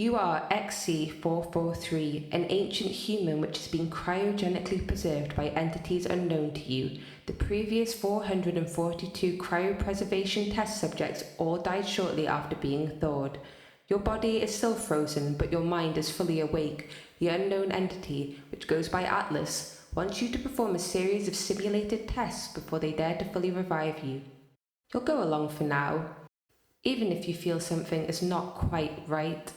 You are XC443, an ancient human which has been cryogenically preserved by entities unknown to you. The previous 442 cryo-preservation test subjects all died shortly after being thawed. Your body is still frozen, but your mind is fully awake. The unknown entity, which goes by Atlas, wants you to perform a series of simulated tests before they dare to fully revive you. You'll go along for now, even if you feel something is not quite right.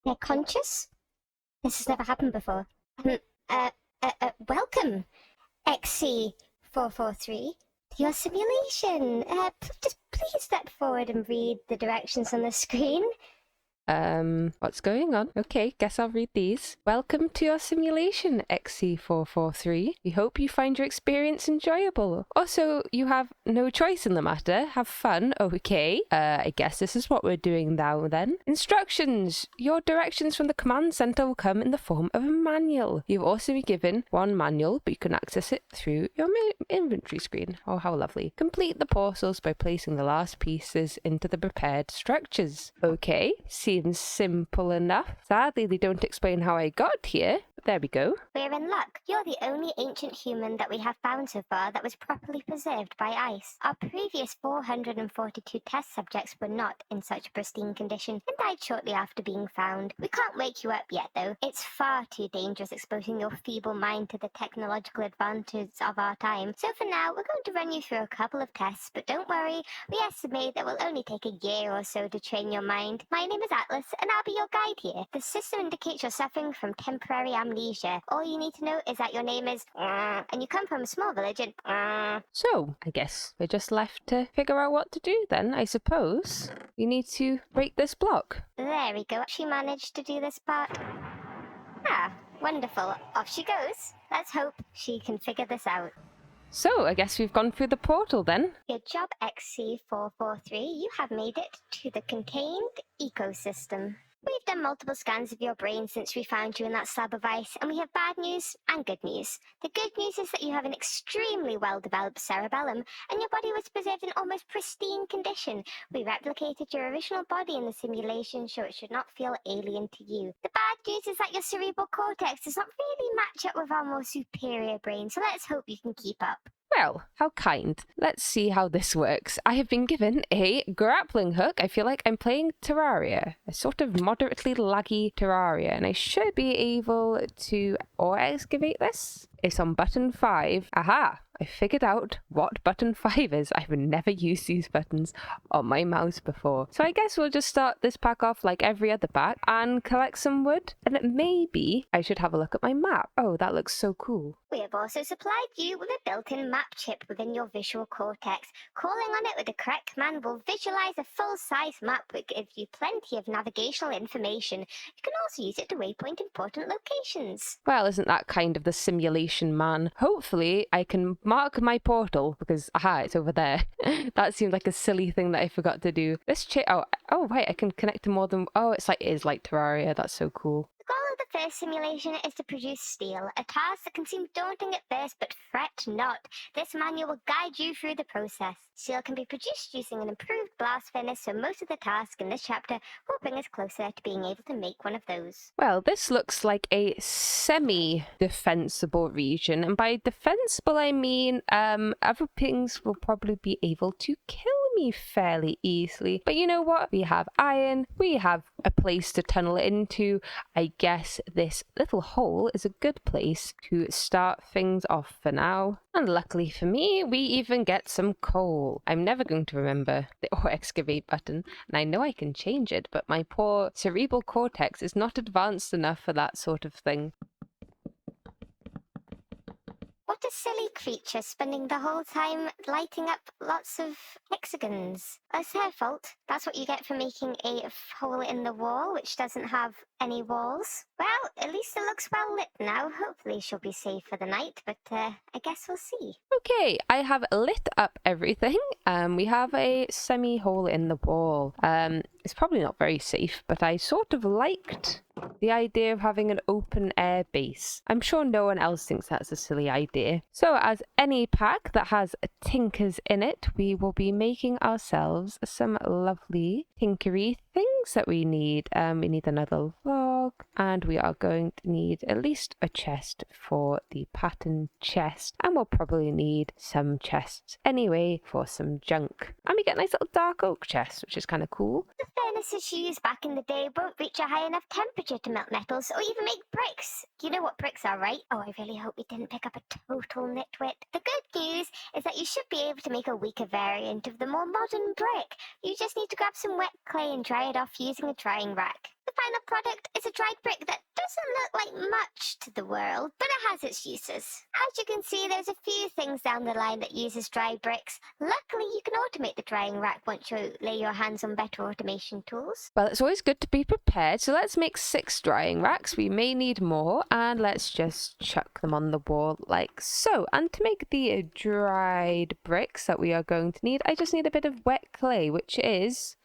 They're conscious? This has never happened before. Welcome, XC443, to your simulation. Just please step forward and read the directions on the screen. What's going on? Okay, guess I'll read these. Welcome to your simulation, XC443. We hope you find your experience enjoyable. Also, you have no choice in the matter. Have fun. Okay. I guess this is what we're doing now then. Instructions. Your directions from the command center will come in the form of a manual. You've also been given one manual, but you can access it through your inventory screen. Oh, how lovely. Complete the portals by placing the last pieces into the prepared structures. Okay, seems simple enough. Sadly, they don't explain how I got here, but there we go. We're in luck. You're the only ancient human that we have found so far that was properly preserved by ice. Our previous 442 test subjects were not in such pristine condition and died shortly after being found. We can't wake you up yet, though. It's far too dangerous exposing your feeble mind to the technological advances of our time. So for now, we're going to run you through a couple of tests, but don't worry, we estimate that will only take a year or so to train your mind. My name is Atlas, and I'll be your guide here. The system indicates you're suffering from temporary amnesia. All you need to know is that your name is and you come from a small village and So, I guess we're just left to figure out what to do then, I suppose. We need to break this block. There we go. She managed to do this part. Ah, wonderful. Off she goes. Let's hope she can figure this out. So, I guess we've gone through the portal then. Good job, XC443. You have made it to the contained ecosystem. We've done multiple scans of your brain since we found you in that slab of ice, and we have bad news and good news. The good news is that you have an extremely well-developed cerebellum, and your body was preserved in almost pristine condition. We replicated your original body in the simulation so it should not feel alien to you. The bad news is that your cerebral cortex does not really match up with our more superior brain, so let's hope you can keep up. Well, how kind. Let's see how this works. I have been given a grappling hook. I feel like I'm playing Terraria, a sort of moderately laggy Terraria, and I should be able to excavate this. It's on button 5. Aha! I figured out what button 5 is. I've never used these buttons on my mouse before. So I guess we'll just start this pack off like every other pack and collect some wood. And maybe I should have a look at my map. Oh, that looks so cool. We have also supplied you with a built-in map chip within your visual cortex. Calling on it with the correct command will visualize a full-size map which gives you plenty of navigational information. You can also use it to waypoint important locations. Well, isn't that kind of the simulation, man? Hopefully I can mark my portal because, aha, it's over there. That seemed like a silly thing that I forgot to do. This chip, oh, right, I can connect to more than, oh, it is like Terraria. That's so cool. The goal of the first simulation is to produce steel, a task that can seem daunting at first, but fret not. This manual will guide you through the process. Steel can be produced using an improved blast furnace, so most of the tasks in this chapter will bring us closer to being able to make one of those. Well, this looks like a semi-defensible region, and by defensible I mean other things will probably be able to kill me fairly easily. But you know what? We have iron, we have a place to tunnel into. I guess this little hole is a good place to start things off for now. And luckily for me, we even get some coal. I'm never going to remember the excavate button, and I know I can change it, but my poor cerebral cortex is not advanced enough for that sort of thing. What a silly creature spending the whole time lighting up lots of hexagons. That's her fault. That's what you get for making a hole in the wall which doesn't have any walls. Well, at least it looks well lit now. Hopefully she'll be safe for the night, but I guess we'll see. Okay, I have lit up everything. We have a semi-hole in the wall. It's probably not very safe, but I sort of liked the idea of having an open air base. I'm sure no one else thinks that's a silly idea. So as any pack that has tinkers in it, we will be making ourselves some lovely tinkery things things that we need. We need another log, and we are going to need at least a chest for the pattern chest, and we'll probably need some chests anyway for some junk. And we get a nice little dark oak chest, which is kind of cool. The furnaces used back in the day won't reach a high enough temperature to melt metals or even make bricks. You know what bricks are, right? Oh, I really hope we didn't pick up a total nitwit. The good news is that you should be able to make a weaker variant of the more modern brick. You just need to grab some wet clay and dry it off using a drying rack. The final product is a dried brick that doesn't look like much to the world, but it has its uses. As you can see, there's a few things down the line that uses dry bricks. Luckily, you can automate the drying rack once you lay your hands on better automation tools. Well, it's always good to be prepared, so let's make 6 drying racks. We may need more, and let's just chuck them on the wall like so. And to make the dried bricks that we are going to need, I just need a bit of wet clay, which is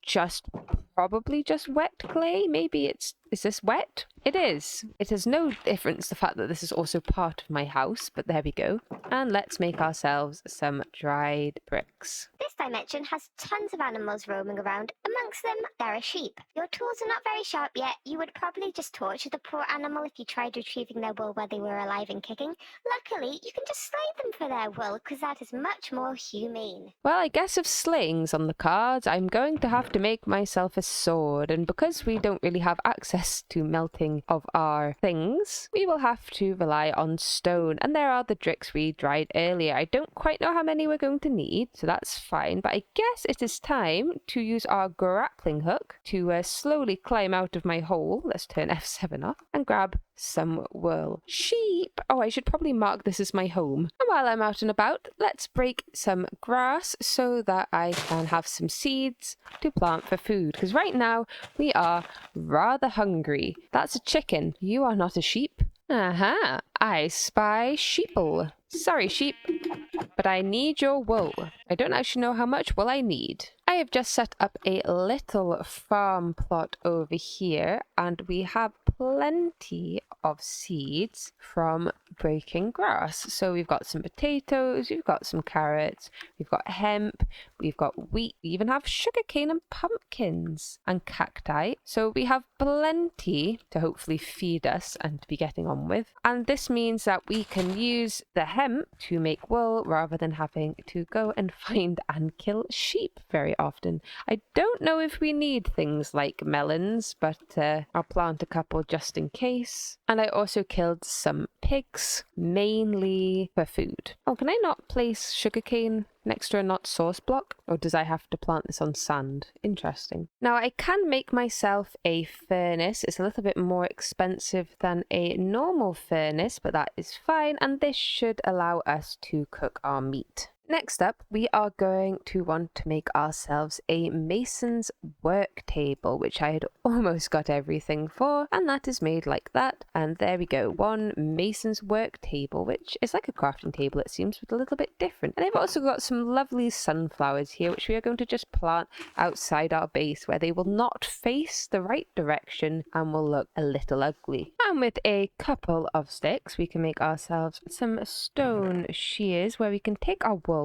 probably just wet clay. Maybe is this wet? It is. It has no difference, the fact that this is also part of my house, but there we go. And let's make ourselves some dried bricks. This dimension has tons of animals roaming around. Amongst them, there are sheep. Your tools are not very sharp yet. You would probably just torture the poor animal if you tried retrieving their wool while they were alive and kicking. Luckily, you can just slay them for their wool, because that is much more humane. Well, I guess if slaying's on the cards, I'm going to have to make myself a sword, and because we don't really have access to melting of our things, we will have to rely on stone. And there are the bricks we dried earlier. I don't quite know how many we're going to need, so that's fine, but I guess it is time to use our grappling hook to slowly climb out of my hole. Let's turn F7 off and grab some wool. Sheep! Oh, I should probably mark this as my home. And while I'm out and about, let's break some grass so that I can have some seeds to plant for food, because right now we are rather hungry. That's a chicken. You are not a sheep. Aha! I spy sheeple. Sorry, sheep, but I need your wool. I don't actually know how much wool I need. I have just set up a little farm plot over here, and we have plenty of seeds from breaking grass. So we've got some potatoes, we've got some carrots, we've got hemp, we've got wheat, we even have sugarcane and pumpkins and cacti. So we have plenty to hopefully feed us and to be getting on with. And this means that we can use the hemp to make wool rather than having to go and find and kill sheep very often. I don't know if we need things like melons, but I'll plant a couple just in case. And I also killed some pigs, mainly for food. Oh, can I not place sugarcane next to a not source block? Or does I have to plant this on sand? Interesting. Now I can make myself a furnace. It's a little bit more expensive than a normal furnace, but that is fine. And this should allow us to cook our meat. Next up, we are going to want to make ourselves a mason's work table, which I had almost got everything for, and that is made like that. And there we go, one mason's work table, which is like a crafting table, it seems, but a little bit different. And I've also got some lovely sunflowers here, which we are going to just plant outside our base, where they will not face the right direction and will look a little ugly. And with a couple of sticks, we can make ourselves some stone shears where we can take our wool.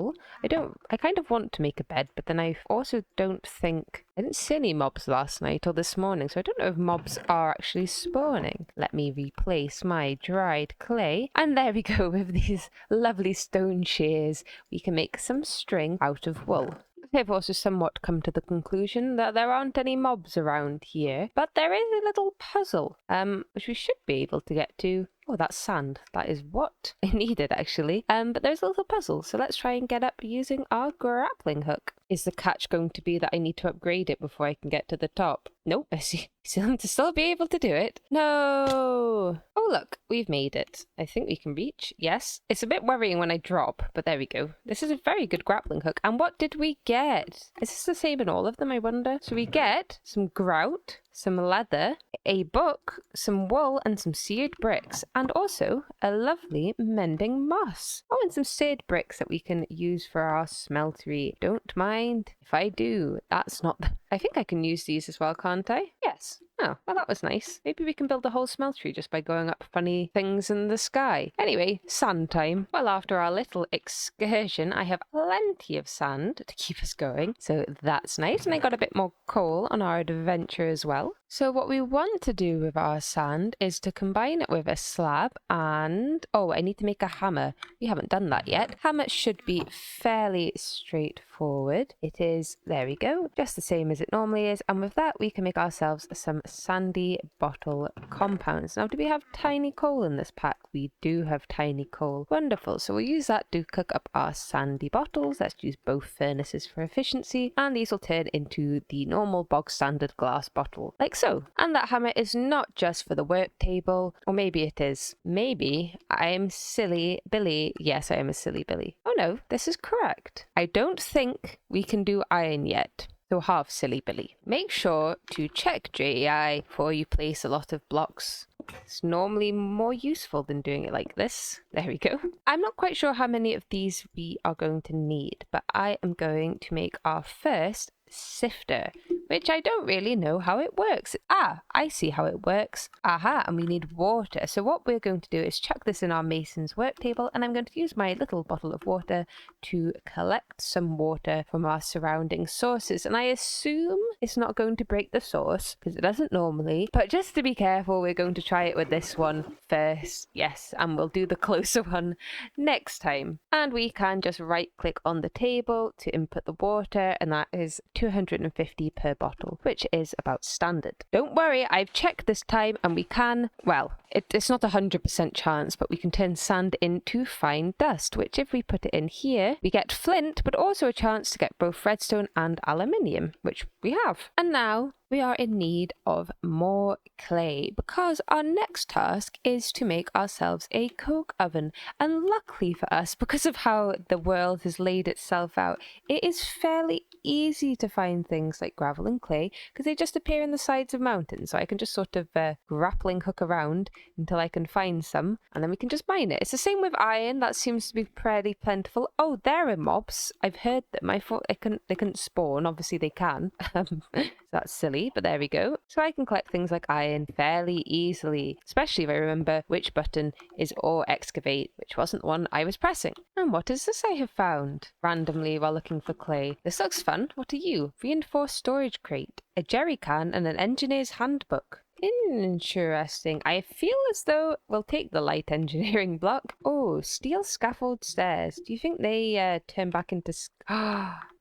I kind of want to make a bed, but then I also I didn't see any mobs last night or this morning, so I don't know if mobs are actually spawning. Let me replace my dried clay, and there we go. With these lovely stone shears, we can make some string out of wool. I've also somewhat come to the conclusion that there aren't any mobs around here, but there is a little puzzle, which we should be able to get to. Oh, that's sand. That is what I needed, actually. But there's a little puzzle, so let's try and get up using our grappling hook. Is the catch going to be that I need to upgrade it before I can get to the top? Nope, I see. To still be able to do it. No! Oh, look, we've made it. I think we can reach. Yes. It's a bit worrying when I drop, but there we go. This is a very good grappling hook. And what did we get? Is this the same in all of them, I wonder? So we get some grout, some leather, a book, some wool, and some seared bricks, and also a lovely mending moss. Oh, and some seared bricks that we can use for our smeltery. Don't mind if I do. That's not... I think I can use these as well, can't I? Yes. Oh, well, that was nice. Maybe we can build a whole smeltery just by going up funny things in the sky. Anyway, sand time. Well, after our little excursion, I have plenty of sand to keep us going. So that's nice. And I got a bit more coal on our adventure as well. So what we want to do with our sand is to combine it with a slab and... Oh, I need to make a hammer. We haven't done that yet. Hammer should be fairly straightforward. It is, there we go, just the same as it normally is. And with that, we can make ourselves some sandy bottle compounds. Now, do we have tiny coal in this pack? We do have tiny coal. Wonderful. So we'll use that to cook up our sandy bottles. Let's use both furnaces for efficiency. And these will turn into the normal bog standard glass bottle, like so. And that hammer is not just for the work table, or maybe it is. Maybe I'm silly Billy. Yes, I am a silly Billy. Oh no, this is correct. I don't think we can do iron yet. So half silly Billy. Make sure to check JEI before you place a lot of blocks. It's normally more useful than doing it like this. There we go. I'm not quite sure how many of these we are going to need, but I am going to make our first sifter, which I don't really know how it works. Ah, I see how it works. Aha, and we need water. So what we're going to do is chuck this in our mason's work table, and I'm going to use my little bottle of water to collect some water from our surrounding sources. And I assume it's not going to break the source, because it doesn't normally, but just to be careful, we're going to try it with this one first. Yes, and we'll do the closer one next time. And we can just right click on the table to input the water, and that is 250 per bottle, which is about standard. Don't worry, I've checked this time and we can, well, it's not 100% chance, but we can turn sand into fine dust, which if we put it in here, we get flint, but also a chance to get both redstone and aluminium, which we have. And now we are in need of more clay because our next task is to make ourselves a coke oven. And luckily for us, because of how the world has laid itself out, it is fairly easy to find things like gravel and clay because they just appear in the sides of mountains. So I can just sort of grappling hook around until I can find some, and then we can just mine it. It's the same with iron. That seems to be pretty plentiful. Oh, there are mobs. I've heard them. I thought they couldn't spawn. Obviously they can. That's silly, but there we go. So I can collect things like iron fairly easily, especially if I remember which button is ore excavate, which wasn't the one I was pressing. And what is this I have found randomly while looking for clay? This looks fun. What are you? Reinforced storage crate, a jerry can, and an engineer's handbook. Interesting. I feel as though we'll take the light engineering block. Oh, steel scaffold stairs. Do you think they turn back into...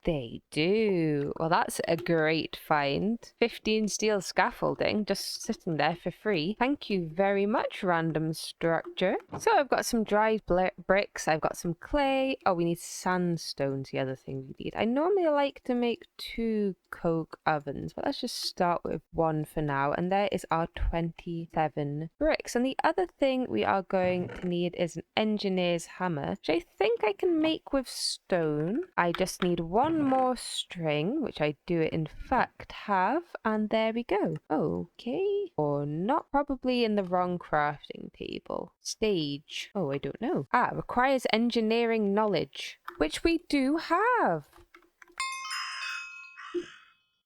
They do. Well, that's a great find. 15 steel scaffolding just sitting there for free. Thank you very much, random structure. So I've got some dried bricks. I've got some clay. Oh, we need sandstone's the other thing we need. I normally like to make 2 coke ovens, but let's just start with 1 for now. And there is our 27 bricks. And the other thing we are going to need is an engineer's hammer, which I think I can make with stone. I just need 1 more string, which I do in fact have, and there we go. Okay, or not, probably in the wrong crafting table. Stage. Oh, I don't know. Ah, requires engineering knowledge, which we do have.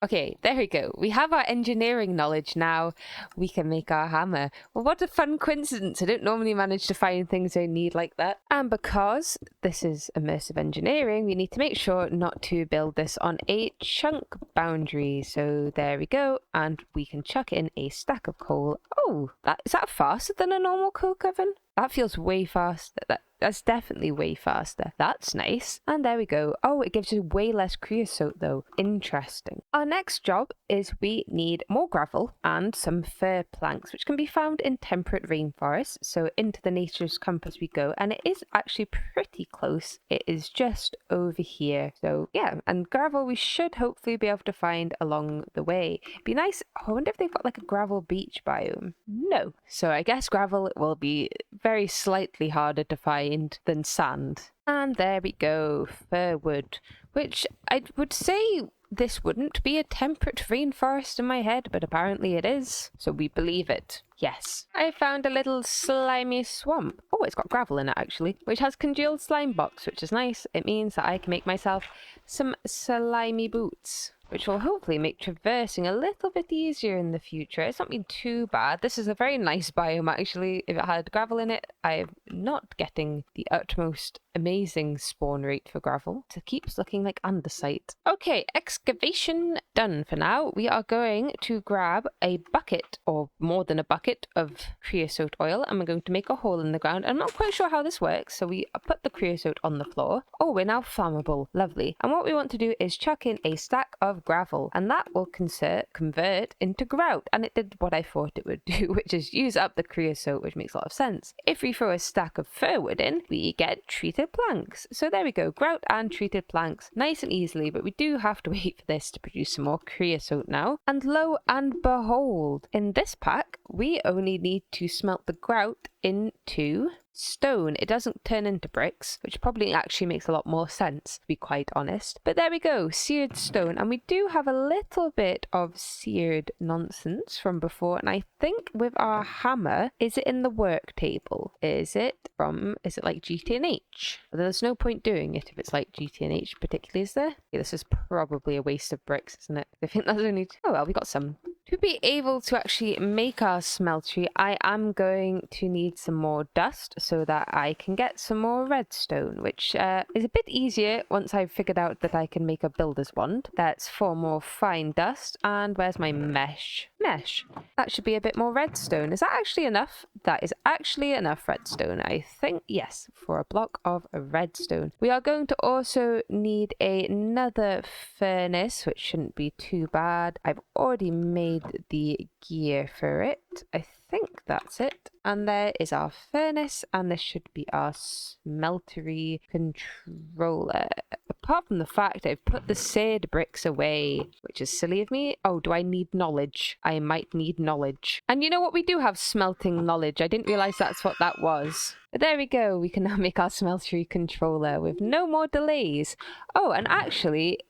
Okay, there we go. We have our engineering knowledge now. We can make our hammer. Well, what a fun coincidence. I don't normally manage to find things I need like that. And because this is immersive engineering, we need to make sure not to build this on a chunk boundary. So there we go. And we can chuck in a stack of coal. Oh, is that faster than a normal coke oven? That feels way faster. That's definitely way faster. That's nice. And there we go. Oh, it gives you way less creosote though. Interesting. Our next job is we need more gravel and some fir planks, which can be found in temperate rainforests. So into the nature's compass we go. And it is actually pretty close. It is just over here. So yeah, and gravel we should hopefully be able to find along the way. Be nice. Oh, I wonder if they've got like a gravel beach biome. No. So I guess gravel will be very slightly harder to find than sand. And there we go, fir wood, which I would say this wouldn't be a temperate rainforest in my head, but apparently it is, so we believe it. Yes. I found a little slimy swamp. Oh, it's got gravel in it actually, which has congealed slime blocks, which is nice. It means that I can make myself some slimy boots. which will hopefully make traversing a little bit easier in the future. It's not been too bad. This is a very nice biome, actually. If it had gravel in it, I'm not getting the utmost amazing spawn rate for gravel. It keeps looking like andesite. Okay, excavation done for now. We are going to grab a bucket, or more than a bucket, of creosote oil, and we're going to make a hole in the ground. I'm not quite sure how this works, so we put the creosote on the floor. Oh, we're now flammable. Lovely. And what we want to do is chuck in a stack of gravel, and that will convert into grout. And it did what I thought it would do, which is use up the creosote, which makes a lot of sense. If we throw a stack of firwood in, we get treated planks. So there we go, grout and treated planks. Nice and easily, but we do have to wait for this to produce some more creosote now. And lo and behold, in this pack, we only need to smelt the grout into stone. It doesn't turn into bricks, which probably actually makes a lot more sense, to be quite honest. But there we go, seared stone. And we do have a little bit of seared nonsense from before. And I think with our hammer, is it in the work table? Is it like GTNH? There's no point doing it if it's like GTNH particularly, is there? Yeah, this is probably a waste of bricks, isn't it? I think that's only... Oh well, we got some. To be able to actually make our smeltery, I am going to need some more dust so that I can get some more redstone, which is a bit easier once I've figured out that I can make a builder's wand. That's for more fine dust. And where's my mesh? Mesh. That should be a bit more redstone. Is that actually enough? That is actually enough redstone, I think. Yes, for a block of redstone. We are going to also need another furnace, which shouldn't be too bad. I've already made the gear for it. I think that's it. And there is our furnace, and this should be our smeltery controller. Apart from the fact I've put the seared bricks away, which is silly of me. Oh, do I need knowledge? I might need knowledge. And you know what? We do have smelting knowledge. I didn't realize that's what that was. But there we go. We can now make our smeltery controller with no more delays. Oh, and actually,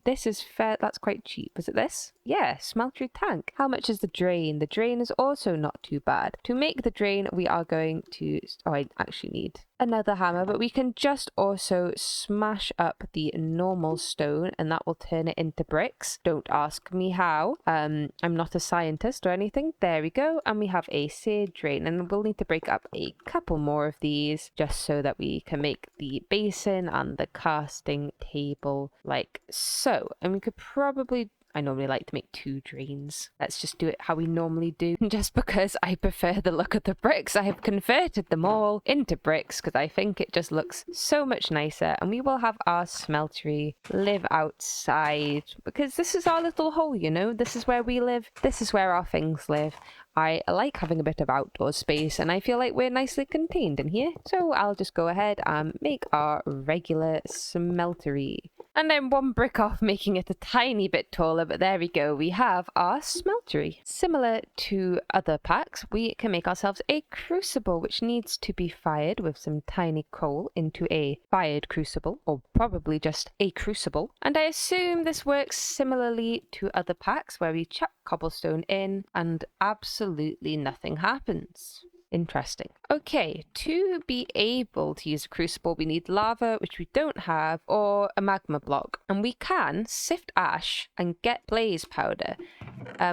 this is fair. That's quite cheap. Is it this? Yeah, smeltery tank. How much is the drain? The drain is also not too bad. To make the drain, we are going to... Oh, I actually need another hammer, but we can just also smash up the normal stone and that will turn it into bricks. Don't ask me how. I'm not a scientist or anything. There we go. And we have a seared drain, and we'll need to break up a couple more of these just so that we can make the basin and the casting table like so. And we could probably... I normally like to make 2 drains. Let's just do it how we normally do. Just because I prefer the look of the bricks, I have converted them all into bricks because I think it just looks so much nicer. And we will have our smeltery live outside because this is our little hole, you know? This is where we live. This is where our things live. I like having a bit of outdoor space, and I feel like we're nicely contained in here. So I'll just go ahead and make our regular smeltery. And then 1 brick off, making it a tiny bit taller, but there we go. We have our smeltery. Similar to other packs, we can make ourselves a crucible, which needs to be fired with some tiny coal into a fired crucible, or probably just a crucible. And I assume this works similarly to other packs, where we chuck cobblestone in and absolutely nothing happens. Interesting. Okay, to be able to use a crucible, we need lava, which we don't have, or a magma block. And we can sift ash and get blaze powder.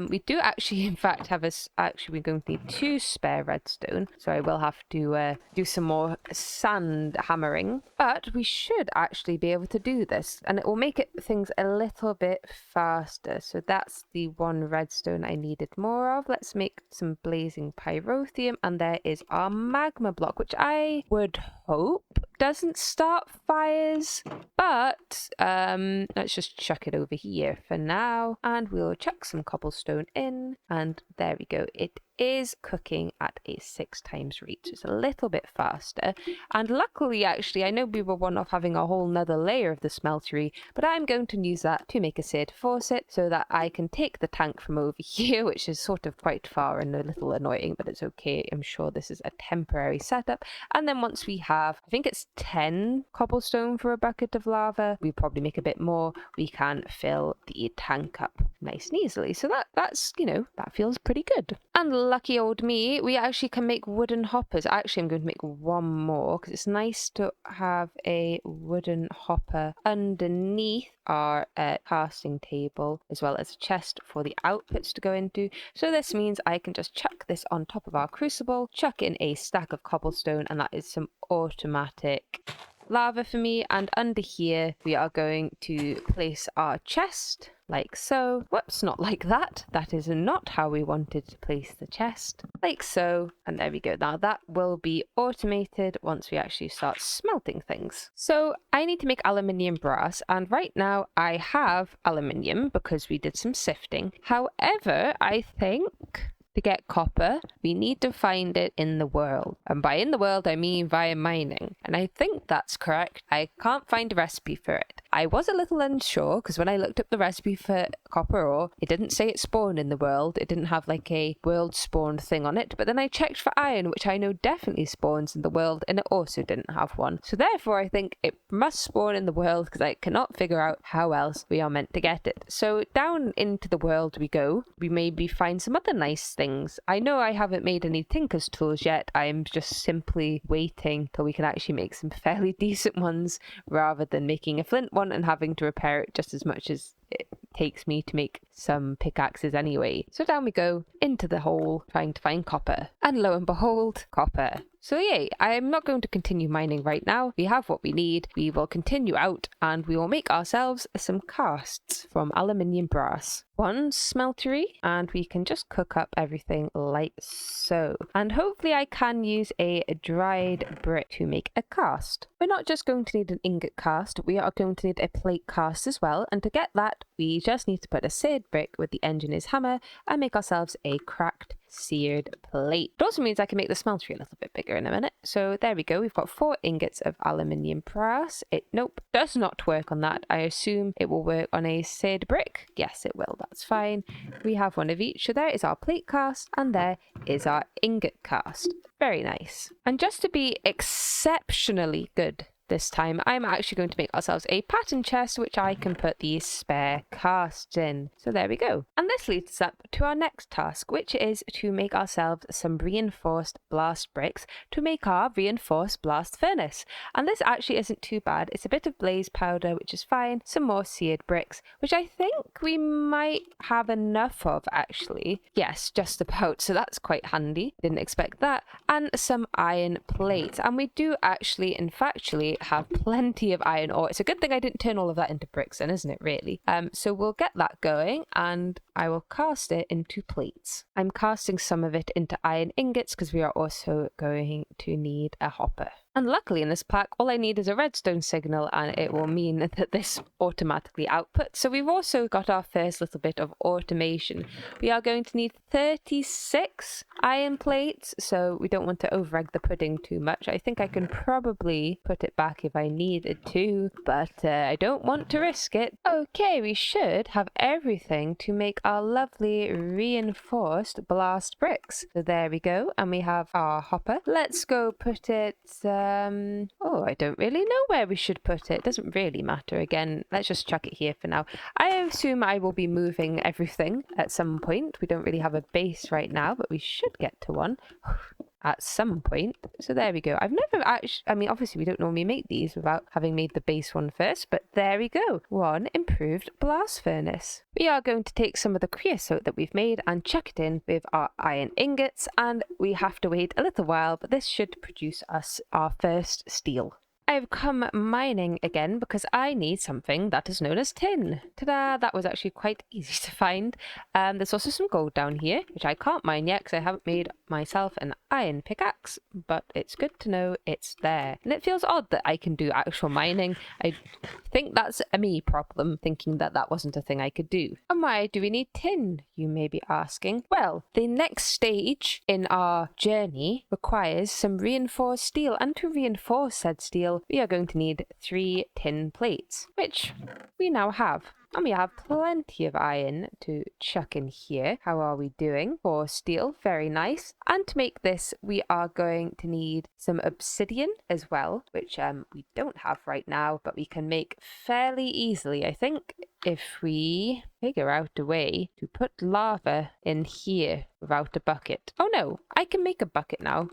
We do actually, in fact, have we're going to need 2 spare redstone. So I will have to do some more sand hammering. But we should actually be able to do this. And it will make things a little bit faster. So that's the 1 redstone I needed more of. Let's make some blazing pyrotheum. And there is our magma block, which I would hope doesn't start fires, but let's just chuck it over here for now, and we'll chuck some cobblestone in, and there we go. It is cooking at a 6 times rate, so it's a little bit faster. And luckily, actually, I know we were one off having a whole nother layer of the smeltery, but I'm going to use that to make a seared faucet so that I can take the tank from over here, which is sort of quite far and a little annoying, but it's okay. I'm sure this is a temporary setup. And then once we have, I think it's 10 cobblestone for a bucket of lava. We probably make a bit more. We can fill the tank up nice and easily. So that's, you know, that feels pretty good. And lucky old me, we actually can make wooden hoppers. Actually, I'm going to make one more because it's nice to have a wooden hopper underneath our casting table, as well as a chest for the outputs to go into. So this means I can just chuck this on top of our crucible, chuck in a stack of cobblestone, and that is some automatic lava for me. And under here we are going to place our chest like so. Whoops, not like that. That is not how we wanted to place the chest. Like so. And there we go. Now that will be automated once we actually start smelting things. So I need to make aluminium brass, and right now I have aluminium because we did some sifting. However, I think to get copper, we need to find it in the world. And by in the world, I mean via mining. And I think that's correct. I can't find a recipe for it. I was a little unsure because when I looked up the recipe for copper ore, it didn't say it spawned in the world. It didn't have like a world spawned thing on it. But then I checked for iron, which I know definitely spawns in the world, and it also didn't have one. So therefore, I think it must spawn in the world because I cannot figure out how else we are meant to get it. So down into the world we go. We maybe find some other nice things. I know I haven't made any tinker's tools yet. I'm just simply waiting till we can actually make some fairly decent ones rather than making a flint one and having to repair it just as much as it takes me to make some pickaxes anyway. So down we go into the hole trying to find copper, and lo and behold, copper. So yay, I'm not going to continue mining right now. We have what we need. We will continue out and we will make ourselves some casts from aluminium brass. One smeltery, and we can just cook up everything like so. And hopefully I can use a dried brick to make a cast. We're not just going to need an ingot cast, we are going to need a plate cast as well. And to get that, we just need to put a seared brick with the engineer's hammer and make ourselves a cracked seared plate. It also means I can make the smeltery a little bit bigger in a minute. So there we go. We've got 4 ingots of aluminium brass. Nope, does not work on that. I assume it will work on a seared brick. Yes, it will. That's fine. We have one of each. So there is our plate cast and there is our ingot cast. Very nice. And just to be exceptionally good this time, I'm actually going to make ourselves a pattern chest, which I can put these spare casts in. So there we go. And this leads us up to our next task, which is to make ourselves some reinforced blast bricks to make our reinforced blast furnace. And this actually isn't too bad. It's a bit of blaze powder, which is fine. Some more seared bricks, which I think we might have enough of actually. Yes, just about. So that's quite handy. Didn't expect that. And some iron plates. And we do actually, in factually, have plenty of iron ore. It's a good thing I didn't turn all of that into bricks then, isn't it, really? So we'll get that going and I will cast it into plates. I'm casting some of it into iron ingots because we are also going to need a hopper. And luckily in this pack, all I need is a redstone signal and it will mean that this automatically outputs. So we've also got our first little bit of automation. We are going to need 36 iron plates, so we don't want to over-egg the pudding too much. I think I can probably put it back if I needed to, but I don't want to risk it. Okay, we should have everything to make our lovely reinforced blast bricks. So there we go, and we have our hopper. Let's go put it... I don't really know where we should put it. Doesn't really matter. Again, let's just chuck it here for now. I assume I will be moving everything at some point. We don't really have a base right now, but we should get to one at some point. So there we go. I've never actually, I mean, obviously we don't normally make these without having made the base one first, but there we go. One improved blast furnace. We are going to take some of the creosote that we've made and chuck it in with our iron ingots, and we have to wait a little while, but this should produce us our first steel. I've come mining again because I need something that is known as tin. Ta-da! That was actually quite easy to find. There's also some gold down here, which I can't mine yet because I haven't made myself an iron pickaxe, but it's good to know it's there. And it feels odd that I can do actual mining. I think that's a me problem, thinking that that wasn't a thing I could do. And why do we need tin, you may be asking? Well, the next stage in our journey requires some reinforced steel, and to reinforce said steel, we are going to need 3 tin plates, which we now have. And we have plenty of iron to chuck in here. How are we doing? 4 steel, very nice. And to make this, we are going to need some obsidian as well, which we don't have right now, but we can make fairly easily, I think, if we figure out a way to put lava in here without a bucket. Oh no, I can make a bucket now.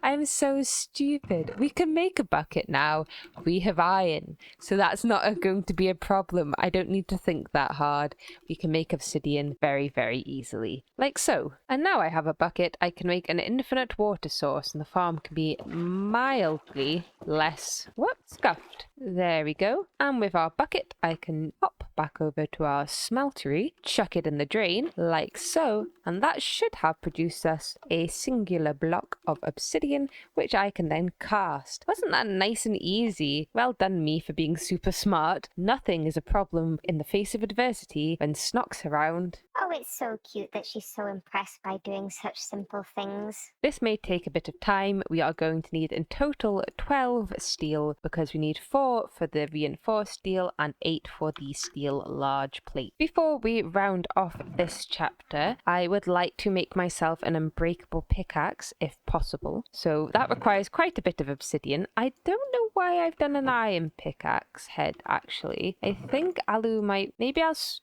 I'm so stupid. We can make a bucket now. We have iron, so that's not going to be a problem. I don't need to think that hard. We can make obsidian very, very easily, like so. And now I have a bucket, I can make an infinite water source, and the farm can be mildly less scuffed. There we go. And with our bucket, I can hop back over to our smeltery, chuck it in the drain, like so, and that should have produced us a singular block of obsidian, which I can then cast. Wasn't that nice and easy? Well done me for being super smart. Nothing is a problem in the face of adversity when Snock's around. Oh, it's so cute that she's so impressed by doing such simple things. This may take a bit of time. We are going to need in total 12 steel because we need 4 for the reinforced steel and 8 for the steel large plate. Before we round off this chapter, I would like to make myself an unbreakable pickaxe if possible. So that requires quite a bit of obsidian. I don't know why I've done an iron pickaxe head actually. I think alumite,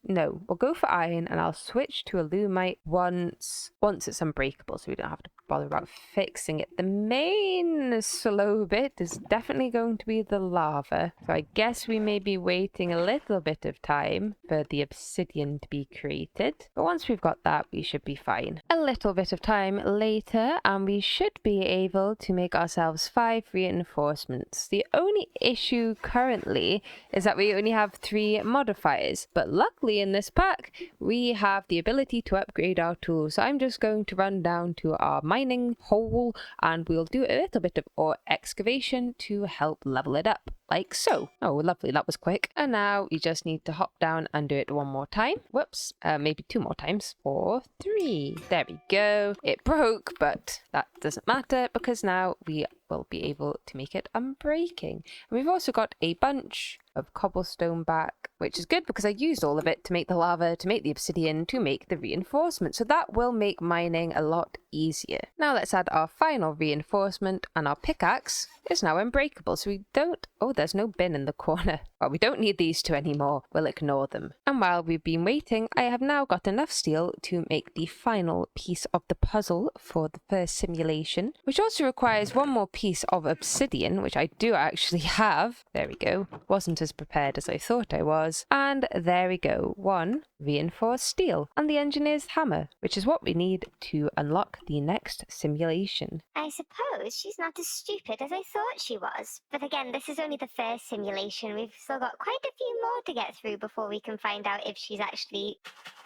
no, we'll go for iron and I'll switch to alumite once it's unbreakable so we don't have to bother about fixing it. The main slow bit is definitely going to be the lava. So I guess we may be waiting a little bit of time for the obsidian to be created. But once we've got that, we should be fine. A little bit of time later and we should be able to make ourselves 5 reinforcements. The only issue currently is that we only have 3 modifiers. But luckily in this pack, we have the ability to upgrade our tools. So I'm just going to run down to our mining hole and we'll do a little bit of ore excavation to help level it up, like so. Oh, lovely, that was quick. And now you just need to hop down and do it one more time. Whoops, maybe 2 more times, or 3. There we go. It broke, but that doesn't matter because now we will be able to make it unbreaking. And we've also got a bunch of cobblestone back, which is good because I used all of it to make the lava, to make the obsidian, to make the reinforcement. So that will make mining a lot easier. Now let's add our final reinforcement and our pickaxe is now unbreakable. So we don't, oh, there's no bin in the corner. Well, we don't need these 2 anymore. We'll ignore them. And while we've been waiting, I have now got enough steel to make the final piece of the puzzle for the first simulation, which also requires 1 more piece of obsidian, which I do actually have. There we go. Wasn't as prepared as I thought I was. And there we go. 1 reinforced steel and the engineer's hammer, which is what we need to unlock the next simulation. I suppose she's not as stupid as I thought she was. But again, this is only the first simulation. We've still got quite a few more to get through before we can find out if she's actually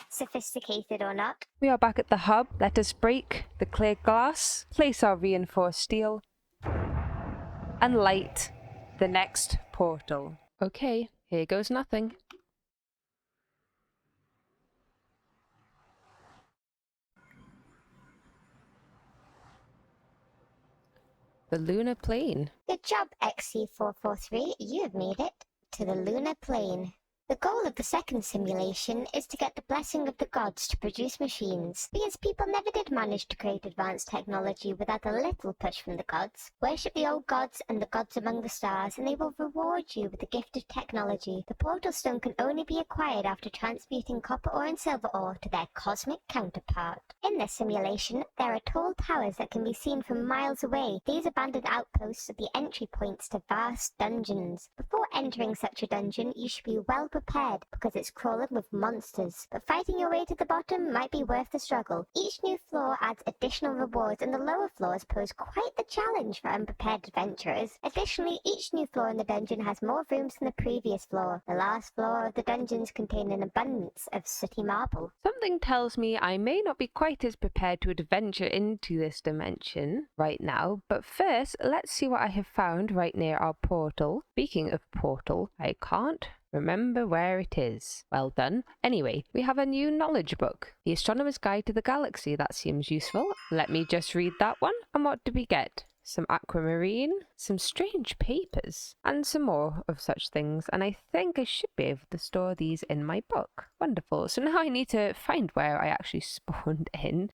sophisticated or not. We are back at the hub. Let us break the clear glass, place our reinforced steel, and light the next portal. Okay, here goes nothing. The lunar plane. Good job, XC443. You have made it to the lunar plane. The goal of the second simulation is to get the blessing of the gods to produce machines, because people never did manage to create advanced technology without a little push from the gods. Worship the old gods and the gods among the stars, and they will reward you with the gift of technology. The portal stone can only be acquired after transmuting copper ore and silver ore to their cosmic counterpart. In this simulation, there are tall towers that can be seen from miles away. These abandoned outposts are the entry points to vast dungeons. Before entering such a dungeon, you should be well prepared because it's crawling with monsters, but fighting your way to the bottom might be worth the struggle. Each new floor adds additional rewards and the lower floors pose quite the challenge for unprepared adventurers. Additionally, each new floor in the dungeon has more rooms than the previous floor. The last floor of the dungeons contain an abundance of sooty marble. Something tells me I may not be quite as prepared to adventure into this dimension right now, but first let's see what I have found right near our portal. Speaking of portal, I can't remember where it is. Well done. Anyway, we have a new knowledge book. The Astronomer's Guide to the Galaxy. That seems useful. Let me just read that one. And what do we get? some aquamarine, some strange papers, and some more of such things. And I think I should be able to store these in my book. Wonderful. So now I need to find where I actually spawned in.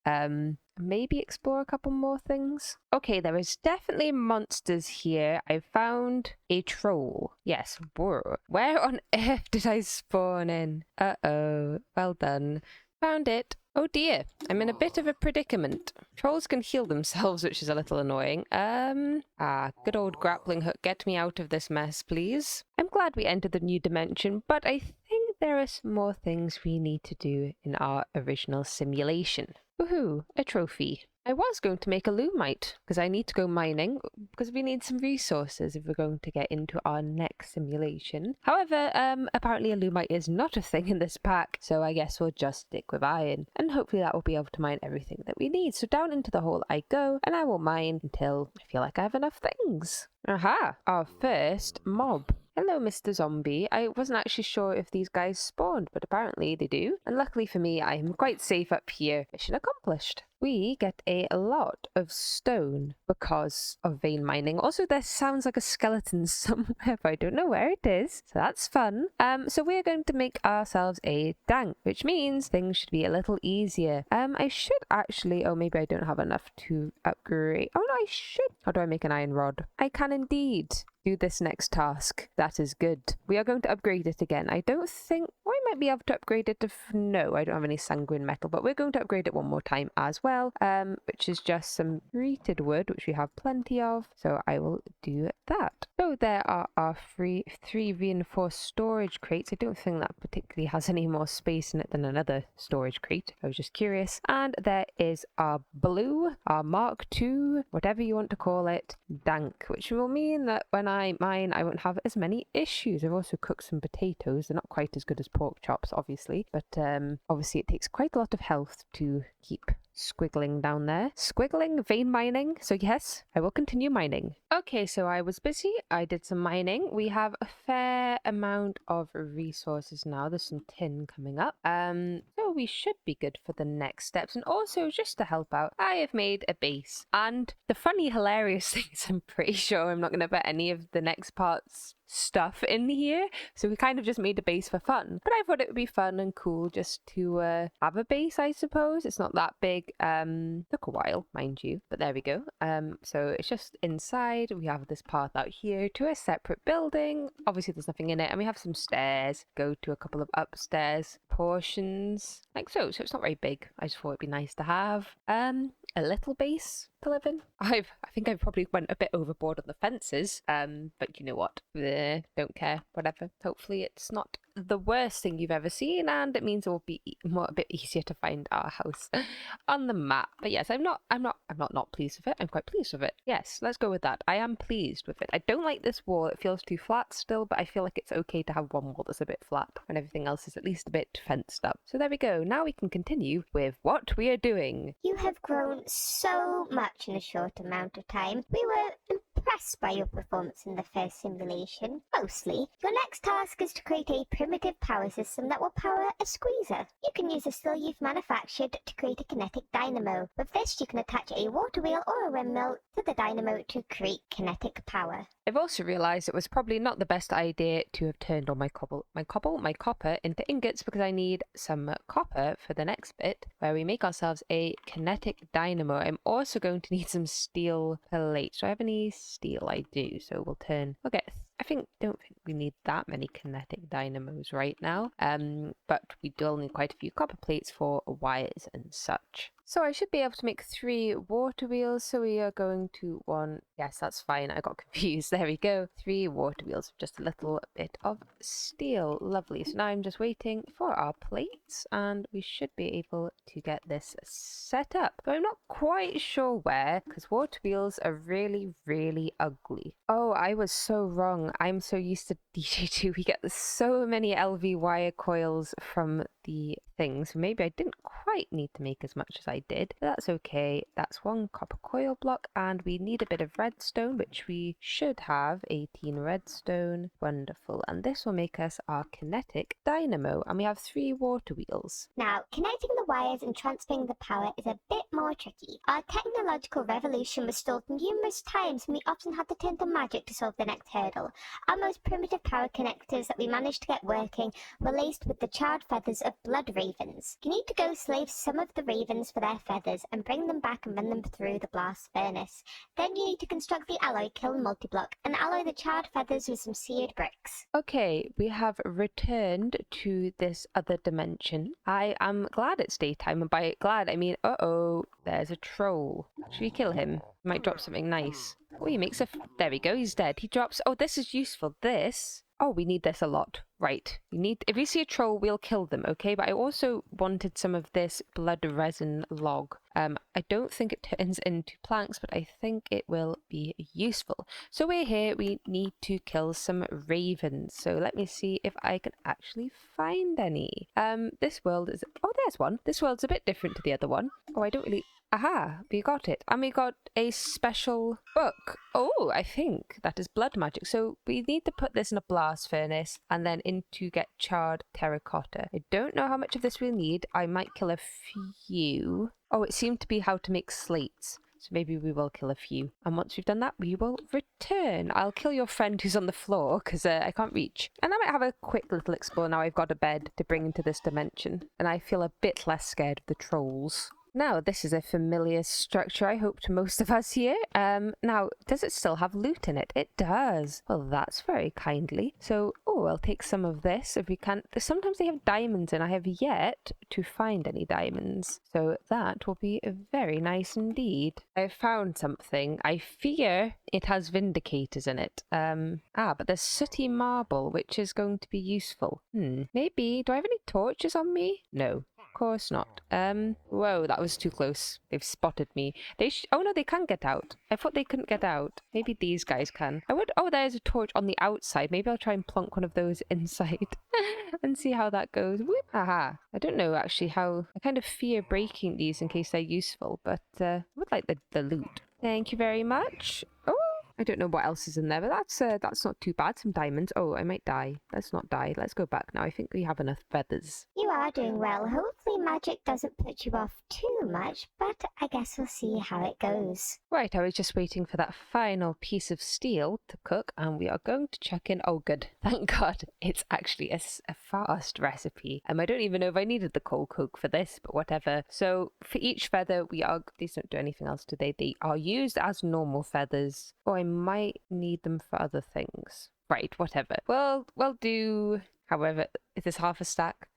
Maybe explore a couple more things. Okay, there is definitely monsters here. I found a troll. Yes, whoa. Where on earth did I spawn in? Uh-oh. Well done. Found it. Oh dear, I'm in a bit of a predicament. Trolls can heal themselves, which is a little annoying. Good old grappling hook, get me out of this mess, please. I'm glad we entered the new dimension, but I think there are some more things we need to do in our original simulation. Woohoo, a trophy. I was going to make a lumite, because I need to go mining, because we need some resources if we're going to get into our next simulation. However, apparently a lumite is not a thing in this pack, so I guess we'll just stick with iron, and hopefully that will be able to mine everything that we need. So down into the hole I go, and I will mine until I feel like I have enough things. Aha! Our first mob. Hello, Mr. Zombie. I wasn't actually sure if these guys spawned, but apparently they do. And luckily for me, I am quite safe up here. Mission accomplished. We get a lot of stone because of vein mining. Also, there sounds like a skeleton somewhere, but I don't know where it is. So that's fun. So we're going to make ourselves a dank, which means things should be a little easier. I should actually... Oh, maybe I don't have enough to upgrade. Oh, no, I should. How do I make an iron rod? I can indeed do this next task. That is good. We are going to upgrade it again. I don't think... I might be able to upgrade it if... No, I don't have any sanguine metal, but we're going to upgrade it one more time as well, which is just some treated wood, which we have plenty of. So I will do that. So there are our three reinforced storage crates. I don't think that particularly has any more space in it than another storage crate. I was just curious. And there is our blue, our Mark II, whatever you want to call it, dank, which will mean that when I mine, I won't have as many issues. I've also cooked some potatoes. They're not quite as good as pork chops, obviously, but obviously it takes quite a lot of health to keep squiggling down there. Squiggling, vein mining. So yes, I will continue mining. Okay, so I was busy. I did some mining. We have a fair amount of resources now. There's some tin coming up. So we should be good for the next steps. And also, just to help out, I have made a base. And the funny, hilarious thing is I'm pretty sure I'm not going to put any of the next part's stuff in here, so we kind of just made a base for fun, but I thought it would be fun and cool just to have a base. I suppose it's not that big. Took a while, mind you, but there we go. So it's just inside. We have this path out here to a separate building. Obviously there's nothing in it, and we have some stairs go to a couple of upstairs portions like so it's not very big. I just thought it'd be nice to have a little base to live in. I think I probably went a bit overboard on the fences, but you know what, don't care, whatever. Hopefully it's not the worst thing you've ever seen, and it means it will be a bit easier to find our house on the map. But yes, I'm not pleased with it. I'm quite pleased with it. Yes, let's go with that. I am pleased with it. I don't like this wall. It feels too flat still, but I feel like it's okay to have one wall that's a bit flat when everything else is at least a bit fenced up. So there we go. Now we can continue with what we are doing. You have grown so much in a short amount of time. We were impressed by your performance in the first simulation, mostly. Your next task is to create a primitive power system that will power a squeezer. You can use a steel you've manufactured to create a kinetic dynamo. With this, you can attach a water wheel or a windmill to the dynamo to create kinetic power. I've also realised it was probably not the best idea to have turned all my copper into ingots, because I need some copper for the next bit where we make ourselves a kinetic dynamo. I'm also going to need some steel plates. Do I have any steel? I do. So we'll get don't think we need that many kinetic dynamos right now. But we will need quite a few copper plates for wires and such. So I should be able to make 3 water wheels. So we are going to want... Yes, that's fine. I got confused. There we go. 3 water wheels, just a little bit of steel. Lovely. So now I'm just waiting for our plates, and we should be able to get this set up. But I'm not quite sure where, because water wheels are really, really ugly. Oh, I was so wrong. I'm so used to DJ2. We get so many LV wire coils from the things. Maybe I didn't quite need to make as much as I did, but that's okay. That's 1 copper coil block, and we need a bit of redstone, which we should have 18 redstone. Wonderful. And this will make us our kinetic dynamo, and we have 3 water wheels. Now, connecting the wires and transferring the power is a bit more tricky. Our technological revolution was stalled numerous times, and we often had to turn to magic to solve the next hurdle. Our most primitive power connectors that we managed to get working were laced with the charred feathers of blood ravens. You need to go slave some of the ravens for their feathers and bring them back and run them through the blast furnace. Then you need to construct the alloy kiln multiblock and alloy the charred feathers with some seared bricks. Okay, we have returned to this other dimension. I am glad it's daytime, and by glad I mean, uh-oh, there's a troll. Should we kill him? He might drop something nice. Oh, he makes a... There we go, he's dead. He drops... Oh, this is useful. This... Oh, we need this a lot. Right. You need... If we see a troll, we'll kill them, okay? But I also wanted some of this blood resin log. I don't think it turns into planks, but I think it will be useful. So we're here. We need to kill some ravens. So let me see if I can actually find any. This world is... Oh, there's one. This world's a bit different to the other one. Oh, I don't really... Aha, we got it. And we got a special book. Oh, I think that is blood magic. So we need to put this in a blast furnace and then into get charred terracotta. I don't know how much of this we'll need. I might kill a few. Oh, it seemed to be how to make slates. So maybe we will kill a few. And once we've done that, we will return. I'll kill your friend who's on the floor because I can't reach. And I might have a quick little explore now I've got a bed to bring into this dimension. And I feel a bit less scared of the trolls. Now, this is a familiar structure, I hope, to most of us here. Now, does it still have loot in it? It does. Well, that's very kindly. So, oh, I'll take some of this if we can. Sometimes they have diamonds, and I have yet to find any diamonds. So that will be very nice indeed. I found something. I fear it has vindicators in it. But there's sooty marble, which is going to be useful. Maybe. Do I have any torches on me? No. Of course not. Whoa, that was too close. They've spotted me. Oh no, they can get out. I thought they couldn't get out. Maybe these guys can. Oh, there's a torch on the outside. Maybe I'll try and plonk one of those inside and see how that goes. Whoop! Aha. I don't know actually how... I kind of fear breaking these in case they're useful, but I would like the loot. Thank you very much. Oh! I don't know what else is in there, but that's not too bad. Some diamonds. Oh, I might die. Let's not die. Let's go back now. I think we have enough feathers. You are doing well. Hopefully magic doesn't put you off too much, but I guess we'll see how it goes. Right, I was just waiting for that final piece of steel to cook, and we are going to chuck in... Oh, good. Thank God. It's actually a fast recipe. I don't even know if I needed the coal coke for this, but whatever. So, for each feather, these don't do anything else today. They are used as normal feathers. Or I might need them for other things. Right, whatever. Well, we'll do... However, is this half a stack?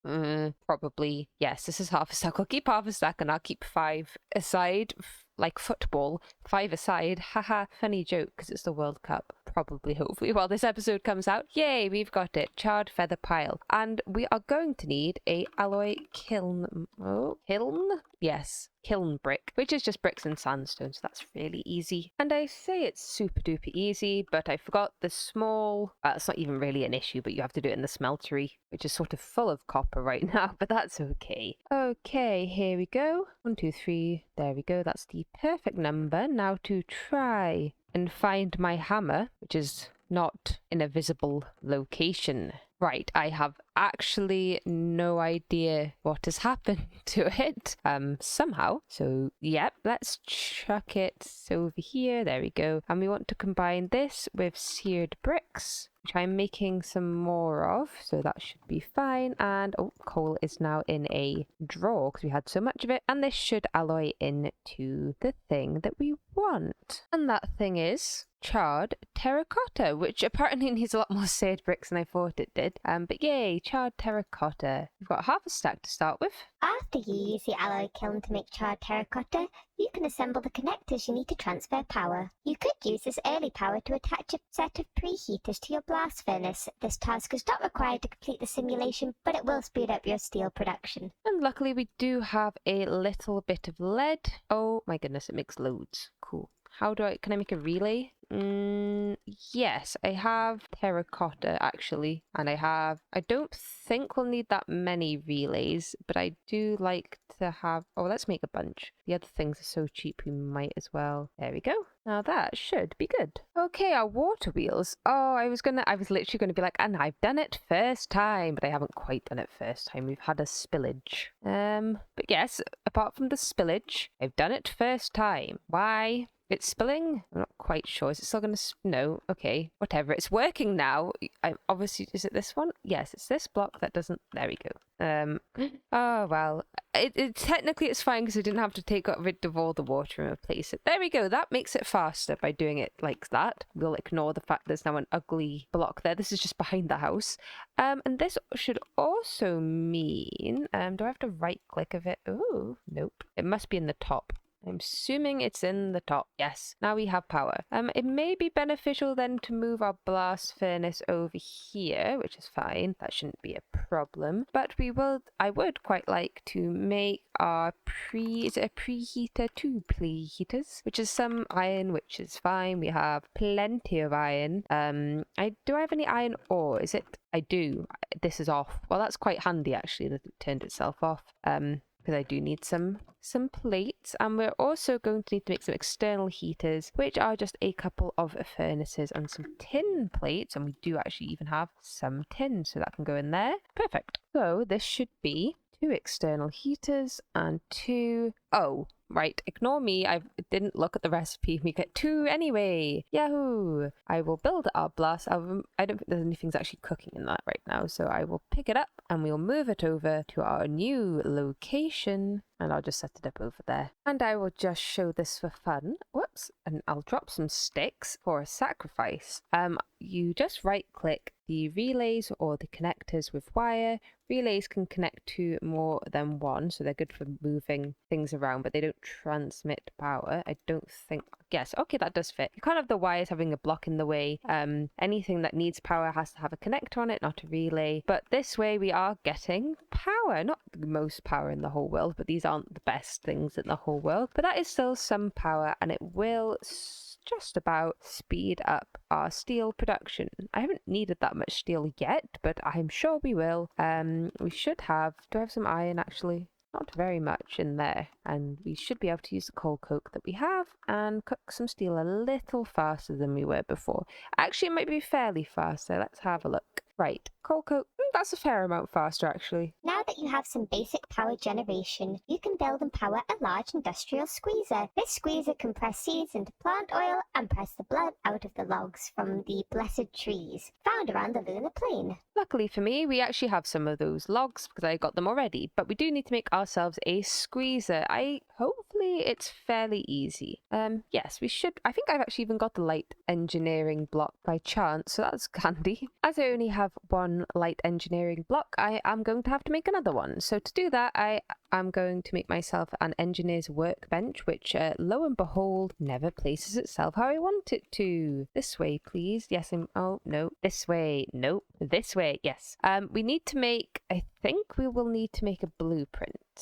Probably. Yes, this is half a stack. I'll keep half a stack and I'll keep 5 aside, like football. 5 aside. Haha, funny joke because it's the World Cup. Probably, hopefully, while this episode comes out. Yay, we've got it. Charred feather pile. And we are going to need a alloy kiln. Oh, kiln? Yes. Kiln brick, which is just bricks and sandstone, so that's really easy. And I say it's super duper easy, but I forgot the small... it's not even really an issue, but you have to do it in the smeltery, which is sort of full of copper right now, but that's okay. Okay, here we go. 1, 2, 3. There we go. That's the perfect number. Now to try and find my hammer, which is not in a visible location. Right, I have actually no idea what has happened to it somehow. So, yep, let's chuck it over here. There we go. And we want to combine this with seared bricks, which I'm making some more of, so that should be fine. And, oh, coal is now in a drawer because we had so much of it. And this should alloy into the thing that we want. And that thing is... charred terracotta, which apparently needs a lot more seared bricks than I thought it did. But yay, charred terracotta. We've got half a stack to start with. After you use the alloy kiln to make charred terracotta, you can assemble the connectors you need to transfer power. You could use this early power to attach a set of preheaters to your blast furnace. This task is not required to complete the simulation, but it will speed up your steel production. And luckily we do have a little bit of lead. Oh my goodness, it makes loads. Cool. Can I make a relay? Yes, I have terracotta actually, and I don't think we'll need that many relays, but I do like to have, oh, let's make a bunch. The other things are so cheap we might as well. There we go. Now that should be good. Okay, our water wheels. Oh, I was literally gonna be like, and I've done it first time, but I haven't quite done it first time. We've had a spillage. But yes, apart from the spillage, I've done it first time. Why? It's spilling? I'm not quite sure. Is it still going to... No. Okay. Whatever. It's working now. Obviously, is it this one? Yes, it's this block that doesn't... There we go. Oh, well. Technically, it's fine because I didn't have to take rid of all the water and replace it. There we go. That makes it faster by doing it like that. We'll ignore the fact there's now an ugly block there. This is just behind the house. And this should also mean... do I have to right-click of it? Oh, nope. It must be in the top. I'm assuming it's in the top. Yes, now we have power. It may be beneficial then to move our blast furnace over here, which is fine. That shouldn't be a problem. But I would quite like to make our is it a preheater? 2 preheaters, which is some iron, which is fine. We have plenty of iron. Do I have any iron ore? Is it? I do. This is off. Well, that's quite handy actually that it turned itself off. Because I do need some plates, and we're also going to need to make some external heaters, which are just a couple of furnaces and some tin plates, and we do actually even have some tin, so that can go in there. Perfect. So this should be 2 external heaters and 2... Oh, right, ignore me. I didn't look at the recipe. We get 2 anyway. Yahoo! I will build our blast. I don't think there's anything's actually cooking in that right now, so I will pick it up and we'll move it over to our new location, and I'll just set it up over there. And I will just show this for fun. Whoops. And I'll drop some sticks for a sacrifice. You just right click the relays or the connectors with wire. Relays can connect to more than one, so they're good for moving things around, but they don't transmit power. I don't think... Yes, okay, that does fit. You can't have the wires having a block in the way. Anything that needs power has to have a connector on it, not a relay. But this way we are getting power. Not the most power in the whole world, but these aren't the best things in the whole world. But that is still some power, and it will just about speed up our steel production. I haven't needed that much steel yet, but I'm sure we will. We should have... Do I have some iron actually? Not very much in there, and we should be able to use the coal coke that we have and cook some steel a little faster than we were before. Actually, it might be fairly faster. Let's have a look. Right, coal coke, that's a fair amount faster actually. Now that you have some basic power generation, you can build and power a large industrial squeezer. This squeezer can press seeds into plant oil and press the blood out of the logs from the blessed trees found around the lunar plane. Luckily for me, we actually have some of those logs because I got them already, but we do need to make ourselves a squeezer. Hopefully it's fairly easy. Yes, we should. I think I've actually even got the light engineering block by chance, so that's handy. As I only have one light engineering block, I am going to have to make another one. So to do that, I'm going to make myself an engineer's workbench, which lo and behold never places itself how I want it to. This way, please. Yes, oh no, this way. Nope, this way. Yes. We need to make, I think we will need to make a blueprint,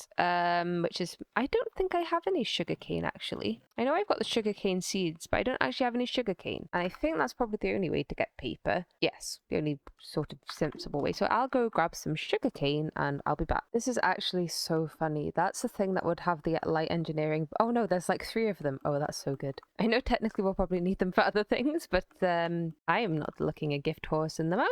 which is, I don't think I have any sugarcane actually. I know I've got the sugarcane seeds, but I don't actually have any sugarcane, and I think that's probably the only way to get paper. Yes, the only sort of sensible way. So I'll go grab some sugarcane and I'll be back. This is actually so funny. That's the thing that would have the light engineering. Oh no, there's like 3 of them. Oh, that's so good. I know technically we'll probably need them for other things, but I am not looking a gift horse in the mouth.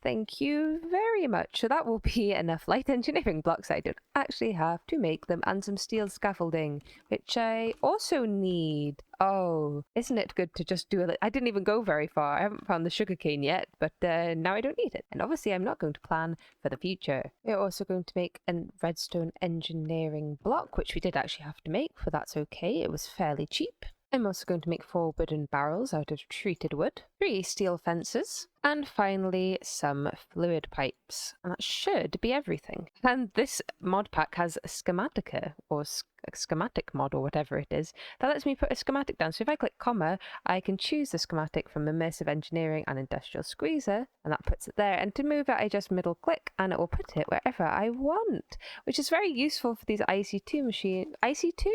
Thank you very much. So that will be enough light engineering blocks. I don't actually have to make them, and some steel scaffolding, which I also need. Oh, isn't it good to just do it? I didn't even go very far. I haven't found the sugarcane yet, but now I don't need it. And obviously I'm not going to plan for the future. We're also going to make a redstone engineering block, which we did actually have to make, but that's okay. It was fairly cheap. I'm also going to make 4 wooden barrels out of treated wood, 3 steel fences, and finally some fluid pipes. And that should be everything. And this mod pack has a schematica, or a schematic mod, or whatever it is, that lets me put a schematic down. So if I click comma, I can choose the schematic from Immersive Engineering and Industrial Squeezer, and that puts it there. And to move it, I just middle click and it will put it wherever I want, which is very useful for these IC2 machines. IC2?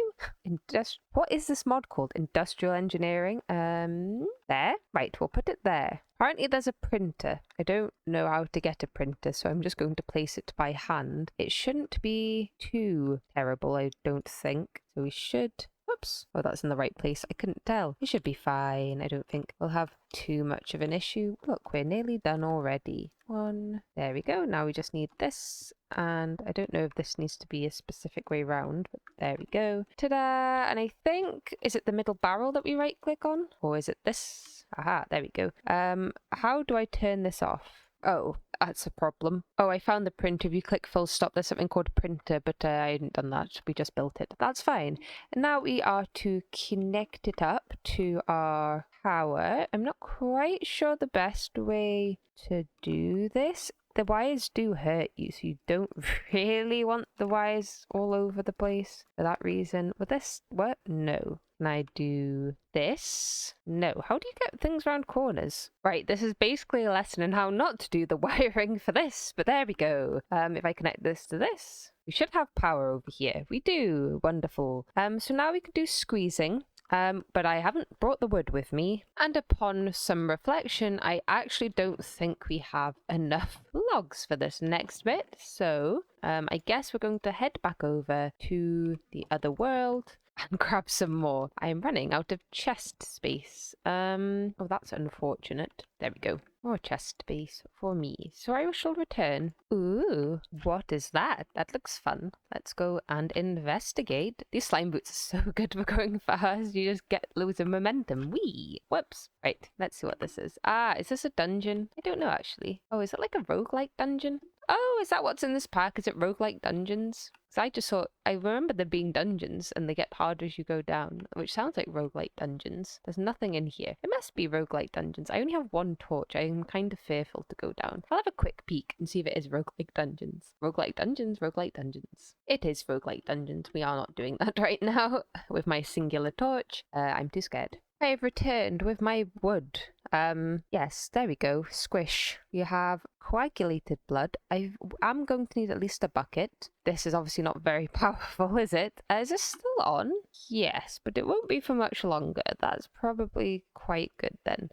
What is this mod called? Industrial Engineering. There. Right, we'll put it there. Apparently there's a printer. I don't know how to get a printer, so I'm just going to place it by hand. It shouldn't be too terrible, I don't think. So we should... Oops. Oh, that's in the right place. I couldn't tell. It should be fine. I don't think we'll have too much of an issue. Look, we're nearly done already. One. There we go. Now we just need this. And I don't know if this needs to be a specific way round, but there we go. Ta-da! And I think, is it the middle barrel that we right click on? Or is it this? Aha, there we go. How do I turn this off? Oh, that's a problem. Oh, I found the printer. If you click full stop, there's something called printer, but I hadn't done that. We just built it. That's fine. And now we are to connect it up to our power. I'm not quite sure the best way to do this. The wires do hurt you, so you don't really want the wires all over the place for that reason. Will this work? No. Can I do this? No. How do you get things around corners? Right, this is basically a lesson in how not to do the wiring for this, but there we go. If I connect this to this, we should have power over here. We do. Wonderful. So now we can do squeezing. But I haven't brought the wood with me, and upon some reflection, I actually don't think we have enough logs for this next bit, so I guess we're going to head back over to the other world and grab some more. I'm running out of chest space. Oh, that's unfortunate. There we go. More chest space for me. So I shall return. Ooh, what is that? That looks fun. Let's go and investigate. These slime boots are so good for going fast. You just get loads of momentum. Whee! Whoops. Right, let's see what this is. Ah, is this a dungeon? I don't know actually. Oh, is it like a roguelike dungeon? Oh, is that what's in this pack? Is it roguelike dungeons? Because I just thought, I remember there being dungeons and they get harder as you go down, which sounds like roguelike dungeons. There's nothing in here. It must be roguelike dungeons. I only have one torch. I'm kind of fearful to go down. I'll have a quick peek and see if it is roguelike dungeons. Roguelike dungeons, roguelike dungeons. It is roguelike dungeons. We are not doing that right now with my singular torch. I'm too scared. I have returned with my wood. Yes, there we go. Squish. You have coagulated blood. I'm going to need at least a bucket. This is obviously not very powerful, is it? Is this still on? Yes, but it won't be for much longer. That's probably quite good then.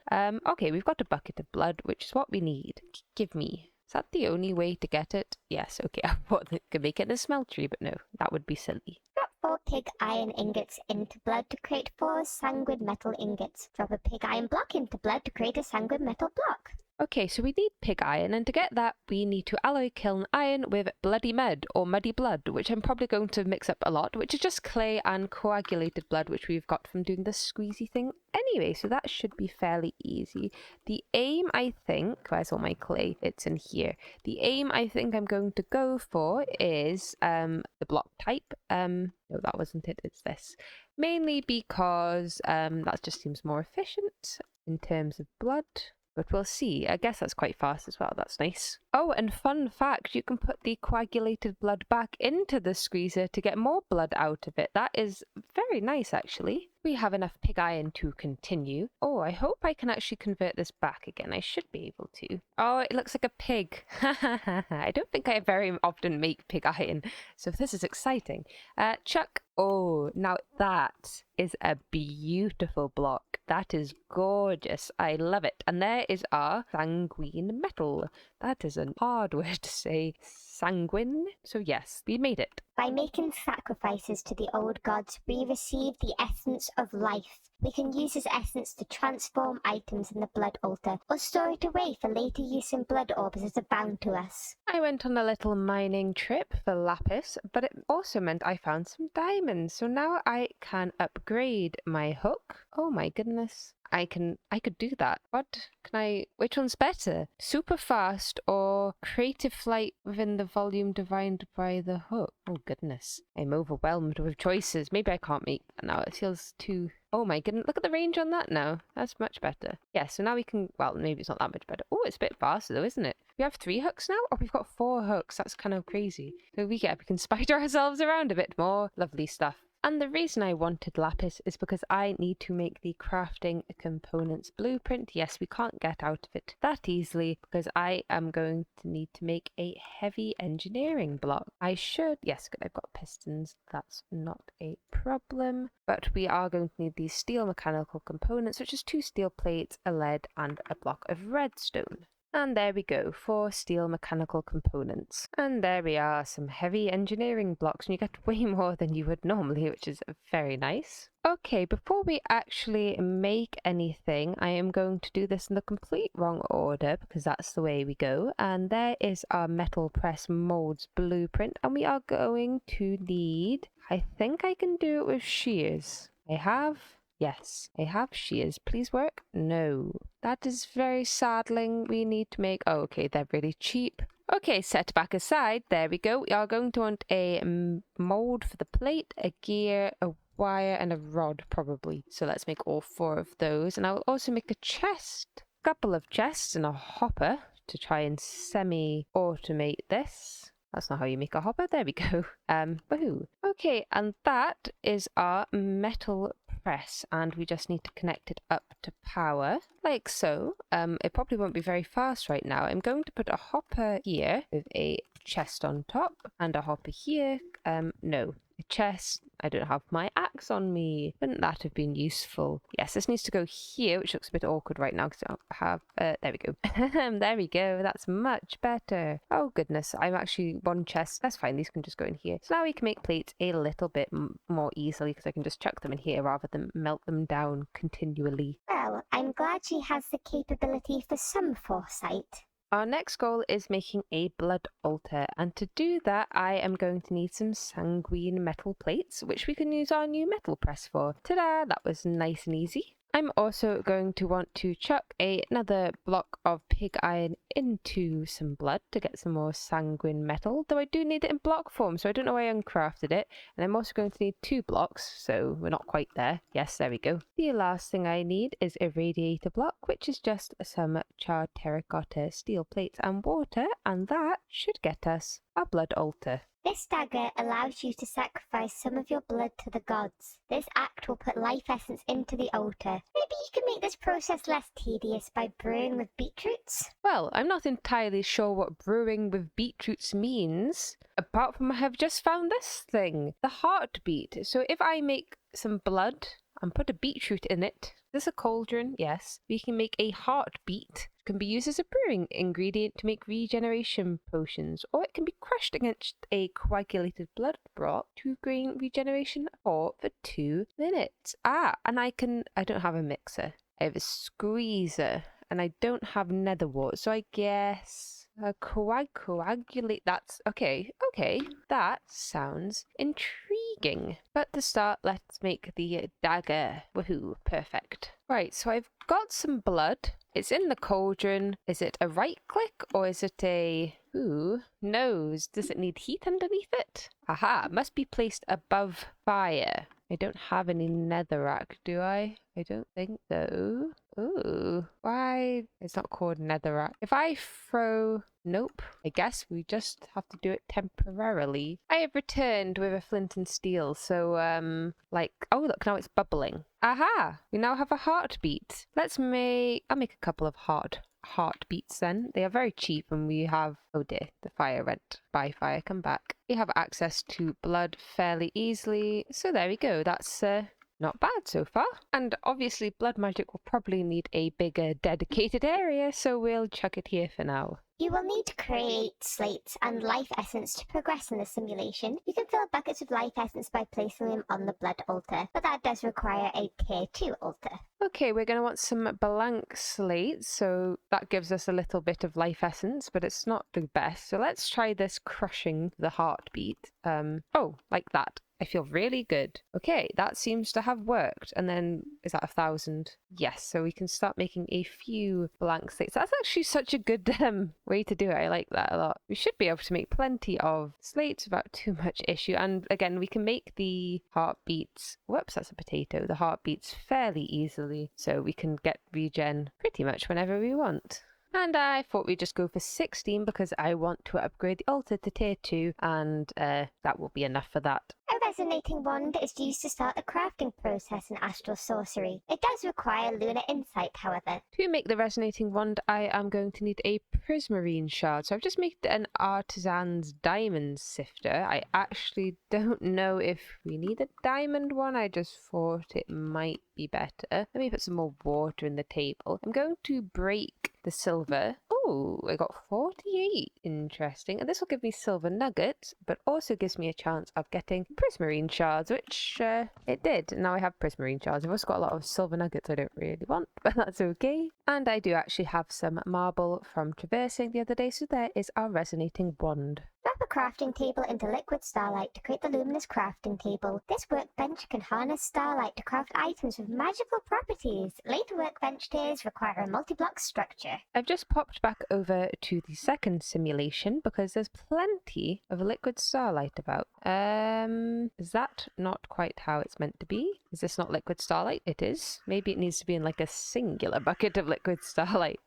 Okay, we've got a bucket of blood, which is what we need. Give me. Is that the only way to get it? Yes, okay. I thought they could make it in a smeltery, but no, that would be silly. Drop 4 pig iron ingots into blood to create 4 sanguine metal ingots. Drop a pig iron block into blood to create a sanguine metal block. Okay, so we need pig iron, and to get that, we need to alloy kiln iron with bloody mud, or muddy blood, which I'm probably going to mix up a lot, which is just clay and coagulated blood, which we've got from doing the squeezy thing anyway, so that should be fairly easy. The aim, I think, where's all my clay? It's in here. The aim I think I'm going to go for is the block type. No, that wasn't it, it's this. Mainly because that just seems more efficient in terms of blood. But we'll see. I guess that's quite fast as well. That's nice. Oh, and fun fact, you can put the coagulated blood back into the squeezer to get more blood out of it. That is very nice, actually. We have enough pig iron to continue. Oh, I hope I can actually convert this back again. I should be able to. Oh, it looks like a pig. I don't think I very often make pig iron, so this is exciting. Chuck. Oh, now that is a beautiful block. That is gorgeous. I love it. And there is our sanguine metal. That is a hard word to say. Sanguine. So yes, we made it. By making sacrifices to the old gods, we receive the essence of life. We can use this essence to transform items in the blood altar, or store it away for later use in blood orbs as a bound to us. I went on a little mining trip for lapis, but it also meant I found some diamonds, so now I can upgrade my hook. Oh my goodness. I could do that. Which one's better? Super fast or creative flight within the volume divided by the hook? Oh goodness. I'm overwhelmed with choices. Maybe I can't make that now. It feels too... Oh my goodness, look at the range on that now. That's much better. Yeah, so now we can... Well, maybe it's not that much better. Oh, it's a bit faster though, isn't it? We have 3 hooks now? Oh, we've got 4 hooks. That's kind of crazy. So we can spider ourselves around a bit more. Lovely stuff. And the reason I wanted lapis is because I need to make the crafting components blueprint. Yes, we can't get out of it that easily because I am going to need to make a heavy engineering block. Yes, good, I've got pistons. That's not a problem. But we are going to need these steel mechanical components, which is 2 steel plates, a lead, and a block of redstone. And there we go, 4 steel mechanical components. And there we are, some heavy engineering blocks, and you get way more than you would normally, which is very nice. Okay, before we actually make anything, I am going to do this in the complete wrong order, because that's the way we go. And there is our metal press molds blueprint, and we are going to need, I think I can do it with shears. Yes, I have shears. Please work? No. That is very saddening. We need to make... Oh, okay, they're really cheap. Okay, set back aside. There we go. We are going to want a mold for the plate, a gear, a wire, and a rod, probably. So let's make all 4 of those. And I will also make a chest. A couple of chests and a hopper to try and semi-automate this. That's not how you make a hopper. There we go. Woohoo. Okay, and that is our metal press, and we just need to connect it up to power, like so. It probably won't be very fast right now. I'm going to put a hopper here with a chest on top, and a hopper here. No, a chest. I don't have my axe on me. Wouldn't that have been useful? Yes, this needs to go here, which looks a bit awkward right now because I don't have... there we go. There we go. That's much better. Oh, goodness. I'm actually 1 chest. That's fine. These can just go in here. So now we can make plates a little bit more easily because I can just chuck them in here rather than melt them down continually. Well, I'm glad she has the capability for some foresight. Our next goal is making a blood altar, and to do that I am going to need some sanguine metal plates, which we can use our new metal press for. Ta-da! That was nice and easy. I'm also going to want to chuck another block of pig iron into some blood to get some more sanguine metal, though I do need it in block form, so I don't know why I uncrafted it. And I'm also going to need 2 blocks, so we're not quite there. Yes, there we go. The last thing I need is a radiator block, which is just some charred terracotta, steel plates and water, and that should get us our blood altar. This dagger allows you to sacrifice some of your blood to the gods. This act will put life essence into the altar. Maybe you can make this process less tedious by brewing with beetroots? Well, I'm not entirely sure what brewing with beetroots means, apart from I have just found this thing, the heartbeat. So if I make some blood and put a beetroot in it, is this a cauldron? Yes. We can make a heartbeat. It can be used as a brewing ingredient to make regeneration potions, or it can be crushed against a coagulated blood broth to gain regeneration for 2 minutes. And I don't have a mixer. I have a squeezer, and I don't have nether wart, so I guess coagulate. That's okay. That sounds intriguing. But to start, let's make the dagger. Woohoo! Perfect. Right, so I've got some blood. It's in the cauldron. Is it a right click or is it a... Ooh, nose. Does it need heat underneath it? Aha, it must be placed above fire. I don't have any netherrack, do I? I don't think so. Ooh, why? It's not called netherrack. If I throw... Nope. I guess we just have to do it temporarily. I have returned with a flint and steel, so, oh, look, now it's bubbling. Aha! We now have a heartbeat. I'll make a couple of heartbeats then. They are very cheap, and we have... Oh dear, the fire went. Bye, fire, come back. We have access to blood fairly easily, so there we go. That's, not bad so far. And obviously blood magic will probably need a bigger dedicated area, so we'll chuck it here for now. You will need to create slates and life essence to progress in the simulation. You can fill buckets with life essence by placing them on the blood altar, but that does require a tier 2 altar. Okay, we're going to want some blank slates, so that gives us a little bit of life essence, but it's not the best. So let's try this crushing the heartbeat. Like that. I feel really good. Okay, that seems to have worked. And then, is that 1,000? Yes, so we can start making a few blank slates. That's actually such a good way to do it. I like that a lot. We should be able to make plenty of slates without too much issue. And again, we can make the heartbeats... Whoops, that's a potato. The heartbeats fairly easily. So we can get regen pretty much whenever we want. And I thought we'd just go for 16 because I want to upgrade the altar to tier 2, and that will be enough for that. Oh, there's resonating wand is used to start the crafting process in astral sorcery. It does require lunar insight, however. To make the resonating wand, I am going to need a prismarine shard. So I've just made an artisan's diamond sifter. I actually don't know if we need a diamond one. I just thought it might be better. Let me put some more water in the table. I'm going to break the silver. Oh, I got 48. Interesting. And this will give me silver nuggets, but also gives me a chance of getting prismarine shards, which it did. Now I have prismarine shards. I've also got a lot of silver nuggets I don't really want, but that's okay. And I do actually have some marble from traversing the other day, so there is our resonating wand. Drop a crafting table into liquid starlight to create the luminous crafting table. This workbench can harness starlight to craft items with magical properties. Later workbench tiers require a multi-block structure. I've just popped back over to the second simulation because there's plenty of liquid starlight about. Is that not quite how it's meant to be? Is this not liquid starlight? It is. Maybe it needs to be in like a singular bucket of liquid starlight.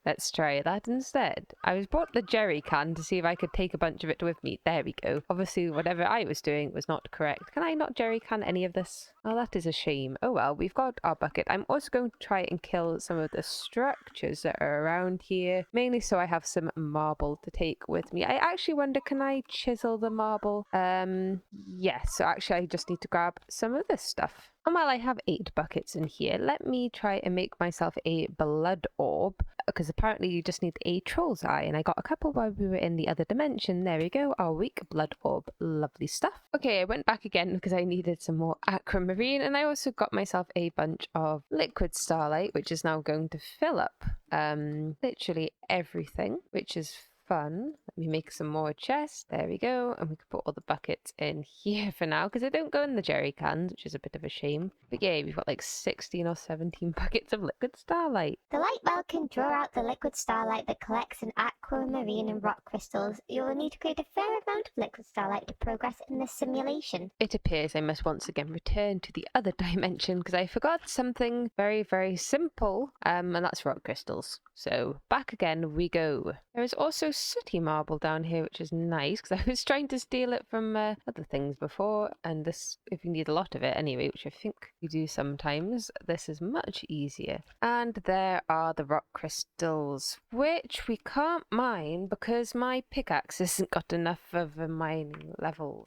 Let's try that instead. I was bought the jerry can to see if I could take a bunch of it with me. There we go. Obviously, whatever I was doing was not correct. Can I not jerry can any of this? Oh, that is a shame. Oh well, we've got our bucket. I'm also going to try and kill some of the structures that are around here, mainly so I have some marble to take with me. I actually wonder, can I chisel the marble? Yes, so actually I just need to grab some of this stuff. And while I have 8 buckets in here, let me try and make myself a blood orb, because apparently you just need a troll's eye, and I got a couple while we were in the other dimension. There we go, our weak blood orb. Lovely stuff. Okay, I went back again because I needed some more aquamarine, and I also got myself a bunch of liquid starlight, which is now going to fill up literally everything, which is fun. Let me make some more chests. There we go. And we can put all the buckets in here for now because they don't go in the jerry cans, which is a bit of a shame. But yeah, we've got like 16 or 17 buckets of liquid starlight. The light well can draw out the liquid starlight that collects in aquamarine and rock crystals. You will need to create a fair amount of liquid starlight to progress in this simulation. It appears I must once again return to the other dimension because I forgot something very, very simple, and that's rock crystals. So back again we go. There is also sooty marble down here, which is nice because I was trying to steal it from other things before, and this, if you need a lot of it anyway, which I think you do sometimes, this is much easier. And there are the rock crystals, which we can't mine because my pickaxe hasn't got enough of a mining level.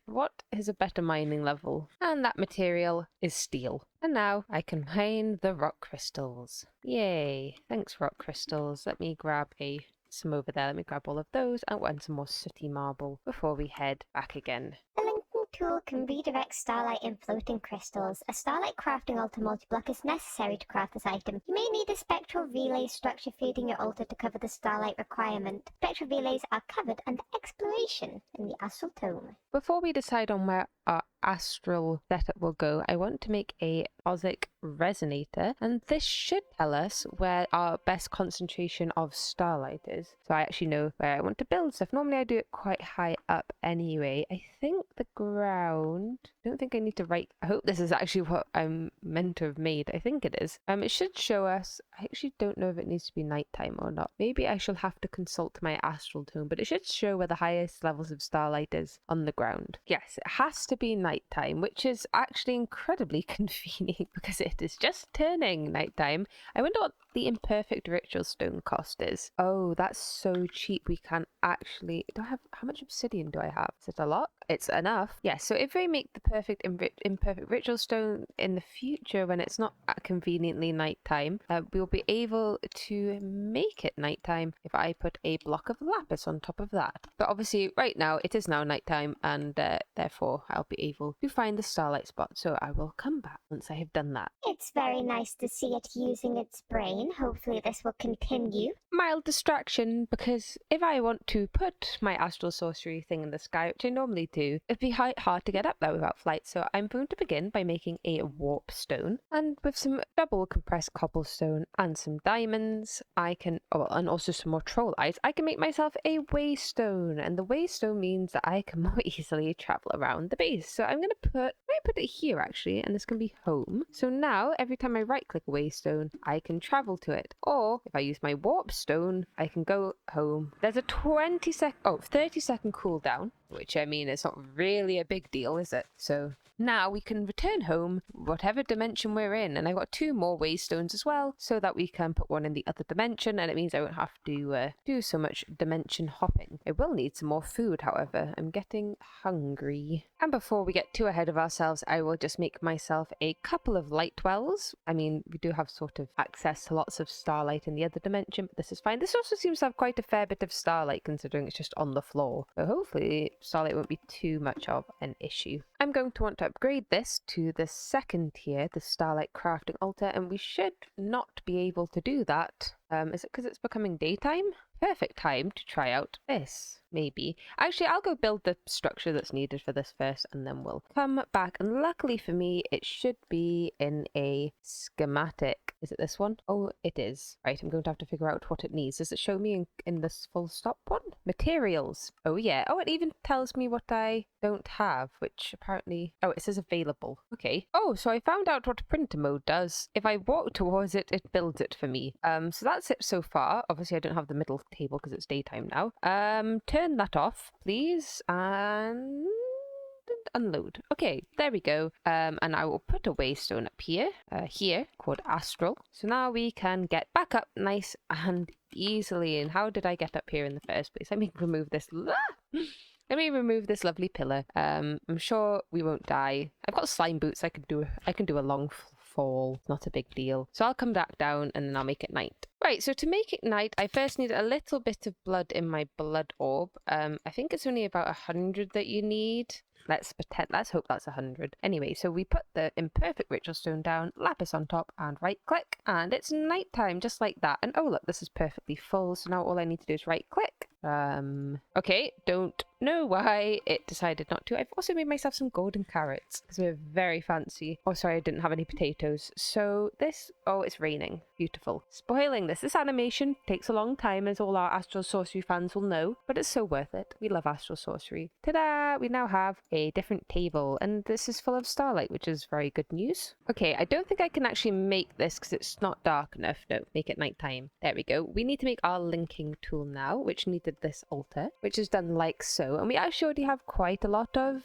What is a better mining level? And that material is steel. And now I can mine the rock crystals. Yay. Thanks, rock crystals. Let me grab some over there. Let me grab all of those and some more sooty marble before we head back again. The linking tool can redirect starlight in floating crystals. A starlight crafting altar multi-block is necessary to craft this item. You may need a spectral relay structure feeding your altar to cover the starlight requirement. Spectral relays are covered under exploration in the astral tome. Before we decide on where our astral setup will go, I want to make a posic resonator, and this should tell us where our best concentration of starlight is. So I actually know where I want to build stuff. Normally I do it quite high up anyway. I think the ground, I don't think I need to write, I hope this is actually what I'm meant to have made. I think it is. It should show us, I actually don't know if it needs to be nighttime or not. Maybe I shall have to consult my astral tome, but it should show where the highest levels of starlight is on the ground. Yes, it has to be nighttime, which is actually incredibly convenient because it is just turning nighttime. I wonder what the imperfect ritual stone cost is. Oh, that's so cheap. We can actually, how much obsidian do I have? Is it a lot? It's enough. Yeah, so if we make the perfect imperfect ritual stone in the future when it's not conveniently nighttime, we'll be able to make it nighttime if I put a block of lapis on top of that. But obviously right now it is now nighttime, and therefore I'll be able to find the starlight spot, so I will come back once I have done that. It's very nice to see it using its brain. Hopefully this will continue. Mild distraction, because if I want to put my astral sorcery thing in the sky, which I normally do, it'd be hard to get up there without flight. So I'm going to begin by making a warp stone, and with some double compressed cobblestone and some diamonds, I can, and also some more troll eyes, I can make myself a waystone, and the waystone means that I can more easily travel around the base. So I'm going to put it here actually, and this can be home. So now every time I right click a waystone, I can travel to it, or if I use my warp stone, I can go home. There's a 30 second cooldown, which I mean, it's not really a big deal, is it? So now we can return home, whatever dimension we're in. And I got 2 more waystones as well, so that we can put one in the other dimension, and it means I won't have to do so much dimension hopping. I will need some more food, however. I'm getting hungry. And before we get too ahead of ourselves, I will just make myself a couple of light wells. I mean, we do have sort of access to lots of starlight in the other dimension, but this is fine. This also seems to have quite a fair bit of starlight, considering it's just on the floor. So hopefully starlight won't be too much of an issue. I'm going to want to upgrade this to the 2nd tier, the Starlight Crafting Altar, and we should not be able to do that. Is it because it's becoming daytime? Perfect time to try out this, maybe. Actually, I'll go build the structure that's needed for this first, and then we'll come back. And luckily for me, it should be in a schematic. Is it this one? Oh, it is. Right, I'm going to have to figure out what it needs. Does it show me in this full stop one? Materials. Oh, yeah. Oh, it even tells me what I don't have, which apparently... Oh, it says available. Okay. Oh, so I found out what printer mode does. If I walk towards it, it builds it for me. So that's it so far. Obviously, I don't have the middle table because it's daytime now. Turn that off, please, and unload. Okay, there we go. And I will put a waystone up here, called Astral. So now we can get back up nice and easily. And how did I get up here in the first place? Let me remove this. Let me remove this lovely pillar. I'm sure we won't die. I've got slime boots. I can do a long fall. Not a big deal. So I'll come back down and then I'll make it night. Right, so to make it night, I first need a little bit of blood in my blood orb. I think it's only about 100 that you need. Let's hope that's 100. Anyway, so we put the imperfect ritual stone down, lapis on top, and right click, and it's nighttime, just like that. And oh look, this is perfectly full, so now all I need to do is right click. Okay, don't know why it decided not to. I've also made myself some golden carrots, because we're very fancy. Oh, sorry, I didn't have any potatoes. So this, oh, it's raining. Beautiful. Spoiling this. This animation takes a long time, as all our Astral Sorcery fans will know, but it's so worth it. We love Astral Sorcery. Ta-da! We now have a different table, and this is full of starlight, which is very good news. Okay, I don't think I can actually make this because it's not dark enough. No, make it nighttime. There we go. We need to make our linking tool now, which needed this altar, which is done like so. And we actually already have quite a lot of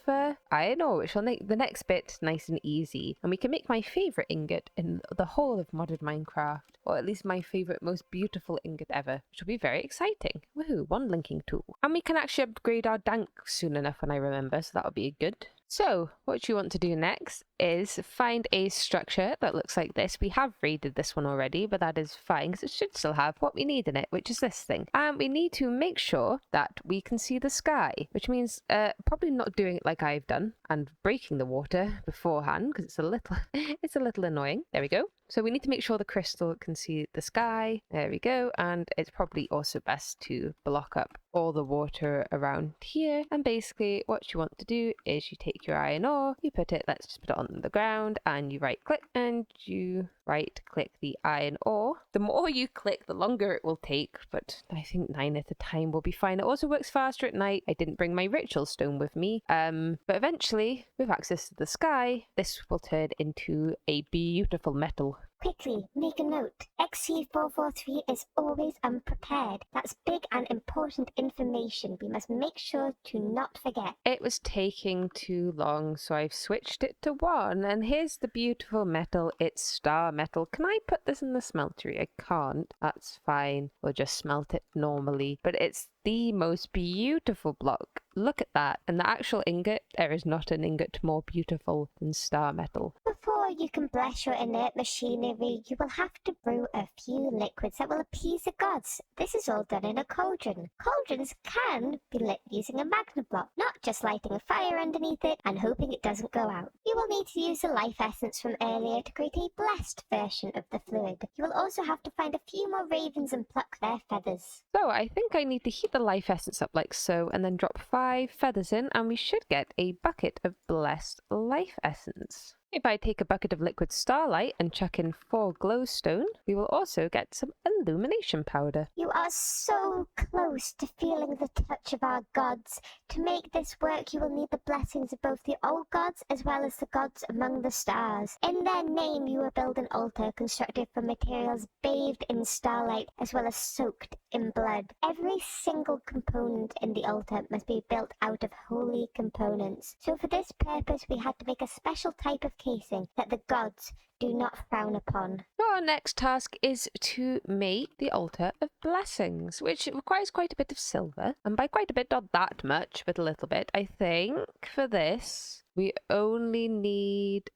iron ore, which will make the next bit nice and easy. And we can make my favorite ingot in the whole of modern Minecraft, or at least my favorite, most beautiful ingot ever, which will be very exciting. Woohoo, 1 linking tool. And we can actually upgrade our dank soon enough when I remember, so that'll be good. So, what you want to do next is find a structure that looks like this. We have raided this one already, but that is fine because it should still have what we need in it, which is this thing. And we need to make sure that we can see the sky, which means probably not doing it like I've done and breaking the water beforehand because it's a little annoying. There we go. So we need to make sure the crystal can see the sky. There we go. And it's probably also best to block up all the water around here. And basically what you want to do is you take your iron ore, you put it, let's just put it on the ground, and you right click and you right click the iron ore. The more you click, the longer it will take, but I think 9 at a time will be fine. It also works faster at night. I didn't bring my ritual stone with me, but eventually with access to the sky, this will turn into a beautiful metal. Quickly, make a note. XC443 is always unprepared. That's big and important information. We must make sure to not forget. It was taking too long, so I've switched it to 1. And here's the beautiful metal. It's star metal. Can I put this in the smeltery? I can't. That's fine. We'll just smelt it normally. But it's the most beautiful block. Look at that. And the actual ingot, there is not an ingot more beautiful than star metal. Before you can bless your inert machinery, you will have to brew a few liquids that will appease the gods. This is all done in a cauldron. Cauldrons can be lit using a magma block, not just lighting a fire underneath it and hoping it doesn't go out. You will need to use the life essence from earlier to create a blessed version of the fluid. You will also have to find a few more ravens and pluck their feathers. So I think I need to heat the life essence up like so, and then drop 5 feathers in, and we should get a bucket of blessed life essence. If I take a bucket of liquid starlight and chuck in 4 glowstone, we will also get some illumination powder. You are so close to feeling the touch of our gods. To make this work, you will need the blessings of both the old gods as well as the gods among the stars. In their name, you will build an altar constructed from materials bathed in starlight as well as soaked in blood. Every single component in the altar must be built out of holy components. So for this purpose, we had to make a special type of casing that the gods do not frown upon. So our next task is to make the altar of blessings, which requires quite a bit of silver. And by quite a bit, not that much, but a little bit. I think for this, we only need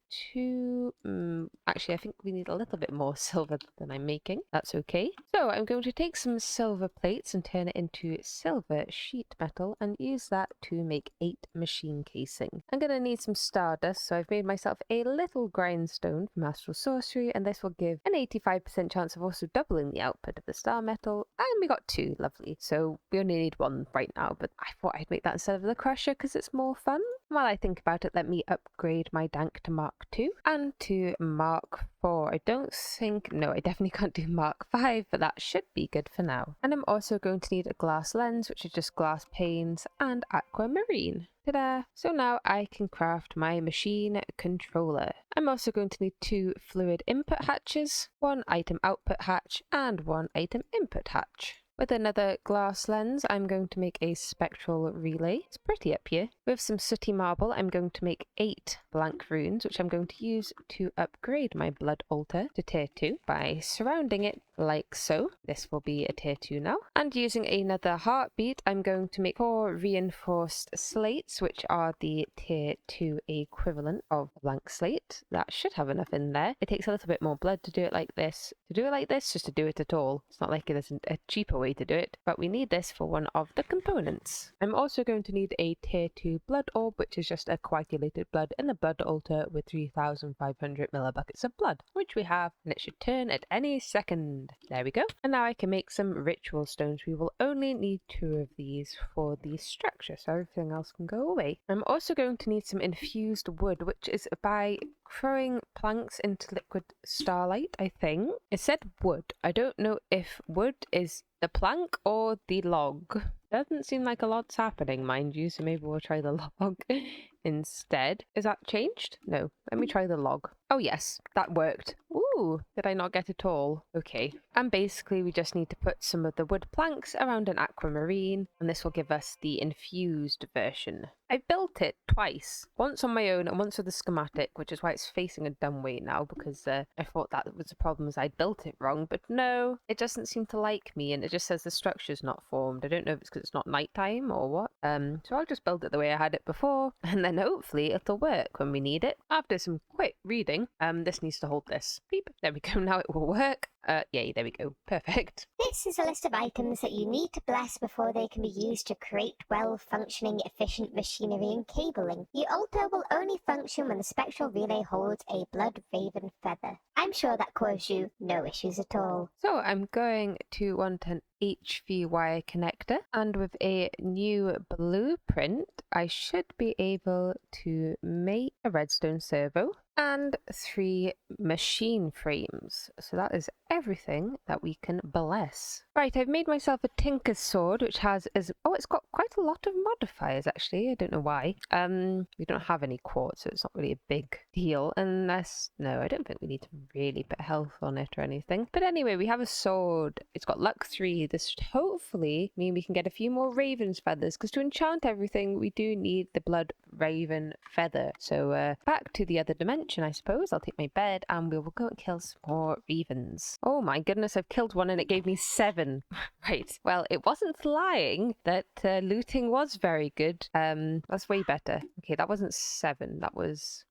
actually, I think we need a little bit more silver than I'm making. That's okay. So I'm going to take some silver plates and turn it into silver sheet metal and use that to make 8 machine casing. I'm going to need some stardust, so I've made myself a little grindstone from Astral Sorcery, and this will give an 85% chance of also doubling the output of the star metal. And we got 2, lovely. So we only need 1 right now, but I thought I'd make that instead of the crusher because it's more fun. While I think about it, let me upgrade my dank to Mark 2 and to Mark 4. I don't think, no, I definitely can't do Mark 5, but that should be good for now. And I'm also going to need a glass lens, which is just glass panes, and aquamarine. Ta-da! So now I can craft my machine controller. I'm also going to need 2 fluid input hatches, 1 item output hatch, and 1 item input hatch. With another glass lens, I'm going to make a spectral relay. It's pretty up here. With some sooty marble, I'm going to make 8 blank runes, which I'm going to use to upgrade my blood altar to tier 2 by surrounding it like so. This will be a tier 2 now. And using another heartbeat, I'm going to make 4 reinforced slates, which are the tier 2 equivalent of a blank slate. That should have enough in there. It takes a little bit more blood to do it like this. Just to do it at all. It's not like there's a cheaper way to do it, but we need this for one of the components. I'm also going to need a tier 2 blood orb, which is just a coagulated blood in the blood altar with 3,500 millibuckets of blood, which we have, and it should turn at any second. There we go. And now I can make some ritual stones. We will only need 2 of these for the structure, so everything else can go away. I'm also going to need some infused wood, which is by throwing planks into liquid starlight, I think. It said wood. I don't know if wood is the plank or the log. Doesn't seem like a lot's happening, mind you, so maybe we'll try the log instead. Is that changed? No. Let me try the log. Oh yes, that worked. Ooh, did I not get it all? Okay. And basically we just need to put some of the wood planks around an aquamarine, and this will give us the infused version. I built it twice. Once on my own and once with the schematic, which is why it's facing a dumb way now, because I thought that was the problem, is I built it wrong. But no, it doesn't seem to like me, and it just says the structure's not formed. I don't know if it's because it's not nighttime or what. So I'll just build it the way I had it before, and then hopefully it'll work when we need it. After some quick reading, this needs to hold this. Beep. There we go. Now it will work. Yay, there we go. Perfect. This is a list of items that you need to bless before they can be used to create well-functioning, efficient machinery and cabling. The altar will only function when the spectral relay holds a blood raven feather. I'm sure that caused you no issues at all. So I'm going to want an HV wire connector, and with a new blueprint, I should be able to make a redstone servo and 3 machine frames. So that is everything that we can bless. Right, I've made myself a tinker's sword, which has it's got quite a lot of modifiers actually. I don't know why. We don't have any quartz, so it's not really a big deal unless, no, I don't think we need to really put health on it or anything. But anyway, we have a sword. It's got luck 3. This should hopefully mean we can get a few more raven's feathers, because to enchant everything we do need the blood raven feather. So back to the other dimension, I suppose. I'll take my bed and we will go and kill some more ravens. Oh my goodness, I've killed one and it gave me 7. Right, well, it wasn't lying that looting was very good. That's way better. Okay, that wasn't 7. That was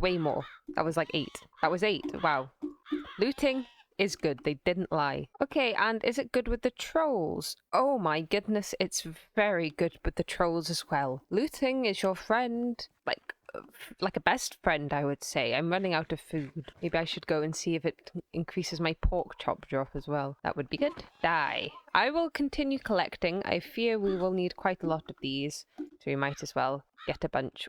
way more. That was like 8. That was 8. Wow. Looting is good. They didn't lie. Okay, and is it good with the trolls? Oh my goodness, it's very good with the trolls as well. Looting is your friend. Like a best friend, I would say. I'm running out of food. Maybe I should go and see if it increases my pork chop drop as well. That would be good. Die. I will continue collecting. I fear we will need quite a lot of these, so we might as well get a bunch.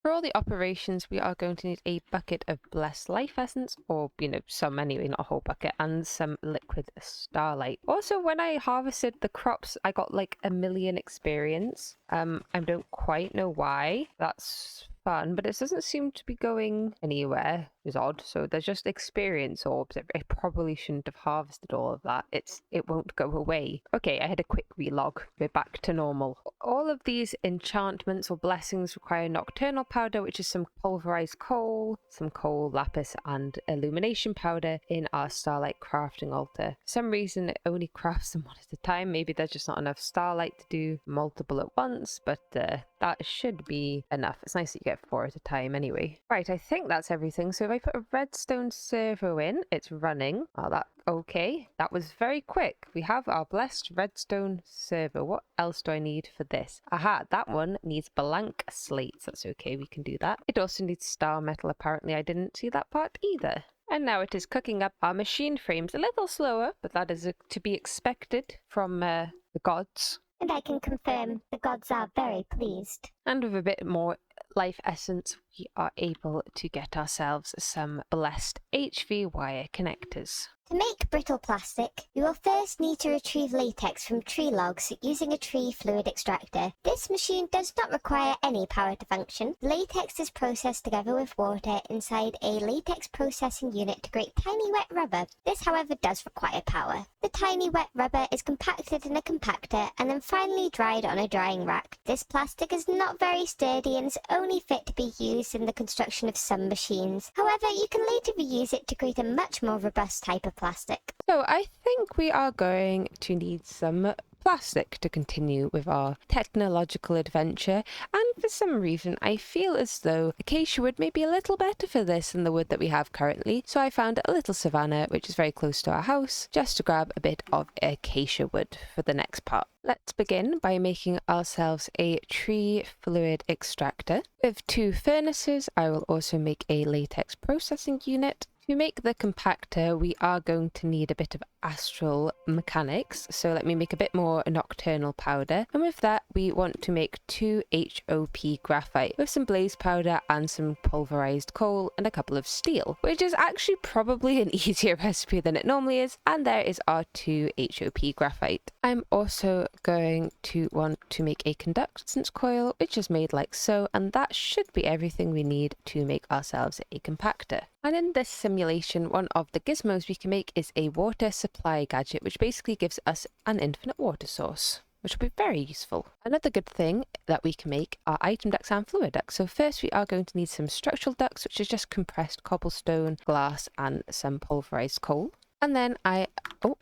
For all the operations, we are going to need a bucket of blessed life essence, or, some anyway, not a whole bucket, and some liquid starlight. Also, when I harvested the crops, I got like 1 million experience. I don't quite know why. That's fun, but it doesn't seem to be going anywhere. It's odd. So there's just experience orbs. I probably shouldn't have harvested all of that. It won't go away. Okay, I had a quick relog. We're back to normal. All of these enchantments or blessings require nocturnal powder, which is some pulverized coal, some coal, lapis, and illumination powder in our starlight crafting altar. For some reason, it only crafts them one at a time. Maybe there's just not enough starlight to do multiple at once, but that should be enough. It's nice that you get 4 at a time anyway. Right, I think that's everything. So if I put a redstone servo in, it's running. Oh, okay. That was very quick. We have our blessed redstone servo. What else do I need for this? Aha, that one needs blank slates. That's okay, we can do that. It also needs star metal. Apparently, I didn't see that part either. And now it is cooking up our machine frames a little slower, but that is to be expected from the gods. And I can confirm the gods are very pleased. And with a bit more life essence, we are able to get ourselves some blessed HV wire connectors. To make brittle plastic, you will first need to retrieve latex from tree logs using a tree fluid extractor. This machine does not require any power to function. Latex is processed together with water inside a latex processing unit to create tiny wet rubber. This, however, does require power. The tiny wet rubber is compacted in a compactor and then finally dried on a drying rack. This plastic is not very sturdy and is only fit to be used in the construction of some machines. However, you can later reuse it to create a much more robust type of plastic. So I think we are going to need some plastic to continue with our technological adventure, and for some reason I feel as though acacia wood may be a little better for this than the wood that we have currently, so I found a little savanna which is very close to our house just to grab a bit of acacia wood for the next part. Let's begin by making ourselves a tree fluid extractor. With 2 furnaces, I will also make a latex processing unit. To make the compactor, we are going to need a bit of astral mechanics, so let me make a bit more nocturnal powder, and with that we want to make 2 HOP graphite with some blaze powder and some pulverized coal and a couple of steel, which is actually probably an easier recipe than it normally is, and there is our 2 HOP graphite. I'm also going to want to make a conductance coil, which is made like so, and that should be everything we need to make ourselves a compactor. And in this simulation, one of the gizmos we can make is a water supply gadget, which basically gives us an infinite water source, which will be very useful. Another good thing that we can make are item ducts and fluid ducts. So first we are going to need some structural ducts, which is just compressed cobblestone, glass, and some pulverized coal. And then I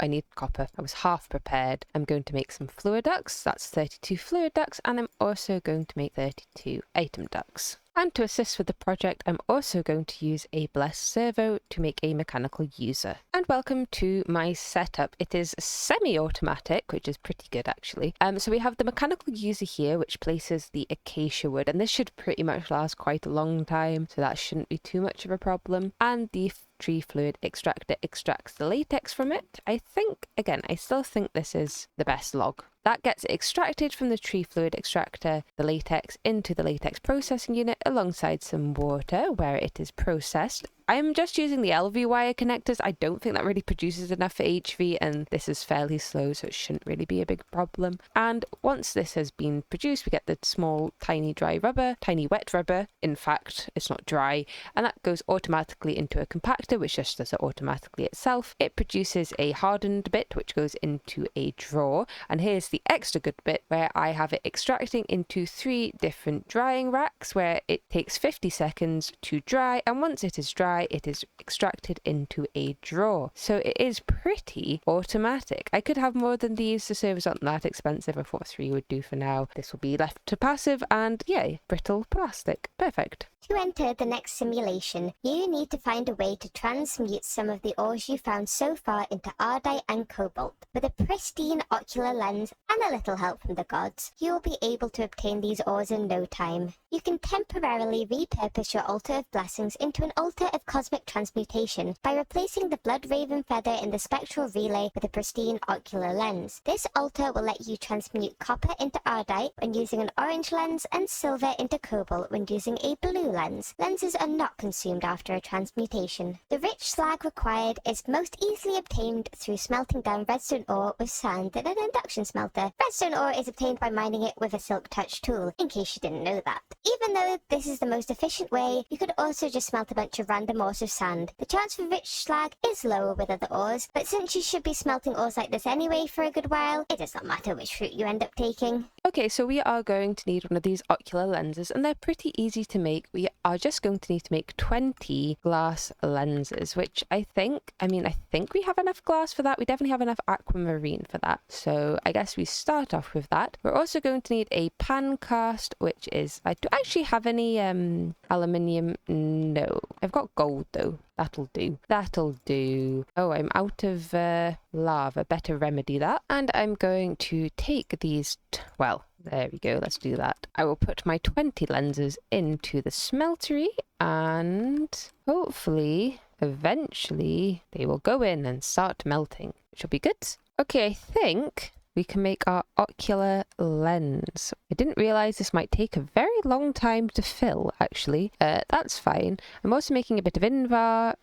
need copper. I was half prepared. I'm going to make some fluid ducts. That's 32 fluid ducts, and I'm also going to make 32 item ducts. And to assist with the project, I'm also going to use a blessed servo to make a mechanical user. And welcome to my setup. It is semi-automatic, which is pretty good actually. So we have the mechanical user here, which places the acacia wood, and this should pretty much last quite a long time, so that shouldn't be too much of a problem. And the tree fluid extractor extracts the latex from it. I still think this is the best log. That gets it extracted from the tree fluid extractor, the latex, into the latex processing unit alongside some water where it is processed. I'm just using the LV wire connectors. I don't think that really produces enough for HV, and this is fairly slow, so it shouldn't really be a big problem. And once this has been produced, we get the small, tiny wet rubber. In fact, it's not dry, and that goes automatically into a compactor, which just does it automatically itself. It produces a hardened bit, which goes into a drawer, and here's the extra good bit where I have it extracting into 3 different drying racks where it takes 50 seconds to dry, and once it is dry, it is extracted into a drawer. So it is pretty automatic. I could have more than these. The servers aren't that expensive. I thought 3 would do for now. This will be left to passive, and yay, brittle plastic. Perfect. To enter the next simulation, you need to find a way to transmute some of the ores you found so far into ardite and cobalt. With a pristine ocular lens and a little help from the gods, you will be able to obtain these ores in no time. You can temporarily repurpose your altar of blessings into an altar of cosmic transmutation by replacing the blood raven feather in the spectral relay with a pristine ocular lens. This altar will let you transmute copper into ardite when using an orange lens and silver into cobalt when using a blue lens. lens. Lenses are not consumed after a transmutation. The rich slag required is most easily obtained through smelting down redstone ore with sand in an induction smelter. Redstone ore is obtained by mining it with a silk touch tool, in case you didn't know that. Even though this is the most efficient way, you could also just smelt a bunch of random ores of sand. The chance for rich slag is lower with other ores, but since you should be smelting ores like this anyway for a good while, it does not matter which route you end up taking. Okay, so we are going to need one of these ocular lenses, and they're pretty easy to make. We are just going to need to make 20 glass lenses, which I think we have enough glass for that. We definitely have enough aquamarine for that. So I guess we start off with that. We're also going to need a pan cast, which is, do I actually have any aluminium? No. I've got gold though. That'll do. That'll do. Oh, I'm out of lava. Better remedy that. And I'm going to take these, well, there we go. Let's do that. I will put my 20 lenses into the smeltery and hopefully, eventually, they will go in and start melting, which will be good. Okay, I think we can make our ocular lens. I didn't realize this might take a very long time to fill, actually. That's fine. I'm also making a bit of invar,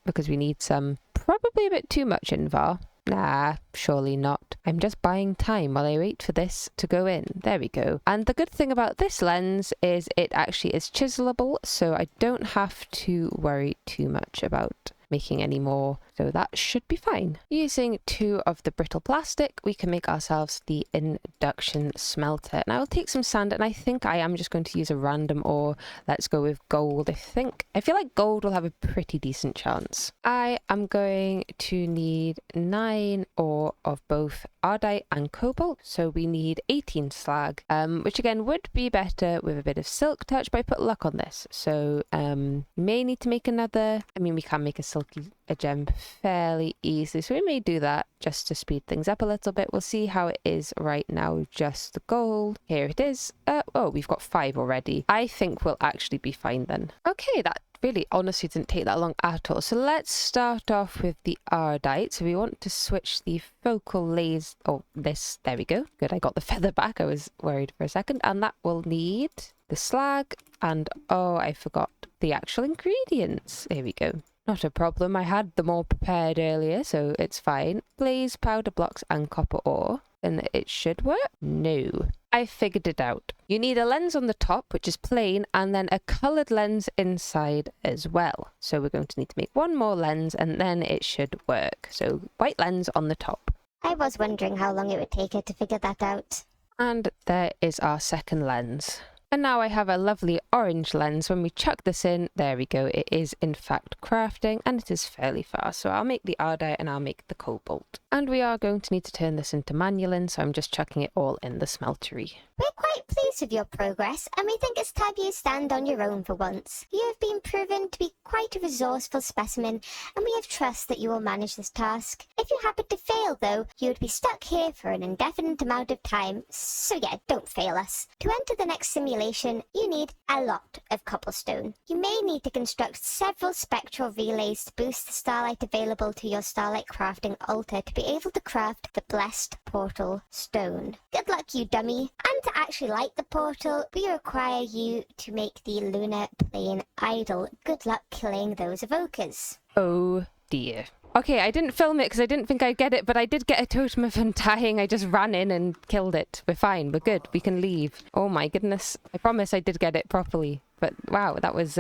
because we need some, probably a bit too much invar. Nah, surely not. I'm just buying time while I wait for this to go in. There we go. And the good thing about this lens is it actually is chiselable, so I don't have to worry too much about making any more, so that should be fine. Using 2 of the brittle plastic, we can make ourselves the induction smelter. And I will take some sand, and I think I am just going to use a random ore. Let's go with gold. I feel like gold will have a pretty decent chance. I am going to need 9 ore of both ardite and cobalt, so we need 18 slag, which again would be better with a bit of silk touch, but I put luck on this, so may need to make another. We can make a gem fairly easily, so we may do that just to speed things up a little bit. We'll see how it is right now, just the gold. Here it is. Oh, we've got 5 already. I think we'll actually be fine then. Okay, that really honestly didn't take that long at all. So let's start off with the ardite. So we want to switch the focal laser. Oh, this, there we go. Good, I got the feather back. I was worried for a second. And that will need the slag and, oh, I forgot the actual ingredients. Here we go. Not a problem. I had them all prepared earlier, so it's fine. Blaze, powder blocks, and copper ore. And it should work? No. I figured it out. You need a lens on the top, which is plain, and then a coloured lens inside as well. So we're going to need to make 1 more lens, and then it should work. So white lens on the top. I was wondering how long it would take her to figure that out. And there is our second lens. And now I have a lovely orange lens. When we chuck this in, there we go. It is in fact crafting, and it is fairly fast. So I'll make the ardite and I'll make the cobalt. And we are going to need to turn this into manualin, so I'm just chucking it all in the smeltery. We're quite pleased with your progress, and we think it's time you stand on your own for once. You have been proven to be quite a resourceful specimen, and we have trust that you will manage this task. If you happen to fail, though, you would be stuck here for an indefinite amount of time, so yeah, don't fail us. To enter the next simulation, you need a lot of cobblestone. You may need to construct several spectral relays to boost the starlight available to your starlight crafting altar to be able to craft the blessed portal stone. Good luck, you dummy. And to actually light the portal, we require you to make the lunar plane idol. Good luck killing those evokers. Oh dear. Okay, I didn't film it because I didn't think I'd get it, but I did get a totem of undying. I just ran in and killed it. We're fine. We're good. We can leave. Oh my goodness. I promise I did get it properly. But wow, that was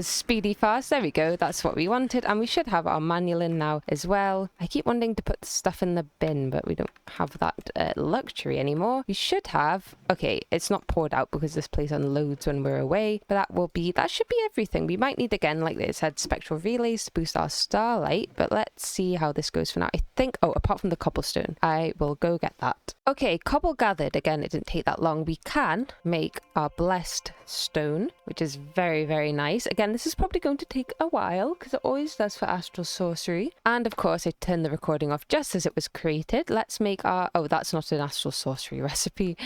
speedy fast. There we go. That's what we wanted. And we should have our manualin now as well. I keep wanting to put the stuff in the bin, but we don't have that luxury anymore. We should have... Okay, it's not poured out because this place unloads when we're away. But that should be everything. We might need, again, like it said, spectral relays to boost our starlight. But let's see how this goes for now. I think... Oh, apart from the cobblestone. I will go get that. Okay, cobble gathered. Again, it didn't take that long. We can make our blessed stone, which is very, very nice. Again, this is probably going to take a while because it always does for astral sorcery. And of course, I turned the recording off just as it was created. Let's make our... Oh, that's not an astral sorcery recipe.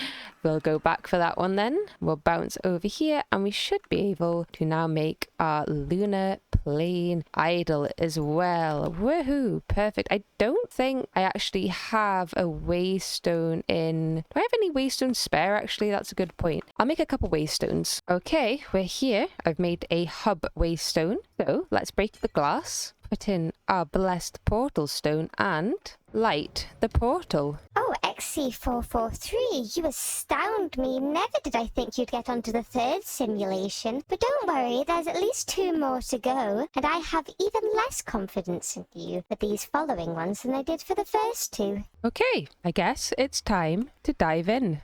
We'll We'll go back for that one then. We'll bounce over here and we should be able to now make our lunar plane idol as well. Woohoo! Perfect. I don't think I actually have a waystone in... Do I have any waystones spare actually? That's a good point. I'll make a couple waystones. Okay, we're here. I've made a hub waystone. So let's break the glass. Put in our blessed portal stone and light the portal. Oh, XC443, you astound me. Never did I think you'd get onto the third simulation. But don't worry, there's at least 2 more to go, and I have even less confidence in you for these following ones than I did for the first 2. Okay, I guess it's time to dive in.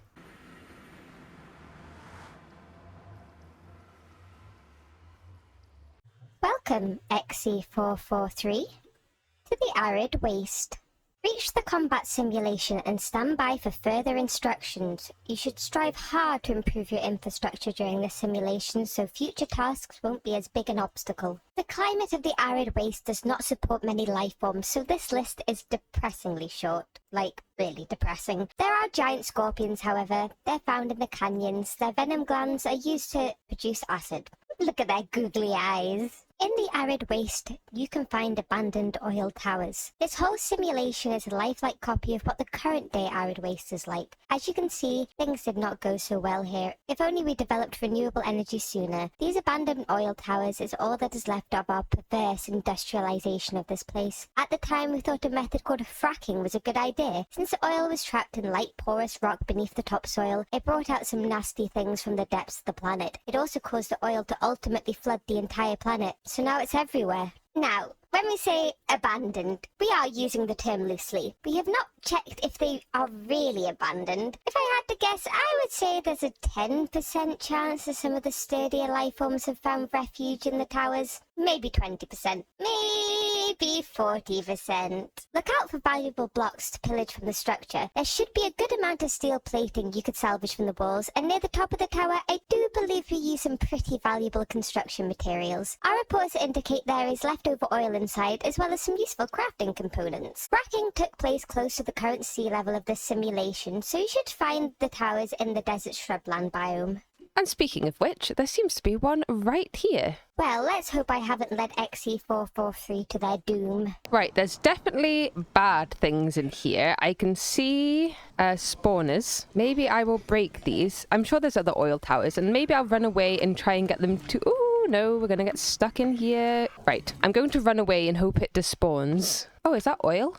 Welcome, XC443, to the Arid Waste. Reach the combat simulation and stand by for further instructions. You should strive hard to improve your infrastructure during this simulation so future tasks won't be as big an obstacle. The climate of the Arid Waste does not support many life forms, so this list is depressingly short. Like, really depressing. There are giant scorpions, however. They're found in the canyons. Their venom glands are used to produce acid. Look at their googly eyes. In the Arid Waste, you can find abandoned oil towers. This whole simulation is a lifelike copy of what the current day Arid Waste is like. As you can see, things did not go so well here. If only we developed renewable energy sooner. These abandoned oil towers is all that is left of our perverse industrialization of this place. At the time, we thought a method called fracking was a good idea. Since oil was trapped in light porous rock beneath the topsoil, it brought out some nasty things from the depths of the planet. It also caused the oil to ultimately flood the entire planet. So now it's everywhere. Now, when we say abandoned, we are using the term loosely. We have not checked if they are really abandoned. If I had to guess, I would say there's a 10% chance that some of the sturdier life forms have found refuge in the towers. Maybe 20%. Maybe 40%. Look out for valuable blocks to pillage from the structure. There should be a good amount of steel plating you could salvage from the walls, and near the top of the tower, I do believe we use some pretty valuable construction materials. Our reports indicate there is leftover oil inside, as well as some useful crafting components. Fracking took place close to the current sea level of this simulation, so you should find the towers in the desert shrubland biome. And speaking of which, there seems to be one right here. Well, let's hope I haven't led XC443 to their doom. Right, there's definitely bad things in here. I can see spawners. Maybe I will break these. I'm sure there's other oil towers, and maybe I'll run away and try and get them to... Ooh, no, we're going to get stuck in here. Right, I'm going to run away and hope it despawns. Oh, is that oil?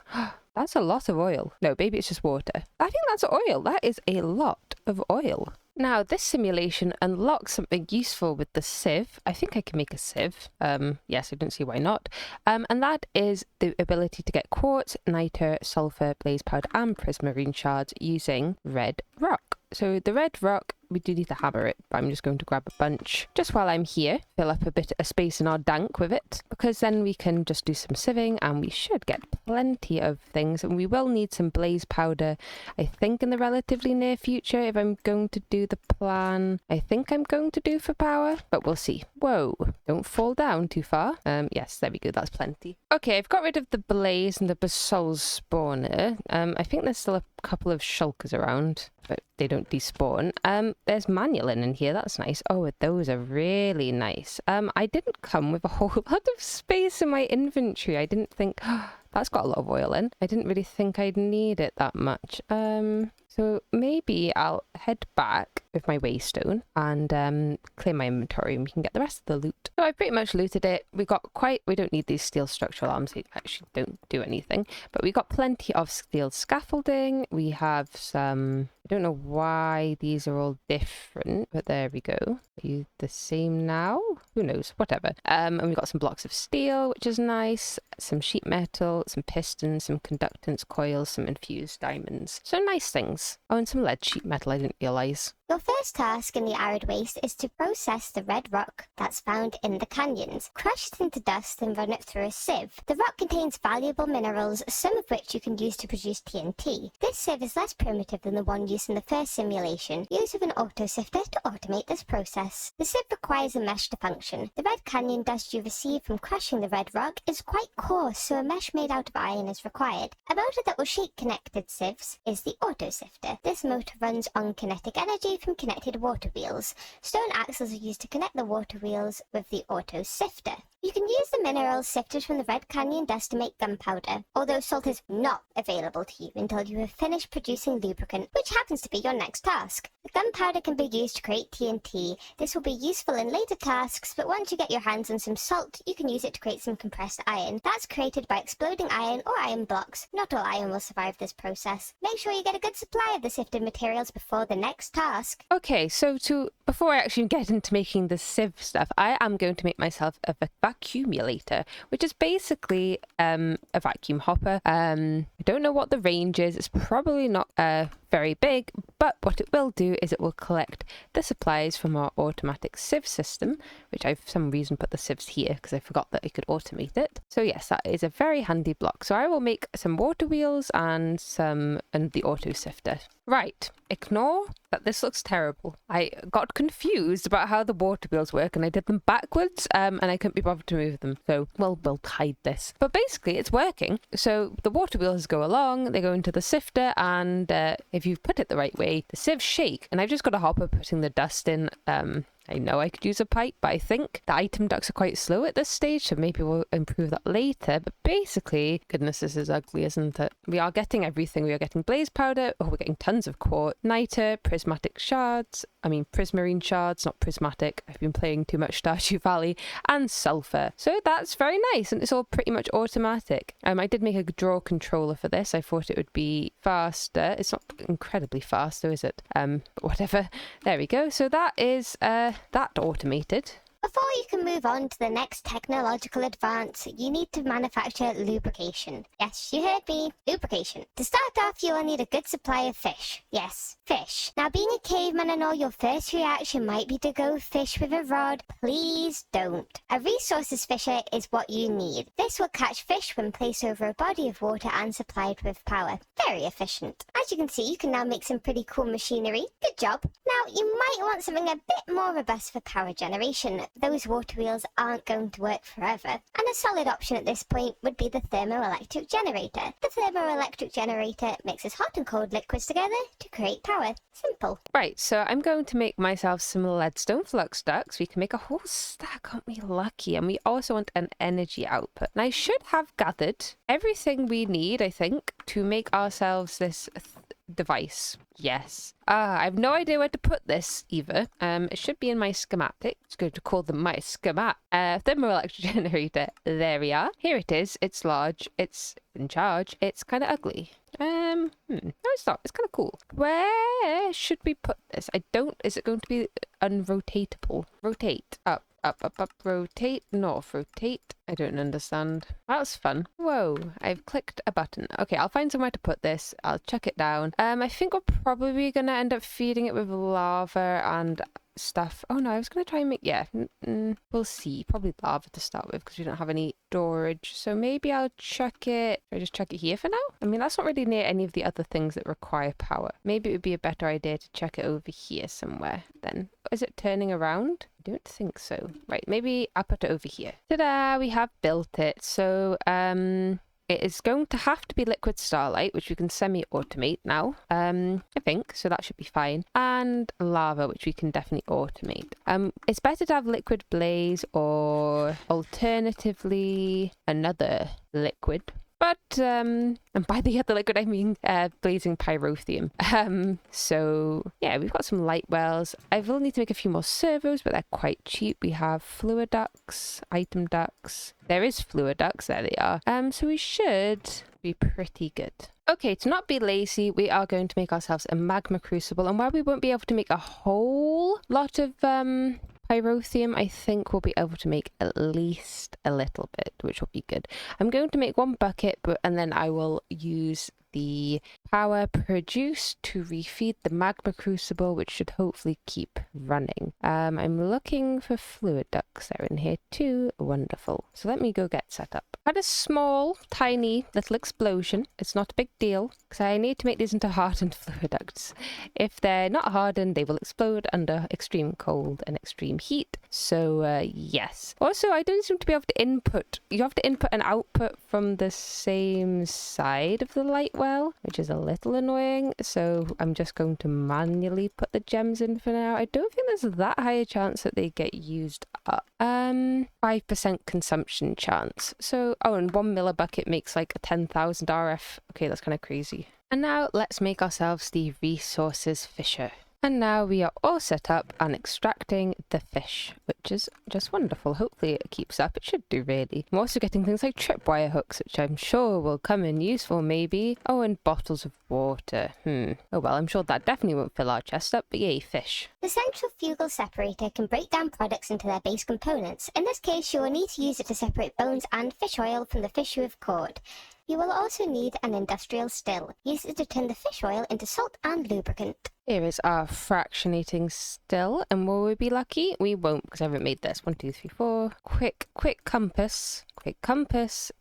That's a lot of oil. No, maybe it's just water. I think that's oil. That is a lot of oil. Now, this simulation unlocks something useful with the sieve. I think I can make a sieve. Yes, I don't see why not. And that is the ability to get quartz, niter, sulfur, blaze powder, and prismarine shards using red rock. So the red rock, we do need to hammer it, but I'm just going to grab a bunch just while I'm here, fill up a bit of space in our dank with it, because then we can just do some sieving and we should get plenty of things. And we will need some blaze powder, I think, in the relatively near future if I'm going to do the plan I think I'm going to do for power, but we'll see. Whoa, don't fall down too far. Yes, there we go, that's plenty. Okay, I've got rid of the blaze and the basalt spawner. I think there's still a couple of shulkers around, but they don't despawn. There's manulin in here, that's nice. Oh, those are really nice. I didn't come with a whole lot of space in my inventory. I didn't think... That's got a lot of oil in. I didn't really think I'd need it that much. So maybe I'll head back with my waystone and clear my inventory and we can get the rest of the loot. So I pretty much looted it. We don't need these steel structural arms. They actually don't do anything. But we got plenty of steel scaffolding. We have some... I don't know why these are all different, but there we go. Are you the same now? Who knows? Whatever. And we got some blocks of steel, which is nice. Some sheet metal, some pistons, some conductance coils, some infused diamonds. So nice things. Oh, and some lead sheet metal, I didn't realise. Your first task in the Arid Waste is to process the red rock that's found in the canyons. Crush it into dust and run it through a sieve. The rock contains valuable minerals, some of which you can use to produce TNT. This sieve is less primitive than the one used in the first simulation. Use of an autosifter to automate this process. The sieve requires a mesh to function. The red canyon dust you receive from crushing the red rock is quite coarse, so a mesh made out of iron is required. A motor that will shake connected sieves is the autosifter. This motor runs on kinetic energy from connected water wheels. Stone axles are used to connect the water wheels with the autosifter. You can use the minerals sifted from the Red Canyon dust to make gunpowder, although salt is not available to you until you have finished producing lubricant, which happens to be your next task. The gunpowder can be used to create TNT. This will be useful in later tasks, but once you get your hands on some salt, you can use it to create some compressed iron. That's created by exploding iron or iron blocks. Not all iron will survive this process. Make sure you get a good supply of the sifted materials before the next task. Okay, so before I actually get into making the sieve stuff, I am going to make myself a vacuumulator, which is basically a vacuum hopper. I don't know what the range is. It's probably not very big, but what it will do is it will collect the supplies from our automatic sieve system, which I've for some reason put the sieves here because I forgot that I could automate it. So yes, that is a very handy block. So I will make some water wheels and the auto sifter. Right, ignore that this looks terrible. I got confused about how the water wheels work and I did them backwards and I couldn't be bothered to move them. So we'll hide this. But basically it's working. So the water wheels go along, they go into the sifter, and if you put it the right way, the sieves shake. And I've just got a hopper putting the dust in. I know I could use a pipe, but I think the item ducts are quite slow at this stage, so maybe we'll improve that later. But basically, goodness, this is ugly, isn't it? We are getting everything. We are getting blaze powder. Oh, we're getting tons of quartz, niter, prismarine shards, not prismatic. I've been playing too much Stardew Valley, and sulfur. So that's very nice, and it's all pretty much automatic. I did make a draw controller for this. I thought it would be faster. It's not incredibly fast, though, is it? But whatever. There we go. So that is that automated. Before you can move on to the next technological advance, you need to manufacture lubrication. Yes, you heard me. Lubrication. To start off, you will need a good supply of fish. Yes, fish. Now, being a caveman and all, your first reaction might be to go fish with a rod. Please don't. A resources fisher is what you need. This will catch fish when placed over a body of water and supplied with power. Very efficient. As you can see, you can now make some pretty cool machinery. Good job. Now, you might want something a bit more robust for power generation. Those water wheels aren't going to work forever, and a solid option at this point would be the thermoelectric generator. The thermoelectric generator mixes hot and cold liquids together to create power. Simple. Right, so I'm going to make myself some leadstone flux ducts. We can make a whole stack, aren't we lucky? And we also want an energy output. And I should have gathered everything we need, I think, to make ourselves this device. Yes. I have no idea where to put this either. It should be in my schematic. It's going to call them my schematic. Thermoelectric generator. There we are. Here it is. It's large. It's in charge. It's kind of ugly. No, it's not. It's kind of cool. Where should we put this? Is it going to be unrotatable? Rotate. Up. Up, rotate, north, rotate. I don't understand. That's fun. Whoa, I've clicked a button. Okay, I'll find somewhere to put this. I'll chuck it down. I think we're probably going to end up feeding it with lava and stuff. Oh no, I was going to try and make, we'll see. Probably lava to start with because we don't have any storage. So maybe I'll chuck it. Should I just chuck it here for now? I mean, that's not really near any of the other things that require power. Maybe it would be a better idea to chuck it over here somewhere then. Is it turning around? I don't think so. Right, maybe I'll put it over here. Ta-da! We have built it. So, it is going to have to be liquid starlight, which we can semi-automate now, I think, so that should be fine. And lava, which we can definitely automate. It's better to have liquid blaze or alternatively another liquid. But, and by the other liquid, I mean blazing pyrotheum. So, yeah, we've got some light wells. I will need to make a few more servos, but they're quite cheap. We have fluid ducts, item ducts. There is fluid ducts, there they are. So we should be pretty good. Okay, to not be lazy, we are going to make ourselves a magma crucible. And while we won't be able to make a whole lot of pyrotheum, I think we'll be able to make at least a little bit, which will be good. I'm going to make one bucket, and then I will use the power produced to refeed the magma crucible, which should hopefully keep running. I'm looking for fluid ducts. They're in here too. Wonderful. So let me go get set up. Had a small, tiny little explosion. It's not a big deal because I need to make these into hardened fluid ducts. If they're not hardened, they will explode under extreme cold and extreme heat. So yes. Also, I don't seem to be able to input. You have to input and output from the same side of the light well, which is a little annoying. So I'm just going to manually put the gems in for now. I don't think there's that high a chance that they get used up. 5% consumption chance. So, oh, and 1 millibucket makes like a 10,000 RF. Okay, that's kind of crazy. And now let's make ourselves the resources fisher. And now we are all set up and extracting the fish, which is just wonderful. Hopefully it keeps up. It should do, really. I'm also getting things like tripwire hooks, which I'm sure will come in useful, maybe. Oh, and bottles of water. Oh, well, I'm sure that definitely won't fill our chest up, but yay, fish. The centrifugal separator can break down products into their base components. In this case, you will need to use it to separate bones and fish oil from the fish you have caught. You will also need an industrial still. Use it to turn the fish oil into salt and lubricant. Here is our fractionating still, and will we be lucky? We won't, because I haven't made this. 1, 2, 3, 4. Quick compass,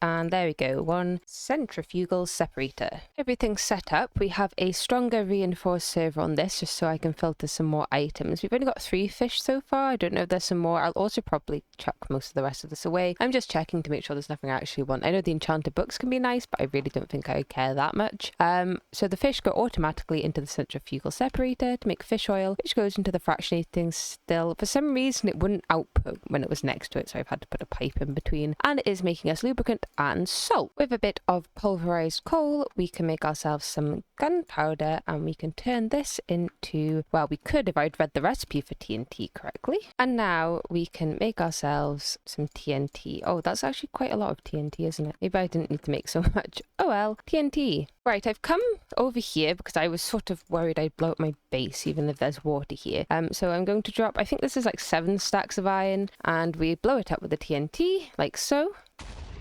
and there we go. 1 centrifugal separator. Everything's set up. We have a stronger reinforced server on this, just so I can filter some more items. We've only got 3 fish so far. I don't know if there's some more. I'll also probably chuck most of the rest of this away. I'm just checking to make sure there's nothing I actually want. I know the enchanted books can be nice, but I really don't think I care that much. So the fish go automatically into the centrifugal separator to make fish oil, which goes into the fractionating still. For some reason, it wouldn't output when it was next to it, so I've had to put a pipe in between. And it is making us lubricant and salt. With a bit of pulverized coal, we can make ourselves some gunpowder, and we can turn this into, well, we could if I'd read the recipe for TNT correctly. And now we can make ourselves some TNT. Oh, that's actually quite a lot of TNT, isn't it? Maybe I didn't need to make so much. Oh well, TNT. Right, I've come over here because I was sort of worried I'd blow up my base even if there's water here. So I'm going to drop, I think this is like 7 stacks of iron, and we blow it up with the TNT, like so.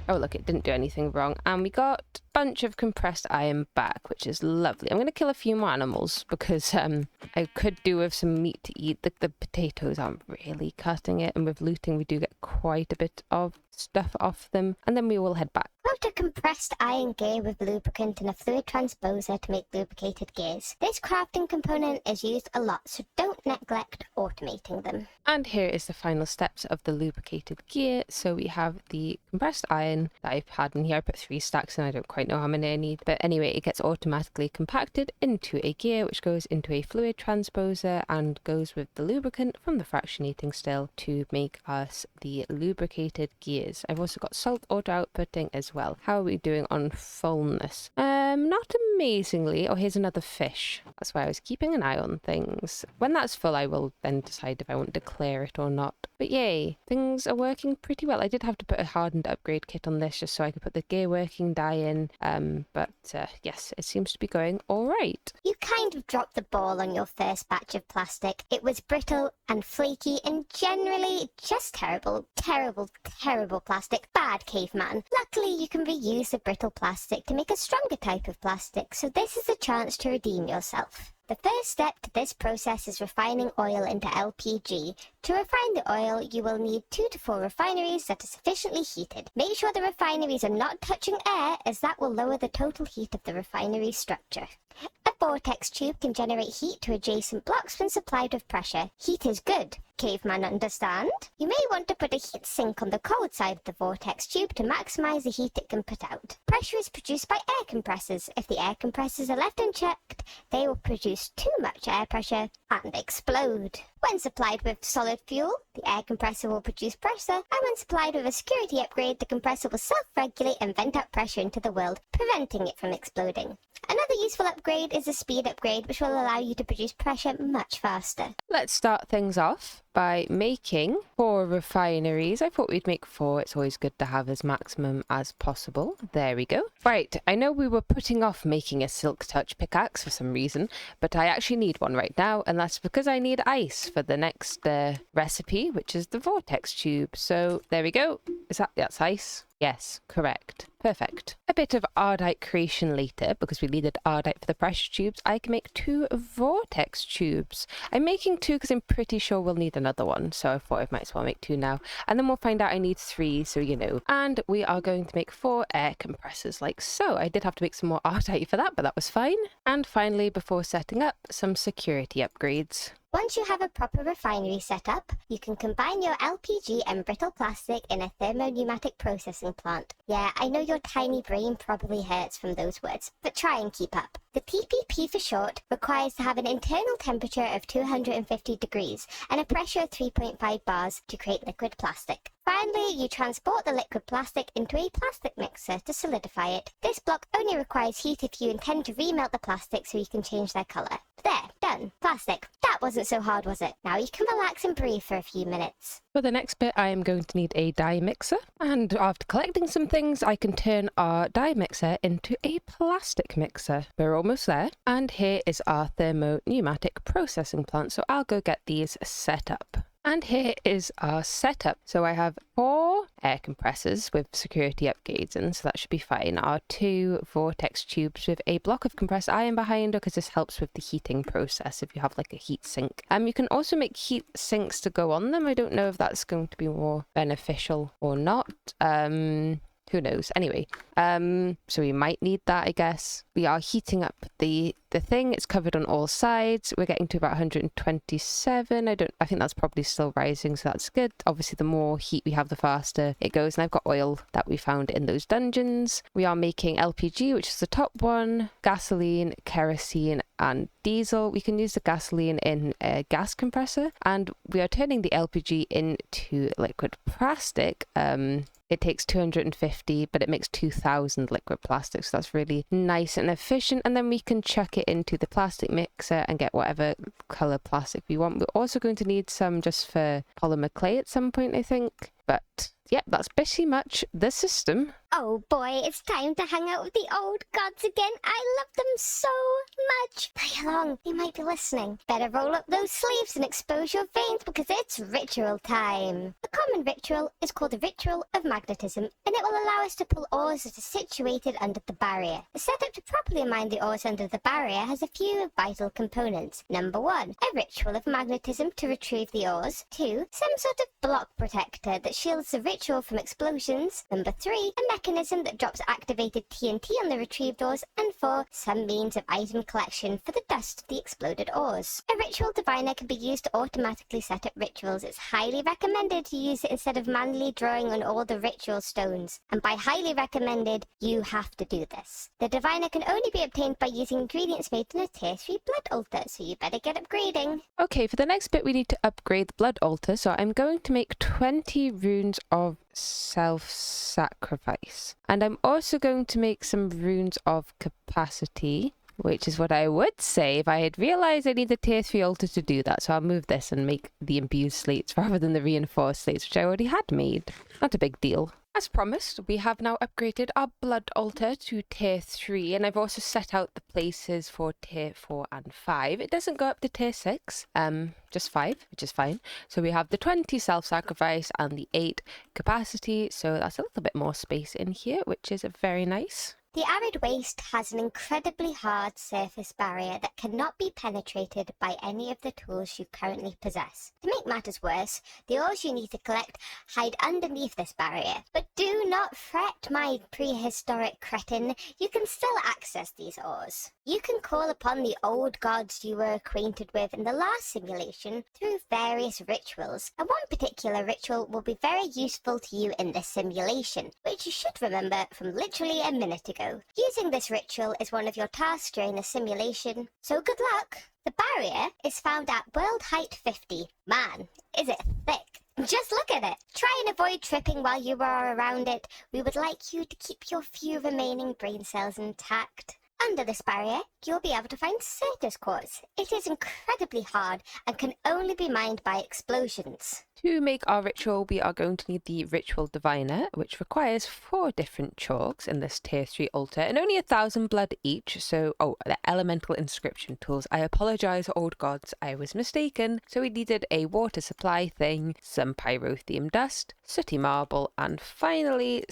Oh, look, it didn't do anything wrong. And we got a bunch of compressed iron back, which is lovely. I'm going to kill a few more animals because I could do with some meat to eat. The potatoes aren't really cutting it. And with looting, we do get quite a bit of stuff off them. And then we will head back. Out a compressed iron gear with lubricant and a fluid transposer to make lubricated gears. This crafting component is used a lot, so don't neglect automating them. And here is the final steps of the lubricated gear. So we have the compressed iron that I've had in here. I put 3 stacks and I don't quite know how many I need. But anyway, it gets automatically compacted into a gear, which goes into a fluid transposer and goes with the lubricant from the fractionating still to make us the lubricated gears. I've also got salt auto outputting as well. How are we doing on fullness? Not amazingly. Oh, here's another fish. That's why I was keeping an eye on things. When that's full, I will then decide if I want to declare it or not. But yay, things are working pretty well. I did have to put a hardened upgrade kit on this just so I could put the gear working die in. But yes, it seems to be going all right. You kind of dropped the ball on your first batch of plastic. It was brittle and flaky and generally just terrible plastic. Bad, caveman. Luckily, you can reuse the brittle plastic to make a stronger type of plastic, so this is a chance to redeem yourself. The first step to this process is refining oil into LPG. To refine the oil, you will need 2 to 4 refineries that are sufficiently heated. Make sure the refineries are not touching air, as that will lower the total heat of the refinery structure. A vortex tube can generate heat to adjacent blocks when supplied with pressure. Heat is good. Caveman, understand? You may want to put a heat sink on the cold side of the vortex tube to maximize the heat it can put out. Pressure is produced by air compressors. If the air compressors are left unchecked, they will produce too much air pressure and explode. When supplied with solid fuel, the air compressor will produce pressure, and when supplied with a security upgrade, the compressor will self-regulate and vent out pressure into the world, preventing it from exploding. Another useful upgrade is a speed upgrade, which will allow you to produce pressure much faster. Let's start things off by making 4 refineries. I thought we'd make 4. It's always good to have as maximum as possible. There we go. Right, I know we were putting off making a silk touch pickaxe for some reason, but I actually need one right now, and that's because I need ice for the next recipe, which is the vortex tube. So there we go. That's ice. Yes, correct. Perfect. A bit of ardite creation later, because we needed ardite for the pressure tubes. I can make 2 vortex tubes. I'm making 2 because I'm pretty sure we'll need another one, so I thought I might as well make 2 now. And then we'll find out I need 3, so you know. And we are going to make 4 air compressors like so. I did have to make some more ardite for that, but that was fine. And finally, before setting up, some security upgrades. Once you have a proper refinery set up, you can combine your LPG and brittle plastic in a thermopneumatic processing plant. Yeah, I know your tiny brain probably hurts from those words, but try and keep up. The TPP for short requires to have an internal temperature of 250 degrees and a pressure of 3.5 bars to create liquid plastic. Finally, you transport the liquid plastic into a plastic mixer to solidify it. This block only requires heat if you intend to remelt the plastic so you can change their colour. There, done. Plastic. That wasn't so hard, was it? Now you can relax and breathe for a few minutes. For the next bit, I am going to need a dye mixer. And after collecting some things, I can turn our dye mixer into a plastic mixer. We're almost there. And here is our thermopneumatic processing plant. So I'll go get these set up. And here is our setup. So I have 4 air compressors with security upgrades in, so that should be fine. Our 2 vortex tubes with a block of compressed iron behind, because this helps with the heating process if you have like a heat sink. You can also make heat sinks to go on them. I don't know if that's going to be more beneficial or not. Who knows? Anyway, so we might need that, I guess. We are heating up the thing. It's covered on all sides. We're getting to about 127. I think that's probably still rising, so that's good. Obviously, the more heat we have, the faster it goes. And I've got oil that we found in those dungeons. We are making LPG, which is the top one, gasoline, kerosene, and diesel. We can use the gasoline in a gas compressor, and we are turning the LPG into liquid plastic. It takes 250, but it makes 2,000 liquid plastic, so that's really nice and efficient. And then we can chuck it into the plastic mixer and get whatever colour plastic we want. We're also going to need some just for polymer clay at some point, I think. But yeah, that's pretty much the system. Oh boy, it's time to hang out with the old gods again. I love them so much. Play along, they might be listening. Better roll up those sleeves and expose your veins because it's ritual time. The common ritual is called the Ritual of Magnetism, and it will allow us to pull ores that are situated under the barrier. The setup to properly mine the ores under the barrier has a few vital components. Number 1, a ritual of magnetism to retrieve the ores. 2, some sort of block protector that shields the ritual from explosions. Number 3, a mechanism that drops activated TNT on the retrieved ores. And 4, some means of item collection for the dust of the exploded ores. A ritual diviner can be used to automatically set up rituals. It's highly recommended to use it instead of manually drawing on all the ritual stones. And by highly recommended, you have to do this. The diviner can only be obtained by using ingredients made in a tier 3 blood altar, so you better get upgrading. Okay, for the next bit we need to upgrade the blood altar, so I'm going to make 20 runes of self-sacrifice. And I'm also going to make some runes of capacity, which is what I would say if I had realised I need a tier 3 altar to do that. So I'll move this and make the imbued slates rather than the reinforced slates, which I already had made. Not a big deal. As promised, we have now upgraded our blood altar to tier 3, and I've also set out the places for tier 4 and 5. It doesn't go up to tier 6, just 5, which is fine. So we have the 20 self-sacrifice and the 8 capacity, so that's a little bit more space in here, which is very nice. The arid waste has an incredibly hard surface barrier that cannot be penetrated by any of the tools you currently possess. To make matters worse, the ores you need to collect hide underneath this barrier. But do not fret, my prehistoric cretin, you can still access these ores. You can call upon the old gods you were acquainted with in the last simulation through various rituals, and one particular ritual will be very useful to you in this simulation, which you should remember from literally a minute ago. Using this ritual is one of your tasks during the simulation, so good luck! The barrier is found at world height 50. Man, is it thick! Just look at it! Try and avoid tripping while you are around it. We would like you to keep your few remaining brain cells intact. Under this barrier, you'll be able to find Certus quartz. It is incredibly hard and can only be mined by explosions. To make our ritual, we are going to need the Ritual Diviner, which requires 4 different chalks in this tier 3 altar, and only 1,000 blood each, so, the elemental inscription tools. I apologise, old gods, I was mistaken. So we needed a water supply thing, some pyrotheum dust, sooty marble, and finally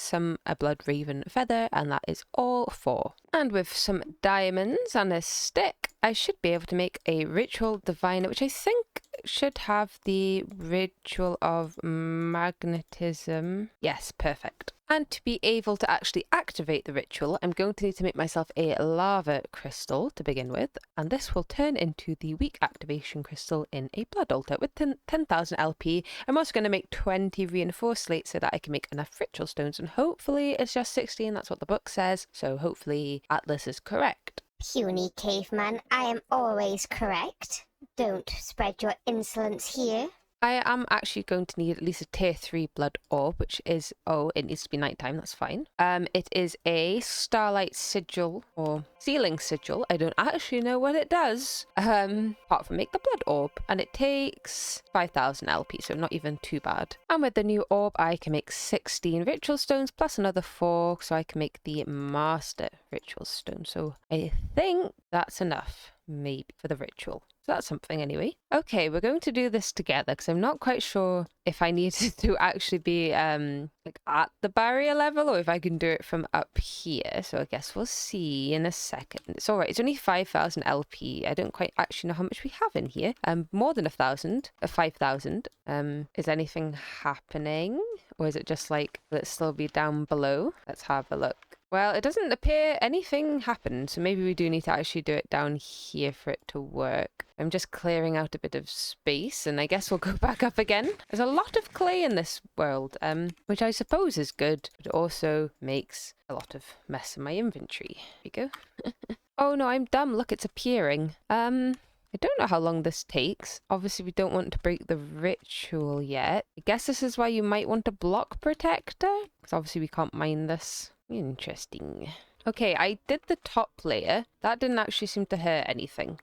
a blood raven feather, and that is all 4. And with some diamonds and a stick, I should be able to make a Ritual Diviner, which I think should have the Ritual of Magnetism. Yes, perfect. And to be able to actually activate the ritual, I'm going to need to make myself a lava crystal to begin with, and this will turn into the weak activation crystal in a blood altar with 10,000 LP. I'm also going to make 20 reinforced slates so that I can make enough ritual stones, and hopefully it's just 16, that's what the book says, so hopefully Atlas is correct. Puny caveman, I am always correct. Don't spread your insolence here. I am actually going to need at least a tier 3 blood orb, which is, it needs to be nighttime, that's fine. It is a starlight sigil, or ceiling sigil. I don't actually know what it does, apart from make the blood orb. And it takes 5,000 LP, so not even too bad. And with the new orb, I can make 16 ritual stones, plus another 4, so I can make the master ritual stone. So I think that's enough, maybe, for the ritual. So that's something anyway. Okay, we're going to do this together because I'm not quite sure if I need to actually be at the barrier level or if I can do it from up here. So I guess we'll see in a second. It's all right. It's only 5,000 LP. I don't quite actually know how much we have in here. More than 5,000. Is anything happening? Or is it just like, will it still be down below? Let's have a look. Well, it doesn't appear anything happened, so maybe we do need to actually do it down here for it to work. I'm just clearing out a bit of space, and I guess we'll go back up again. There's a lot of clay in this world, which I suppose is good, but it also makes a lot of mess in my inventory. Here we go. Oh no, I'm dumb. Look, it's appearing. I don't know how long this takes. Obviously, we don't want to break the ritual yet. I guess this is why you might want a block protector, because obviously we can't mine this. Interesting. Okay, I did the top layer. That didn't actually seem to hurt anything.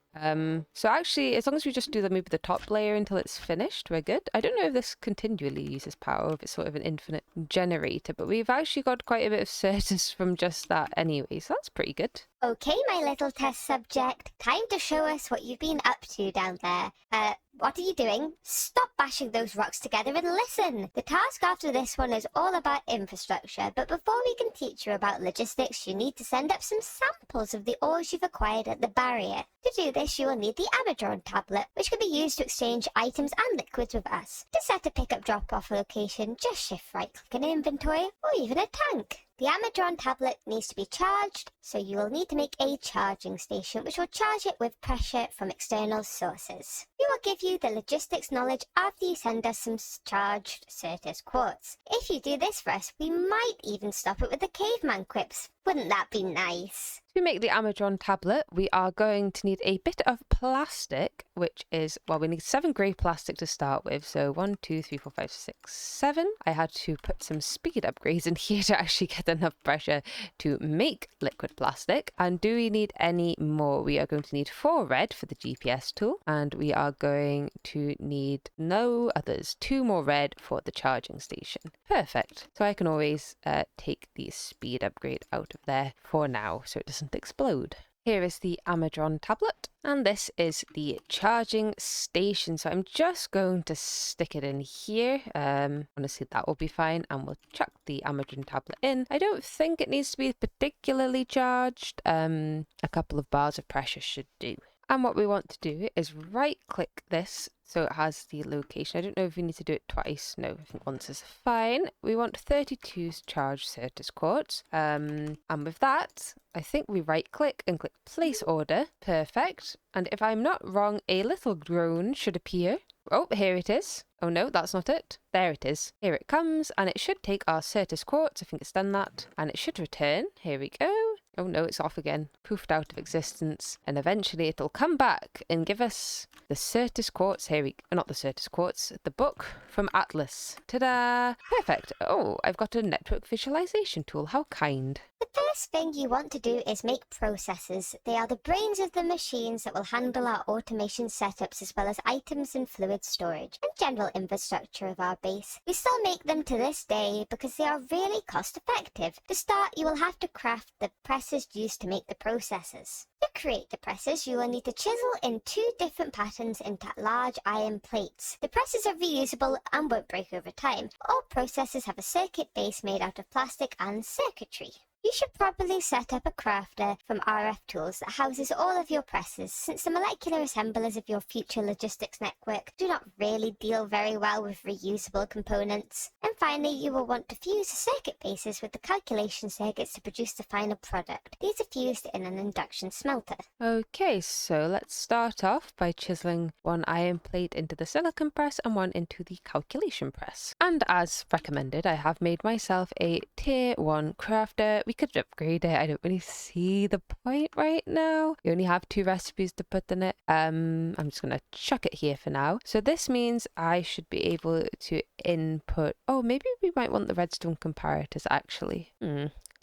So actually, as long as we just do maybe the top layer until it's finished, we're good. I don't know if this continually uses power, or if it's sort of an infinite generator, but we've actually got quite a bit of Certus from just that anyway, so that's pretty good. Okay, my little test subject. Time to show us what you've been up to down there. What are you doing? Stop bashing those rocks together and listen. The task after this one is all about infrastructure, but before we can teach you about logistics, you need to send up some samples of the ores you've acquired at the barrier. To do this, you will need the Amadron tablet, which can be used to exchange items and liquids with us. To set a pick-up drop-off location, just shift right-click an inventory, or even a tank. The Amadron tablet needs to be charged, so you will need to make a charging station which will charge it with pressure from external sources. We will give you the logistics knowledge after you send us some charged Certus quartz. If you do this for us, we might even stop it with the caveman quips. Wouldn't that be nice? To make the Amadron tablet, we are going to need a bit of plastic, which is, well, we need 7 grey plastic to start with. So 1, 2, 3, 4, 5, 6, 7. I had to put some speed upgrades in here to actually get enough pressure to make liquid plastic. And do we need any more? We are going to need 4 red for the GPS tool, and we are going to need no others. 2 more red for the charging station. Perfect. So I can always take the speed upgrade out of there for now so it doesn't explode. Here is the Amadron tablet, and this is the charging station. So I'm just going to stick it in here. Honestly, that will be fine, and we'll chuck the Amadron tablet in. I don't think it needs to be particularly charged. A couple of bars of pressure should do. And what we want to do is right click this so it has the location. I don't know if we need to do it twice. No, I think once is fine. We want 32 charged Certus quartz. And with that, I think we right click and click place order. Perfect. And if I'm not wrong, a little drone should appear. Oh, here it is. Oh no, that's not it. There it is. Here it comes, and it should take our Certus quartz. I think it's done that. And it should return. Here we go. Oh no, it's off again. Poofed out of existence. And eventually it'll come back and give us the Certus Quartz. Not the Certus Quartz, the book from Atlas. Ta-da! Perfect. Oh, I've got a network visualization tool. How kind. The first thing you want to do is make processes. They are the brains of the machines that will handle our automation setups as well as items and fluid storage and general infrastructure of our base. We still make them to this day because they are really cost effective. To start, you will have to craft the presses used to make the processes. To create the presses, you will need to chisel in 2 different patterns into large iron plates. The presses are reusable and won't break over time. All processes have a circuit base made out of plastic and circuitry. You should probably set up a crafter from RF Tools that houses all of your presses, since the molecular assemblers of your future logistics network do not really deal very well with reusable components. And finally, you will want to fuse the circuit bases with the calculation circuits to produce the final product. These are fused in an induction smelter. Okay, so let's start off by chiseling 1 iron plate into the silicon press and 1 into the calculation press. And as recommended, I have made myself a tier 1 crafter. We could upgrade it. I don't really see the point right now. You only have 2 recipes to put in it. I'm just gonna chuck it here for now. So this means I should be able to input. Oh, maybe we might want the redstone comparators actually.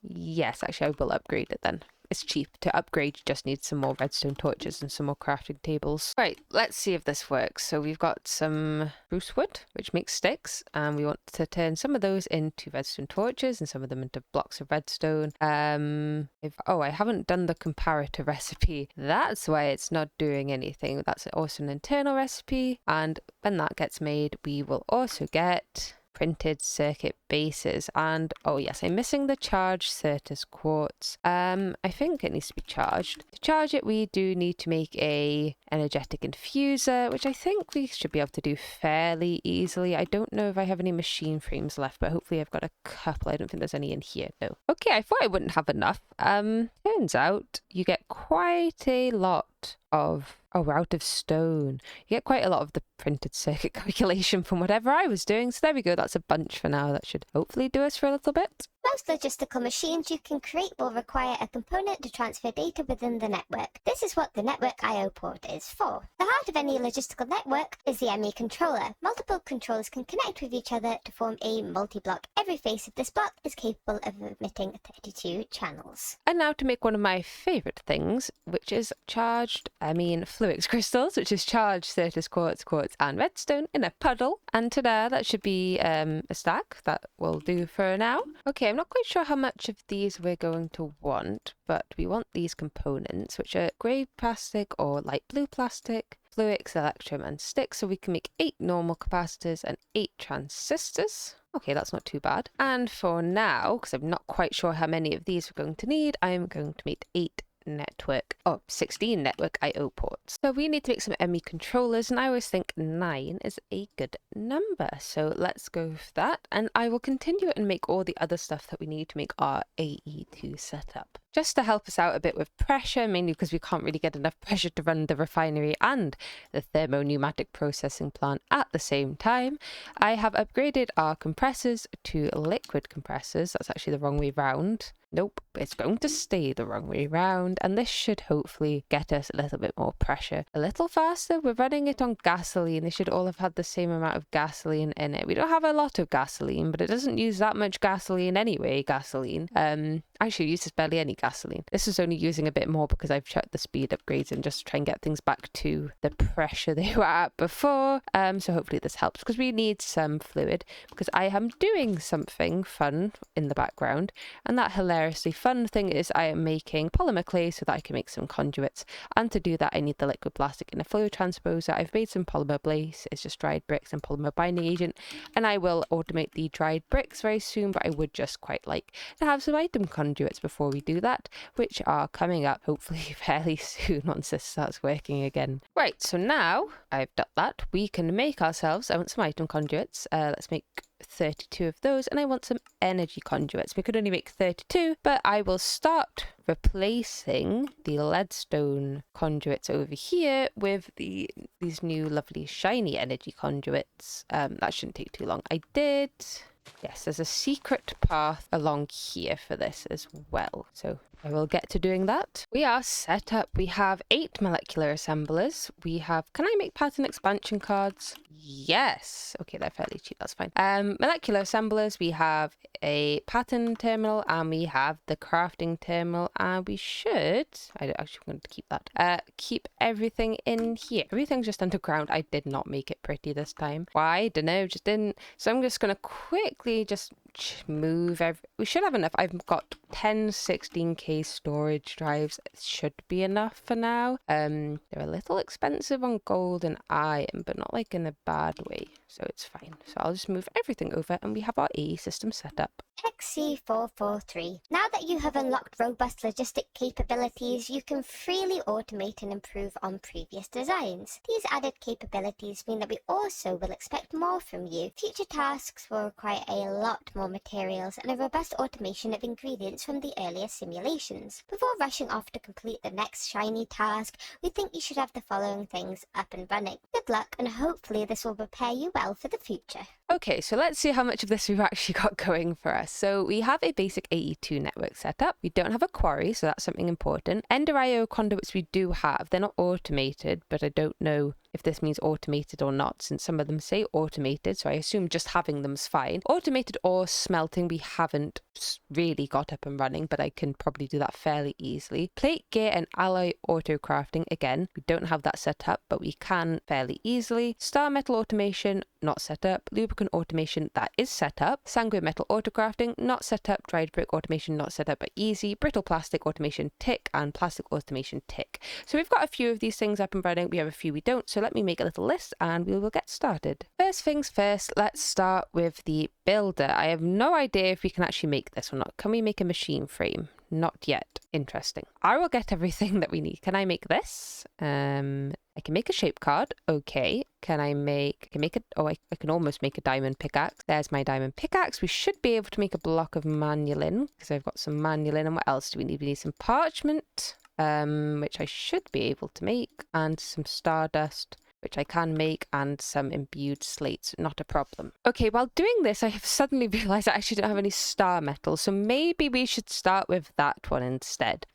Yes, actually I will upgrade it then. It's cheap. To upgrade, you just need some more redstone torches and some more crafting tables. Right, let's see if this works. So we've got some spruce wood, which makes sticks, and we want to turn some of those into redstone torches and some of them into blocks of redstone. I haven't done the comparator recipe. That's why it's not doing anything. That's also an internal recipe, and when that gets made, we will also get printed circuit bases. And oh yes, I'm missing the charged Certus quartz. I think it needs to be charged. To charge it, we do need to make a energetic infuser, which I think we should be able to do fairly easily. I don't know if I have any machine frames left, but hopefully I've got a couple. I don't think there's any in here. No. Okay, I thought I wouldn't have enough. Turns out you get quite a lot of... Oh, we're out of stone. You get quite a lot of the printed circuit calculation from whatever I was doing. So there we go. That's a bunch for now. That should hopefully do us for a little bit. Most logistical machines you can create will require a component to transfer data within the network. This is what the network I/O port is for. The heart of any logistical network is the ME controller. Multiple controllers can connect with each other to form a multi-block. Every face of this block is capable of emitting 32 channels. And now to make one of my favourite things, which is Fluix crystals, which is charged Certus quartz, and redstone in a puddle. And ta-da, that should be a stack. That will do for now. Okay, I'm not quite sure how much of these we're going to want, but we want these components, which are grey plastic or light blue plastic, Fluix, electrum, and sticks, so we can make 8 normal capacitors and 8 transistors. Okay, that's not too bad. And for now, because I'm not quite sure how many of these we're going to need, I'm going to make 16 network I/O ports. So we need to make some ME controllers, and I always think 9 is a good number. So let's go for that, and I will continue and make all the other stuff that we need to make our AE2 setup. Just to help us out a bit with pressure, mainly because we can't really get enough pressure to run the refinery and the thermo-pneumatic processing plant at the same time, I have upgraded our compressors to liquid compressors. That's actually the wrong way round. Nope, it's going to stay the wrong way round, and this should hopefully get us a little bit more pressure. A little faster. We're running it on gasoline. They should all have had the same amount of gasoline in it. We don't have a lot of gasoline, but it doesn't use that much gasoline anyway, Actually, it uses barely any gasoline. This is only using a bit more because I've checked the speed upgrades and just try and get things back to the pressure they were at before. So hopefully this helps, because we need some fluid, because I am doing something fun in the background, and that hilariously fun thing is I am making polymer clay so that I can make some conduits, and to do that I need the liquid plastic in a flow transposer. I've made some polymer base. It's just dried bricks and polymer binding agent, and I will automate the dried bricks very soon, but I would just quite like to have some item conduits before we do that, which are coming up hopefully fairly soon once this starts working again. Right, so now I've done that, we can make ourselves, I want some item conduits. Let's make 32 of those, and I want some energy conduits. We could only make 32, but I will start replacing the leadstone conduits over here with these new lovely shiny energy conduits. That shouldn't take too long. Yes, there's a secret path along here for this as well. So I will get to doing that. We are set up. We have 8 molecular assemblers. We have, can I make pattern expansion cards? Yes. Okay, they're fairly cheap, that's fine. Molecular assemblers, we have a pattern terminal and we have the crafting terminal, and we should, I don't actually want to keep that, keep everything in here. Everything's just underground. I did not make it pretty this time. Why? Don't know, just didn't. So I'm just going to quickly just move we should have enough. I've got 10 16k storage drives. It should be enough for now. They're a little expensive on gold and iron, but not like in a bad way, so it's fine. So I'll just move everything over and we have our AE system set up. XC443. Now that you have unlocked robust logistic capabilities, you can freely automate and improve on previous designs. These added capabilities mean that we also will expect more from you. Future tasks will require a lot more materials and a robust automation of ingredients from the earlier simulations. Before rushing off to complete the next shiny task, we think you should have the following things up and running. Good luck, and hopefully this will prepare you well for the future. Okay, so let's see how much of this we've actually got going for us. So we have a basic AE2 network set up. We don't have a quarry, so that's something important. Ender IO conduits we do have. They're not automated, but I don't know if this means automated or not, since some of them say automated, so I assume just having them's fine. Automated ore smelting we haven't really got up and running, but I can probably do that fairly easily. Plate gear and alloy auto crafting, again, we don't have that set up, but we can fairly easily. Star metal automation, not set up. Lubricant automation, that is set up. Sanguine metal auto crafting, not set up. Dried brick automation, not set up, but easy. Brittle plastic automation, tick, and plastic automation, tick. So we've got a few of these things up and running. We have a few we don't, so let me make a little list and we will get started. First things first, let's start with the builder. I have no idea if we can actually make this or not. Can we make a machine frame? Not yet. Interesting. I will get everything that we need. Can I make this? I can make a shape card. Okay. Can I can almost make a diamond pickaxe. There's my diamond pickaxe. We should be able to make a block of manulin because I've got some manulin. And what else do we need? We need some parchment, which I should be able to make, and some stardust, which I can make, and some imbued slates, not a problem. Okay, while doing this, I have suddenly realized I actually don't have any star metal, so maybe we should start with that one instead.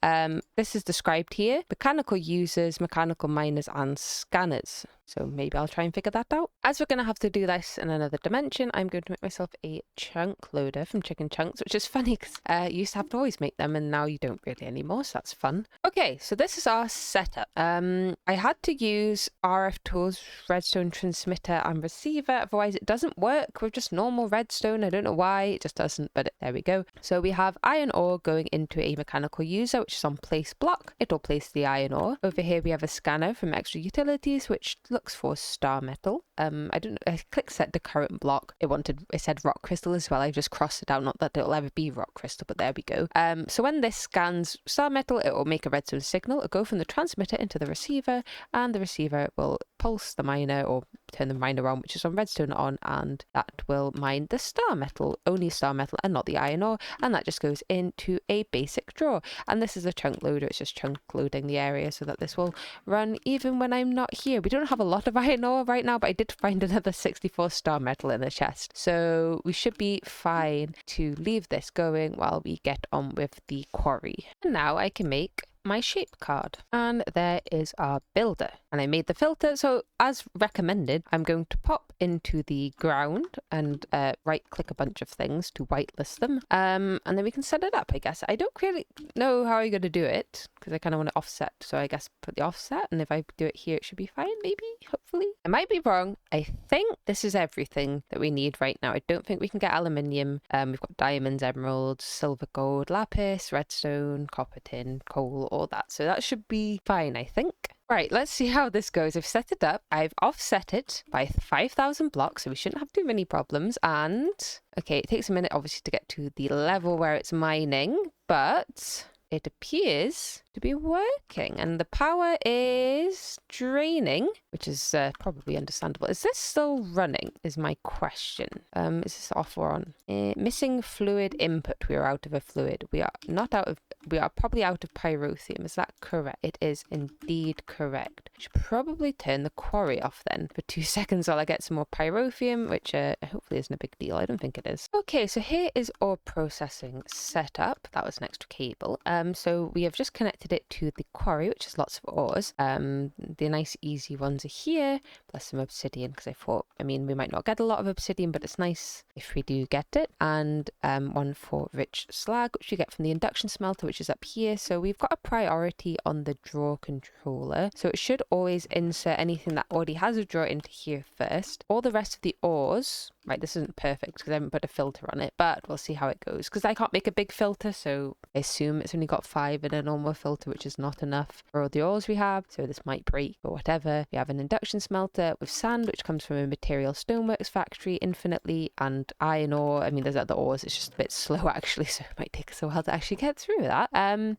This is described here: mechanical users, mechanical miners, and scanners. So maybe I'll try and figure that out. As we're going to have to do this in another dimension, I'm going to make myself a chunk loader from chicken chunks, which is funny because you used to have to always make them and now you don't really anymore, so that's fun. Okay, so this is our setup. I had to use RF tools, redstone transmitter and receiver, otherwise it doesn't work with just normal redstone. I don't know why, it just doesn't, but there we go. So we have iron ore going into a mechanical user, which is on place block. It'll place the iron ore. Over here we have a scanner from extra utilities, which looks for star metal. I don't know, I clicked set the current block. It said rock crystal as well. I just crossed it out, not that it'll ever be rock crystal, but there we go. So when this scans star metal, it will make a redstone signal. It'll go from the transmitter into the receiver, and the receiver will pulse the miner or turn the miner on, which is on redstone on, and that will mine the star metal, only star metal and not the iron ore, and that just goes into a basic drawer. And this is a chunk loader. It's just chunk loading the area so that this will run even when I'm not here. We don't have a lot of iron ore right now, but I did find another 64 star metal in the chest, so we should be fine to leave this going while we get on with the quarry. And now I can make my shape card, and there is our builder, and I made the filter. So as recommended, I'm going to pop into the ground and right click a bunch of things to whitelist them, and then we can set it up. I guess I don't really know how I'm going to do it because I kind of want to offset, so I guess put the offset, and if I do it here it should be fine, maybe, hopefully. I might be wrong. I think this is everything that we need right now. I don't think we can get aluminium. We've got diamonds, emeralds, silver, gold, lapis, redstone, copper, tin, coal, all that, so that should be fine, I think. Right, let's see how this goes. I've set it up. I've offset it by 5,000 blocks, so we shouldn't have too many problems. And okay, it takes a minute obviously to get to the level where it's mining, but it appears to to be working. And the power is draining, which is probably understandable. Is this still running is my question. Is this off or on? Missing fluid input. We are out of a fluid. We are probably out of pyrotheum. Is that correct? It is indeed correct. Should probably turn the quarry off then for 2 seconds while I get some more pyrotheum, which hopefully isn't a big deal. I don't think it is. Okay, so here is our processing setup. That was an extra cable. So we have just connected it to the quarry, which has lots of ores. The nice easy ones are here, plus some obsidian, because I mean, we might not get a lot of obsidian, but it's nice if we do get it. And one for rich slag, which you get from the induction smelter, which is up here. So we've got a priority on the draw controller. So it should always insert anything that already has a draw into here first. All the rest of the ores, right, this isn't perfect because I haven't put a filter on it, but we'll see how it goes. Because I can't make a big filter, so I assume it's only got 5 in a normal filter, which is not enough for all the ores we have. So this might break or whatever. We have an induction smelter with sand, which comes from a material stoneworks factory infinitely, and iron ore. I mean, there's other ores. It's just a bit slow actually, so it might take us a while to actually get through that.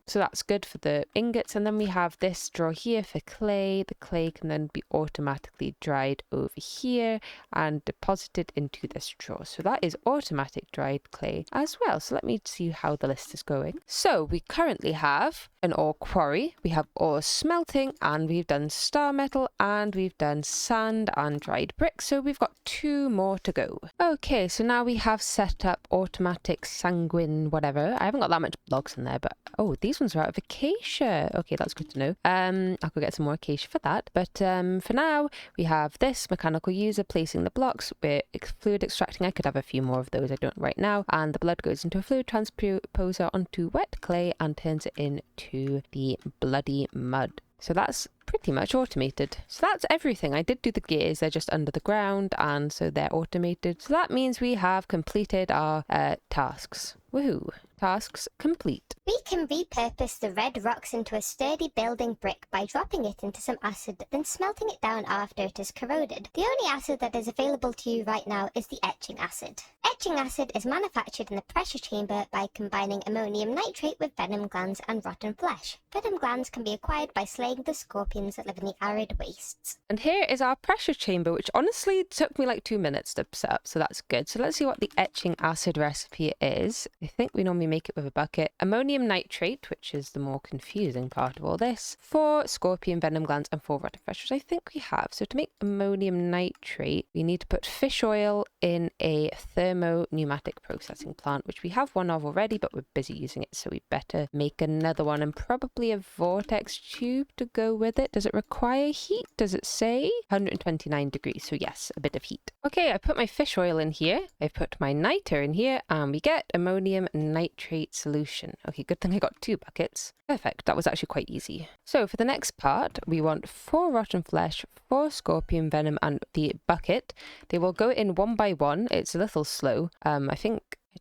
So that's good for the ingots. And then we have this drawer here for clay. The clay can then be automatically dried over here and deposited into this drawer. So that is automatic dried clay as well. So let me see how the list is going. So we currently have an ore quarry, we have ore smelting, and we've done star metal, and we've done sand and dried brick. So we've got 2 more to go. Okay, so now we have set up automatic sanguine whatever. I haven't got that much blocks in there, but oh, these ones are out of acacia. Okay, that's good to know. I'll go get some more acacia for that. But for now, we have this mechanical user placing the blocks. We're fluid extracting. I could have a few more of those. I don't right now. And the blood goes into a fluid transposer onto wet clay and turns it into the bloody mud. So that's pretty much automated. So that's everything. I did do the gears. They're just under the ground, and so they're automated. So that means we have completed our tasks. Woohoo! Tasks complete. We can repurpose the red rocks into a sturdy building brick by dropping it into some acid, then smelting it down after it is corroded. The only acid that is available to you right now is the etching acid. Etching acid is manufactured in the pressure chamber by combining ammonium nitrate with venom glands and rotten flesh. Venom glands can be acquired by slaying the scorpions that live in the arid wastes. And here is our pressure chamber, which honestly took me like 2 minutes to set up, so that's good. So let's see what the etching acid recipe is. I think we normally make it with a bucket. Ammonium nitrate, which is the more confusing part of all this, 4 scorpion venom glands and 4 rotten flesh, which I think we have. So to make ammonium nitrate, we need to put fish oil in a thermo-pneumatic processing plant, which we have one of already, but we're busy using it, so we better make another one, and probably a vortex tube to go with it. Does it require heat? Does it say 129 degrees? So yes, a bit of heat. Okay, I put my fish oil in here. I've put my niter in here, and we get ammonium nitrate solution. Okay, good thing I got 2 buckets. Perfect, that was actually quite easy. So for the next part, we want 4 rotten flesh, 4 scorpion venom, and the bucket. They will go in one by one. It's a little slow. I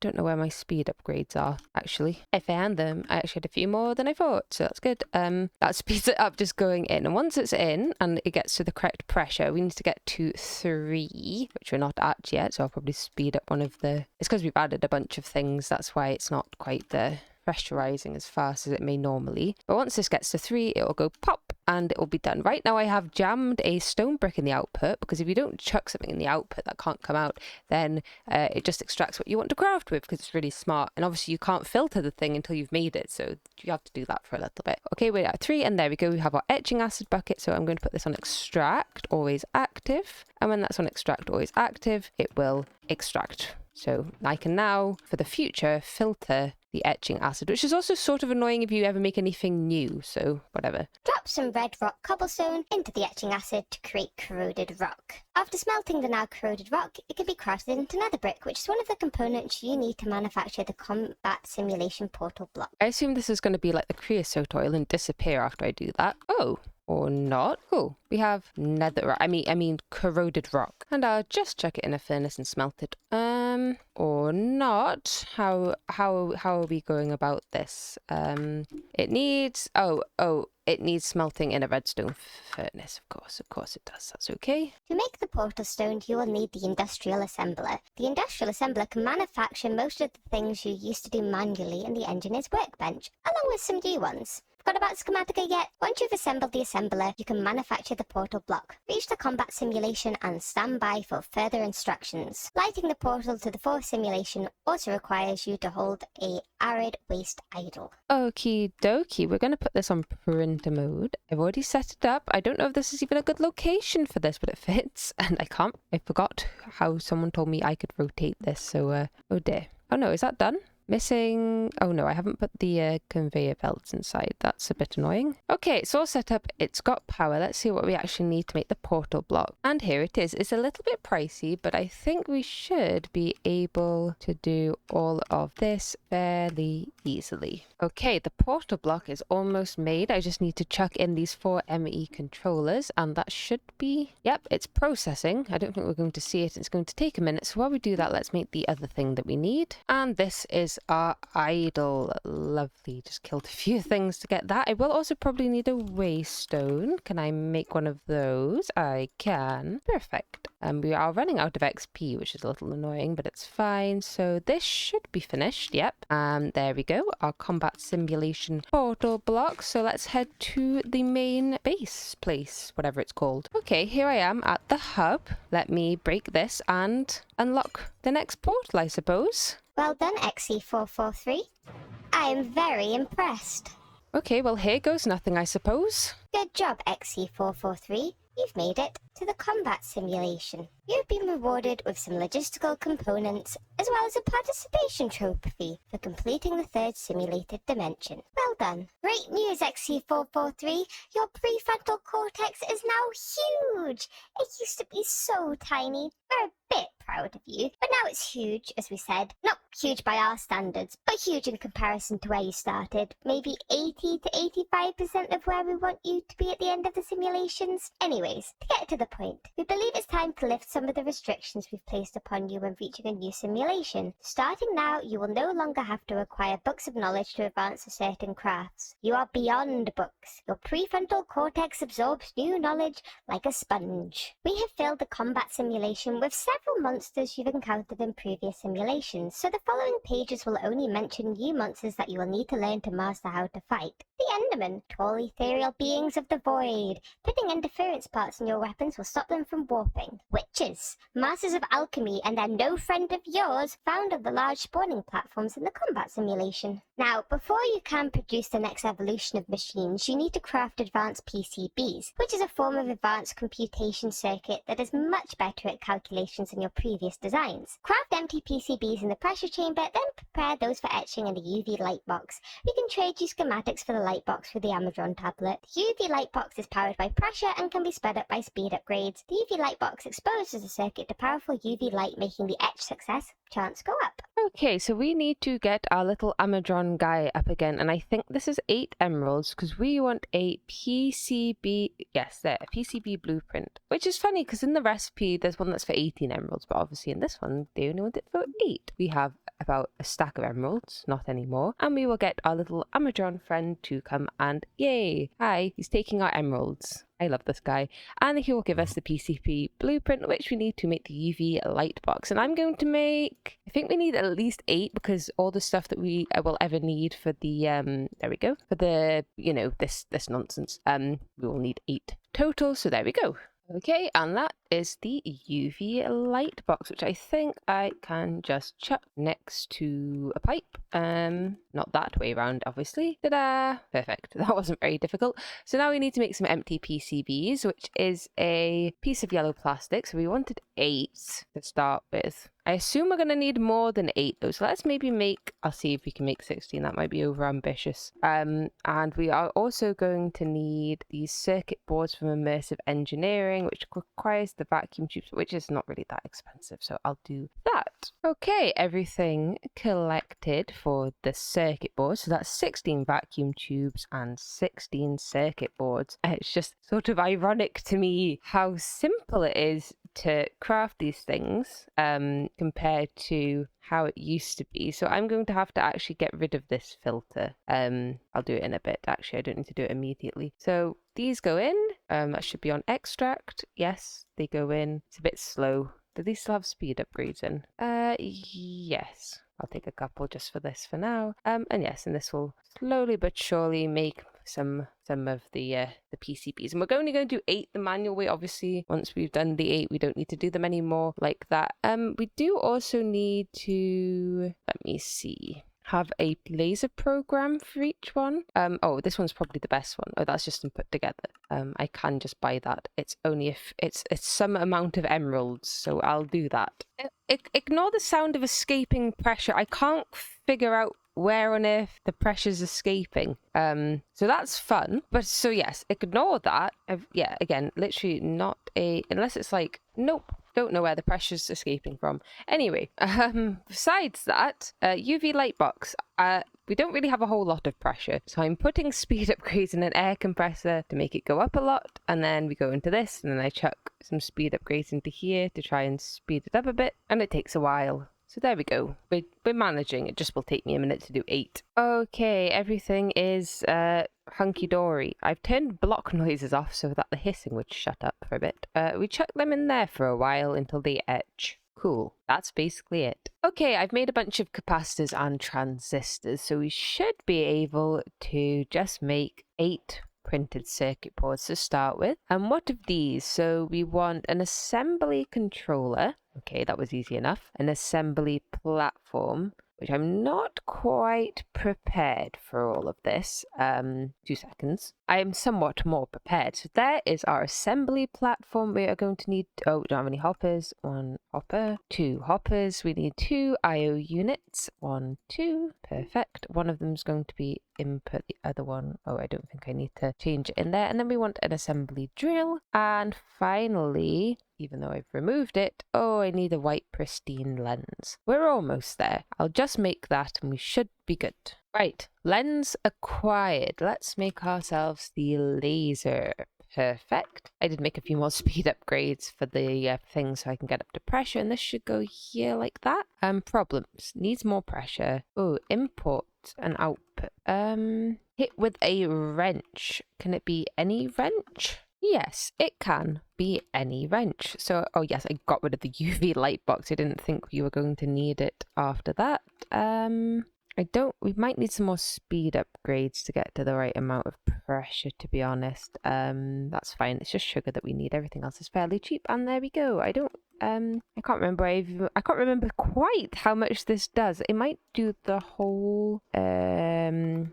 don't know where my speed upgrades are, actually. I found them. I actually had a few more than I thought, so that's good. That speeds it up just going in. And once it's in and it gets to the correct pressure, we need to get to 3, which we're not at yet, so I'll probably speed up one of the... It's because we've added a bunch of things, that's why it's not quite the pressurizing as fast as it may normally. But once this gets to 3, it will go pop and it will be done. Right now I have jammed a stone brick in the output, because if you don't chuck something in the output that can't come out, then it just extracts what you want to craft with, because it's really smart. And obviously you can't filter the thing until you've made it, so you have to do that for a little bit. Okay, we're at 3, and there we go. We have our etching acid bucket, so I'm going to put this on extract, always active. And when that's on extract, always active, it will extract. So I can now, for the future, filter the etching acid, which is also sort of annoying if you ever make anything new, so whatever. Drop some red rock cobblestone into the etching acid to create corroded rock. After smelting the now corroded rock, it can be crafted into nether brick, which is one of the components you need to manufacture the combat simulation portal block. I assume this is going to be like the creosote oil and disappear after I do that. Oh, or not. Cool. We have nether, I mean corroded rock. And I'll just chuck it in a furnace and smelt it. Or not. How are we going about this? It needs, it needs smelting in a redstone furnace. Of course it does. That's okay. To make the portal stone, you will need the industrial assembler. The industrial assembler can manufacture most of the things you used to do manually in the engineer's workbench, along with some new ones. Forgot about Schematica yet? Once you've assembled the assembler, you can manufacture the portal block. Reach the combat simulation and stand by for further instructions. Lighting the portal to the 4th simulation also requires you to hold a arid waste idle. Okie dokie, we're going to put this on printer mode. I've already set it up. I don't know if this is even a good location for this, but it fits. And I forgot how someone told me I could rotate this, so, oh dear. Oh no, is that done? Missing... Oh no, I haven't put the conveyor belts inside. That's a bit annoying. Okay, it's all set up. It's got power. Let's see what we actually need to make the portal block. And here it is. It's a little bit pricey, but I think we should be able to do all of this fairly easily. Okay, the portal block is almost made. I just need to chuck in these 4 ME controllers, and that should be... Yep, it's processing. I don't think we're going to see it. It's going to take a minute. So while we do that, let's make the other thing that we need. And this is our idol. Lovely. Just killed a few things to get that. I will also probably need a waystone. Can I make one of those? I can. Perfect. And we are running out of XP, which is a little annoying, but it's fine. So this should be finished. Yep. There we go. Our combat simulation portal block. So let's head to the main base place, whatever it's called. Okay, here I am at the hub. Let me break this and unlock the next portal, I suppose. Well done, XE443. I am very impressed. Okay, well here goes nothing, I suppose. Good job, XE443. You've made it to the combat simulation. You've been rewarded with some logistical components as well as a participation trophy for completing the 3rd simulated dimension. Well done. Great news, XE443. Your prefrontal cortex is now huge. It used to be so tiny. We're a bit proud of you, but now it's huge, as we said. Not huge by our standards, but huge in comparison to where you started. Maybe 80 to 85% of where we want you to be at the end of the simulations. Anyways, to get to the point, we believe it's time to lift some of the restrictions we've placed upon you when reaching a new simulation. Starting now, you will no longer have to acquire books of knowledge to advance a certain crafts. You are beyond books. Your prefrontal cortex absorbs new knowledge like a sponge. We have filled the combat simulation with several monsters you've encountered in previous simulations, so the following pages will only mention new monsters that you will need to learn to master how to fight. The Endermen, tall ethereal beings of the void. Putting interference parts in your weapons will stop them from warping. Witches, masters of alchemy, and they're no friend of yours, found on the large spawning platforms in the combat simulation. Now, before you can produce the next evolution of machines, you need to craft advanced PCBs, which is a form of advanced computation circuit that is much better at calculations than your previous designs. Craft empty PCBs in the pressure chamber, then prepare those for etching in the UV light box. We can trade you schematics for the light box with the Amazon tablet. The UV light box is powered by pressure and can be sped up by speed upgrades. The UV light box exposes the circuit to powerful UV light, making the etch success chance go up. Okay, so we need to get our little Amazon guy up again, and I think this is 8 emeralds because we want a PCB, yes, there, a PCB blueprint, which is funny because in the recipe there's one that's for 18 emeralds, but obviously in this one they only want it for 8. We have about a stack of emeralds, not anymore, and we will get our little Amazon friend to come and yay, hi, he's taking our emeralds. I love this guy. And he will give us the PCB blueprint, which we need to make the UV light box. And I'm going to make, I think we need at least 8 because all the stuff that we will ever need for the, there we go, for the, you know, this nonsense, we will need 8 total. So there we go. Okay, and that is the UV light box, which I think I can just chuck next to a pipe. Not that way around, obviously. Ta-da! Perfect. That wasn't very difficult. So now we need to make some empty PCBs, which is a piece of yellow plastic. So we wanted 8 to start with. I assume we're going to need more than 8 though. So let's maybe make, I'll see if we can make 16. That might be over ambitious. And we are also going to need these circuit boards from immersive engineering, which requires the vacuum tubes, which is not really that expensive. So I'll do that. Okay, everything collected for the circuit board. So that's 16 vacuum tubes and 16 circuit boards. It's just sort of ironic to me how simple it is to craft these things compared to how it used to be. So I'm going to have to actually get rid of this filter. I'll do it in a bit. Actually, I don't need to do it immediately. So these go in. That should be on extract. Yes, they go in. It's a bit slow. Do these still have speed upgrades in? Yes. I'll take a couple just for this for now. And yes, and this will slowly but surely make some of the PCBs. And we're only going to do 8 the manual way. Obviously, once we've done the 8, we don't need to do them anymore like that. We do also need to, let me see, have a laser program for each one. Oh, this one's probably the best one. Oh, that's just put together. I can just buy that. It's only if it's some amount of emeralds, so I'll do that. Ignore the sound of escaping pressure. I can't figure out where on earth the pressure's escaping. So that's fun. But so yes, ignore that. Yeah, again, literally not unless it's like, nope, don't know where the pressure's escaping from. Anyway, besides that, UV light box. We don't really have a whole lot of pressure, so I'm putting speed upgrades in an air compressor to make it go up a lot, and then we go into this, and then I chuck some speed upgrades into here to try and speed it up a bit, and it takes a while. So there we go. We're managing. It just will take me a minute to do 8. Okay, everything is hunky-dory. I've turned block noises off so that the hissing would shut up for a bit. We chuck them in there for a while until they etch. Cool. That's basically it. Okay, I've made a bunch of capacitors and transistors, so we should be able to just make 8 printed circuit boards to start with. And what of these? So we want an assembly controller. Okay, that was easy enough. An assembly platform, which I'm not quite prepared for all of this. 2 seconds. I am somewhat more prepared. So there is our assembly platform. We are going to need, oh, we don't have any hoppers. 1 hopper, 2 hoppers. We need 2 IO units. 1, 2, perfect. One of them is going to be input, the other one, oh, I don't think I need to change it in there. And then we want an assembly drill. And finally, even though I've removed it, oh, I need a white pristine lens. We're almost there. I'll just make that and we should be good. Right, lens acquired. Let's make ourselves the laser. Perfect. I did make a few more speed upgrades for the thing so I can get up to pressure, and this should go here like that. Problems. Needs more pressure. Oh, import and output. Hit with a wrench. Can it be any wrench? Yes, it can be any wrench. So, oh yes, I got rid of the UV light box. I didn't think we were going to need it after that. We might need some more speed upgrades to get to the right amount of pressure, to be honest. That's fine. It's just sugar that we need. Everything else is fairly cheap. And there we go. I can't remember quite how much this does. It might do the whole did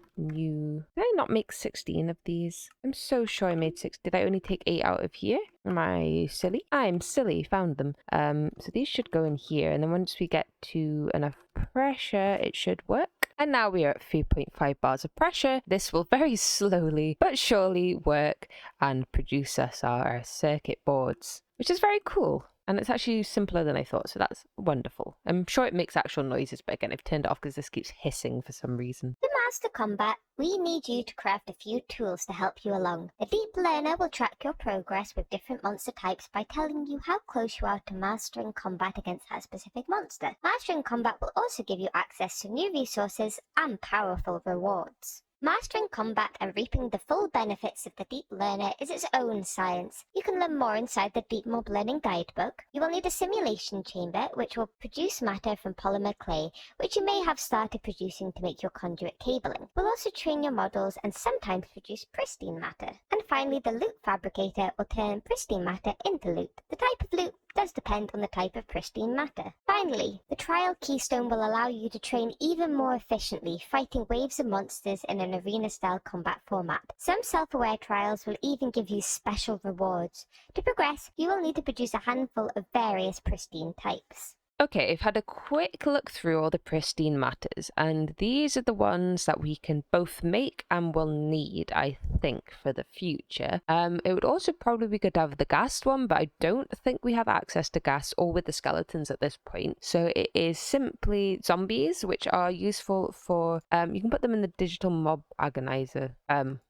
I not make 16 of these? I'm so sure I made 6. Did I only take 8 out of here? Am I silly? I'm silly. Found them. So these should go in here, and then once we get to enough pressure, it should work. And now we are at 3.5 bars of pressure. This will very slowly but surely work and produce us our circuit boards, which is very cool. And it's actually simpler than I thought, so that's wonderful. I'm sure it makes actual noises, but again, I've turned it off because this keeps hissing for some reason. To master combat, we need you to craft a few tools to help you along. The Deep Learner will track your progress with different monster types by telling you how close you are to mastering combat against that specific monster. Mastering combat will also give you access to new resources and powerful rewards. Mastering combat and reaping the full benefits of the Deep Learner is its own science. You can learn more inside the Deep Mob Learning Guidebook. You will need a simulation chamber, which will produce matter from polymer clay, which you may have started producing to make your conduit cabling. We'll also train your models and sometimes produce pristine matter. And finally, the loot fabricator will turn pristine matter into loot. The type of loot does depend on the type of pristine matter. Finally, the trial keystone will allow you to train even more efficiently, fighting waves of monsters in an arena-style combat format. Some self-aware trials will even give you special rewards. To progress, you will need to produce a handful of various pristine types. Okay, I've had a quick look through all the pristine matters, and these are the ones that we can both make and will need, I think, for the future. It would also probably be good to have the gas one, but I don't think we have access to gas or with the skeletons at this point. So it is simply zombies, which are useful for, you can put them in the digital mob agonizer,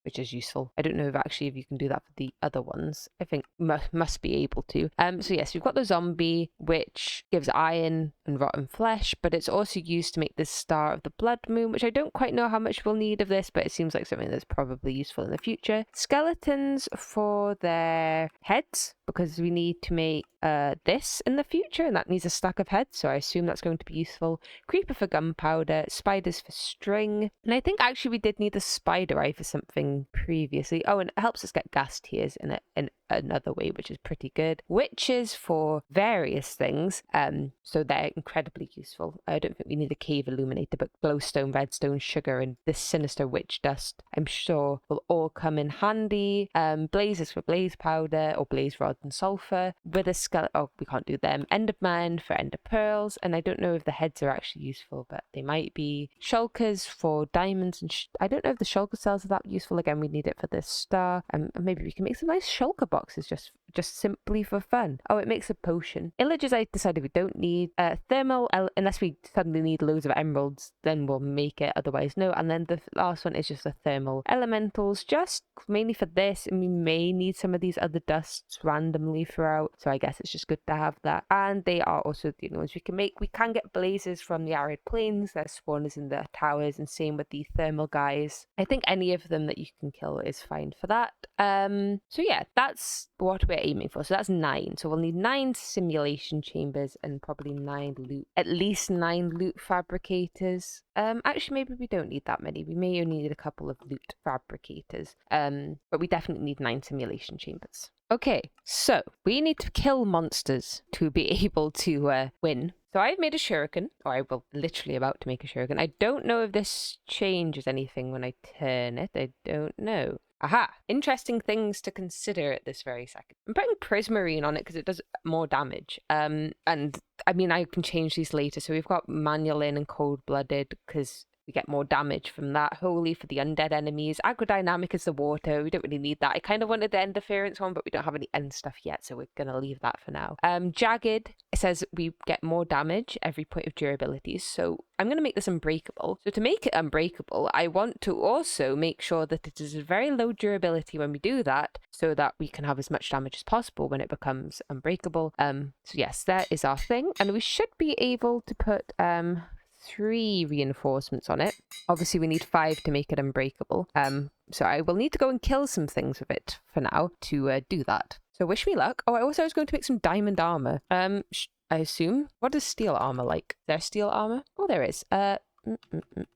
which is useful. I don't know if you can do that for the other ones. I think must be able to. So yes, we've got the zombie, which gives iron and rotten flesh, but it's also used to make this Star of the Blood Moon, which I don't quite know how much we'll need of this, but it seems like something that's probably useful in the future. Skeletons for their heads, because we need to make this in the future, and that needs a stack of heads, so I assume that's going to be useful. Creeper for gunpowder, spiders for string, and I think actually we did need a spider eye for something previously. Oh, and it helps us get gas tears in another way, which is pretty good. Witches for various things, so they're incredibly useful. I don't think we need a cave illuminator, but glowstone, redstone, sugar, and this sinister witch dust, I'm sure, will all come in handy. Blazes for blaze powder or blaze rod and sulfur. With a skeleton, oh, we can't do them. Enderman for ender pearls, and I don't know if the heads are actually useful, but they might be. Shulkers for diamonds, and I don't know if the shulker cells are that useful. Again, we need it for this star, and maybe we can make some nice shulker boxes just simply for fun. Oh, it makes a potion. Illagers, I decided we don't need. Thermal, unless we suddenly need loads of emeralds, then we'll make it, otherwise no. And then the last one is just the thermal elementals, just mainly for this, and we may need some of these other dusts randomly throughout, so I guess it's just good to have that. And they are also the only ones we can make. We can get blazes from the arid plains, there's spawners in the towers, and same with the thermal guys. I think any of them that you can kill is fine for that. So yeah, that's what we're aiming for. So that's 9. So we'll need 9 simulation chambers and probably 9 loot, at least 9 loot fabricators. Actually, maybe we don't need that many. We may only need a couple of loot fabricators. But we definitely need 9 simulation chambers. Okay, so we need to kill monsters to be able to win. So I've made a shuriken, or I will literally about to make a shuriken. I don't know if this changes anything when I turn it. I don't know. Aha! Interesting things to consider at this very second. I'm putting prismarine on it because it does more damage. And I mean, I can change these later. So we've got manulin and cold-blooded because we get more damage from that. Holy for the undead enemies. Agrodynamic is the water. We don't really need that. I kind of wanted the interference one, but we don't have any end stuff yet, so we're going to leave that for now. Jagged, it says we get more damage every point of durability, so I'm going to make this unbreakable. So to make it unbreakable, I want to also make sure that it is a very low durability when we do that, so that we can have as much damage as possible when it becomes unbreakable. So yes, that is our thing, and we should be able to put 3 reinforcements on it. Obviously we need 5 to make it unbreakable, so I will need to go and kill some things with it for now to do that. So wish me luck. Oh, I was going to make some diamond armor. I assume. What is steel armor like? Is there steel armor? Oh, there is. Let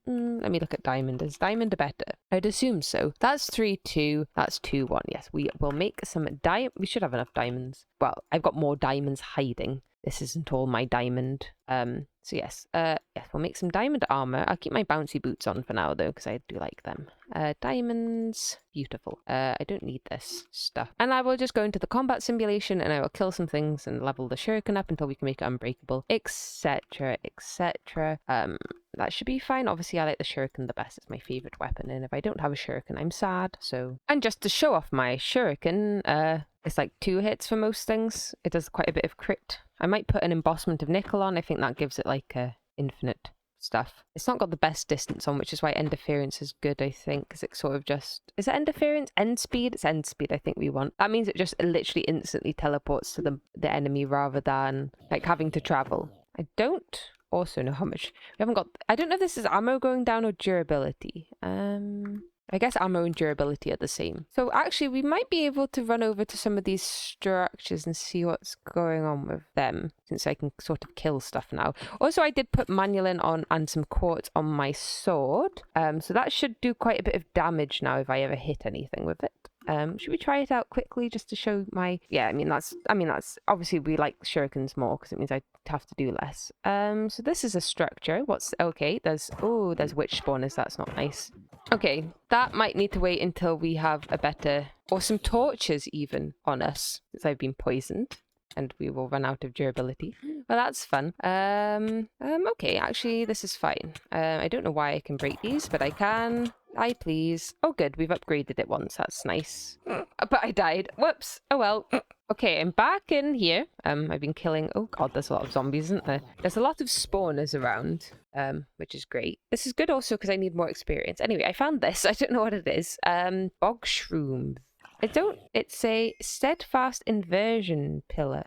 me look at diamond. Is diamond better? I'd assume so. That's 3-2. That's 2-1. Yes, we will make some we should have enough diamonds. Well, I've got more diamonds hiding. This isn't all my diamond. So yes, we'll make some diamond armor. I'll keep my bouncy boots on for now though, because I do like them. Diamonds, beautiful. I don't need this stuff. And I will just go into the combat simulation and I will kill some things and level the shuriken up until we can make it unbreakable, etc, etc. That should be fine. Obviously I like the shuriken the best. It's my favorite weapon, and if I don't have a shuriken I'm sad. So, and just to show off my shuriken, it's like 2 hits for most things. It does quite a bit of crit. I might put an embossment of nickel on. I think that gives it like infinite stuff. It's not got the best distance on, which is why interference is good, I think, because it sort of just... Is it interference? End speed? It's end speed I think we want. That means it just literally instantly teleports to the enemy rather than like having to travel. I don't also know how much... We haven't got... I don't know if this is ammo going down or durability. I guess ammo and durability are the same. So actually we might be able to run over to some of these structures and see what's going on with them, since I can sort of kill stuff now. Also, I did put manulin on and some quartz on my sword. So that should do quite a bit of damage now if I ever hit anything with it. Should we try it out quickly just to show my... Yeah, I mean that's obviously we like shurikens more because it means I have to do less. So this is a structure. Okay, there's witch spawners. That's not nice. Okay, that might need to wait until we have a better... Or some torches even on us, since I've been poisoned. And we will run out of durability. Well, that's fun. Okay, actually, this is fine. I don't know why I can break these, but I can. I please. Oh, good. We've upgraded it once. That's nice. But I died. Whoops. Oh, well. Okay, I'm back in here. I've been killing... Oh, God, there's a lot of zombies, isn't there? There's a lot of spawners around, which is great. This is good also because I need more experience. Anyway, I found this. I don't know what it is. Bog shroom. It's a steadfast inversion pillar.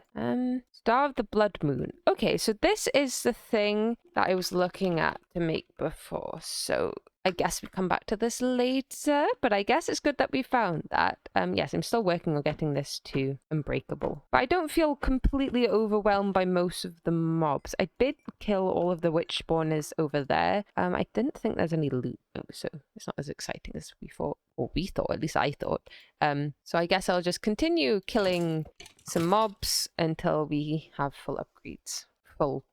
Star of the Blood Moon. Okay, so this is the thing that I was looking at to make before. So I guess we come back to this later, but I guess it's good that we found that. Yes, I'm still working on getting this to unbreakable. But I don't feel completely overwhelmed by most of the mobs. I did kill all of the witch spawners over there. I didn't think there's any loot, though, so it's not as exciting as we thought. Or we thought, at least I thought. So I guess I'll just continue killing some mobs until we have full upgrades. Full,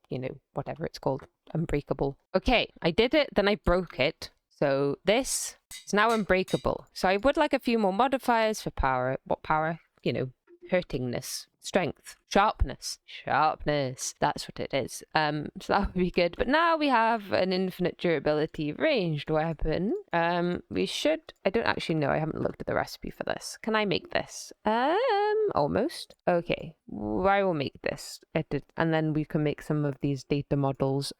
whatever it's called. Unbreakable. Okay, I did it, then I broke it. So this is now unbreakable. So I would like a few more modifiers for power. What power? Hurtingness, strength, sharpness. That's what it is. So that would be good. But now we have an infinite durability ranged weapon. We should. I don't actually know. I haven't looked at the recipe for this. Can I make this? Almost. Okay. I will make this. And then we can make some of these data models.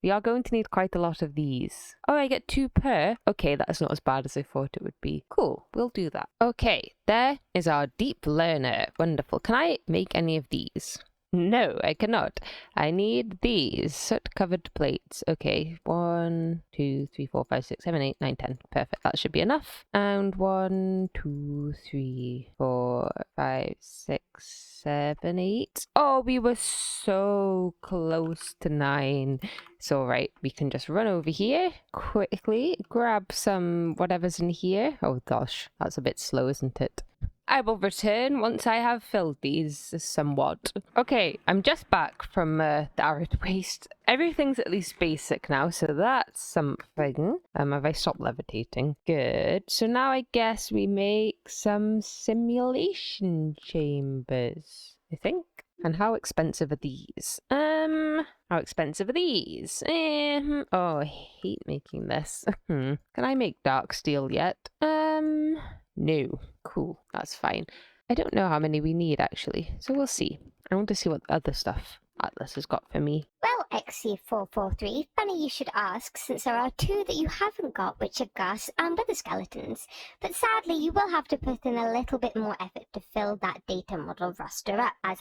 We are going to need quite a lot of these. Oh, I get 2 per. Okay, that's not as bad as I thought it would be. Cool. We'll do that. Okay. There is our deep learner. Wonderful. Can I make any of these? No, I cannot. I need these soot-covered plates. Okay, 1, 2, 3, 4, 5, 6, 7, 8, 9, 10. Perfect. That should be enough. And 1, 2, 3, 4, 5, 6, 7, 8. Oh, we were so close to 9. It's all right. We can just run over here quickly, grab some whatever's in here. Oh gosh, that's a bit slow, isn't it? I will return once I have filled these somewhat. Okay, I'm just back from the arid waste. Everything's at least basic now, so that's something. Have I stopped levitating? Good. So now I guess we make some simulation chambers, I think. And how expensive are these? How expensive are these? Oh, I hate making this. Can I make dark steel yet? No. Cool. That's fine. I don't know how many we need, actually. So we'll see. I want to see what other stuff Atlas has got for me. Well, XC443, funny you should ask, since there are 2 that you haven't got, which are gas and weather skeletons. But sadly, you will have to put in a little bit more effort to fill that data model roster up. As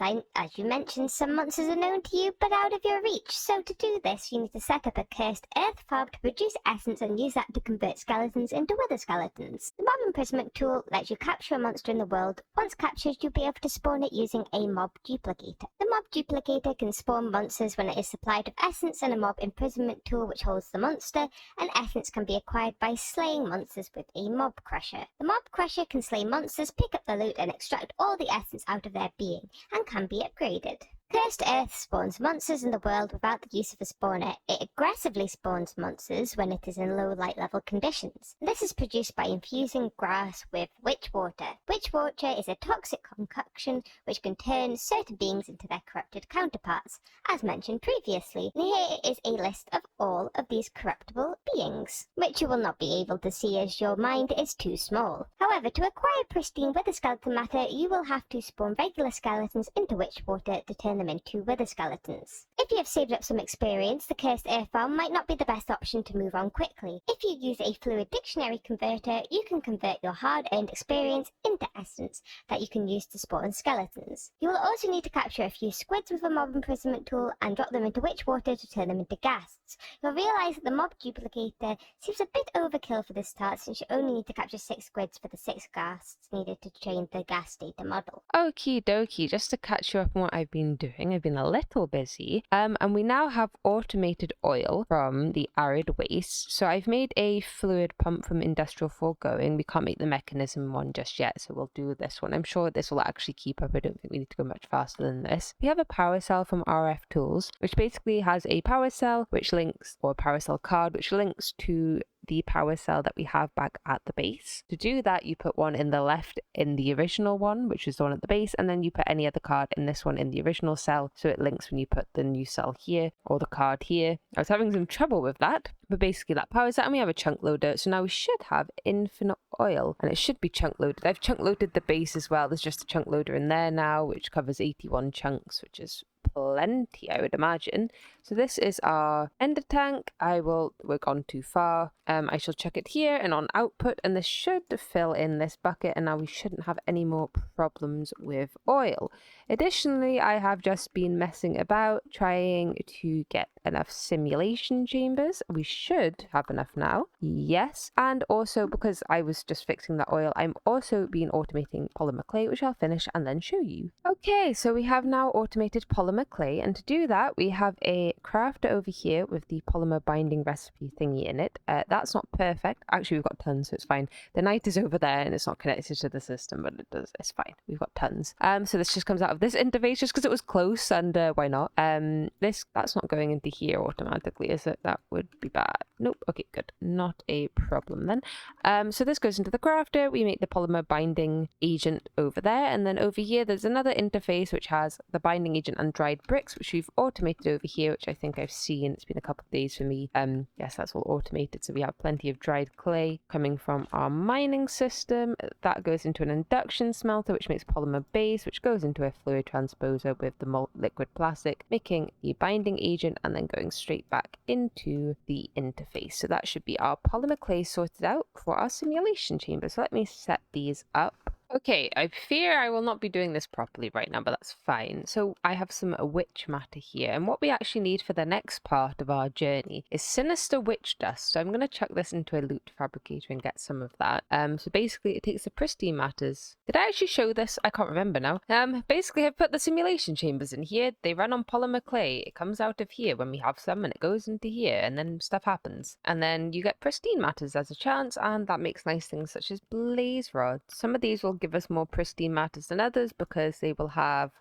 you mentioned, some monsters are known to you, but out of your reach. So to do this, you need to set up a cursed earth farm to produce essence and use that to convert skeletons into weather skeletons. The mob imprisonment tool lets you capture a monster in the world. Once captured, you'll be able to spawn it using a mob duplicator. The mob duplicator can spawn monsters when it is supplied with essence and a mob imprisonment tool which holds the monster, and essence can be acquired by slaying monsters with a mob crusher. The mob crusher can slay monsters, pick up the loot and extract all the essence out of their being, and can be upgraded. Cursed Earth spawns monsters in the world without the use of a spawner. It aggressively spawns monsters when it is in low light level conditions. This is produced by infusing grass with witch water. Witch water is a toxic concoction which can turn certain beings into their corrupted counterparts, as mentioned previously. And here is a list of all of these corruptible beings, which you will not be able to see as your mind is too small. However, to acquire pristine wither skeleton matter, you will have to spawn regular skeletons into witch water to turn them into wither skeletons. If you have saved up some experience, the Cursed Earth Farm might not be the best option to move on quickly. If you use a fluid dictionary converter, you can convert your hard-earned experience into essence that you can use to spawn skeletons. You will also need to capture a few squids with a mob imprisonment tool and drop them into witch water to turn them into ghasts. You'll realise that the mob duplicator seems a bit overkill for this start, since you only need to capture 6 squids for the 6 ghasts needed to train the ghast data model. Okie dokie, just to catch you up on what I've been doing. I've been a little busy, and we now have automated oil from the arid waste. So I've made a fluid pump from industrial foregoing. We can't make the mechanism one just yet, so we'll do this one. I'm sure this will actually keep up. I don't think we need to go much faster than this. We have a power cell from RF Tools, which basically has a power cell which links, or a power cell card which links to the power cell that we have back at the base. To do that, you put one in the left in the original one, which is the one at the base, and then you put any other card in this one in the original cell, so it links when you put the new cell here or the card here. I was having some trouble with that, but basically that powers that, and we have a chunk loader, so now we should have infinite oil, and it should be chunk loaded. I've chunk loaded the base as well. There's just a chunk loader in there now, which covers 81 chunks, which is plenty, I would imagine. So this is our ender tank. We're gone too far. I shall chuck it here and on output, and this should fill in this bucket, and now we shouldn't have any more problems with oil. Additionally, I have just been messing about trying to get enough simulation chambers. We should have enough now. Yes. And also because I was just fixing the oil, I'm also been automating polymer clay, which I'll finish and then show you. Okay, so we have now automated polymer clay, and to do that we have a crafter over here with the polymer binding recipe thingy in it. That's not perfect. Actually, we've got tons, so it's fine. The knight is over there and it's not connected to the system, but it's fine. We've got tons. So this just comes out of this interface just because it was close, and why not? That's not going into here automatically, is it? That would be bad. Nope. Okay, good. Not a problem then. So this goes into the crafter. We make the polymer binding agent over there, and then over here there's another interface which has the binding agent and dried bricks, which we've automated over here, which I think I've seen. It's been a couple of days for me. Yes, that's all automated. So we have plenty of dried clay coming from our mining system. That goes into an induction smelter, which makes polymer base, which goes into a fluid transposer with the malt liquid plastic, making the binding agent, and then going straight back into the interface. So that should be our polymer clay sorted out for our simulation chamber. So let me set these up. Okay, I fear I will not be doing this properly right now, but that's fine. So I have some witch matter here, and what we actually need for the next part of our journey is sinister witch dust. So I'm going to chuck this into a loot fabricator and get some of that. So basically it takes the pristine matters. Did I actually show this? I can't remember now. Basically I've put the simulation chambers in here. They run on polymer clay. It comes out of here when we have some, and it goes into here, and then stuff happens. And then you get pristine matters as a chance, and that makes nice things such as blaze rods. Some of these will give us more pristine matters than others because they will have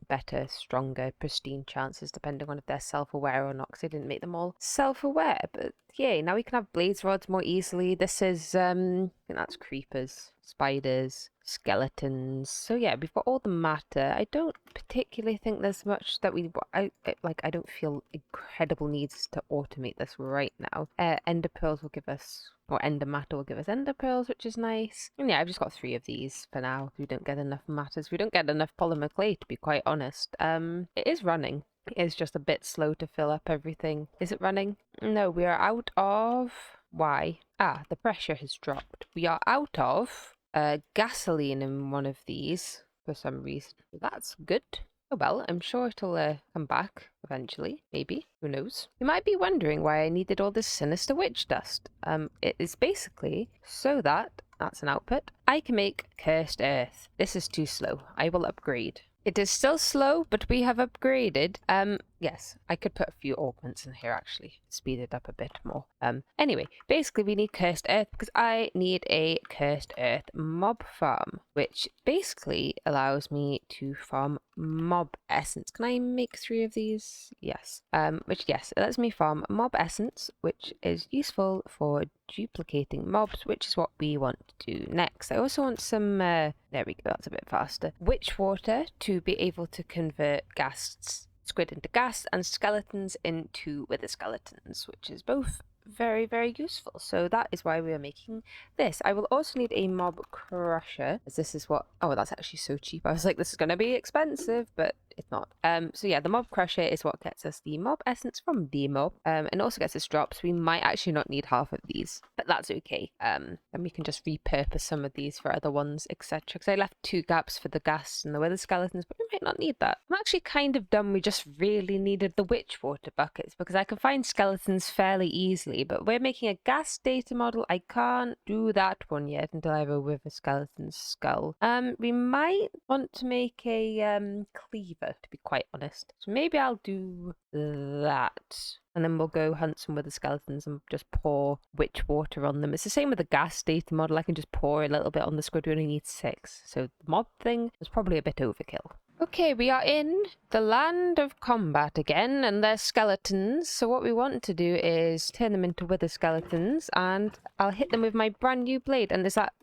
better, stronger, pristine chances depending on if they're self-aware or not, because I didn't make them all self-aware. But yay, now we can have blaze rods more easily. This is I think that's creepers, spiders, skeletons. So yeah, we've got all the matter. I don't particularly think there's much that I don't feel incredible needs to automate this right now. Ender pearls will give us, or ender matter will give us ender pearls, which is nice. And yeah, I've just got 3 of these for now. We don't get enough matters. We don't get enough polymer clay, to be quite honest. It is running. It is just a bit slow to fill up everything. Is it running? No, we are out of... Why? The pressure has dropped. We are out of gasoline in one of these for some reason. That's good. Oh well, I'm sure it'll come back eventually, maybe. Who knows? You might be wondering why I needed all this sinister witch dust. It is basically so that, that's an output, I can make cursed earth. This is too slow. I will upgrade. It is still slow, but we have upgraded. Yes, I could put a few augments in here actually, speed it up a bit more. Anyway, basically we need cursed earth because I need a cursed earth mob farm, which basically allows me to farm mob essence. Can I make 3 of these? Yes. Yes, it lets me farm mob essence, which is useful for duplicating mobs, which is what we want to do next. I also want some, there we go, that's a bit faster, witch water to be able to convert squid into gas and skeletons into wither skeletons, which is both very, very useful. So that is why we are making this. I will also need a mob crusher, as this is what... Oh, that's actually so cheap. I was like, this is going to be expensive, but it's not. So yeah, the mob crusher is what gets us the mob essence from the mob, and also gets us drops. We might actually not need half of these, but that's okay. And we can just repurpose some of these for other ones, etc. Because I left 2 gaps for the gas and the wither skeletons, but we might not need that. I'm actually kind of done. We just really needed the witch water buckets because I can find skeletons fairly easily, but we're making a gas data model. I can't do that one yet until I have a wither skeleton skull. We might want to make a cleaver, to be quite honest. So maybe I'll do that. And then we'll go hunt some wither skeletons and just pour witch water on them. It's the same with the gas data model. I can just pour a little bit on the squid. We only need 6. So the mob thing was probably a bit overkill. Okay, we are in the land of combat again, and they're skeletons. So what we want to do is turn them into wither skeletons, and I'll hit them with my brand new blade. And that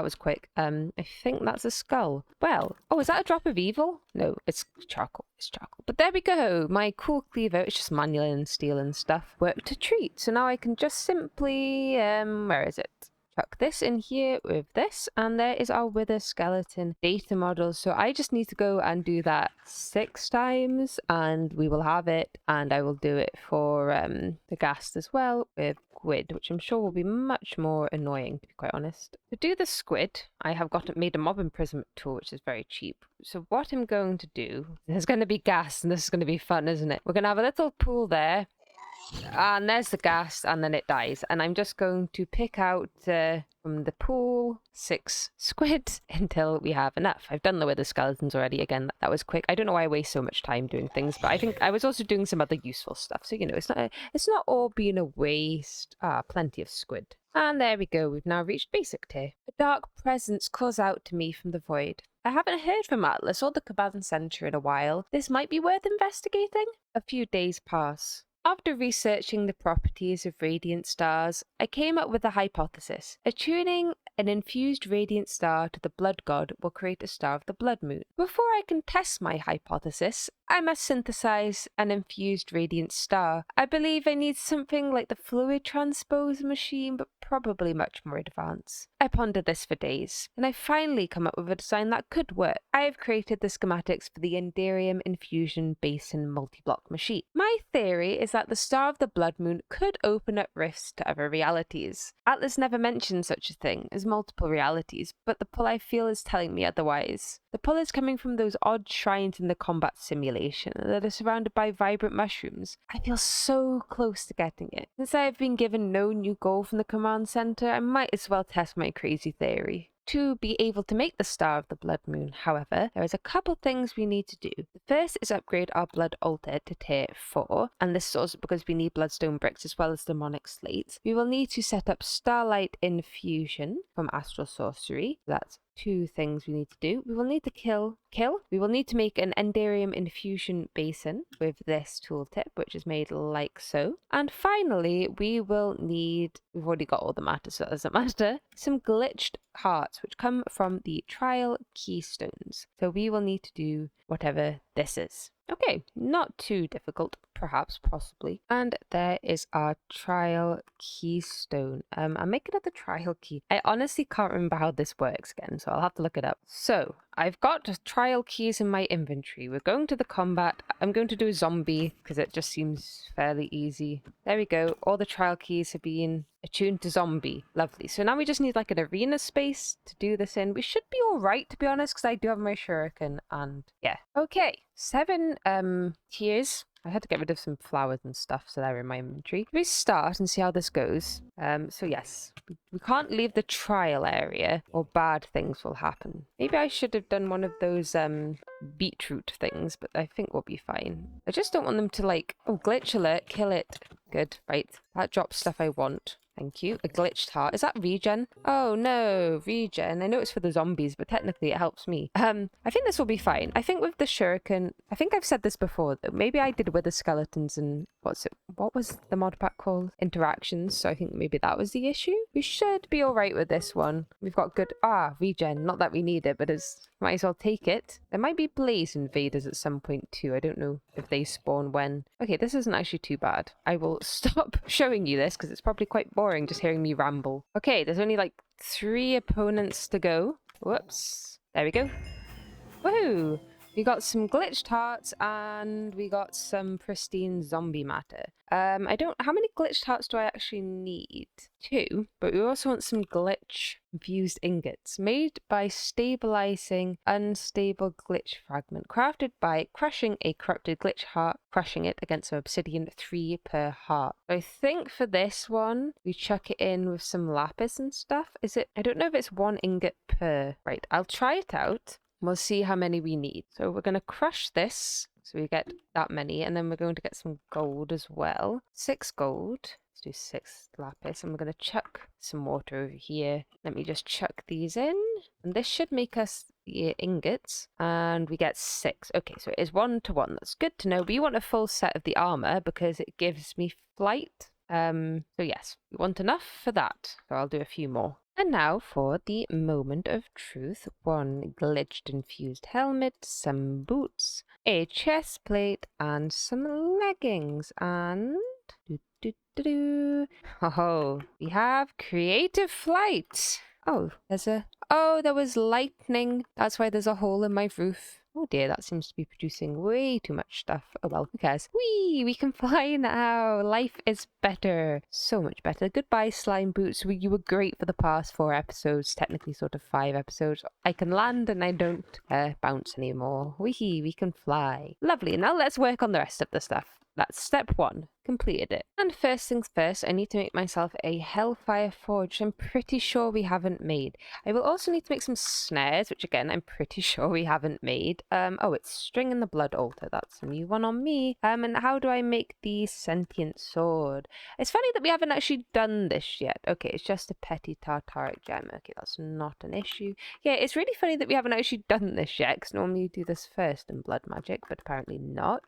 was quick. I think that's a skull. Well, oh, is that a drop of evil? No, it's charcoal. It's charcoal. But there we go. My cool cleaver, it's just manual and steel and stuff, worked a treat. So now I can just simply, where is it? Chuck this in here with this, and there is our wither skeleton data model. So I just need to go and do that 6 times and we will have it, and I will do it for the ghast as well with squid, which I'm sure will be much more annoying, to be quite honest. To do the squid, I have made a mob imprisonment tool, which is very cheap. So what I'm going to do, there's going to be gas, and this is going to be fun, isn't it? We're going to have a little pool there. And there's the gas, and then it dies. And I'm just going to pick out from the pool 6 squid until we have enough. I've done the with the skeletons already. Again, that was quick. I don't know why I waste so much time doing things, but I think I was also doing some other useful stuff. So, you know, it's not all being a waste. Ah, plenty of squid. And there we go. We've now reached basic tier. A dark presence calls out to me from the void. I haven't heard from Atlas or the command center in a while. This might be worth investigating. A few days pass. After researching the properties of radiant stars, I came up with a hypothesis. Attuning an infused radiant star to the blood god will create a star of the blood moon. Before I can test my hypothesis, I must synthesize an infused radiant star. I believe I need something like the fluid transposer machine, but probably much more advanced. I pondered this for days, and I finally come up with a design that could work. I have created the schematics for the Enderium Infusion Basin multi-block machine. My theory is that the star of the blood moon could open up rifts to other realities. Atlas never mentioned such a thing as multiple realities, but the pull I feel is telling me otherwise. The pull is coming from those odd shrines in the combat simulation that are surrounded by vibrant mushrooms. I feel so close to getting it. Since I have been given no new goal from the command center, I might as well test my crazy theory. To be able to make the Star of the Blood Moon, however, there is a couple things we need to do. The first is upgrade our Blood Altar to tier 4, and this is also because we need Bloodstone bricks as well as Demonic Slates. We will need to set up Starlight Infusion from Astral Sorcery. That's 2 things we need to do. We will need to kill. We will need to make an Enderium Infusion Basin with this tooltip, which is made like so. And finally, we will need, we've already got all the matter, so that doesn't matter, some glitched hearts, which come from the trial keystones. So we will need to do whatever this is. Okay, not too difficult, perhaps, possibly. And there is our trial keystone. I'm making up the trial key. I honestly can't remember how this works again, so I'll have to look it up. So, I've got trial keys in my inventory. We're going to the combat. I'm going to do a zombie, because it just seems fairly easy. There we go. All the trial keys have been attuned to zombie. Lovely. So now we just need like an arena space to do this in. We should be all right, to be honest, because I do have my shuriken, and yeah. Okay, 7 tiers. I had to get rid of some flowers and stuff, so they're in my inventory. We start and see how this goes. So yes, we can't leave the trial area or bad things will happen. Maybe I should have done one of those beetroot things, but I think we'll be fine. I just don't want them to like, oh, glitch alert, kill it. Good, right. That drops stuff I want. Thank you. A glitched heart. Is that regen? Oh no, regen. I know it's for the zombies, but technically it helps me. I think this will be fine. I think with the shuriken, I think I've said this before though. Maybe I did with the skeletons and what was the mod pack called? Interactions. So I think maybe that was the issue. We should be all right with this one. We've got good, regen. Not that we need it, but might as well take it. There might be blaze invaders at some point too. I don't know if they spawn when. Okay, this isn't actually too bad. I will stop showing you this because it's probably quite boring just hearing me ramble. Okay, there's only like 3 opponents to go. Whoops. There we go. Woohoo! We got some glitched hearts and we got some pristine zombie matter. How many glitched hearts do I actually need? 2, but we also want some glitch infused ingots made by stabilizing unstable glitch fragment, crafted by crushing a corrupted glitch heart, crushing it against an obsidian 3 per heart. I think for this one, we chuck it in with some lapis and stuff. I don't know if it's 1 ingot per. Right, I'll try it out. We'll see how many we need. So we're going to crush this so we get that many, and then we're going to get some gold as well. 6 gold. Let's do 6 lapis, and we're going to chuck some water over here. Let me just chuck these in, and this should make us the ingots, and we get 6. Okay, so it is 1 to 1. That's good to know. We want a full set of the armor because it gives me flight. So yes, we want enough for that. So I'll do a few more. And now for the moment of truth. 1 glitched infused helmet, some boots, a chest plate, and some leggings. And oh, we have creative flight. Oh, there was lightning. That's why there's a hole in my roof. Oh dear, that seems to be producing way too much stuff. Oh well, who cares? Whee! We can fly now! Life is better. So much better. Goodbye, slime boots. You were great for the past 4 episodes. Technically sort of 5 episodes. I can land and I don't bounce anymore. Whee! We can fly. Lovely. Now let's work on the rest of the stuff. That's step 1. completed it. And first things first, I need to make myself a Hellfire Forge. I'm pretty sure we haven't made. I will also need to make some snares, which again, I'm pretty sure we haven't made. Oh, it's string in the blood altar. That's a new one on me. And how do I make the sentient sword? It's funny that we haven't actually done this yet. Okay, it's just a petty tartaric gem. Okay, that's not an issue. Yeah, it's really funny that we haven't actually done this yet, because normally you do this first in blood magic, but apparently not.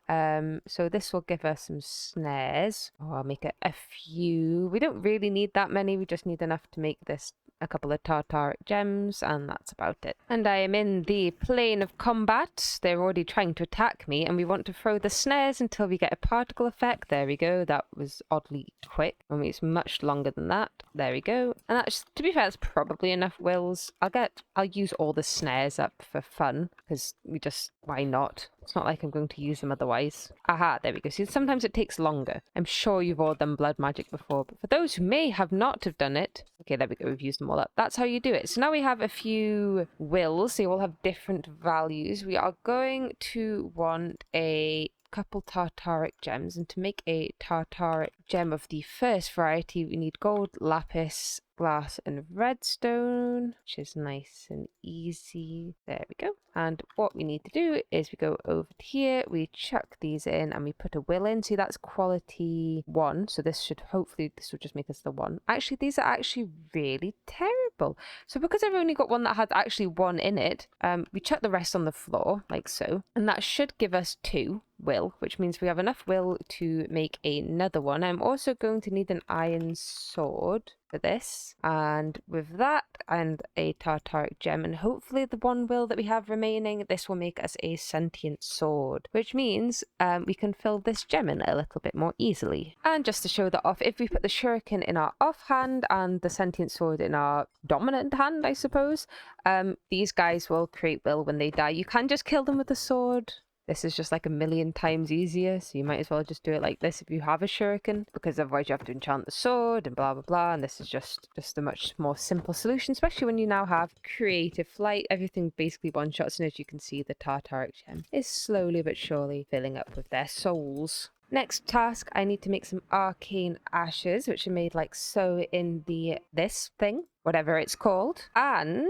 So this will give us some snares. Oh, I'll make it a few. We don't really need that many. We just need enough to make this a couple of tartaric gems, and that's about it. And I am in the plane of combat. They're already trying to attack me, and we want to throw the snares until we get a particle effect. There we go. That was oddly quick. I mean, it's much longer than that. There we go. And that's, to be fair, that's probably enough wills. I'll use all the snares up for fun, because why not? It's not like I'm going to use them otherwise. Aha, there we go. See, sometimes it takes longer. I'm sure you've all done blood magic before, but for those who may have not have done it, okay, there we go. We've used them all up. That's how you do it. So now we have a few wills. They all have different values. We are going to want a couple tartaric gems, and to make a tartaric gem of the first variety, we need gold, lapis, glass, and redstone, which is nice and easy. There we go. And what we need to do is we go over to here, we chuck these in, and we put a will in. See, that's quality 1, so this will just make us the 1. Actually, these are actually really terrible. So because I've only got one that has actually 1 in it, we chuck the rest on the floor, like so, and that should give us 2 will, which means we have enough will to make another one. I'm also going to need an iron sword for this, and with that and a tartaric gem, and hopefully the 1 will that we have remaining, this will make us a sentient sword, which means we can fill this gem in a little bit more easily. And just to show that off, if we put the shuriken in our off hand and the sentient sword in our dominant hand, I suppose, these guys will create will when they die. You can just kill them with the sword. This is just like a million times easier, so you might as well just do it like this if you have a shuriken, because otherwise you have to enchant the sword and blah blah blah, and this is just a much more simple solution, especially when you now have creative flight. Everything basically one-shots, and as you can see, the tartaric gem is slowly but surely filling up with their souls. Next task, I need to make some arcane ashes, which are made like so in this thing, whatever it's called. And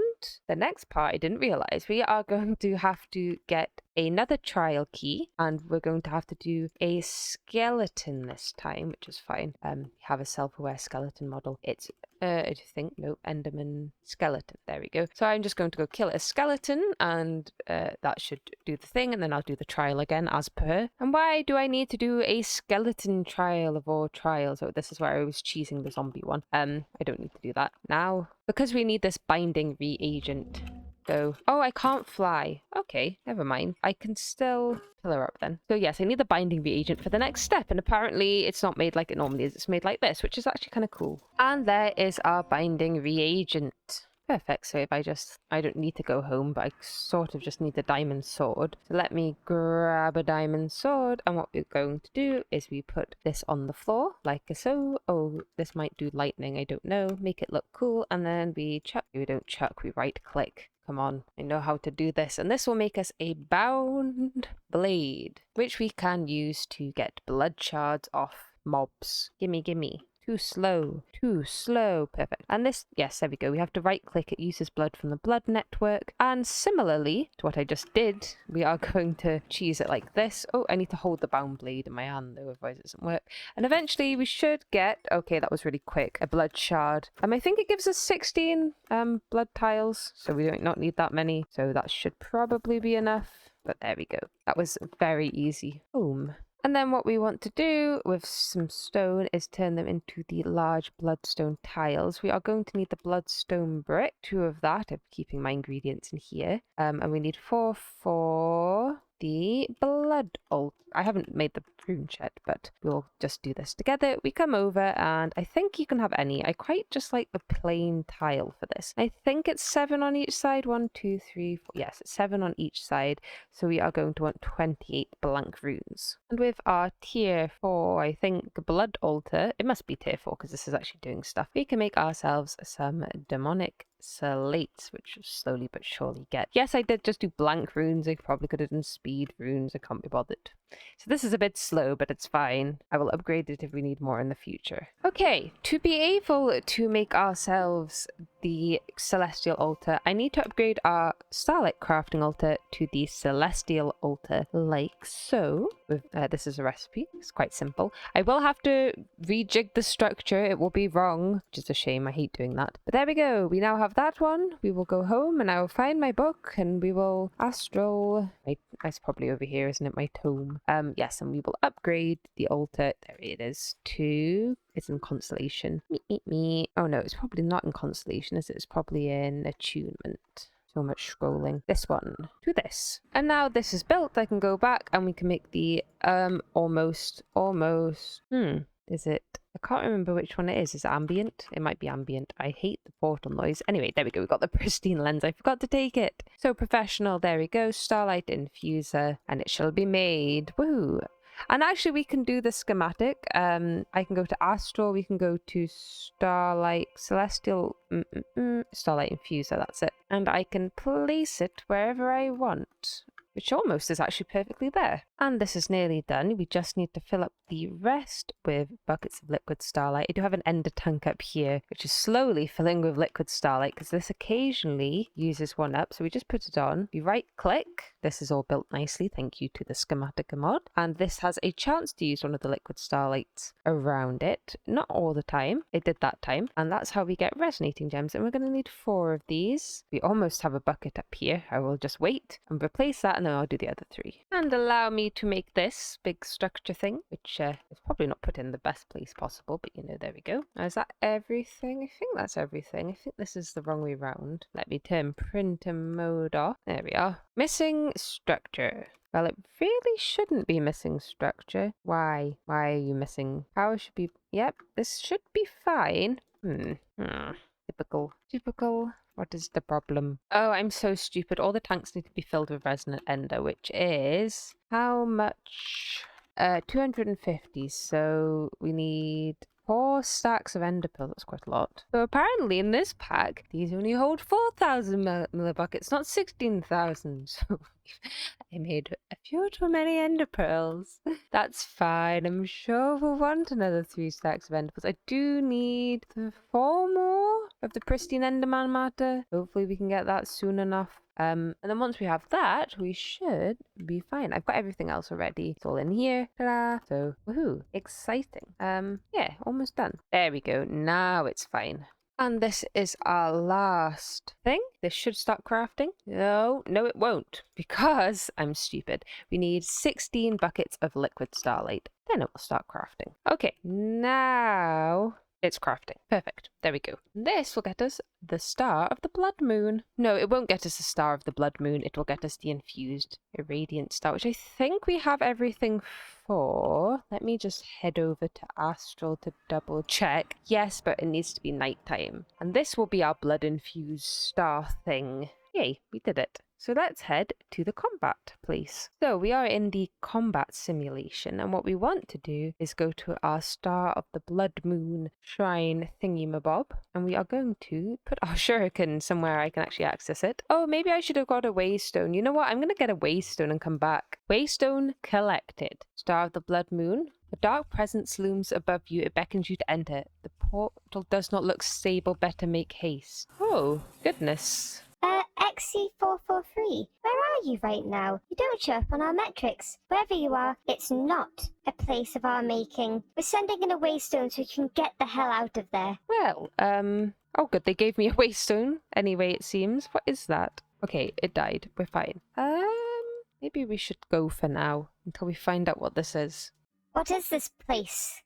the next part I didn't realize, we are going to have to get another trial key, and we're going to have to do a skeleton this time, which is fine. Have a self-aware skeleton model. It's I think, no, Enderman skeleton. There we go. So I'm just going to go kill a skeleton, and that should do the thing, and then I'll do the trial again as per. And why do I need to do a skeleton trial of all trials? Oh, this is where I was cheesing the zombie one. I don't need to do that now, because we need this binding reagent. So, oh, I can't fly. Okay, never mind. I can still fill her up then. So yes, I need the binding reagent for the next step, and apparently it's not made like it normally is. It's made like this, which is actually kind of cool. And there is our binding reagent. Perfect. So if I don't need to go home, but I sort of just need the diamond sword. So let me grab a diamond sword, and what we're going to do is we put this on the floor, like so. Oh, this might do lightning, I don't know. Make it look cool, and then we chuck. We don't chuck, we right click. Come on, I know how to do this. And this will make us a bound blade, which we can use to get blood shards off mobs. Gimme, gimme. Too slow. Too slow. Perfect. And this, yes, there we go. We have to right click. It uses blood from the blood network. And similarly to what I just did, we are going to cheese it like this. Oh, I need to hold the bound blade in my hand though, otherwise it doesn't work. And eventually we should get, okay, that was really quick, a blood shard. I think it gives us 16 blood tiles, so we don't not need that many. So that should probably be enough. But there we go. That was very easy. Boom. And then what we want to do with some stone is turn them into the large bloodstone tiles. We are going to need the bloodstone brick, 2 of that. I'm keeping my ingredients in here. And we need 4 for the blood altar. I haven't made the rune yet, but we'll just do this together. We come over, and I think you can have any. I quite just like the plain tile for this. I think it's 7 on each side. 1, 2, 3, 4. Yes, it's 7 on each side. So we are going to want 28 blank runes. And with our tier 4, I think, blood altar, it must be tier 4 because this is actually doing stuff. We can make ourselves some demonic slates, which slowly but surely get. Yes, I did just do blank runes. I probably could have done speed runes. I can't be bothered. So this is a bit slow, but it's fine. I will upgrade it if we need more in the future. Okay, to be able to make ourselves the celestial altar, I need to upgrade our starlight crafting altar to the celestial altar, like so. This is a recipe. It's quite simple. I will have to rejig the structure. It will be wrong, which is a shame. I hate doing that. But there we go. We now have that one. We will go home and I will find my book and we will astral. It's probably over here, isn't it? My tome. Yes, and we will upgrade the altar. There it is. It's in constellation. Me. Oh no, it's probably not in constellation, is it? It's probably in attunement. So much scrolling. This one to this. And now this is built, I can go back and we can make the almost. Is it? I can't remember which one it is. Is it ambient? It might be ambient. I hate the portal noise. Anyway, there we go. We got the pristine lens. I forgot to take it. So professional. There we go. Starlight infuser. And it shall be made. Woohoo. And actually, we can do the schematic. I can go to Astral. We can go to Starlight Celestial. Starlight Infuser. That's it. And I can place it wherever I want, which almost is actually perfectly there. And this is nearly done. We just need to fill up the rest with buckets of liquid starlight. I do have an ender tank up here, which is slowly filling with liquid starlight because this occasionally uses one up. So we just put it on. We right click. This is all built nicely. Thank you to the schematic mod. And this has a chance to use one of the liquid starlights around it. Not all the time. It did that time. And that's how we get resonating gems. And we're going to need 4 of these. We almost have a bucket up here. I will just wait and replace that and then I'll do the other 3. And allow me to make this big structure thing, which is probably not put in the best place possible, but you know, there we go. Now, is that everything? I think that's everything. I think this is the wrong way round. Let me turn printer mode off. There we are. Missing structure. Well, it really shouldn't be missing structure. Why? Why are you missing? Power should be... Yep, this should be fine. Typical. What is the problem? Oh, I'm so stupid. All the tanks need to be filled with resonant ender, which is... How much? 250. So we need 4 stacks of ender pearl. That's quite a lot. So apparently in this pack, these only hold 4,000 millibuckets, not 16,000. So I made a few too many ender pearls. That's fine. I'm sure we'll want another 3 stacks of ender pearls. I do need 4 more of the pristine enderman matter. Hopefully we can get that soon enough. And then once we have that, we should be fine. I've got everything else already. It's all in here. Ta-da! So, woohoo! Exciting. Yeah, almost done. There we go. Now it's fine. And this is our last thing. This should start crafting. No, it won't. Because I'm stupid. We need 16 buckets of liquid starlight. Then it will start crafting. Okay, now... It's crafting. Perfect. There we go. This will get us the star of the blood moon. No, it won't get us the star of the blood moon. It will get us the infused irradiant star, which I think we have everything for. Let me just head over to Astral to double check. Yes, but it needs to be nighttime. And this will be our blood infused star thing. Yay, we did it. So let's head to the combat place. So we are in the combat simulation, and what we want to do is go to our Star of the Blood Moon shrine thingy-mabob, and we are going to put our shuriken somewhere I can actually access it. Oh, maybe I should have got a waystone. You know what? I'm going to get a waystone and come back. Waystone collected. Star of the Blood Moon. A dark presence looms above you. It beckons you to enter. The portal does not look stable. Better make haste. Oh, goodness. XC443, where are you right now? You don't show up on our metrics. Wherever you are, it's not a place of our making. We're sending in a waystone so we can get the hell out of there. Well, oh good, they gave me a waystone. Anyway, it seems. What is that? Okay, it died. We're fine. Maybe we should go for now until we find out what this is. What is this place?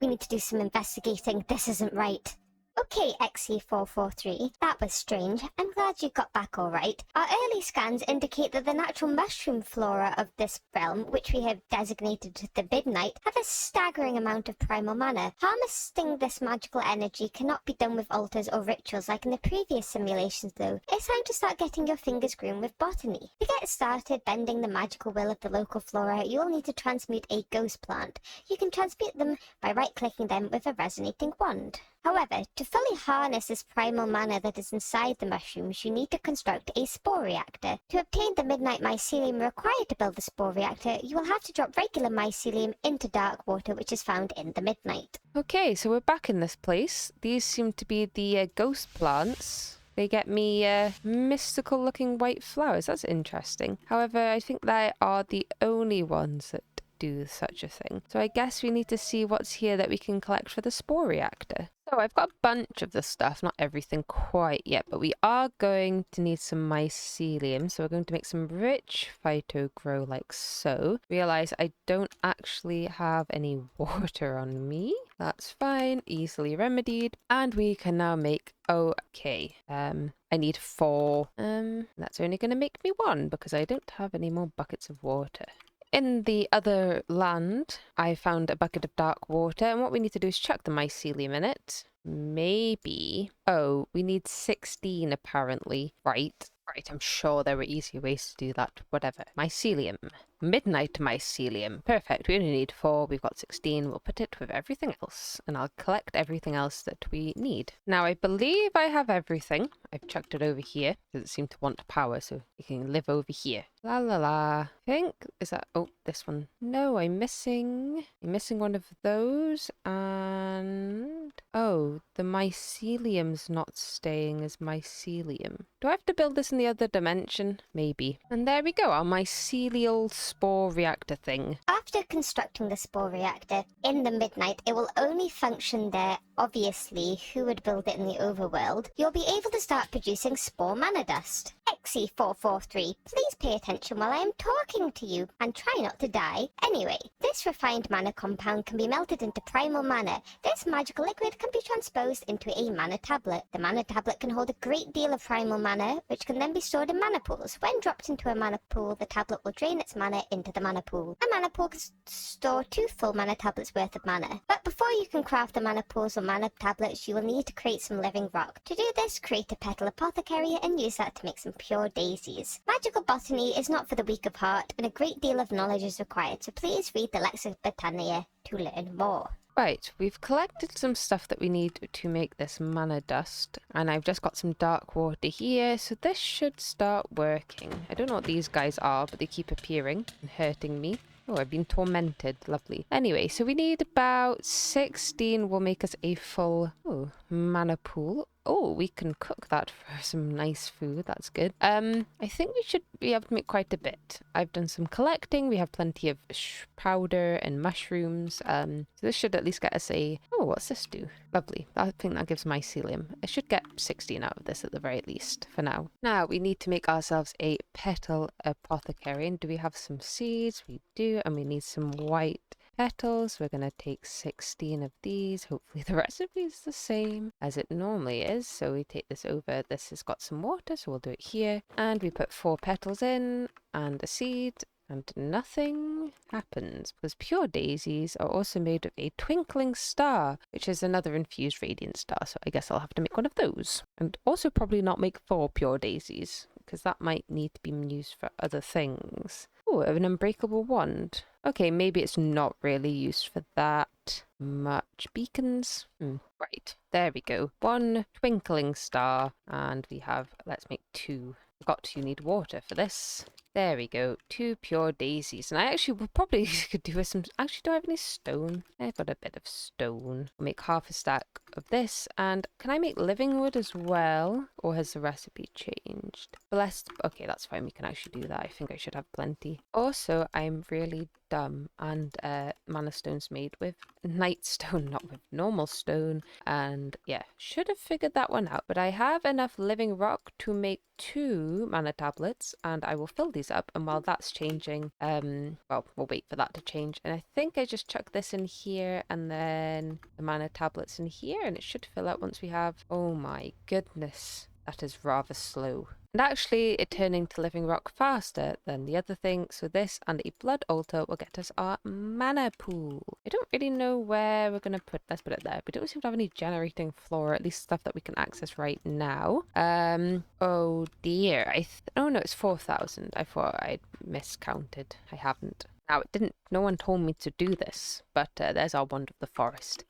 We need to do some investigating. This isn't right. Okay, XC443, that was strange. I'm glad you got back all right. Our early scans indicate that the natural mushroom flora of this realm, which we have designated the Midnight, have a staggering amount of primal mana. Harnessing this magical energy cannot be done with altars or rituals like in the previous simulations though. It's time to start getting your fingers green with botany. To get started bending the magical will of the local flora, you'll need to transmute a ghost plant. You can transmute them by right-clicking them with a resonating wand. However, to fully harness this primal mana that is inside the mushrooms, you need to construct a spore reactor. To obtain the midnight mycelium required to build the spore reactor, you will have to drop regular mycelium into dark water, which is found in the midnight. Okay, so we're back in this place. These seem to be the ghost plants. They get me mystical looking white flowers. That's interesting. However, I think they are the only ones that do such a thing. So I guess we need to see what's here that we can collect for the spore reactor. So I've got a bunch of the stuff, not everything quite yet, but we are going to need some mycelium. So we're going to make some rich phytogrow like so. Realize I don't actually have any water on me. That's fine, easily remedied. And we can now make, okay, I need 4. That's only going to make me 1 because I don't have any more buckets of water. In the other land, I found a bucket of dark water, and what we need to do is chuck the mycelium in it. Maybe... Oh, we need 16 apparently. Right, I'm sure there were easier ways to do that. Whatever. Mycelium. Midnight mycelium. Perfect. We only need 4. We've got 16. We'll put it with everything else, and I'll collect everything else that we need. Now, I believe I have everything. I've chucked it over here. Doesn't seem to want power, so it can live over here. La la la. I think, is that, oh, this one. No, I'm missing one of those, and, oh, the mycelium's not staying as mycelium. Do I have to build this in the other dimension? Maybe. And there we go, our mycelial spore reactor thing. After constructing the spore reactor in the midnight, it will only function there. Obviously, who would build it in the overworld? You'll be able to start producing spore mana dust. XE443, please pay attention while I am talking to you and try not to die. Anyway, this refined mana compound can be melted into primal mana. This magical liquid can be transposed into a mana tablet. The mana tablet can hold a great deal of primal mana, which can then be stored in mana pools. When dropped into a mana pool, the tablet will drain its mana into the mana pool. A mana pool can store 2 full mana tablets worth of mana. But before you can craft the mana pools or mana tablets, you will need to create some living rock. To do this, create a petal apothecary and use that to make some pure daisies. Magical botany is not for the weak of heart, and a great deal of knowledge is required, so please read the Lex Britannia to learn more. Right, we've collected some stuff that we need to make this mana dust, and I've just got some dark water here, so this should start working. I don't know what these guys are, but they keep appearing and hurting me. Oh, I've been tormented. Lovely. Anyway, so we need about 16 will make us a full mana pool. Oh, we can cook that for some nice food. That's good. I think we should be able to make quite a bit. I've done some collecting. We have plenty of powder and mushrooms. So this should at least get us a... Oh, what's this do? Lovely. I think that gives mycelium. I should get 16 out of this at the very least for now. Now, we need to make ourselves a petal apothecary. And do we have some seeds? We do. And we need some white petals. We're going to take 16 of these. Hopefully the recipe is the same as it normally is. So we take this over. This has got some water, so we'll do it here. And we put 4 petals in and a seed. And nothing happens because pure daisies are also made of a twinkling star, which is another infused radiant star. So I guess I'll have to make one of those. And also probably not make 4 pure daisies because that might need to be used for other things. Oh, an unbreakable wand. Okay, maybe it's not really used for that much. Beacons? Right, there we go. 1 twinkling star, and we have, let's make 2. Forgot you need water for this. There we go. 2 pure daisies. And I actually will probably could do with some... Actually, do I have any stone? I've got a bit of stone. I'll make half a stack of this. And can I make living wood as well? Or has the recipe changed? Blessed... Okay, that's fine. We can actually do that. I think I should have plenty. Also, I'm really dumb. And mana stone's made with night stone, not with normal stone. And yeah, should have figured that one out. But I have enough living rock to make 2 mana tablets. And I will fill these up, and while that's changing, well, we'll wait for that to change. And I think I just chuck this in here and then the mana tablets in here, and it should fill up once we have... Oh my goodness, that is rather slow. And actually, it turning to living rock faster than the other thing, so this and a blood altar will get us our mana pool. I don't really know where we're going to put... Let's put it there. We don't seem to have any generating flora, at least stuff that we can access right now. Oh dear. Oh no, it's 4,000. I thought I'd miscounted. I haven't. Now, it didn't... No one told me to do this, but there's our wand of the forest.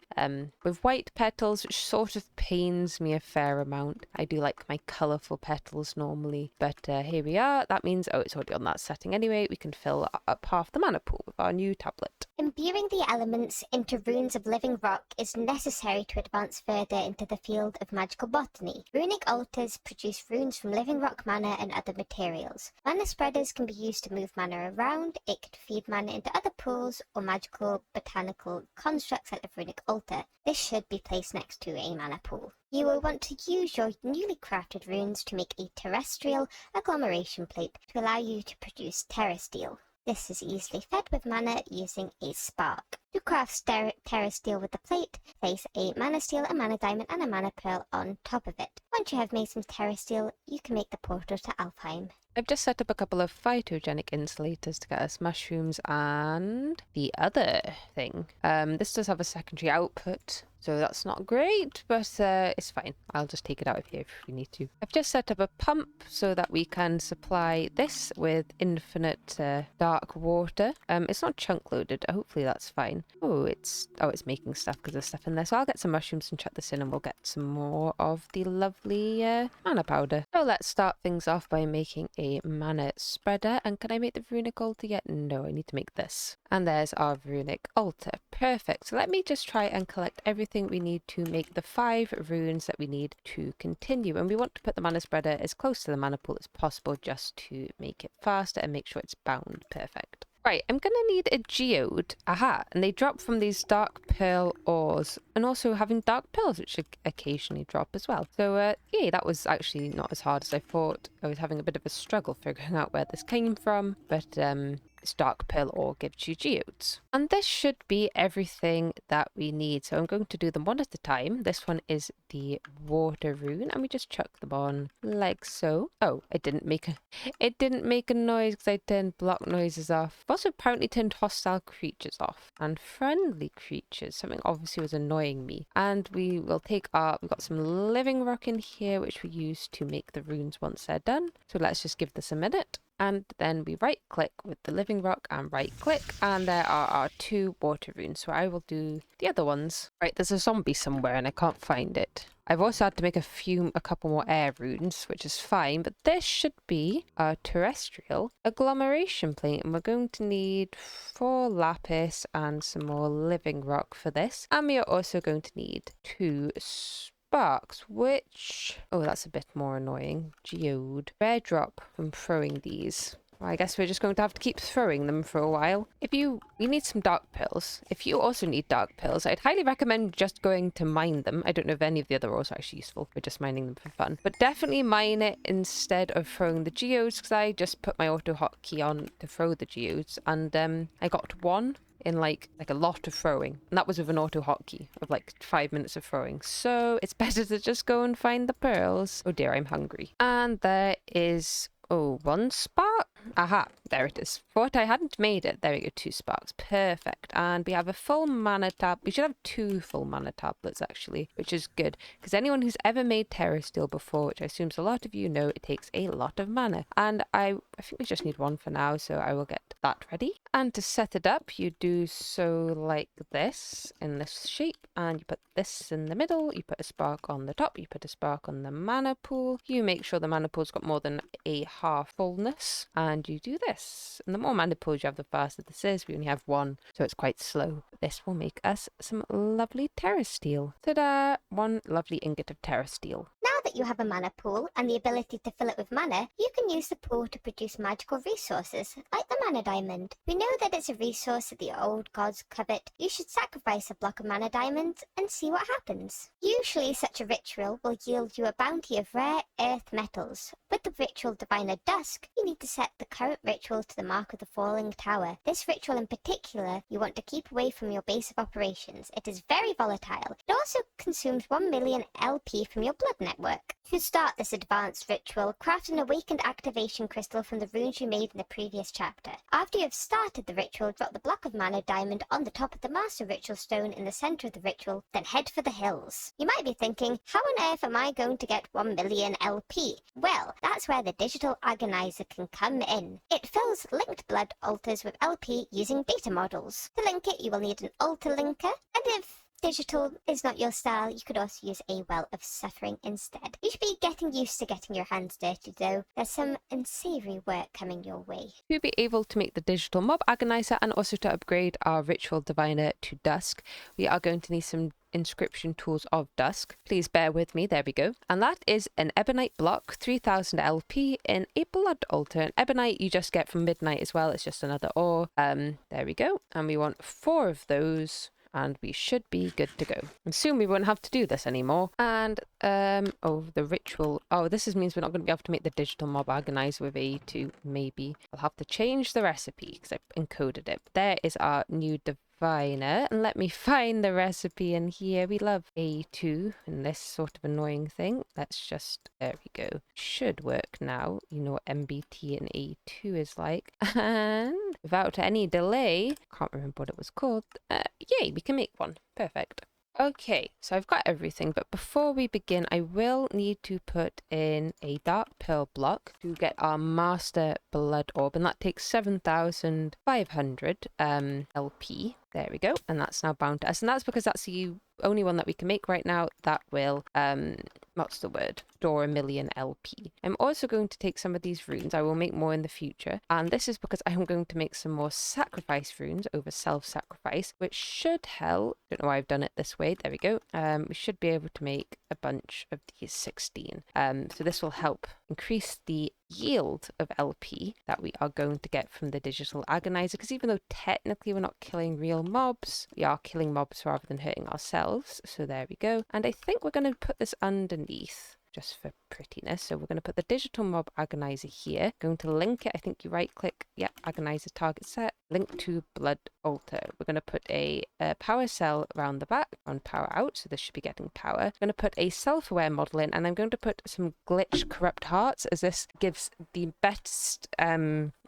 with white petals, which sort of pains me a fair amount. I do like my colourful petals normally, but here we are. That means, oh, it's already on that setting anyway. We can fill up half the mana pool with our new tablet. Imbuing the elements into runes of living rock is necessary to advance further into the field of magical botany. Runic altars produce runes from living rock mana and other materials. Mana spreaders can be used to move mana around. It can feed mana into other pools or magical botanical constructs like the runic altar. This should be placed next to a mana pool. You will want to use your newly crafted runes to make a terrestrial agglomeration plate to allow you to produce terrasteel. This is easily fed with mana using a spark. To craft terrasteel with the plate, place a mana steel, a mana diamond, and a mana pearl on top of it. Once you have made some terrasteel, you can make the portal to Alfheim. I've just set up a couple of phytogenic insulators to get us mushrooms and the other thing. This does have a secondary output, so that's not great, but it's fine. I'll just take it out of here if we need to. I've just set up a pump so that we can supply this with infinite dark water. It's not chunk loaded. Hopefully that's fine. Oh, it's making stuff because there's stuff in there. So I'll get some mushrooms and chuck this in, and we'll get some more of the lovely mana powder. So let's start things off by making a mana spreader. And can I make the runic altar yet? No, I need to make this. And there's our runic altar. Perfect. So let me just try and collect everything we need to make the 5 runes that we need to continue. And we want to put the mana spreader as close to the mana pool as possible just to make it faster and make sure it's bound perfect. Right, I'm going to need a geode. Aha, and they drop from these dark pearl ores, and also having dark pearls, which occasionally drop as well. So, yeah, that was actually not as hard as I thought. I was having a bit of a struggle figuring out where this came from, but this dark pearl ore gives you geodes. And this should be everything that we need. So I'm going to do them one at a time. This one is the water rune, and we just chuck them on like so. Oh, it didn't make a noise because I turned block noises off. I've also apparently turned hostile creatures off and friendly creatures. Something obviously was annoying me. And we will take we've got some living rock in here, which we use to make the runes once they're done. So let's just give this a minute. And then we right click with the living rock and right click, and there are our 2 water runes. So I will do the other ones. Right, there's a zombie somewhere and I can't find it. I've also had to make a couple more air runes, which is fine, but this should be our terrestrial agglomeration plate, and we're going to need 4 lapis and some more living rock for this. And we are also going to need 2 sparks, which, oh, that's a bit more annoying. Geode. Rare drop from throwing these. Well, I guess we're just going to have to keep throwing them for a while. You need some dark pearls. If you also need dark pearls, I'd highly recommend just going to mine them. I don't know if any of the other ores are actually useful. We're just mining them for fun. But definitely mine it instead of throwing the geodes, because I just put my auto hotkey on to throw the geodes, and I got 1 in like a lot of throwing, and that was with an auto hotkey of like 5 minutes of throwing. So it's better to just go and find the pearls. Oh dear, I'm hungry. And there is 1 spark. Aha, there it is. Thought I hadn't made it. There we go, 2 sparks. Perfect. And we have a full mana tab. We should have 2 full mana tablets actually, which is good, because anyone who's ever made terrasteel before, which I assume a lot of you know, it takes a lot of mana. And I think we just need 1 for now, so I will get that ready. And to set it up, you do so like this, in this shape, and you put this in the middle, you put a spark on the top, you put a spark on the mana pool, you make sure the mana pool's got more than a half fullness, and you do this. And the more mana pools you have, the faster this is. We only have 1, so it's quite slow. This will make us some lovely terrasteel. Ta-da! 1 lovely ingot of terrasteel. Now that you have a mana pool and the ability to fill it with mana, you can use the pool to produce magical resources, like the mana diamond. We know that it's a resource that the old gods covet. You should sacrifice a block of mana diamonds and see what happens. Usually such a ritual will yield you a bounty of rare earth metals. With the ritual Diviner Dusk, you need to set the current ritual to the mark of the falling tower. This ritual in particular, you want to keep away from your base of operations. It is very volatile. It also consumes 1 million LP from your blood network. To start this advanced ritual, craft an awakened activation crystal from the runes you made in the previous chapter. After you have started the ritual, drop the block of mana diamond on the top of the master ritual stone in the center of the ritual, then head for the hills. You might be thinking, how on earth am I going to get 1 million LP? Well, that's where the digital agonizer can come in. It fills linked blood altars with LP using data models. To link it, you will need an altar linker, and if digital is not your style, you could also use a well of suffering instead. You should be getting used to getting your hands dirty though. There's some unsavory work coming your way. To be able to make the digital mob agonizer and also to upgrade our ritual diviner to dusk, we are going to need some inscription tools of dusk. Please bear with me. There we go. And that is an ebonite block, 3000 LP in a blood altar. And ebonite you just get from midnight as well. It's just another ore. There we go. And we want 4 of those. And we should be good to go. And soon we won't have to do this anymore. And, oh, the ritual. Oh, this means we're not going to be able to make the digital mob agonizer with A2, maybe. I'll have to change the recipe because I've encoded it. There is our new diviner. And let me find the recipe in here. We love A2 and this sort of annoying thing. Let's just, there we go. Should work now. You know what MBT and A2 is like. And without any delay, can't remember what it was called. Yay, we can make one. Perfect. Okay, so I've got everything, but before we begin, I will need to put in a dark pearl block to get our master blood orb, and that takes 7,500 LP. There we go, and that's now bound to us, and that's because that's the only one that we can make right now that will, what's the word? Store 1,000,000 LP. I'm also going to take some of these runes. I will make more in the future, and this is because I'm going to make some more sacrifice runes over self-sacrifice, which should help. I don't know why I've done it this way. There we go. We should be able to make a bunch of these 16. So this will help increase the yield of LP that we are going to get from the digital agonizer, because even though technically we're not killing real mobs, we are killing mobs rather than hurting ourselves. So there we go. And I think we're going to put this underneath just for prettiness. So we're going to put the digital mob agonizer here. Going to link it. I think you right click. Yeah, agonizer target set. Link to blood altar. We're going to put a power cell around the back on power out. So this should be getting power. I'm going to put a self-aware model in, and I'm going to put some glitch corrupt hearts, as this gives the best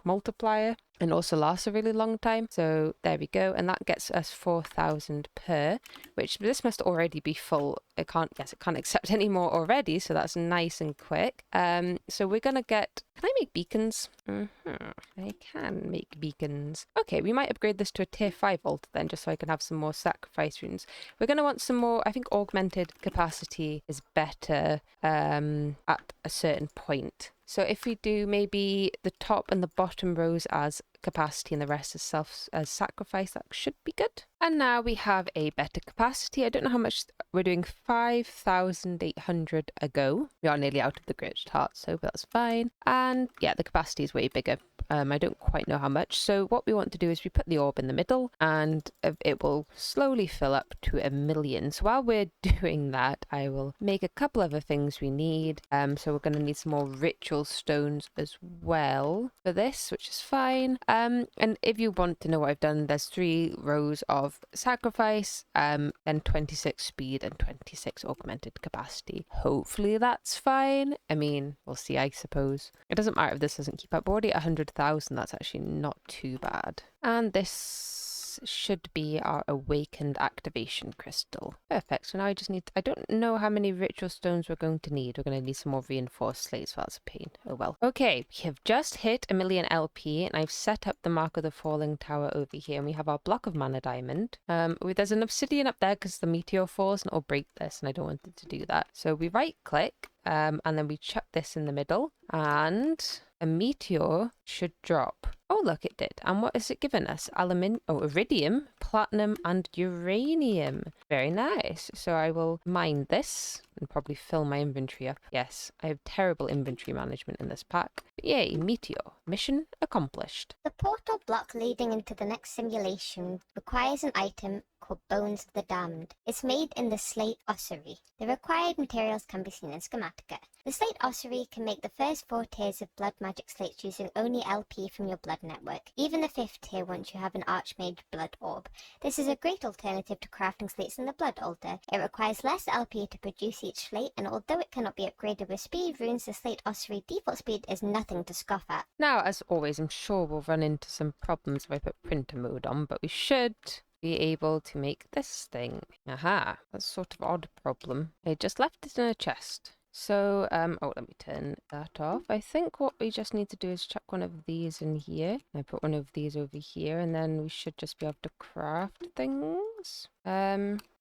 multiplier and also lasts a really long time. So there we go, and that gets us 4,000 per, which this must already be full. It can't accept any more already, so that's nice and quick. So we're gonna get, can I make beacons? I can make beacons. Okay, we might upgrade this to a tier 5 altar then, just so I can have some more sacrifice runes. We're gonna want some more, I think augmented capacity is better at a certain point. So if we do maybe the top and the bottom rows as capacity and the rest as sacrifice, that should be good. And now we have a better capacity. I don't know how much we're doing. 5,800 a go. We are nearly out of the glitched hearts, so that's fine. And yeah, the capacity is way bigger. I don't quite know how much. So what we want to do is we put the orb in the middle, and it will slowly fill up to 1,000,000. So while we're doing that, I will make a couple other things we need. So we're going to need some more ritual stones as well for this, which is fine. And if you want to know what I've done, there's 3 rows of sacrifice, and 26 speed and 26 augmented capacity. Hopefully that's fine. I mean, we'll see, I suppose. It doesn't matter if this doesn't keep up. We're already at 100,000. That's actually not too bad. And this should be our awakened activation crystal. Perfect. So now I just need, I don't know how many ritual stones we're going to need. We're going to need some more reinforced slates. So that's a pain. Oh well. Okay, we have just hit 1,000,000 LP, and I've set up the Mark of the Falling Tower over here, and we have our block of mana diamond. There's an obsidian up there because the meteor falls and it'll break this, and I don't want it to do that. So we right click, and then we chuck this in the middle, and a meteor should drop. Oh, look, it did. And what has it given us? Iridium, platinum, and uranium. Very nice. So I will mine this and probably fill my inventory up. Yes, I have terrible inventory management in this pack. But yay, meteor. Mission accomplished. The portal block leading into the next simulation requires an item called Bones of the Damned. It's made in the slate ossuary. The required materials can be seen in Schematica. The slate ossuary can make the first 4 tiers of blood magic slates using only LP from your blood network, even the 5th tier once you have an Archmage blood orb. This is a great alternative to crafting slates in the blood altar. It requires less LP to produce each slate, and although it cannot be upgraded with speed runes, the slate ossuary default speed is nothing to scoff at. Now, as always, I'm sure we'll run into some problems if I put printer mode on, but we should be able to make this thing. Aha, that's sort of odd problem. I just left it in a chest. So, oh, let me turn that off. I think what we just need to do is chuck one of these in here. I put one of these over here, and then we should just be able to craft things.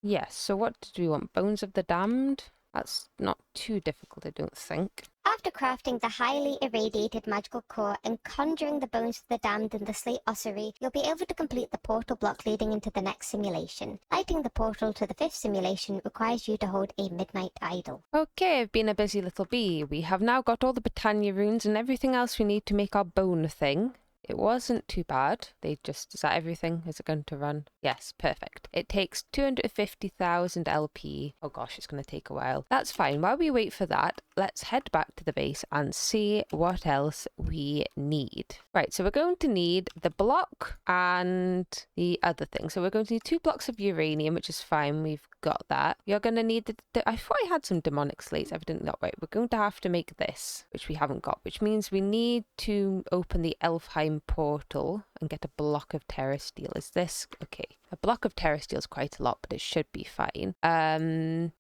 Yes, so what did we want? Bones of the damned? That's not too difficult, I don't think. After crafting the highly irradiated magical core and conjuring the bones of the damned in the slate ossuary, you'll be able to complete the portal block leading into the next simulation. Lighting the portal to the 5th simulation requires you to hold a midnight idol. Okay, I've been a busy little bee. We have now got all the Britannia runes and everything else we need to make our bone thing. It wasn't too bad. Is that everything? Is it going to run? Yes, perfect. It takes 250,000 LP. Oh gosh, it's going to take a while. That's fine. While we wait for that, let's head back to the base and see what else we need. Right, so we're going to need the block and the other thing. So we're going to need 2 blocks of uranium, which is fine. We've got that. You're going to need I thought I had some demonic slates. Evidently not. Right, we're going to have to make this, which we haven't got, which means we need to open the Elfheim portal and get a block of terra steel. Is this okay? A block of terra steel is quite a lot, but it should be fine. I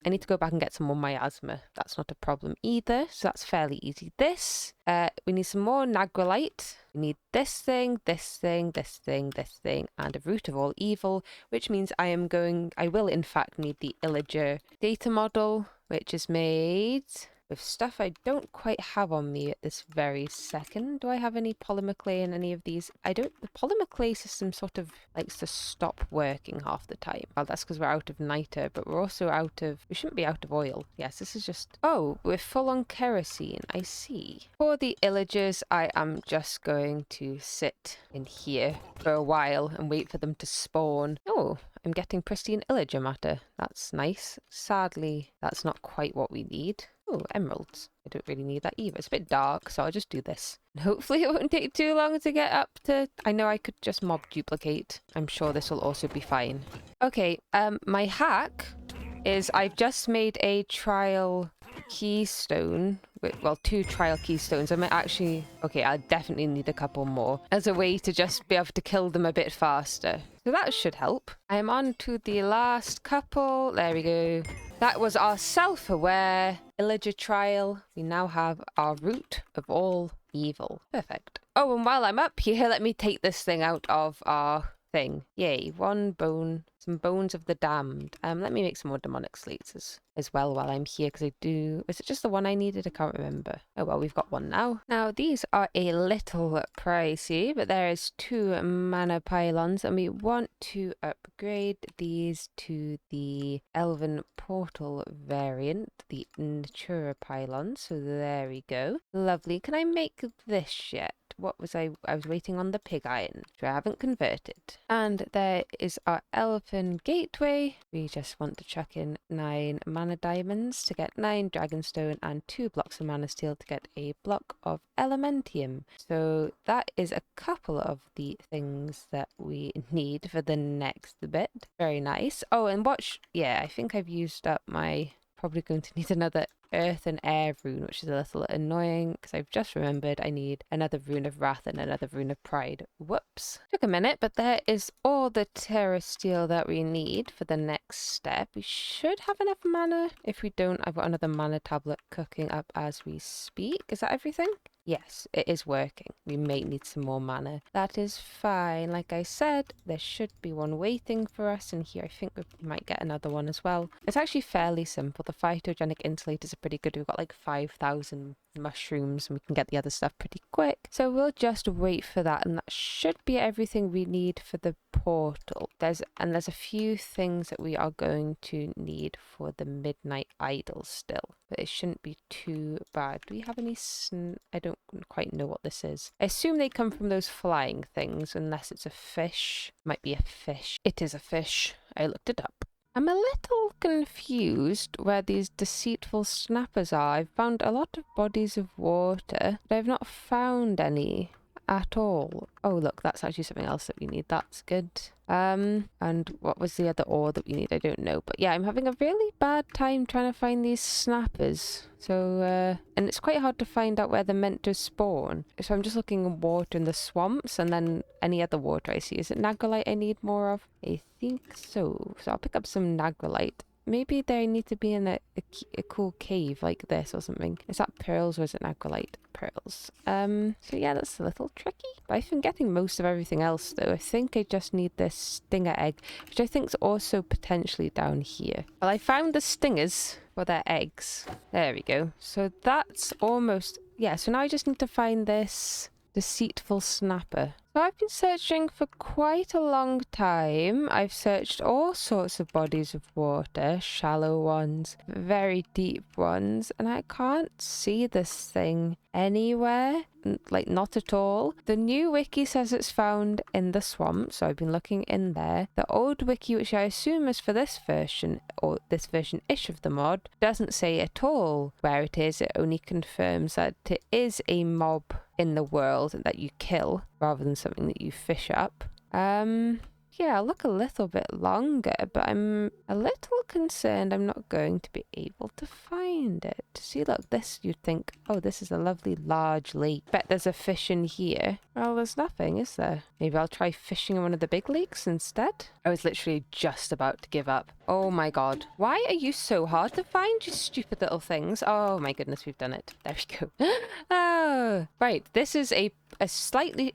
need to go back and get some more miasma. That's not a problem either, so that's fairly easy. We need some more nagrelite. We need this thing, this thing, this thing, this thing, and a root of all evil, which means I will in fact need the Illager data model, which is made with stuff I don't quite have on me at this very second. Do I have any polymer clay in any of these? I don't. The polymer clay system sort of likes to stop working half the time. Well, that's because we're out of niter, but we're also we shouldn't be out of oil. Yes, this is just, oh, we're full on kerosene. I see. For the illagers, I am just going to sit in here for a while and wait for them to spawn. Oh, I'm getting pristine illager matter. That's nice. Sadly, that's not quite what we need. Oh, emeralds. I don't really need that either. It's a bit dark, so I'll just do this. And hopefully it won't take too long to get up to... I know I could just mob duplicate. I'm sure this will also be fine. Okay, my hack is I've just made a trial keystone. Well, 2 trial keystones. I might actually... Okay, I definitely need a couple more as a way to just be able to kill them a bit faster. So that should help. I'm on to the last couple. There we go. That was our self-aware illager trial. We now have our root of all evil. Perfect. Oh, and while I'm up here, let me take this thing out of our thing. Yay, 1 bone. Some bones of the damned. Let me make some more demonic slates as well while I'm here, because I do... Is it just the one I needed? I can't remember. Oh well, we've got one now. Now, these are a little pricey, but there is 2 mana pylons, and we want to upgrade these to the Elven Portal variant, the Natura pylon. So there we go. Lovely. Can I make this yet? What was I was waiting on the pig iron, which I haven't converted. And there is our elfin gateway. We just want to chuck in 9 mana diamonds to get 9 dragonstone and 2 blocks of mana steel to get a block of elementium. So that is a couple of the things that we need for the next bit. Very nice. Oh, and yeah, I think I've used up my... Probably going to need another earth and air rune, which is a little annoying because I've just remembered I need another rune of wrath and another rune of pride. Whoops. Took a minute, but there is all the terra steel that we need for the next step. We should have enough mana. If we don't, I've got another mana tablet cooking up as we speak. Is that everything? Yes, it is working. We may need some more mana. That is fine. Like I said, there should be one waiting for us in here. I think we might get another one as well. It's actually fairly simple. The phytogenic insulators are pretty good. We've got like 5,000 mushrooms and we can get the other stuff pretty quick. So we'll just wait for that, and that should be everything we need for the portal. There's a few things that we are going to need for the midnight idol still, but it shouldn't be too bad. Do we have any I don't quite know what this is. I assume they come from those flying things, unless it's a fish. Might be a fish. It is a fish. I looked it up. I'm a little confused where these deceitful snappers are. I've found a lot of bodies of water, but I've not found any at all. Oh look, that's actually something else that we need. That's good. And what was the other ore that we need? I don't know. But yeah, I'm having a really bad time trying to find these snappers. So, and it's quite hard to find out where they're meant to spawn. So I'm just looking at water in the swamps and then any other water I see. Is it nagrelite I need more of? I think so. So I'll pick up some nagrelite. maybe they need to be in a cool cave like this or something. Is that pearls or is it agrolite? Pearls. So yeah, that's a little tricky. But I've been getting most of everything else though. I think I just need this stinger egg, which I think is also potentially down here. Well, I found the stingers for their eggs. There we go. So that's almost, yeah, so now I just need to find this deceitful snapper. So I've been searching for quite a long time. I've searched all sorts of bodies of water, shallow ones, very deep ones, and I can't see this thing anywhere. Like, not at all. The new wiki says it's found in the swamp, so I've been looking in there. The old wiki, which I assume is for this version, or this version-ish of the mod, doesn't say at all where it is. It only confirms that it is a mob in the world that you kill rather than something that you fish up. Yeah, I'll look a little bit longer, but I'm a little concerned I'm not going to be able to find it. See, look, this, you'd think, oh, this is a lovely large lake. Bet there's a fish in here. Well, there's nothing, is there? Maybe I'll try fishing in one of the big lakes instead. I was literally just about to give up. Oh my god. Why are you so hard to find, you stupid little things? Oh my goodness, we've done it. There we go. Oh, right. This is a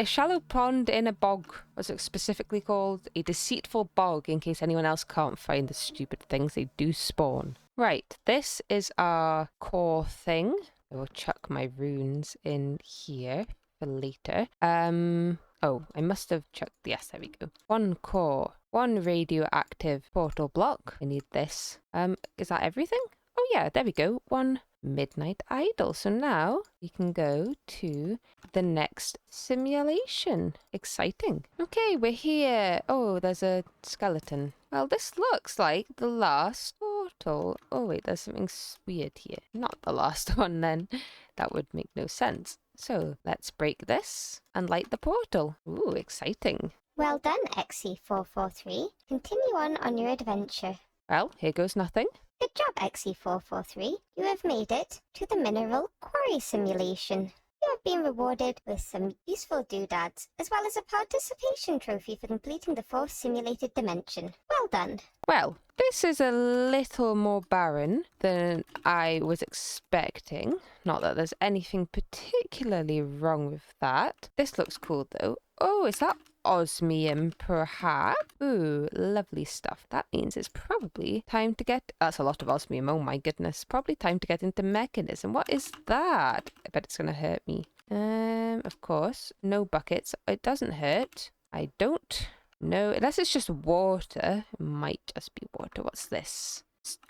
shallow pond in a bog. What's it specifically called? A deceitful bog, in case anyone else can't find the stupid things. They do spawn. Right, this is our core thing. I will chuck my runes in here for later. Oh, I must have chucked, yes, there we go. One core, one radioactive portal block. I need this. Is that everything? Oh yeah, there we go. One midnight idol. So now we can go to the next simulation. Exciting. Okay, we're here. Oh, there's a skeleton. Well, this looks like the last portal. Oh wait, there's something weird here. Not the last one then. That would make no sense. So let's break this and light the portal. Ooh, exciting. Well done, XC443. Continue on your adventure. Well, here goes nothing. Good job, XC443. You have made it to the mineral quarry simulation. You have been rewarded with some useful doodads, as well as a participation trophy for completing the fourth simulated dimension. Well done. Well, this is a little more barren than I was expecting. Not that there's anything particularly wrong with that. This looks cool though. Oh, is that osmium perhaps? Ooh, lovely stuff. That means it's probably time to get... That's a lot of osmium, oh my goodness. Probably time to get into mechanism. What is that? I bet it's going to hurt me. Of course, no buckets. It doesn't hurt. I don't know. Unless it's just water. It might just be water. What's this?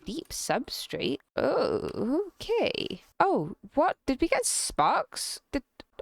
Deep substrate. Oh, okay. Oh, what? Did we get sparks?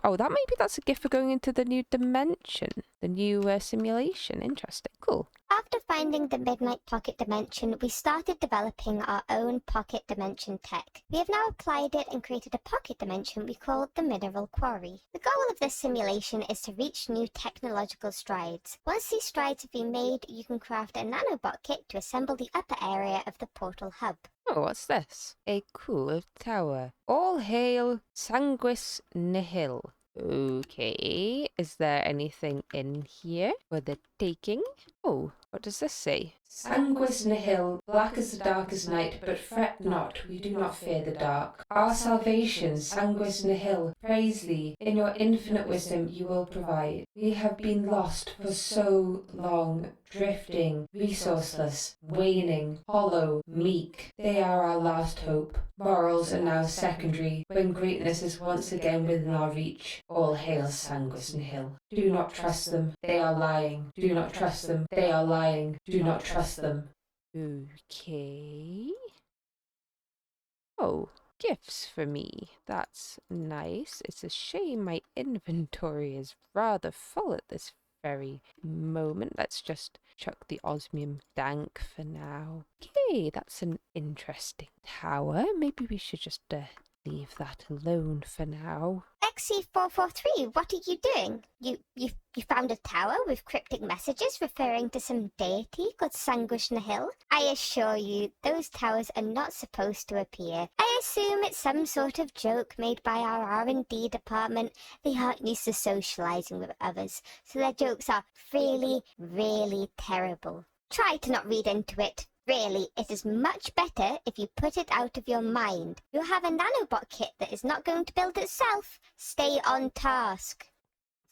Oh, that's a gift for going into the new dimension. The new simulation. Interesting. Cool. After finding the Midnight Pocket Dimension, we started developing our own pocket dimension tech. We have now applied it and created a pocket dimension we call the Mineral Quarry. The goal of this simulation is to reach new technological strides. Once these strides have been made, you can craft a nanobot kit to assemble the upper area of the portal hub. Oh, what's this? A cool tower. All hail Sanguis Nihil. Okay, is there anything in here for the taking? Oh, what does this say? Sanguis nihil, black as the darkest night, but fret not, we do not fear the dark. Our salvation, sanguis nihil, praise thee, in your infinite wisdom you will provide. We have been lost for so long, drifting, resourceless, waning, hollow, meek. They are our last hope. Morals are now secondary, when greatness is once again within our reach. All hail sanguis nihil. Do not trust them, they are lying. Do not trust them, they are lying. Do not trust them. Okay. Oh, gifts for me. That's nice. It's a shame my inventory is rather full at this very moment. Let's just chuck the osmium dank for now. Okay, that's an interesting tower. Maybe we should just leave that alone for now. XC443, what are you doing? You found a tower with cryptic messages referring to some deity called Sanguis Nihil? I assure you, those towers are not supposed to appear. I assume it's some sort of joke made by our R&D department. They aren't used to socializing with others, so their jokes are really, really terrible. Try to not read into it. Really, it is much better if you put it out of your mind. You have a nanobot kit that is not going to build itself. Stay on task.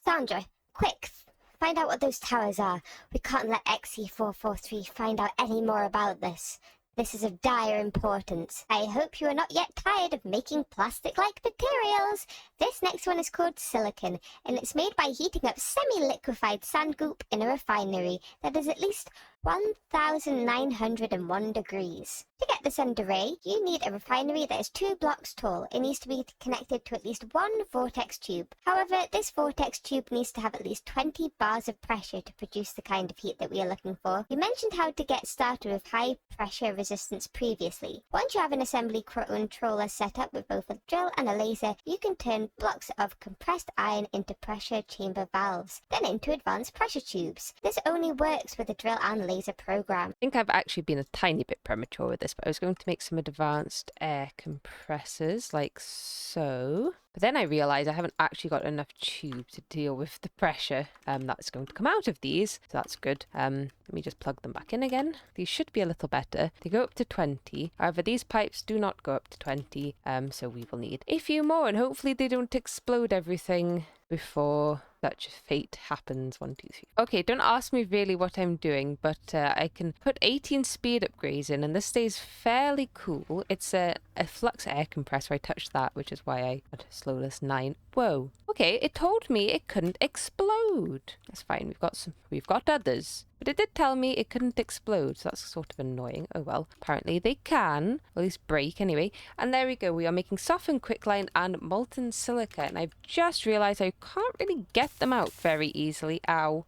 Sandra, quick, find out what those towers are. We can't let XE443 find out any more about this. This is of dire importance. I hope you are not yet tired of making plastic-like materials. This next one is called silicon, and it's made by heating up semi-liquefied sand goop in a refinery that is at least 1,901 degrees. To get this underway, you need a refinery that is 2 blocks tall. It needs to be connected to at least one vortex tube. However, this vortex tube needs to have at least 20 bars of pressure to produce the kind of heat that we are looking for. You mentioned how to get started with high pressure resistance previously. Once you have an assembly controller set up with both a drill and a laser, you can turn blocks of compressed iron into pressure chamber valves, then into advanced pressure tubes. This only works with a drill and laser program. I think I've actually been a tiny bit premature with this, but I was going to make some advanced air compressors like so. But then I realised I haven't actually got enough tube to deal with the pressure that's going to come out of these. So that's good. Let me just plug them back in again. These should be a little better. They go up to 20. However, these pipes do not go up to 20. So we will need a few more, and hopefully they don't explode everything before such fate happens. 1, 2, 3. Okay, don't ask me really what I'm doing, but I can put 18 speed upgrades in, and this stays fairly cool. It's a flux air compressor. I touched that, which is why I had slowness 9. Whoa. Okay, it told me it couldn't explode. That's fine. We've got others. But it did tell me it couldn't explode, so that's sort of annoying. Oh well. Apparently they can, or at least break anyway. And there we go. We are making softened quicklime and molten silica. And I've just realised I can't really get them out very easily. Ow.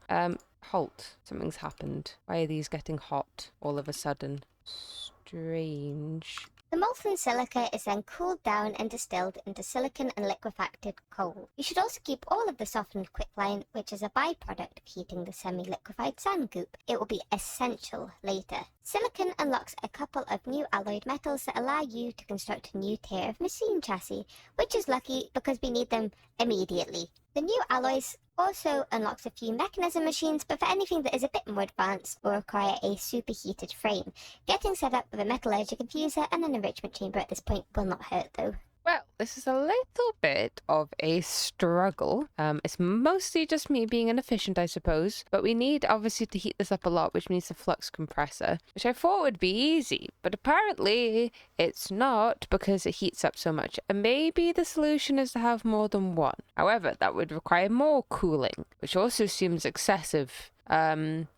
Halt. Something's happened. Why are these getting hot all of a sudden? Strange. The molten silica is then cooled down and distilled into silicon and liquefacted coal. You should also keep all of the softened quicklime, which is a byproduct of heating the semi-liquefied sand goop. It will be essential later. Silicon unlocks a couple of new alloyed metals that allow you to construct a new tier of machine chassis, which is lucky because we need them immediately. The new alloys also unlocks a few mechanism machines, but for anything that is a bit more advanced will require a superheated frame. Getting set up with a metallurgic infuser and an enrichment chamber at this point will not hurt though. Well, this is a little bit of a struggle. It's mostly just me being inefficient, I suppose. But we need, obviously, to heat this up a lot, which means a flux compressor, which I thought would be easy. But apparently, it's not because it heats up so much. And maybe the solution is to have more than one. However, that would require more cooling, which also seems excessive.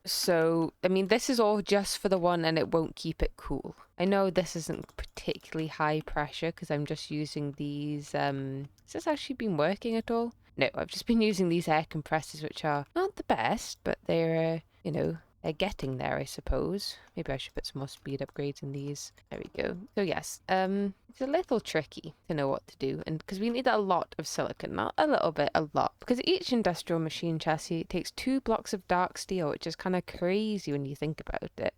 So, I mean, this is all just for the one and it won't keep it cool. I know this isn't particularly high pressure because I'm just using these, has this actually been working at all? No, I've just been using these air compressors, which are not the best, but they're, they're getting there, I suppose. Maybe I should put some more speed upgrades in these. There we go. So yes, it's a little tricky to know what to do, and because we need a lot of silicon, not a little bit, a lot. Because each industrial machine chassis takes 2 blocks of dark steel, which is kind of crazy when you think about it.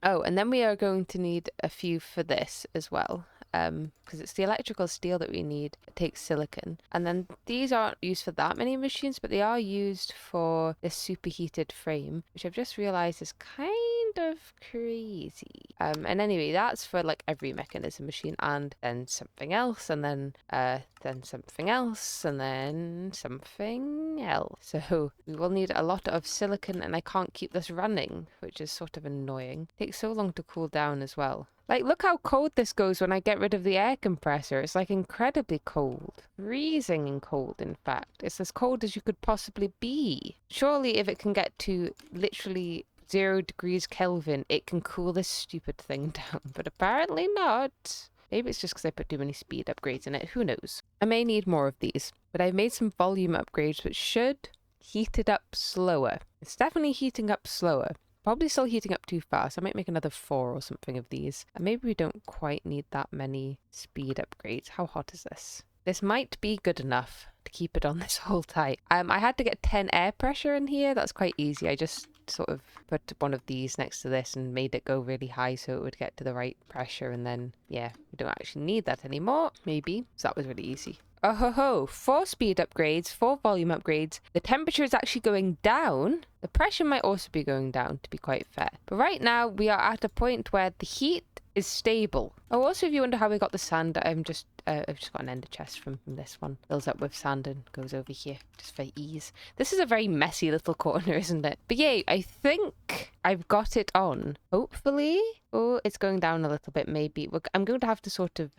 Oh, and then we are going to need a few for this as well. Because it's the electrical steel that we need. It takes silicon. And then these aren't used for that many machines, but they are used for this superheated frame, which I've just realized is kind of crazy. And anyway, that's for like every mechanism machine, and then something else, and then something else, and then something else. So we will need a lot of silicon, and I can't keep this running, which is sort of annoying. It takes so long to cool down as well. Like, look how cold this goes when I get rid of the air compressor. It's like incredibly cold. Freezing cold, in fact. It's as cold as you could possibly be. Surely if it can get to literally 0 degrees Kelvin, it can cool this stupid thing down. But apparently not. Maybe it's just because I put too many speed upgrades in it. Who knows? I may need more of these. But I've made some volume upgrades which should heat it up slower. It's definitely heating up slower. Probably still heating up too fast. I might make another 4 or something of these. And maybe we don't quite need that many speed upgrades. How hot is this? This might be good enough to keep it on this whole time. I had to get 10 air pressure in here. That's quite easy. I just sort of put one of these next to this and made it go really high so it would get to the right pressure. And then, yeah, we don't actually need that anymore. Maybe. So that was really easy. oh ho ho, 4 speed upgrades, 4 volume upgrades. The temperature is actually going down. The pressure might also be going down, to be quite fair. But right now, we are at a point where the heat is stable. Oh, also, if you wonder how we got the sand, I've just got an ender chest from this one. Fills up with sand and goes over here, just for ease. This is a very messy little corner, isn't it? But yay, I think I've got it on. Hopefully. Oh, it's going down a little bit, maybe. I'm going to have to sort of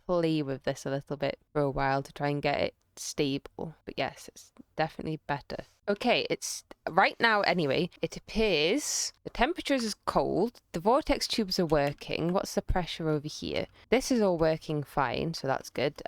play with this a little bit for a while to try and get it stable. But yes, it's definitely better. Okay, it's right now anyway, it appears the temperature is cold, the vortex tubes are working. What's the pressure over here? This is all working fine, so that's good.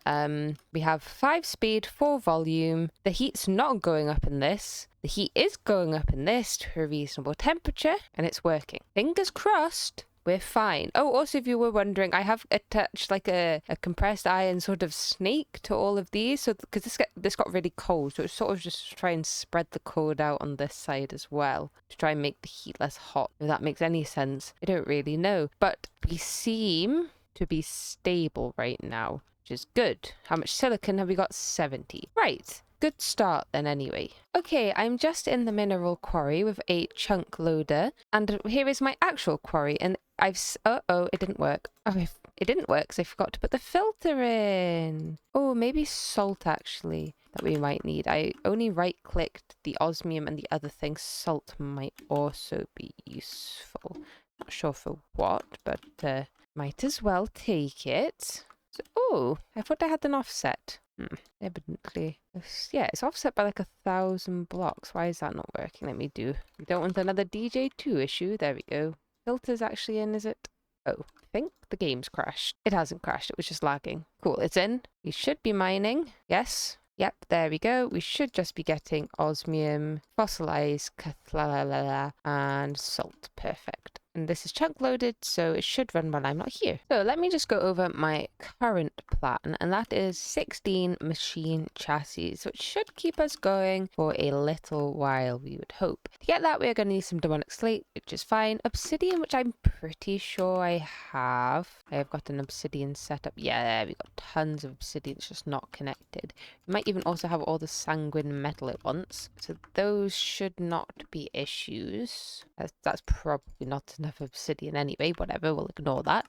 We have 5 speed, 4 volume. The heat's not going up in this. The heat is going up in this to a reasonable temperature, and it's working. Fingers crossed. We're fine. Oh, also, if you were wondering, I have attached like a compressed iron sort of snake to all of these. So, because this got really cold, so it's sort of just try and spread the cold out on this side as well to try and make the heat less hot. If that makes any sense, I don't really know. But we seem to be stable right now, which is good. How much silicon have we got? 70. Right. Good start then anyway. Okay, I'm just in the mineral quarry with a chunk loader, and here is my actual quarry, and it didn't work. Oh, it didn't work because I forgot to put the filter in. Oh, maybe salt actually that we might need. I only right-clicked the osmium and the other thing. Salt might also be useful. Not sure for what, but might as well take it. So, oh, I thought I had an offset. Evidently. Yeah, it's offset by like 1,000 blocks. Why is that not working? Let me do. We don't want another DJ2 issue. There we go. Filter's actually in, is it? Oh, I think the game's crashed. It hasn't crashed. It was just lagging. Cool, it's in. We should be mining. Yes. Yep, there we go. We should just be getting osmium, fossilized, and salt. Perfect. And this is chunk loaded, so it should run while I'm not here. So let me just go over my current plan, and that is 16 machine chassis, so it should keep us going for a little while, we would hope. To get that, we're going to need some demonic slate, which is fine. Obsidian, which I'm pretty sure I have. I have got an obsidian setup. Yeah, we've got tons of obsidian. It's just not connected. We might even also have all the sanguine metal at once, so those should not be issues. That's probably not enough obsidian anyway. Whatever, we'll ignore that.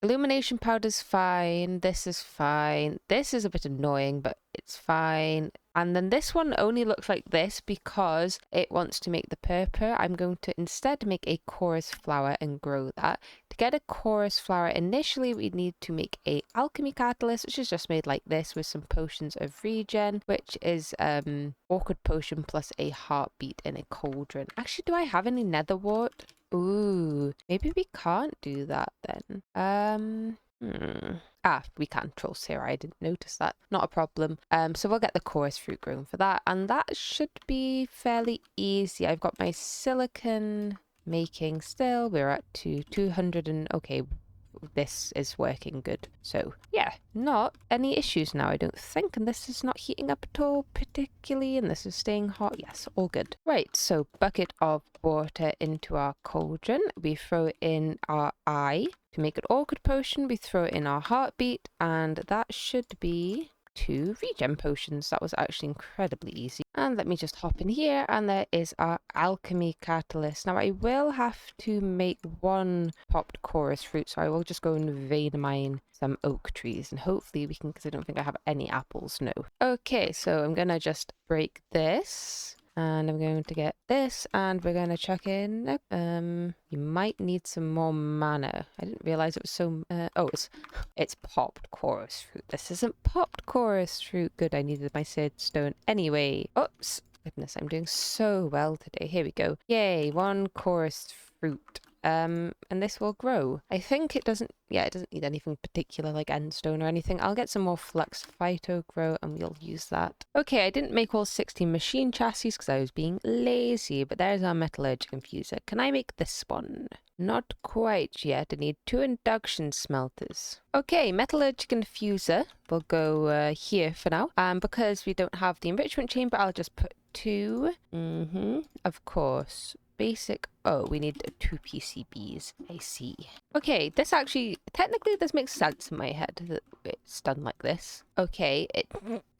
Illumination powder's fine. This is fine. This is a bit annoying, but it's fine. And then this one only looks like this because it wants to make the purpur. I'm going to instead make a chorus flower and grow that. To get a chorus flower, initially we need to make a alchemy catalyst, which is just made like this with some potions of regen, which is awkward potion plus a heartbeat in a cauldron. Actually, do I have any nether wart? Ooh, maybe we can't do that then. We can. Trolls here. I didn't notice that. Not a problem. So we'll get the chorus fruit grown for that, and that should be fairly easy. I've got my silicon making still. We're at 200 and okay. This is working good. So yeah, not any issues now, I don't think. And this is not heating up at all particularly, and this is staying hot. Yes, all good. Right, so bucket of water into our cauldron. We throw in our eye to make an awkward potion. We throw in our heartbeat, and that should be 2 regen potions. That was actually incredibly easy. And let me just hop in here, and there is our alchemy catalyst. Now I will have to make 1 popped chorus fruit, so I will just go and vein mine some oak trees, and hopefully we can, because I don't think I have any apples. No. Okay, so I'm gonna just break this, and I'm going to get this, and we're going to chuck in, you might need some more mana. I didn't realize it was so, it's popped chorus fruit. This isn't popped chorus fruit. Good, I needed my seared stone anyway. Oops, goodness, I'm doing so well today. Here we go. Yay, 1 chorus fruit. And this will grow. I think it doesn't need anything particular like endstone or anything. I'll get some more flux phyto grow and we'll use that. Okay, I didn't make all 16 machine chassis because I was being lazy, but there's our metallurgic infuser. Can I make this one? Not quite yet. I need 2 induction smelters. Okay, metallurgic infuser will go here for now. Because we don't have the enrichment chamber, I'll just put 2. Of course. basic. Oh, we need 2 PCBs. I see. Okay, this actually, technically this makes sense in my head that it's done like this. Okay,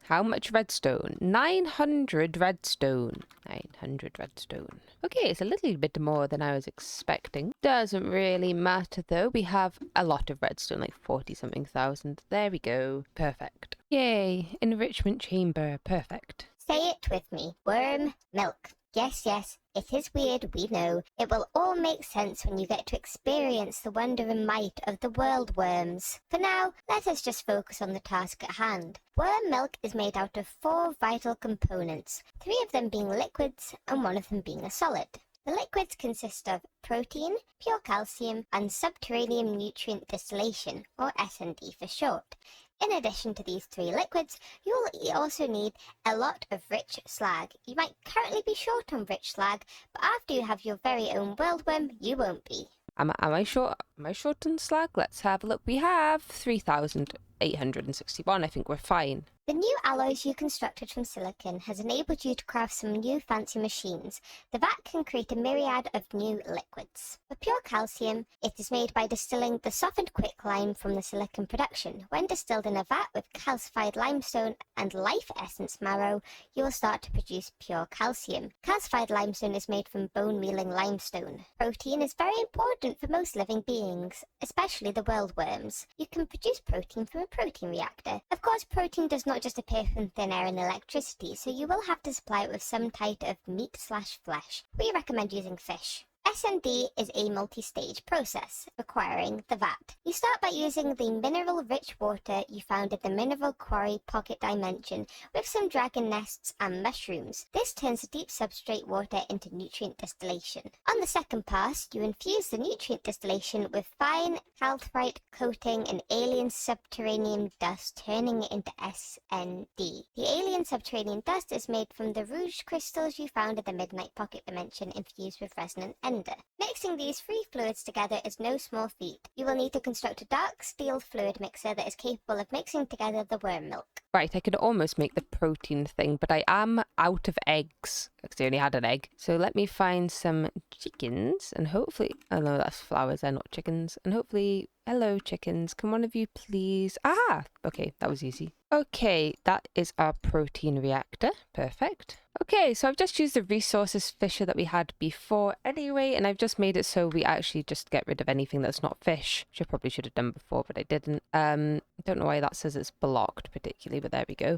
how much redstone? 900 redstone. 900 redstone. Okay, it's a little bit more than I was expecting. Doesn't really matter though. We have a lot of redstone, like 40 something thousand. There we go. Perfect. Yay, enrichment chamber. Perfect. Say it with me. Worm milk. Yes, yes, it is weird, we know. It will all make sense when you get to experience the wonder and might of the world worms. For now, let us just focus on the task at hand. Worm milk is made out of 4 vital components, 3 of them being liquids and 1 of them being a solid. The liquids consist of protein, pure calcium, and subterranean nutrient distillation, or S&D for short. In addition to these 3 liquids, you will also need a lot of rich slag. You might currently be short on rich slag, but after you have your very own worldworm, you won't be. Am I short? Am I short on slag? Let's have a look. We have 3,861. I think we're fine. The new alloys you constructed from silicon has enabled you to craft some new fancy machines. The vat can create a myriad of new liquids. For pure calcium, it is made by distilling the softened quicklime from the silicon production. When distilled in a vat with calcified limestone and life essence marrow, you will start to produce pure calcium. Calcified limestone is made from bone mealing limestone. Protein is very important for most living beings, especially the worldworms. You can produce protein from a protein reactor. Of course, protein does not just appear from thin air and electricity, so you will have to supply it with some type of meat/flesh. We recommend using fish. S&D is a multi-stage process, requiring the vat. You start by using the mineral-rich water you found in the mineral quarry pocket dimension with some dragon nests and mushrooms. This turns the deep substrate water into nutrient distillation. On the second pass, you infuse the nutrient distillation with fine calcite coating and alien subterranean dust, turning it into S&D. The alien subterranean dust is made from the rouge crystals you found in the midnight pocket dimension infused with resonant ender. Mixing these 3 fluids together is no small feat. You will need to construct a dark steel fluid mixer that is capable of mixing together the worm milk. Right, I could almost make the protein thing, but I am out of eggs because I only had an egg. So let me find some chickens and hopefully, oh no, that's flowers, they're not chickens. And hopefully, hello chickens, can one of you please? Ah, okay, that was easy. Okay, that is our protein reactor. Perfect. Okay, so I've just used the resources fisher that we had before anyway, and I've just made it so we actually just get rid of anything that's not fish, which I probably should have done before, but I didn't. I don't know why that says it's blocked particularly, but there we go.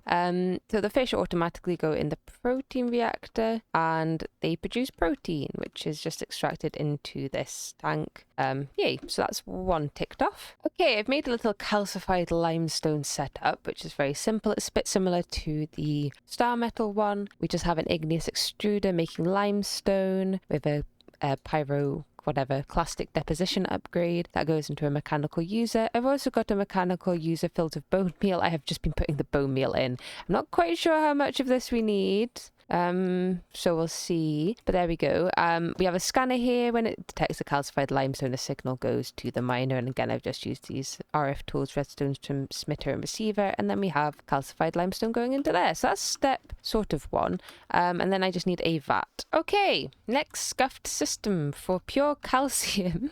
So the fish automatically go in the protein reactor and they produce protein, which is just extracted into this tank. Yay, so that's 1 ticked off. Okay, I've made a little calcified limestone setup, which is very simple. It's a bit similar to the star metal one. We just have an igneous extruder making limestone with a pyro whatever clastic deposition upgrade that goes into a mechanical user. I've also got a mechanical user filled with bone meal. I have just been putting the bone meal in. I'm not quite sure how much of this we need. So we'll see, but there we go. We have a scanner here. When it detects the calcified limestone, a signal goes to the miner, and again I've just used these RF tools, redstone transmitter and receiver, and then we have calcified limestone going into there. So that's step sort of 1, and then I just need a vat. Okay, next scuffed system for pure calcium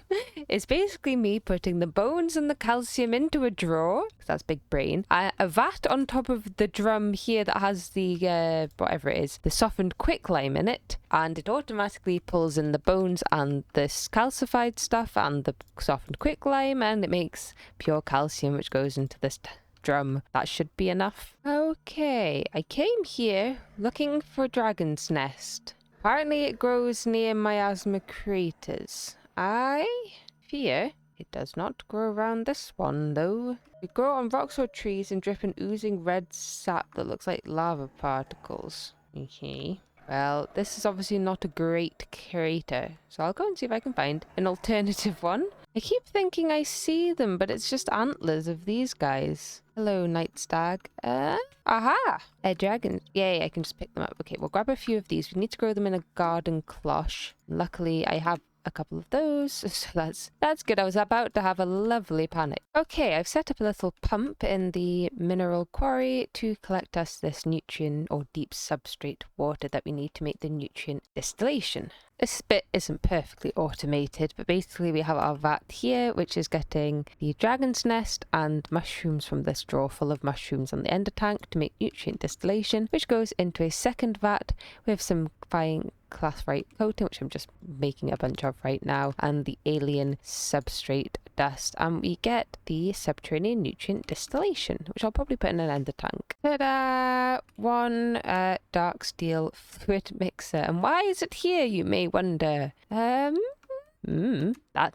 is basically me putting the bones and the calcium into a drawer, because that's big brain, a vat on top of the drum here that has the whatever it is, the softened quicklime in it, and it automatically pulls in the bones and this calcified stuff and the softened quicklime, and it makes pure calcium, which goes into this drum. That should be enough. Okay, I came here looking for dragon's nest. Apparently it grows near miasma craters. I fear it does not grow around this one though. They grow on rocks or trees and drip an oozing red sap that looks like lava particles. Okay. Well, this is obviously not a great crater, so I'll go and see if I can find an alternative one. I keep thinking I see them, but it's just antlers of these guys. Hello, night stag. Aha! Dragons. Yay, I can just pick them up. Okay, we'll grab a few of these. We need to grow them in a garden cloche. Luckily, I have a couple of those, so that's good. I was about to have a lovely panic. Okay, I've set up a little pump in the mineral quarry to collect us this nutrient or deep substrate water that we need to make the nutrient distillation. This bit isn't perfectly automated, but basically we have our vat here, which is getting the dragon's nest and mushrooms from this drawer full of mushrooms on the ender tank to make nutrient distillation, which goes into a second vat with some fine clathorite coating, which I'm just making a bunch of right now, and the alien substrate dust, and we get the subterranean nutrient distillation, which I'll probably put in an ender tank. Ta-da! One dark steel fluid mixer. And why is it here, you may wonder? That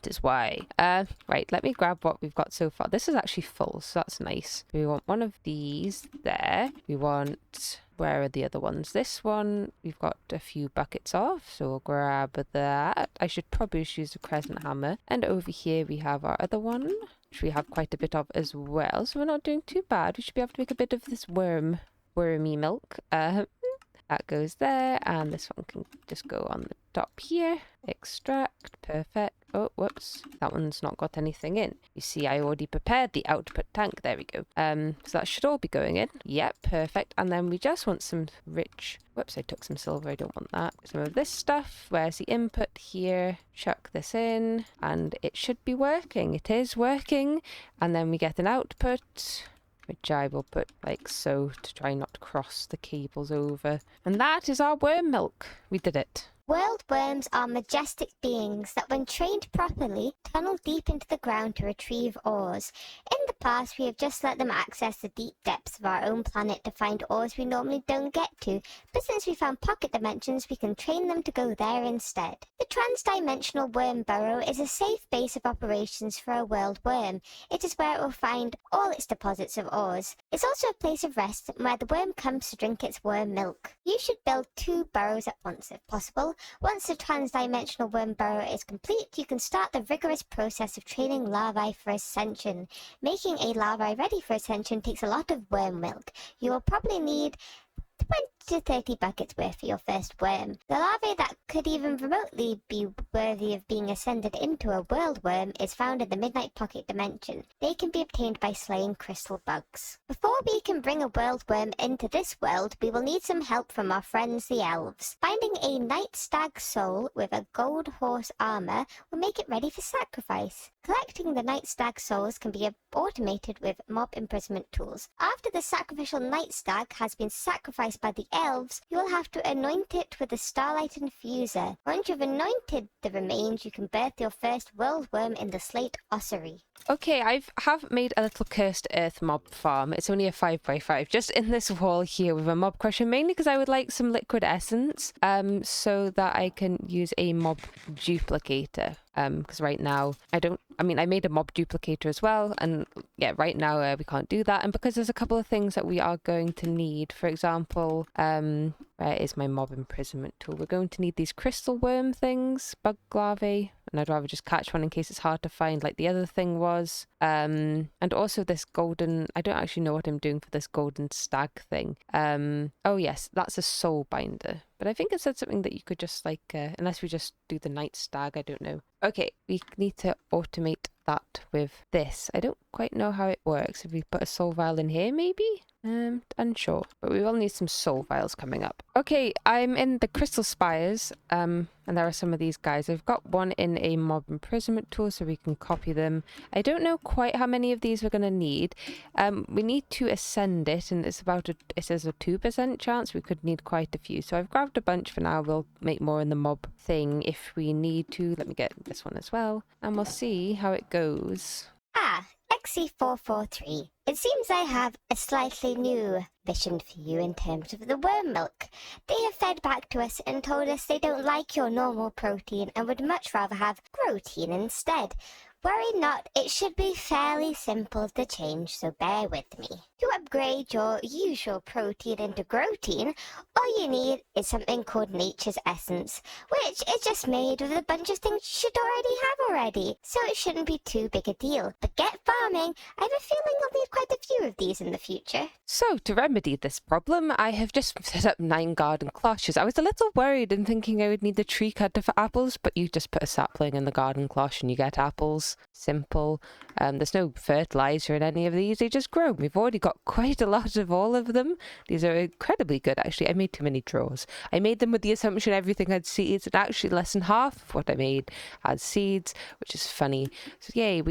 is why. Right, let me grab what we've got so far. This is actually full, so that's nice. We want one of these there. We want... Where are the other ones? This one we've got a few buckets of, so we'll grab that. I should probably use a crescent hammer. And over here we have our other one, which we have quite a bit of as well. So we're not doing too bad. We should be able to make a bit of this wormy milk. That goes there, and this one can just go on the top here. Extract, perfect. Oh, whoops, that one's not got anything in. You see, I already prepared the output tank. There we go. So that should all be going in. Yep, perfect. And then we just want some rich... Whoops, I took some silver. I don't want that. Some of this stuff. Where's the input here? Chuck this in, and it should be working. It is working. And then we get an output, which I will put like so to try not to cross the cables over. And that is our worm milk. We did it. World worms are majestic beings that, when trained properly, tunnel deep into the ground to retrieve ores. In the past, we have just let them access the deep depths of our own planet to find ores we normally don't get to, but since we found pocket dimensions, we can train them to go there instead. The trans-dimensional worm burrow is a safe base of operations for a world worm. It is where it will find all its deposits of ores. It's also a place of rest where the worm comes to drink its worm milk. You should build 2 burrows at once if possible. Once the trans-dimensional worm burrow is complete, you can start the rigorous process of training larvae for ascension. Making a larvae ready for ascension takes a lot of worm milk. You will probably need 20 to 30 buckets worth for your first worm. The larvae that could even remotely be worthy of being ascended into a world worm is found in the Midnight Pocket Dimension. They can be obtained by slaying crystal bugs. Before we can bring a world worm into this world, we will need some help from our friends the elves. Finding a night stag soul with a gold horse armor will make it ready for sacrifice. Collecting the night stag souls can be automated with mob imprisonment tools. After the sacrificial night stag has been sacrificed by the elves, you will have to anoint it with a starlight infuser. Once you've anointed the remains, you can birth your first world worm in the slate ossuary. Okay, I have made a little cursed earth mob farm. It's only a 5x5, just in this wall here with a mob crusher, mainly because I would like some liquid essence, so that I can use a mob duplicator. Because right now I made a mob duplicator as well, and yeah, right now we can't do that. And because there's a couple of things that we are going to need, for example, where is my mob imprisonment tool? We're going to need these crystal worm things, bug larvae, and I'd rather just catch one in case it's hard to find like the other thing was. And also this golden, I don't actually know what I'm doing for this golden stag thing. Oh yes, that's a soul binder. But I think it said something that you could just like, unless we just do the night stag, I don't know. Okay, we need to automate that with this. I don't quite know how it works. If we put a soul vial in here, maybe? Unsure. But we will need some soul vials coming up. Okay, I'm in the crystal spires, and there are some of these guys. I've got one in a mob imprisonment tool so we can copy them. I don't know quite how many of these we're going to need. We need to ascend it, and it's about it says a 2% chance. We could need quite a few. So I've grabbed a bunch for now. We'll make more in the mob thing if we need to. Let me get this one as well, and we'll see how it goes. XC443. It seems I have a slightly new mission for you in terms of the worm milk. They have fed back to us and told us they don't like your normal protein and would much rather have protein instead. Worry not, it should be fairly simple to change, so bear with me. To upgrade your usual protein into protein, all you need is something called nature's essence, which is just made with a bunch of things you should already have, so it shouldn't be too big a deal. But get farming, I have a feeling you'll need quite a few of these in the future. So, to remedy this problem, I have just set up 9 garden cloches. I was a little worried in thinking I would need the tree cutter for apples, but you just put a sapling in the garden cloche and you get apples. Simple. There's no fertilizer in any of these, they just grow. We've already got quite a lot of all of them. These are incredibly good, actually. I made too many drawers. I made them with the assumption everything had seeds, and actually less than half of what I made had seeds, which is funny. So yay,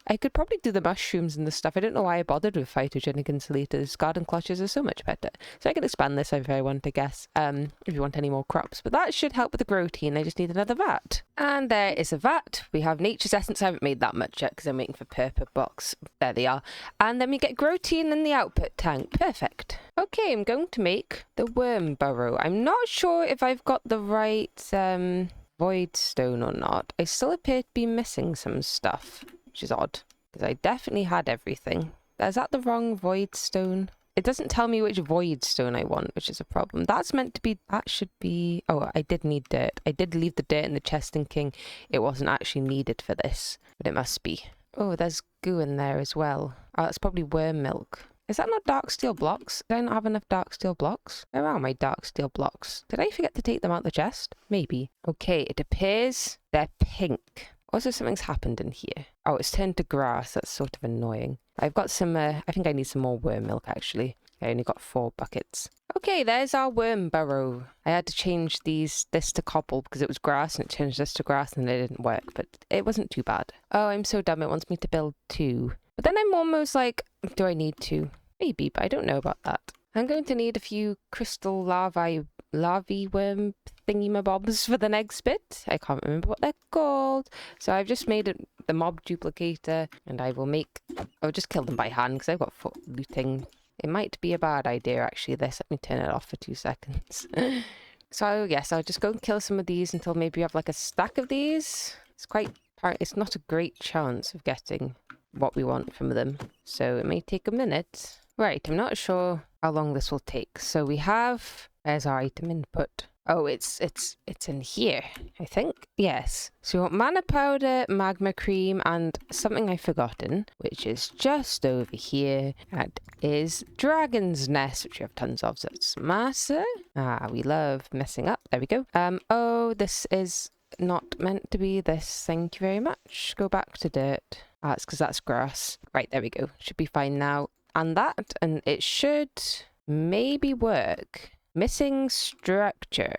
I could probably do the mushrooms and the stuff. I don't know why I bothered with phytogenic insulators. Garden cloches are so much better. So I can expand this if I want to guess, if you want any more crops. But that should help with the protein. I just need another vat. And there is a vat. We have nature's essence. I haven't made that much yet because I'm waiting for purple box. There they are. And then we get protein in the output tank. Perfect. Okay, I'm going to make the worm burrow. I'm not sure if I've got the right void stone or not. I still appear to be missing some stuff, which is odd because I definitely had everything. Is that the wrong void stone? It doesn't tell me which void stone I want, which is a problem. That should be... Oh, I did need dirt. I did leave the dirt in the chest thinking it wasn't actually needed for this, but it must be. Oh, there's goo in there as well. Oh, that's probably worm milk. Is that not dark steel blocks? Did I not have enough dark steel blocks? Where are my dark steel blocks? Did I forget to take them out of the chest? Maybe. Okay, it appears they're pink. Also, something's happened in here. Oh, it's turned to grass. That's sort of annoying. I've got some, I think I need some more worm milk, actually. I only got 4 buckets. Okay, there's our worm burrow. I had to change this to cobble because it was grass, and it changed this to grass, and it didn't work, but it wasn't too bad. Oh, I'm so dumb. It wants me to build 2. But then I'm almost like, do I need 2? Maybe, but I don't know about that. I'm going to need a few crystal larvae worm thingy-mabobs for the next bit. I can't remember what they're called. So I've just made the mob duplicator, and I'll just kill them by hand because I've got foot looting. It might be a bad idea, actually, this. Let me turn it off for 2 seconds. So, yes, I'll just go and kill some of these until maybe we have like a stack of these. It's not a great chance of getting what we want from them. So it may take a minute. Right, I'm not sure how long this will take. So there's our item input. Oh, it's in here, I think. Yes. So we want mana powder, magma cream, and something I've forgotten, which is just over here. That is dragon's nest, which we have tons of. So that's massa. We love messing up. There we go. Oh, this is not meant to be this. Thank you very much. Go back to dirt. It's because that's grass. Right, there we go. Should be fine now. And it should maybe work. Missing structure.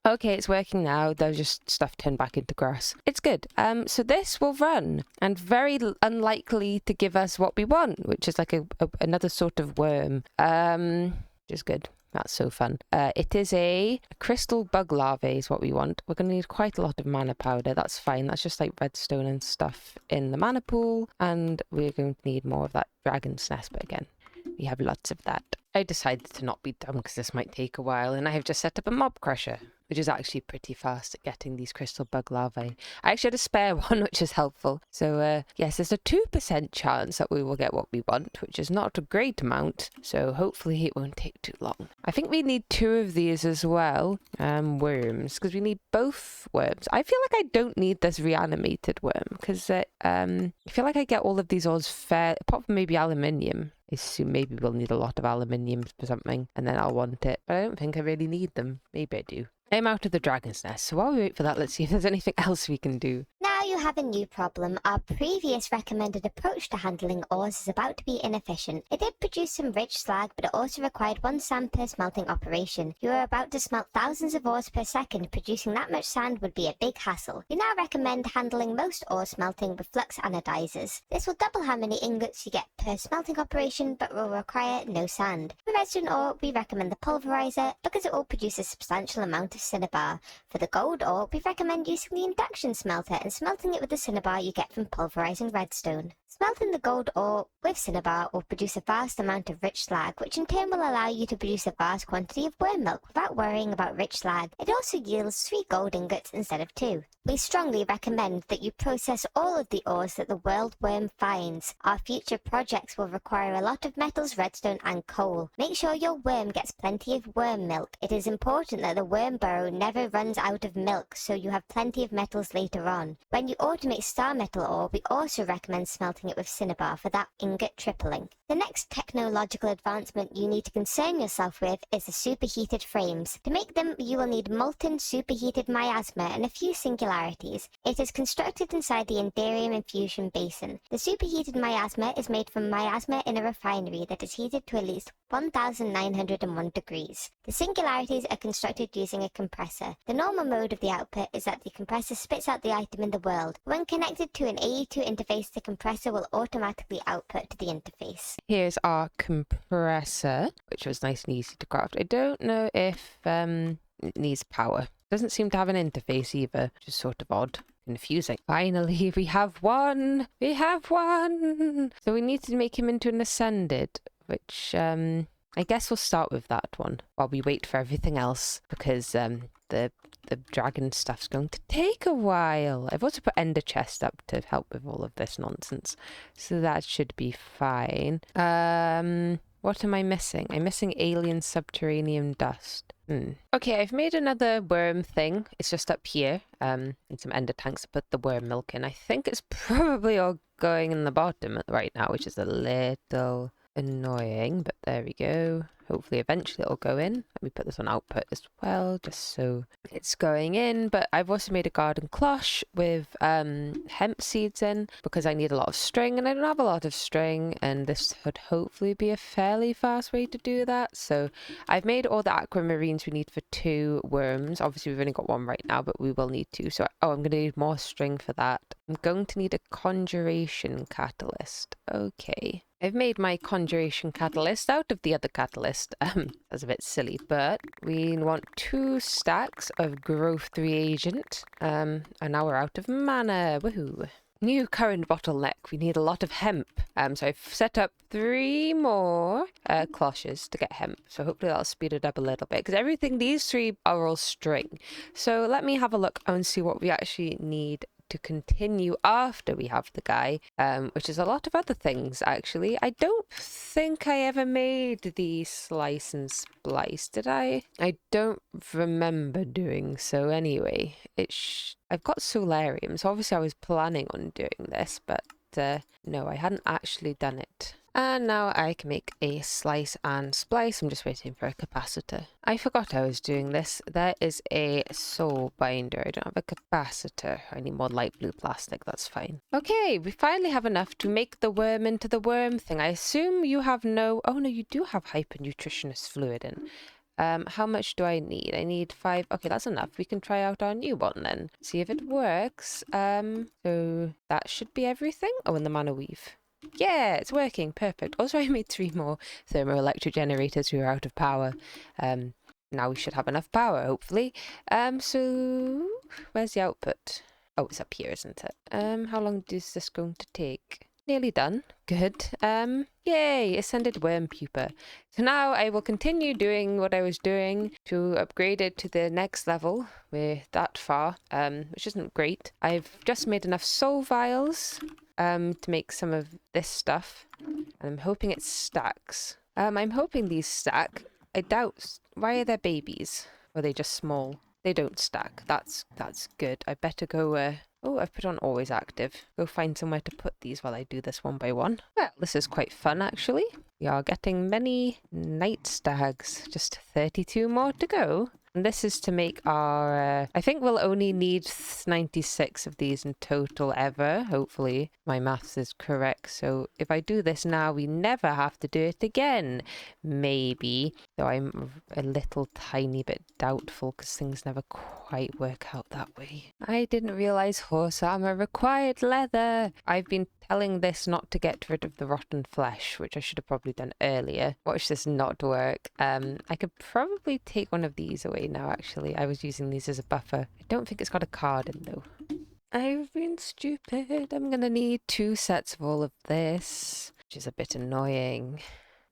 Okay, it's working now. There's just stuff turned back into grass. It's good. So this will run, and very unlikely to give us what we want, which is like another sort of worm. Which is good. That's so fun. It is a crystal bug larvae is what we want. We're going to need quite a lot of mana powder. That's fine. That's just like redstone and stuff in the mana pool. And we're going to need more of that dragon's nest. But again, we have lots of that. I decided to not be dumb because this might take a while. And I have just set up a mob crusher, which is actually pretty fast at getting these crystal bug larvae. I actually had a spare one, which is helpful. So yes, there's a 2% chance that we will get what we want, which is not a great amount. So hopefully it won't take too long. I think we need 2 of these as well. Worms, because we need both worms. I feel like I don't need this reanimated worm because I feel like I get all of these ores fair, apart from maybe aluminium. I assume maybe we'll need a lot of aluminium for something, and then I'll want it. But I don't think I really need them. Maybe I do. I'm out of the dragon's nest, so while we wait for that, let's see if there's anything else we can do. Now you have a new problem. Our previous recommended approach to handling ores is about to be inefficient. It did produce some rich slag, but it also required 1 sand per smelting operation. You are about to smelt thousands of ores per second. Producing that much sand would be a big hassle. We now recommend handling most ore smelting with flux anodizers. This will double how many ingots you get per smelting operation, but will require no sand. For redstone ore, we recommend the pulverizer because it will produce a substantial amount of cinnabar. For the gold ore, we recommend using the induction smelter and smelting it with the cinnabar you get from pulverizing redstone. Smelting the gold ore with cinnabar will produce a vast amount of rich slag, which in turn will allow you to produce a vast quantity of worm milk without worrying about rich slag. It also yields 3 gold ingots instead of 2. We strongly recommend that you process all of the ores that the world worm finds. Our future projects will require a lot of metals, redstone and coal. Make sure your worm gets plenty of worm milk. It is important that the worm burrow never runs out of milk, so you have plenty of metals later on. When you automate star metal ore, we also recommend smelting it with cinnabar for that ingot tripling. The next technological advancement you need to concern yourself with is the superheated frames. To make them, you will need molten superheated miasma and a few singularities. It is constructed inside the Enderium infusion basin. The superheated miasma is made from miasma in a refinery that is heated to at least 1901 degrees. The singularities are constructed using a compressor. The normal mode of the output is that the compressor spits out the item in the world. When connected to an AE2 interface, the compressor will automatically output to the interface. Here's our compressor, which was nice and easy to craft. I don't know if it needs power. Doesn't seem to have an interface either, which is sort of odd. Confusing. Finally, we have one! We have one! So we need to make him into an ascended, which I guess we'll start with that one while we wait for everything else, because the dragon stuff's going to take a while. I've also put ender chest up to help with all of this nonsense, so that should be fine. What am I missing? I'm missing alien subterranean dust. Okay, I've made another worm thing. It's just up here. And some ender tanks to put the worm milk in. I think it's probably all going in the bottom right now, which is a little annoying, but there we go. Hopefully eventually it'll go in. Let me put this on output as well, just so it's going in. But I've also made a garden cloche with hemp seeds in, because I need a lot of string and I don't have a lot of string, and this would hopefully be a fairly fast way to do that. So I've made all the aquamarines we need for 2 worms. Obviously we've only got 1 right now, but we will need 2. So I'm going to need more string for that. I'm going to need a conjuration catalyst. Okay. I've made my conjuration catalyst out of the other catalyst. That's a bit silly, but we want 2 stacks of growth reagent. And now we're out of mana. Woohoo. New current bottleneck. We need a lot of hemp. So I've set up 3 more cloches to get hemp. So hopefully that'll speed it up a little bit, because these 3 are all string. So let me have a look and see what we actually need to continue after we have the guy, which is a lot of other things actually. I don't think I ever made the slice and splice, did I? I don't remember doing so anyway. I've got solarium, so obviously I was planning on doing this, but no, I hadn't actually done it. And now I can make a slice and splice. I'm just waiting for a capacitor. I forgot I was doing this. There is a soul binder. I don't have a capacitor. I need more light blue plastic. That's fine. Okay, we finally have enough to make the worm into the worm thing. I assume you have no... Oh no, you do have hyper-nutritionist fluid in. How much do I need? I need 5. Okay, that's enough. We can try out our new one then. See if it works. So that should be everything. Oh, and the mana weave. Yeah, it's working. Perfect. Also, I made 3 more thermoelectric generators who are out of power. Now we should have enough power, hopefully. So where's the output? Oh, it's up here, isn't it? How long is this going to take? Nearly done. Good. Yay, ascended worm pupa. So now I will continue doing what I was doing to upgrade it to the next level. We're that far, which isn't great. I've just made enough soul vials to make some of this stuff, and I'm hoping it stacks. I'm hoping these stack. I doubt. Why are there babies? Or are they just small? They don't stack. That's good. I better go. Oh, I've put on always active. Go find somewhere to put these while I do this one by one. Well, this is quite fun actually. We are getting many night stags. Just 32 more to go. And this is to make our... I think we'll only need 96 of these in total ever. Hopefully my maths is correct. So if I do this now, we never have to do it again. Maybe. Though I'm a little tiny bit doubtful, because things never quite work out that way. I didn't realize horse armor required leather. I've been telling this not to get rid of the rotten flesh, which I should have probably done earlier. Watch this not work. I could probably take one of these away now, actually. I was using these as a buffer. I don't think it's got a card in, though. I've been stupid. I'm gonna need 2 sets of all of this, which is a bit annoying.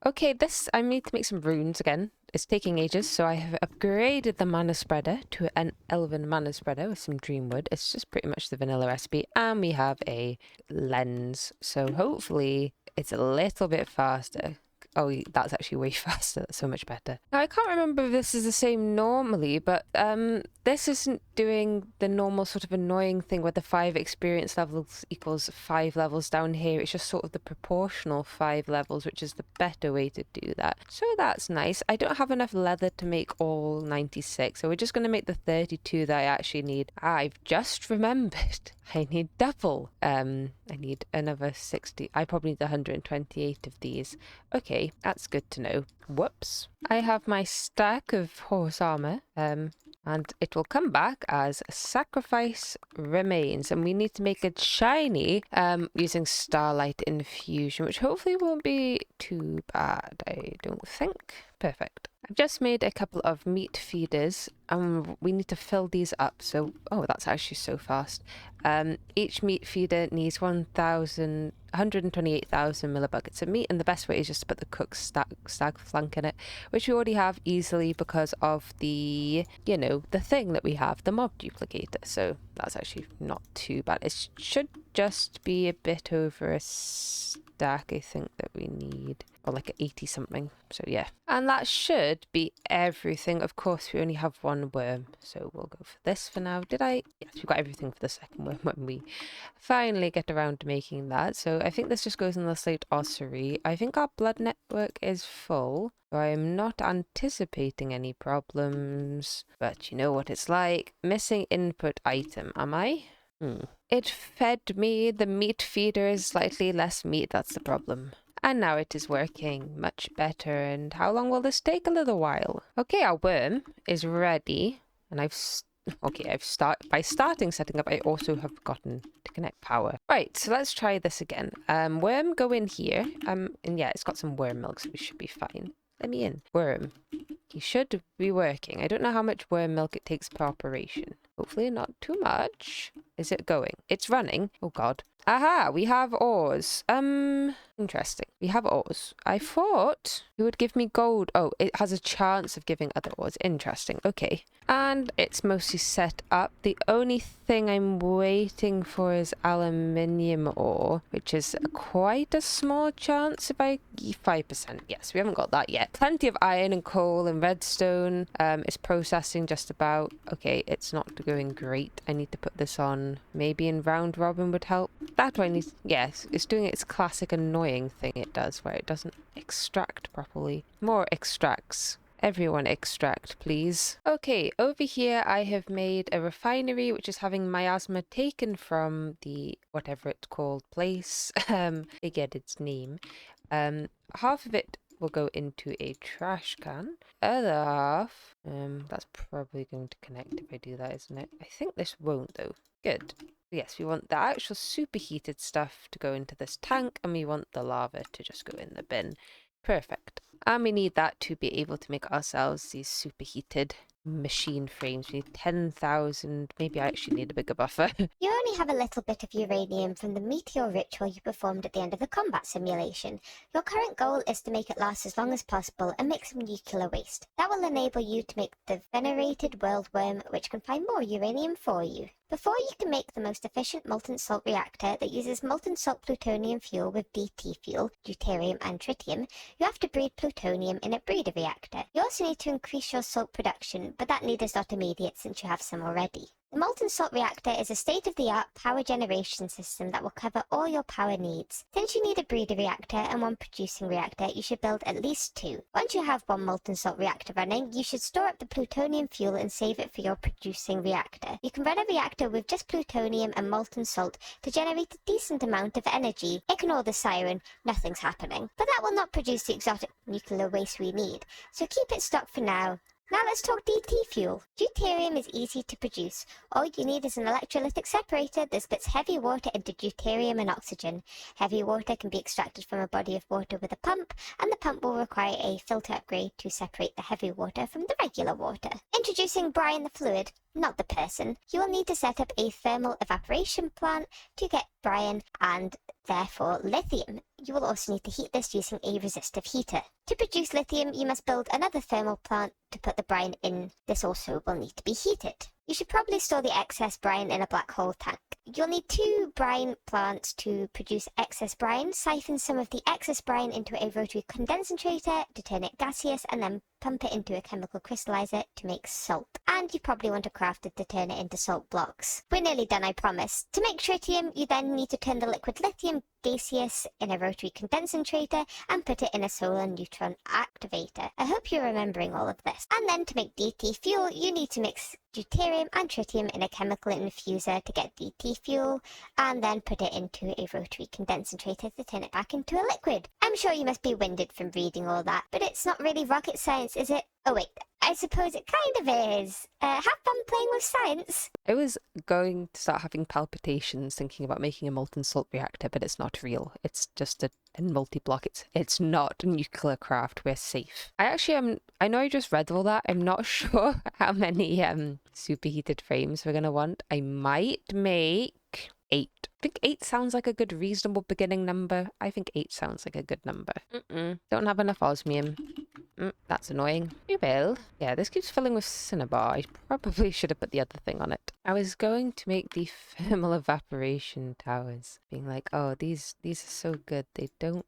Okay, I need to make some runes again. It's taking ages, so I have upgraded the mana spreader to an elven mana spreader with some dreamwood. It's just pretty much the vanilla recipe, and we have a lens, so hopefully it's a little bit faster. Oh, that's actually way faster. That's so much better. Now, I can't remember if this is the same normally, but this isn't doing the normal sort of annoying thing where the 5 experience levels equals 5 levels down here. It's just sort of the proportional 5 levels, which is the better way to do that. So that's nice. I don't have enough leather to make all 96, so we're just going to make the 32 that I actually need. I've just remembered. I need double. I need another 60. I probably need 128 of these. Okay, that's good to know. Whoops. I have my stack of horse armor, and it will come back as sacrifice remains, and we need to make it shiny using starlight infusion, which hopefully won't be too bad, I don't think. Perfect. I've just made a couple of meat feeders, and we need to fill these up. So, oh, that's actually so fast. Each meat feeder needs 128,000 millibuckets of meat, and the best way is just to put the cooked stag flank in it, which we already have easily because of the, the thing that we have, the mob duplicator. So that's actually not too bad. It should just be a bit over a stack, I think, that we need, or like 80 something. So yeah, and that should be everything. Of course, we only have one worm, so we'll go for this for now. Yes, we got everything for the second worm when we finally get around to making that. So I think this just goes in the slate ossuary. I think our blood network is full, so I am not anticipating any problems, but you know what it's like. Missing input item, am I? It fed me. The meat feeder is slightly less meat, that's the problem. And now it is working much better. And how long will this take? A little while. Okay, our worm is ready. And by starting setting up, I also have forgotten to connect power. Right, so let's try this again. Worm, go in here. And yeah, it's got some worm milk, so we should be fine. Let me in. Worm. He should be working. I don't know how much worm milk it takes per operation. Hopefully not too much. Is it going? It's running. Oh god. Aha, we have ores. Interesting. We have ores. I thought it would give me gold. Oh, it has a chance of giving other ores. Interesting. Okay. And it's mostly set up. The only thing I'm waiting for is aluminium ore, which is quite a small chance if I... 5%. Yes, we haven't got that yet. Plenty of iron and coal and redstone. It's processing just about. Okay, it's not going great. I need to put this on. Maybe in round robin would help. That one needs... Yes, it's doing its classic annoying thing it does, where it doesn't extract properly. More extracts. Everyone extract, please. Okay, over here I have made a refinery which is having miasma taken from the whatever it's called place. Forget its name. Half of it will go into a trash can. Other half, that's probably going to connect if I do that, isn't it? I think this won't though. Good. Yes, we want the actual superheated stuff to go into this tank, and we want the lava to just go in the bin. Perfect. And we need that to be able to make ourselves these superheated machine frames. We need 10,000. Maybe I actually need a bigger buffer. You only have a little bit of uranium from the meteor ritual you performed at the end of the combat simulation. Your current goal is to make it last as long as possible and make some nuclear waste. That will enable you to make the venerated world worm, which can find more uranium for you. Before you can make the most efficient molten salt reactor that uses molten salt plutonium fuel with DT fuel, deuterium and tritium, you have to breed plutonium in a breeder reactor. You also need to increase your salt production, but that need is not immediate since you have some already. The molten salt reactor is a state-of-the-art power generation system that will cover all your power needs. Since you need a breeder reactor and one producing reactor, you should build at least 2. Once you have one molten salt reactor running, you should store up the plutonium fuel and save it for your producing reactor. You can run a reactor with just plutonium and molten salt to generate a decent amount of energy. Ignore the siren, nothing's happening. But that will not produce the exotic nuclear waste we need, so keep it stocked for now. Now let's talk DT fuel. Deuterium is easy to produce. All you need is an electrolytic separator that splits heavy water into deuterium and oxygen. Heavy water can be extracted from a body of water with a pump, and the pump will require a filter upgrade to separate the heavy water from the regular water. Introducing Brine the Fluid. not the person, you will need to set up a thermal evaporation plant to get brine and therefore lithium. You will also need to heat this using a resistive heater. To produce lithium, you must build another thermal plant to put the brine in. This also will need to be heated. You should probably store the excess brine in a black hole tank. You'll need 2 brine plants to produce excess brine. Siphon some of the excess brine into a rotary condensator to turn it gaseous, and then pump it into a chemical crystallizer to make salt. And you probably want to craft it to turn it into salt blocks. We're nearly done, I promise. To make tritium, you then need to turn the liquid lithium gaseous in a rotary condensator and put it in a solar neutron activator. I hope you're remembering all of this. And then to make DT fuel, you need to mix deuterium and tritium in a chemical infuser to get DT fuel, and then put it into a rotary condensator to turn it back into a liquid. I'm sure you must be winded from reading all that, but it's not really rocket science, is it? Oh wait, I suppose it kind of is. Have fun playing with science. I was going to start having palpitations thinking about making a molten salt reactor, but it's not real. It's just a multi-block. It's not nuclear craft. We're safe. I know I just read all that. I'm not sure how many superheated frames we're gonna want. I might make 8. I think 8 sounds like a good reasonable beginning number. I think 8 sounds like a good number. Don't have enough osmium. That's annoying. We will. Yeah, this keeps filling with cinnabar. I probably should have put the other thing on it. I was going to make the thermal evaporation towers, being like, oh, these are so good. They don't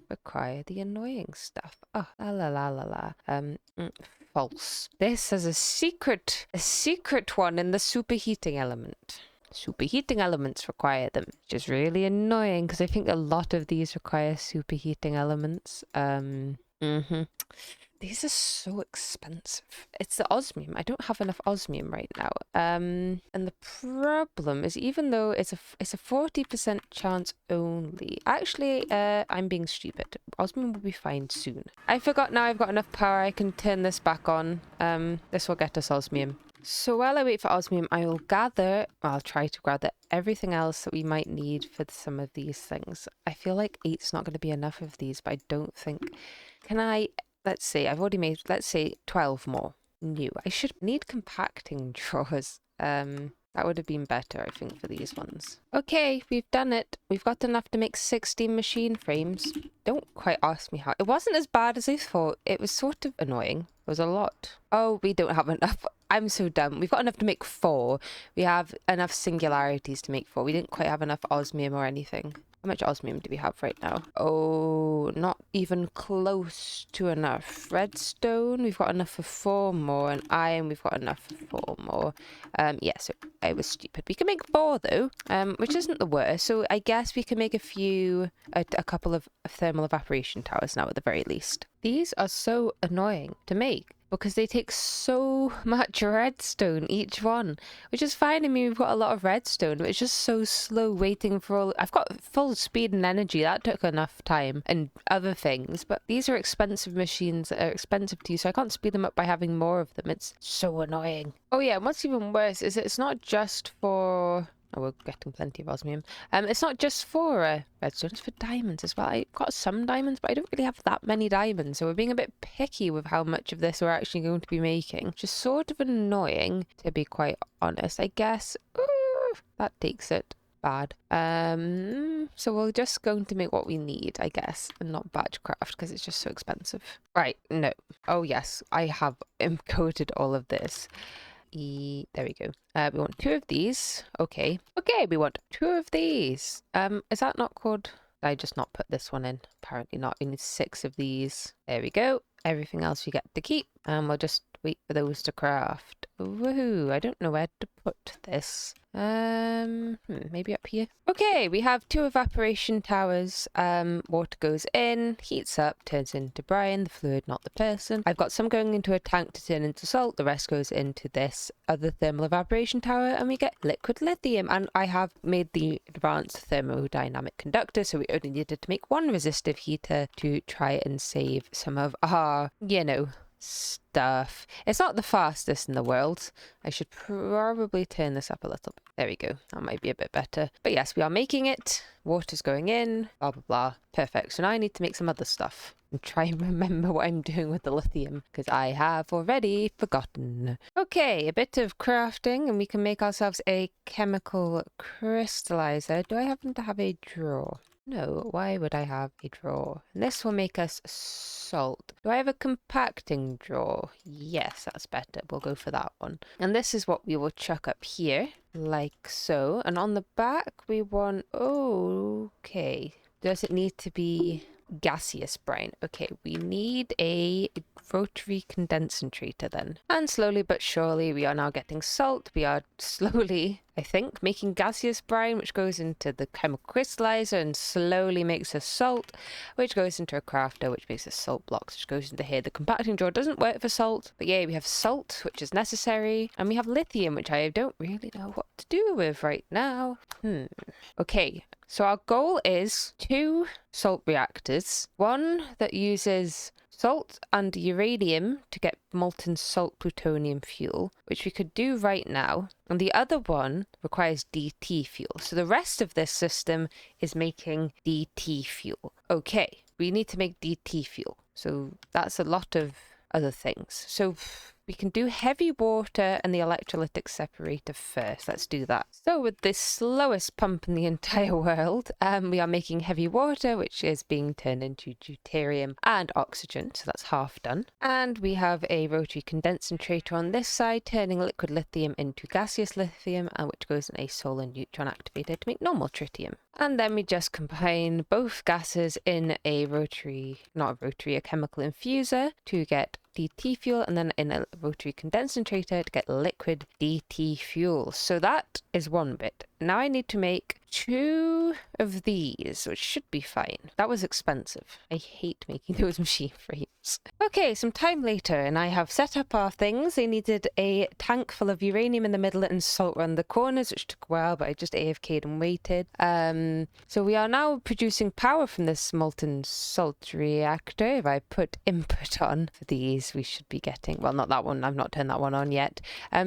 require the annoying stuff. Oh, la la la la la. False. This has a secret one in the superheating element. Superheating elements require them, which is really annoying because I think a lot of these require superheating elements. These are so expensive. It's the osmium. I don't have enough osmium right now. And the problem is, even though it's a 40% chance only. Actually, I'm being stupid. Osmium will be fine soon. I forgot now I've got enough power. I can turn this back on. This will get us osmium. So while I wait for osmium, I'll try to gather everything else that we might need for some of these things. I feel like 8's not going to be enough of these, but I don't think... Let's see, I've already made, let's say, 12 more new. I should need compacting drawers. That would have been better, I think, for these ones. Okay, we've done it. We've got enough to make 16 machine frames. Don't quite ask me how. It wasn't as bad as I thought. It was sort of annoying. It was a lot. Oh, we don't have enough. I'm so dumb. We've got enough to make 4. We have enough singularities to make 4. We didn't quite have enough osmium or anything. How much osmium do we have right now? Oh, not even close to enough. Redstone, we've got enough for 4 more. And iron, we've got enough for 4 more. Yeah, so I was stupid. We can make 4 though, which isn't the worst. So I guess we can make a couple of thermal evaporation towers now at the very least. These are so annoying to make because they take so much redstone each one, which is fine. I mean, we've got a lot of redstone, but it's just so slow waiting for all... I've got full speed and energy. That took enough time and other things, but these are expensive machines that are expensive to use, so I can't speed them up by having more of them. It's so annoying. Oh yeah, and what's even worse is it's not just for... Oh, we're getting plenty of osmium. It's not just for redstone, it's for diamonds as well. I've got some diamonds, but I don't really have that many diamonds, so we're being a bit picky with how much of this we're actually going to be making, which is sort of annoying, to be quite honest. I guess that takes it bad. So we're just going to make what we need, I guess, and not batch craft because it's just so expensive. Right, no. Oh yes, I have encoded all of this. There we go. We want 2 of these. Okay, we want 2 of these. Is that not called... Did I just not put this one in? Apparently not. We need 6 of these. There we go. Everything else you get to keep. And we'll just wait for those to craft. Woohoo! I don't know where to put this. Maybe up here. Okay, we have 2 evaporation towers. Water goes in, heats up, turns into brine, the fluid, not the person. I've got some going into a tank to turn into salt. The rest goes into this other thermal evaporation tower, and we get liquid lithium. And I have made the advanced thermodynamic conductor, so we only needed to make 1 resistive heater to try and save some of our, stuff. It's not the fastest in the world. I should probably turn this up a little bit. There we go. That might be a bit better. But yes, we are making it. Water's going in. Blah, blah, blah. Perfect. So now I need to make some other stuff. and try and remember what I'm doing with the lithium, because I have already forgotten. Okay, a bit of crafting, and we can make ourselves a chemical crystallizer. Do I happen to have a drawer? No, why would I have a drawer? And this will make us salt. Do I have a compacting drawer? Yes, that's better. We'll go for that one. And this is what we will chuck up here, like so. And on the back, we want... Okay. Does it need to be gaseous brine? Okay, we need a rotary condensator then. And slowly but surely, we are now getting salt. We are slowly, I think, making gaseous brine, which goes into the chemical crystallizer and slowly makes us salt, which goes into a crafter, which makes us salt blocks, which goes into here. The compacting drawer doesn't work for salt, but yeah, we have salt, which is necessary, and we have lithium, which I don't really know what to do with right now. Okay, so our goal is 2 salt reactors, one that uses salt and uranium to get molten salt plutonium fuel, which we could do right now, and the other one requires DT fuel. So the rest of this system is making DT fuel. Okay, we need to make DT fuel, so that's a lot of other things. So we can do heavy water and the electrolytic separator first. Let's do that. So with the slowest pump in the entire world, we are making heavy water, which is being turned into deuterium and oxygen. So that's half done. And we have a rotary condensator on this side, turning liquid lithium into gaseous lithium, which goes in a solar neutron activator to make normal tritium. And then we just combine both gases in a a chemical infuser to get DT fuel, and then in a rotary condensator to get liquid DT fuel. So that is one bit. Now I need to make 2 of these, which should be fine. That was expensive. I hate making those machine frames. Okay, some time later, and I have set up our things. They needed a tank full of uranium in the middle and salt around the corners, which took a while, but I just AFK'd and waited. So we are now producing power from this molten salt reactor. If I put input on for these, we should be getting... Well, not that one. I've not turned that one on yet.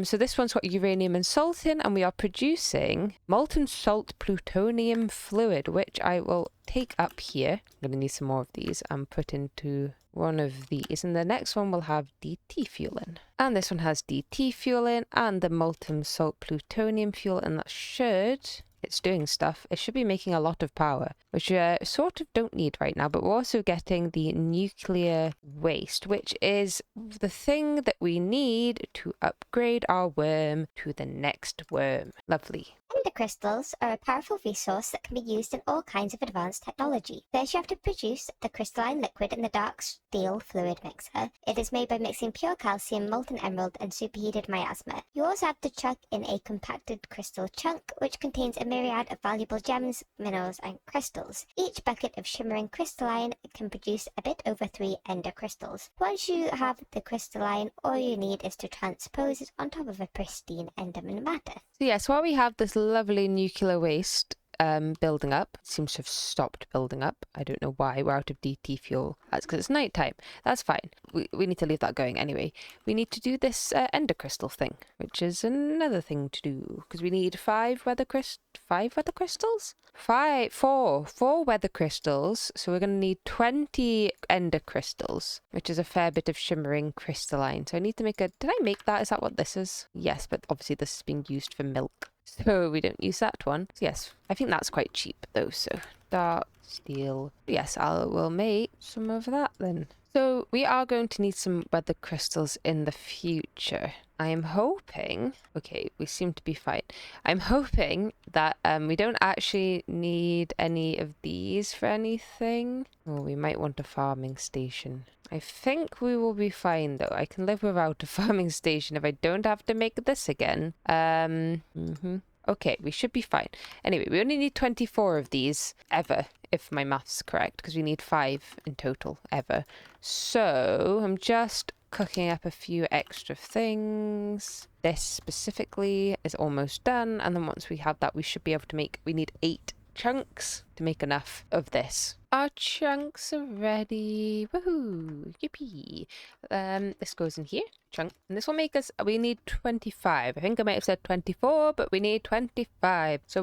So this one's got uranium and salt in, and we are producing molten salt plutonium fluid, which I will take up here. I'm going to need some more of these and put into one of these, and the next one will have DT fuel in, and this one has DT fuel in and the molten salt plutonium fuel, and that should... It's doing stuff. It should be making a lot of power, which we sort of don't need right now, but we're also getting the nuclear waste, which is the thing that we need to upgrade our worm to the next worm. Lovely. Ender crystals are a powerful resource that can be used in all kinds of advanced technology. First, you have to produce the crystalline liquid in the dark steel fluid mixer. It is made by mixing pure calcium, molten emerald, and superheated miasma. You also have to chuck in a compacted crystal chunk, which contains a myriad of valuable gems, minerals, and crystals. Each bucket of shimmering crystalline can produce a bit over 3 ender crystals. Once you have the crystalline, all you need is to transpose it on top of a pristine enderman matter. So yes, while we have this lovely nuclear waste building up, it seems to have stopped building up. I don't know why. We're out of DT fuel. That's because it's nighttime. That's fine. We need to leave that going anyway. We need to do this ender crystal thing, which is another thing to do, because we need 4 weather crystals. 4 weather crystals. So we're going to need 20 ender crystals, which is a fair bit of shimmering crystalline. So I need to make a... Did I make that? Is that what this is? Yes, but obviously this is being used for milk, so we don't use that one. So yes, I think that's quite cheap though. So dark steel. Yes, we'll make some of that then. So we are going to need some weather crystals in the future. I am hoping... Okay, we seem to be fine. I'm hoping that we don't actually need any of these for anything. Oh, we might want a farming station. I think we will be fine though. I can live without a farming station if I don't have to make this again. Okay, we should be fine. Anyway, we only need 24 of these ever, if my math's correct, because we need 5 in total ever. So I'm just cooking up a few extra things. This specifically is almost done, and then once we have that, we should be able to make... We need 8 chunks to make enough of this. Our chunks are ready. Woohoo! Yippee! This goes in here. Chunk. And this will make us, we need 25. I think I might have said 24, but we need 25. So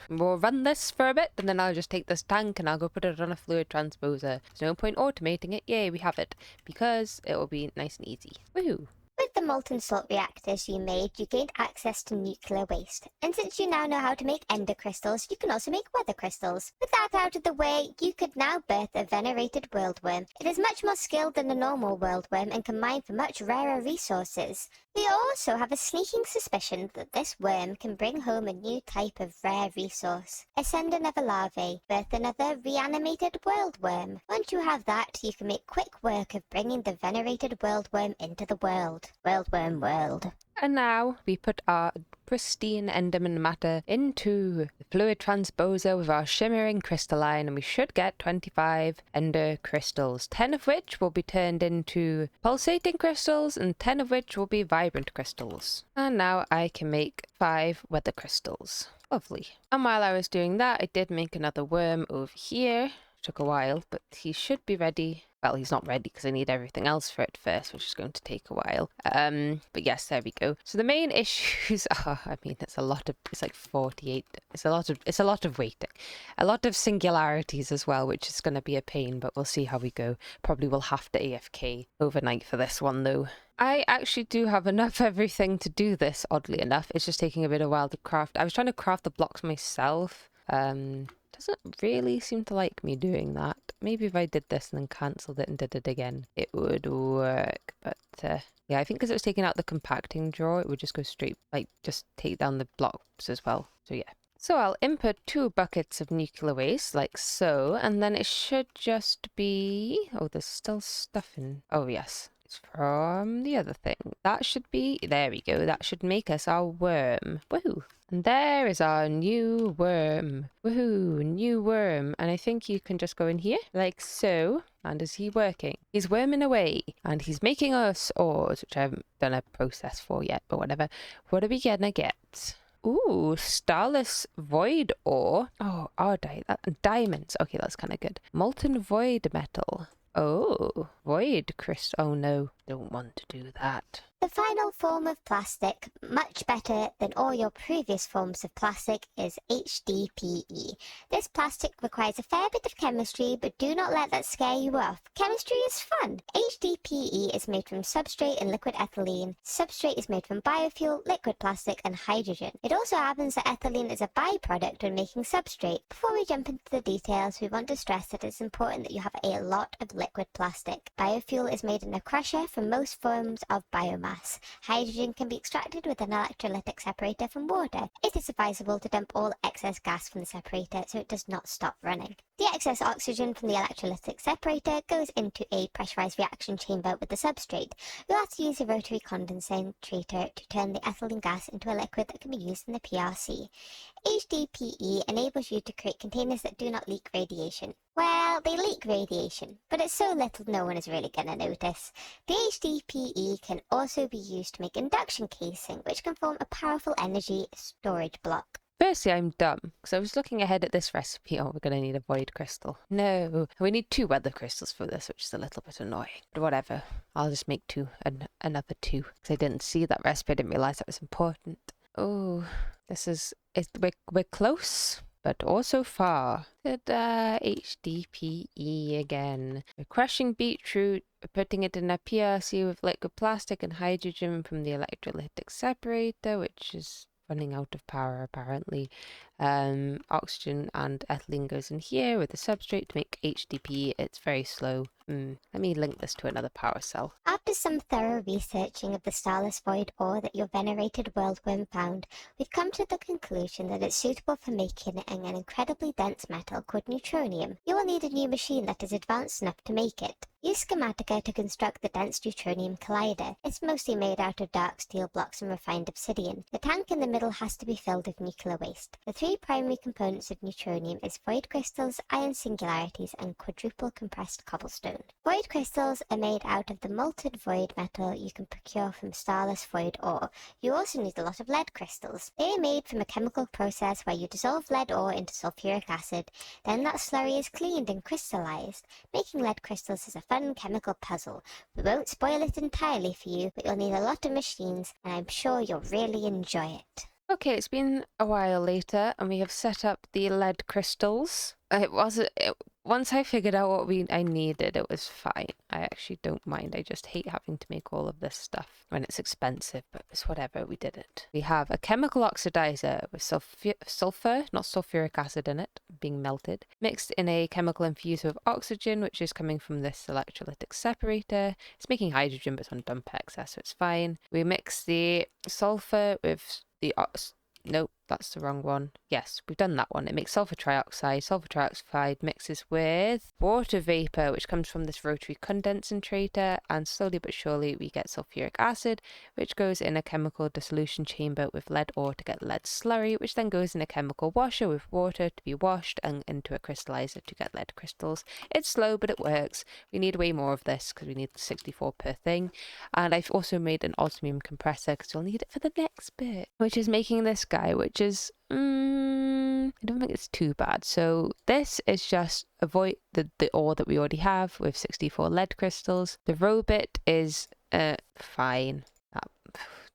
we'll run this for a bit, and then I'll just take this tank and I'll go put it on a fluid transposer. There's no point automating it. Yay, we have it. Because it will be nice and easy. Woohoo! With the molten salt reactors you made, you gained access to nuclear waste. And since you now know how to make ender crystals, you can also make weather crystals. With that out of the way, you could now birth a venerated worldworm. It is much more skilled than a normal worldworm and can mine for much rarer resources. We also have a sneaking suspicion that this worm can bring home a new type of rare resource. Ascend another larvae, birth another reanimated worldworm. Once you have that, you can make quick work of bringing the venerated worldworm into the world. Worldworm world. And now we put our pristine Enderman matter into the fluid transposer with our shimmering crystalline, and we should get 25 ender crystals, 10 of which will be turned into pulsating crystals and 10 of which will be vibrant crystals. And now I can make 5 weather crystals. Lovely. And while I was doing that, I did make another worm over here. Took a while, but he should be ready. Well, he's not ready because I need everything else for it first, which is going to take a while. But yes, there we go. So the main issues are, I mean, it's like 48. It's a lot of waiting. A lot of singularities as well, which is going to be a pain, but we'll see how we go. Probably will have to AFK overnight for this one though. I actually do have enough everything to do this, oddly enough. It's just taking a bit of a while to craft. I was trying to craft the blocks myself. Doesn't really seem to like me doing that. Maybe if I did this and then cancelled it and did it again, it would work. But yeah, I think because it was taking out the compacting drawer, it would just go straight, like just take down the blocks as well. So yeah. So I'll input 2 buckets of nuclear waste like so, and then it should just be, oh, there's still stuff in, oh yes. From the other thing. That should be, there we go, that should make us our worm. Woohoo! And there is our new worm. Woohoo, new worm. And I think you can just go in here, like so. And is he working? He's worming away. And he's making us ores, which I haven't done a process for yet, but whatever. What are we gonna get? Ooh, starless void ore. Oh, diamonds. Okay, that's kind of good. Molten void metal. Oh, void crystal. Oh no, don't want to do that. The final form of plastic, much better than all your previous forms of plastic, is HDPE. This plastic requires a fair bit of chemistry, but do not let that scare you off. Chemistry is fun. HDPE is made from substrate and liquid ethylene. Substrate is made from biofuel, liquid plastic, and hydrogen. It also happens that ethylene is a byproduct when making substrate. Before we jump into the details, we want to stress that it's important that you have a lot of liquid plastic. Biofuel is made in a crusher from most forms of biomass. Hydrogen can be extracted with an electrolytic separator from water. It is advisable to dump all excess gas from the separator so it does not stop running. The excess oxygen from the electrolytic separator goes into a pressurized reaction chamber with the substrate. You'll have to use a rotary condensator to turn the ethylene gas into a liquid that can be used in the PRC. HDPE enables you to create containers that do not leak radiation. Well, they leak radiation, but it's so little no one is really going to notice. The HDPE can also be used to make induction casing, which can form a powerful energy storage block. Firstly, I'm dumb, because I was looking ahead at this recipe. Oh, we're going to need a void crystal. No, we need 2 weather crystals for this, which is a little bit annoying. But whatever, I'll just make 2, and another 2, because I didn't see that recipe. I didn't realise that was important. Oh, we're close, but also far. HDPE again. We're crushing beetroot, putting it in a PRC with liquid plastic and hydrogen from the electrolytic separator, which is running out of power apparently. Oxygen and ethylene goes in here with the substrate to make HDPE. It's very slow. Let me link this to another power cell. After some thorough researching of the starless void ore that your venerated worldworm found, we've come to the conclusion that it's suitable for making an incredibly dense metal called neutronium. You will need a new machine that is advanced enough to make it. Use Schematica to construct the dense neutronium collider. It's mostly made out of dark steel blocks and refined obsidian. The tank in the middle has to be filled with nuclear waste. The 3 three primary components of neutronium is void crystals, ion singularities, and quadruple compressed cobblestone. Void crystals are made out of the melted void metal you can procure from starless void ore. You also need a lot of lead crystals. They are made from a chemical process where you dissolve lead ore into sulfuric acid, then that slurry is cleaned and crystallized. Making lead crystals is a fun chemical puzzle. We won't spoil it entirely for you, but you'll need a lot of machines, and I'm sure you'll really enjoy it. Okay, it's been a while later, and we have set up the lead crystals. Once I figured out what I needed, it was fine. I actually don't mind. I just hate having to make all of this stuff when it's expensive, but it's whatever, we did it. We have a chemical oxidizer with sulfur, not sulfuric acid in it, being melted, mixed in a chemical infuser of oxygen, which is coming from this electrolytic separator. It's making hydrogen, but it's on dump excess, so it's fine. We mix the sulfur with the nope, that's the wrong one. Yes, we've done that one. It makes sulfur trioxide. Sulfur trioxide mixes with water vapor, which comes from this rotary condensator, and slowly but surely we get sulfuric acid, which goes in a chemical dissolution chamber with lead ore to get lead slurry, which then goes in a chemical washer with water to be washed and into a crystallizer to get lead crystals. It's slow, but it works. We need way more of this because we need 64 per thing. And I've also made an osmium compressor because we'll need it for the next bit, which is making this guy, which is I don't think it's too bad. So this is just avoid the ore that we already have with 64 lead crystals. The robot is fine.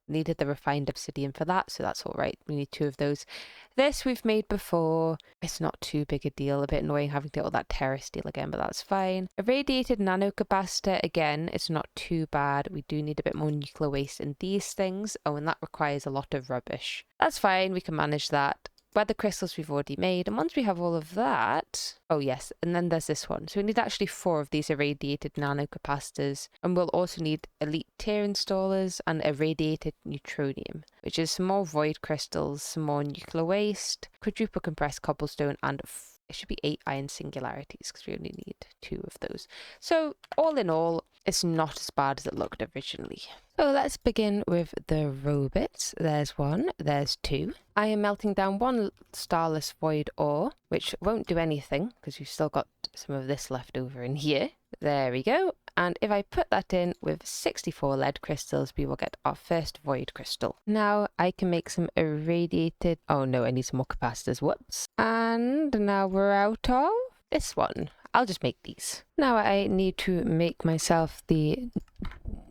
Needed the refined obsidian for that, so that's all right. We need 2 of those. This we've made before. It's not too big a deal. A bit annoying having to get all that terra steel again, but that's fine. A radiated nanocapacitor, again, it's not too bad. We do need a bit more nuclear waste in these things. Oh, and that requires a lot of rubbish. That's fine, we can manage that. Weather crystals we've already made, and once we have all of that, oh yes, and then there's this one. So we need actually 4 of these irradiated nanocapacitors, and we'll also need elite tier installers and irradiated neutronium, which is some more void crystals, some more nuclear waste, quadruple compressed cobblestone, and it should be 8 ion singularities because we only need 2 of those. So all in all, it's not as bad as it looked originally. So let's begin with the robots. There's 1, there's 2. I am melting down 1 starless void ore, which won't do anything because we've still got some of this left over in here. There we go. And if I put that in with 64 lead crystals, we will get our first void crystal. Now I can make some irradiated... Oh no, I need some more capacitors. Whoops. And now we're out of this one. I'll just make these. Now I need to make myself the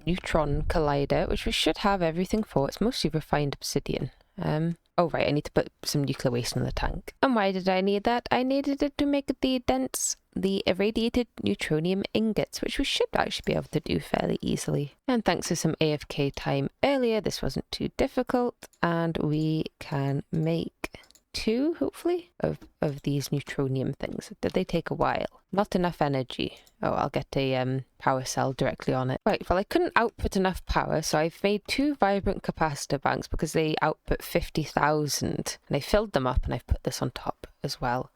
neutron collider, which we should have everything for. It's mostly refined obsidian. Oh right, I need to put some nuclear waste in the tank. And why did I need that? I needed it to make the irradiated neutronium ingots, which we should actually be able to do fairly easily. And thanks to some AFK time earlier, this wasn't too difficult, and we can make 2, hopefully, of these neutronium things. Did they take a while? Not enough energy. Oh, I'll get a power cell directly on it. Right, well, I couldn't output enough power, so I've made 2 vibrant capacitor banks because they output 50,000. And I filled them up, and I've put this on top as well,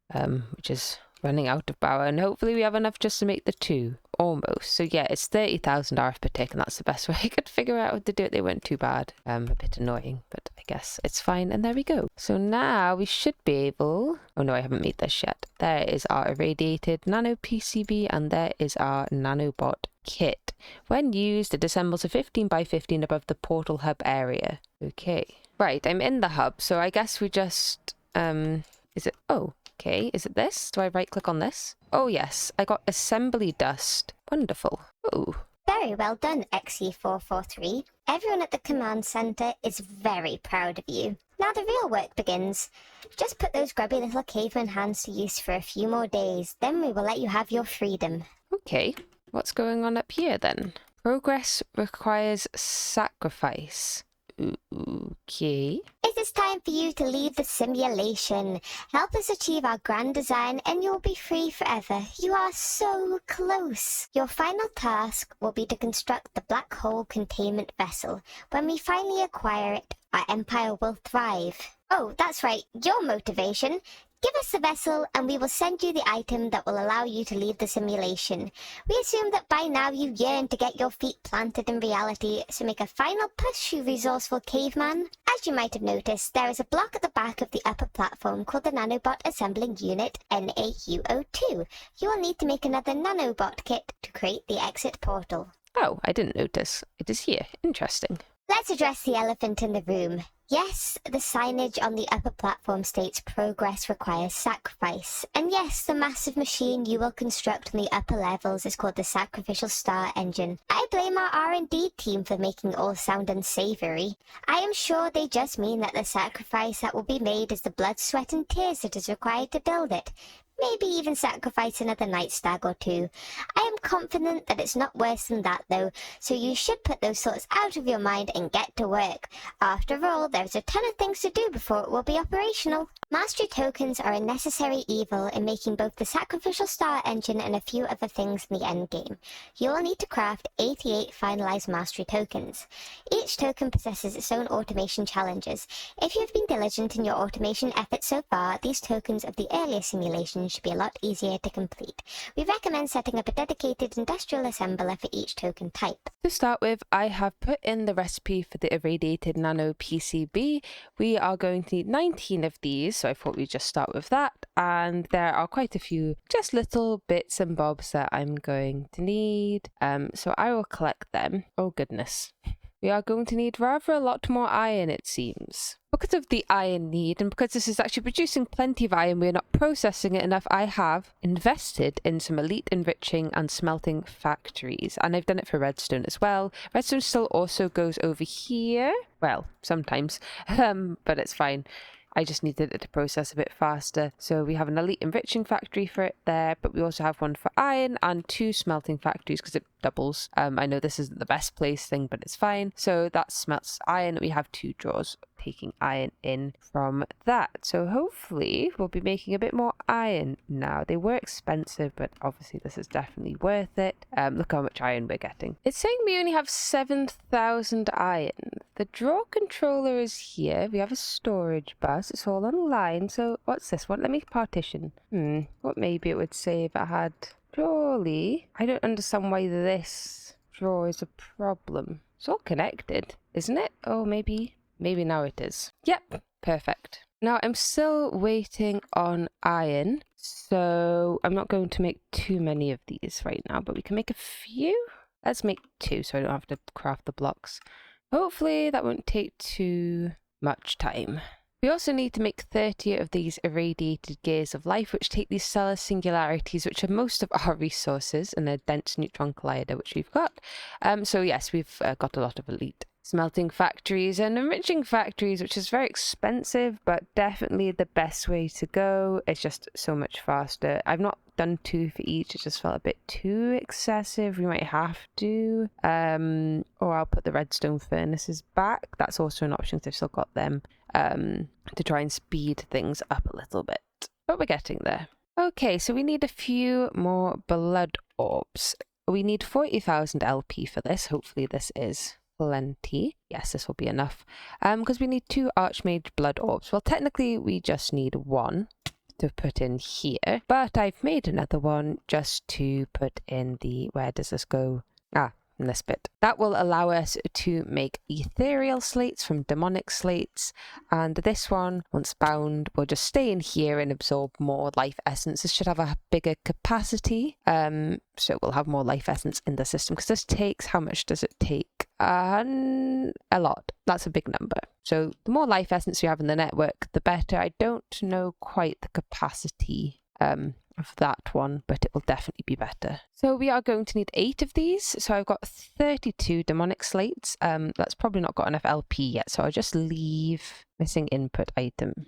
which is running out of power. And hopefully we have enough just to make the 2. Almost. So yeah, it's 30,000 RF per tick, and that's the best way I could figure out how to do it. They weren't too bad. A bit annoying, but I guess it's fine. And there we go. So now we should be able... Oh no, I haven't made this yet. There is our irradiated nano PCB, and there is our nanobot kit. When used, it assembles a 15 by 15 above the portal hub area. Okay. Right, I'm in the hub, so I guess we just... Is it... Oh. Okay, is it this? Do I right click on this? Oh yes, I got assembly dust. Wonderful. Oh. Very well done, XE443. Everyone at the command center is very proud of you. Now the real work begins. Just put those grubby little caveman hands to use for a few more days, then we will let you have your freedom. Okay, what's going on up here then? Progress requires sacrifice. Okay. It is time for you to leave the simulation. Help us achieve our grand design and you'll be free forever. You are so close. Your final task will be to construct the black hole containment vessel. When we finally acquire it, our empire will thrive. Oh, that's right, your motivation. Give us the vessel and we will send you the item that will allow you to leave the simulation. We assume that by now you yearn to get your feet planted in reality, so make a final push, you resourceful caveman. As you might have noticed, there is a block at the back of the upper platform called the Nanobot Assembling Unit, NAUO2. You will need to make another Nanobot kit to create the exit portal. Oh, I didn't notice. It is here. Interesting. Let's address the elephant in the room. Yes, the signage on the upper platform states progress requires sacrifice. And yes, the massive machine you will construct on the upper levels is called the Sacrificial Star Engine. I blame our R&D team for making all sound unsavory. I am sure they just mean that the sacrifice that will be made is the blood, sweat and tears that is required to build it. Maybe even sacrifice another night stag or two. I am confident that it's not worse than that though, so you should put those thoughts out of your mind and get to work. After all, there's a ton of things to do before it will be operational. Mastery tokens are a necessary evil in making both the Sacrificial Star Engine and a few other things in the endgame. You will need to craft 88 finalized mastery tokens. Each token possesses its own automation challenges. If you have been diligent in your automation efforts so far, these tokens of the earlier simulations should be a lot easier to complete. We recommend setting up a dedicated industrial assembler for each token type. To start with, I have put in the recipe for the irradiated nano PCB. We are going to need 19 of these, so I thought we'd just start with that. And there are quite a few just little bits and bobs that I'm going to need. So I will collect them. Oh goodness. We are going to need rather a lot more iron, it seems. Because of the iron need, and because this is actually producing plenty of iron, we're not processing it enough, I have invested in some elite enriching and smelting factories. And I've done it for redstone as well. Redstone still also goes over here. Well, sometimes, but it's fine. I just needed it to process a bit faster. So we have an elite enriching factory for it there, but we also have one for iron and 2 smelting factories because it doubles. I know this isn't the best place thing, but it's fine. So that smelts iron. We have 2 drawers taking iron in from that. So hopefully we'll be making a bit more iron now. They were expensive, but obviously this is definitely worth it. Look how much iron we're getting. It's saying we only have 7,000 iron. The draw controller is here. We have a storage bus. It's all online. So what's this one? Let me partition. What maybe it would say if I had... Surely, I don't understand why this drawer is a problem. It's all connected, isn't it? Oh, maybe now it is. Yep, perfect. Now I'm still waiting on iron, so I'm not going to make too many of these right now, but we can make a few. Let's make 2 so I don't have to craft the blocks. Hopefully that won't take too much time. We also need to make 30 of these irradiated gears of life, which take these stellar singularities, which are most of our resources, and a dense neutron collider, which we've got. So yes, we've got a lot of elite smelting factories and enriching factories, which is very expensive, but definitely the best way to go. It's just so much faster. I've not done 2 for each. It just felt a bit too excessive. We might have to. Or I'll put the redstone furnaces back. That's also an option because I've still got them. To try and speed things up a little bit. But we're getting there. Okay, so we need a few more blood orbs. We need 40,000 LP for this. Hopefully this is plenty. Yes, this will be enough. Because we need 2 Archmage blood orbs. Well, technically we just need 1 to put in here. But I've made another one just to put in the... Where does this go? In this bit. That will allow us to make ethereal slates from demonic slates, and this one, once bound, will just stay in here and absorb more life essence. This should have a bigger capacity, so we'll have more life essence in the system, because this takes, how much does it take? A lot. That's a big number. So the more life essence we have in the network, the better. I don't know quite the capacity of that one, but it will definitely be better. So we are going to need 8 of these. So I've got 32 demonic slates. That's probably not got enough LP yet, so I'll just leave missing input item.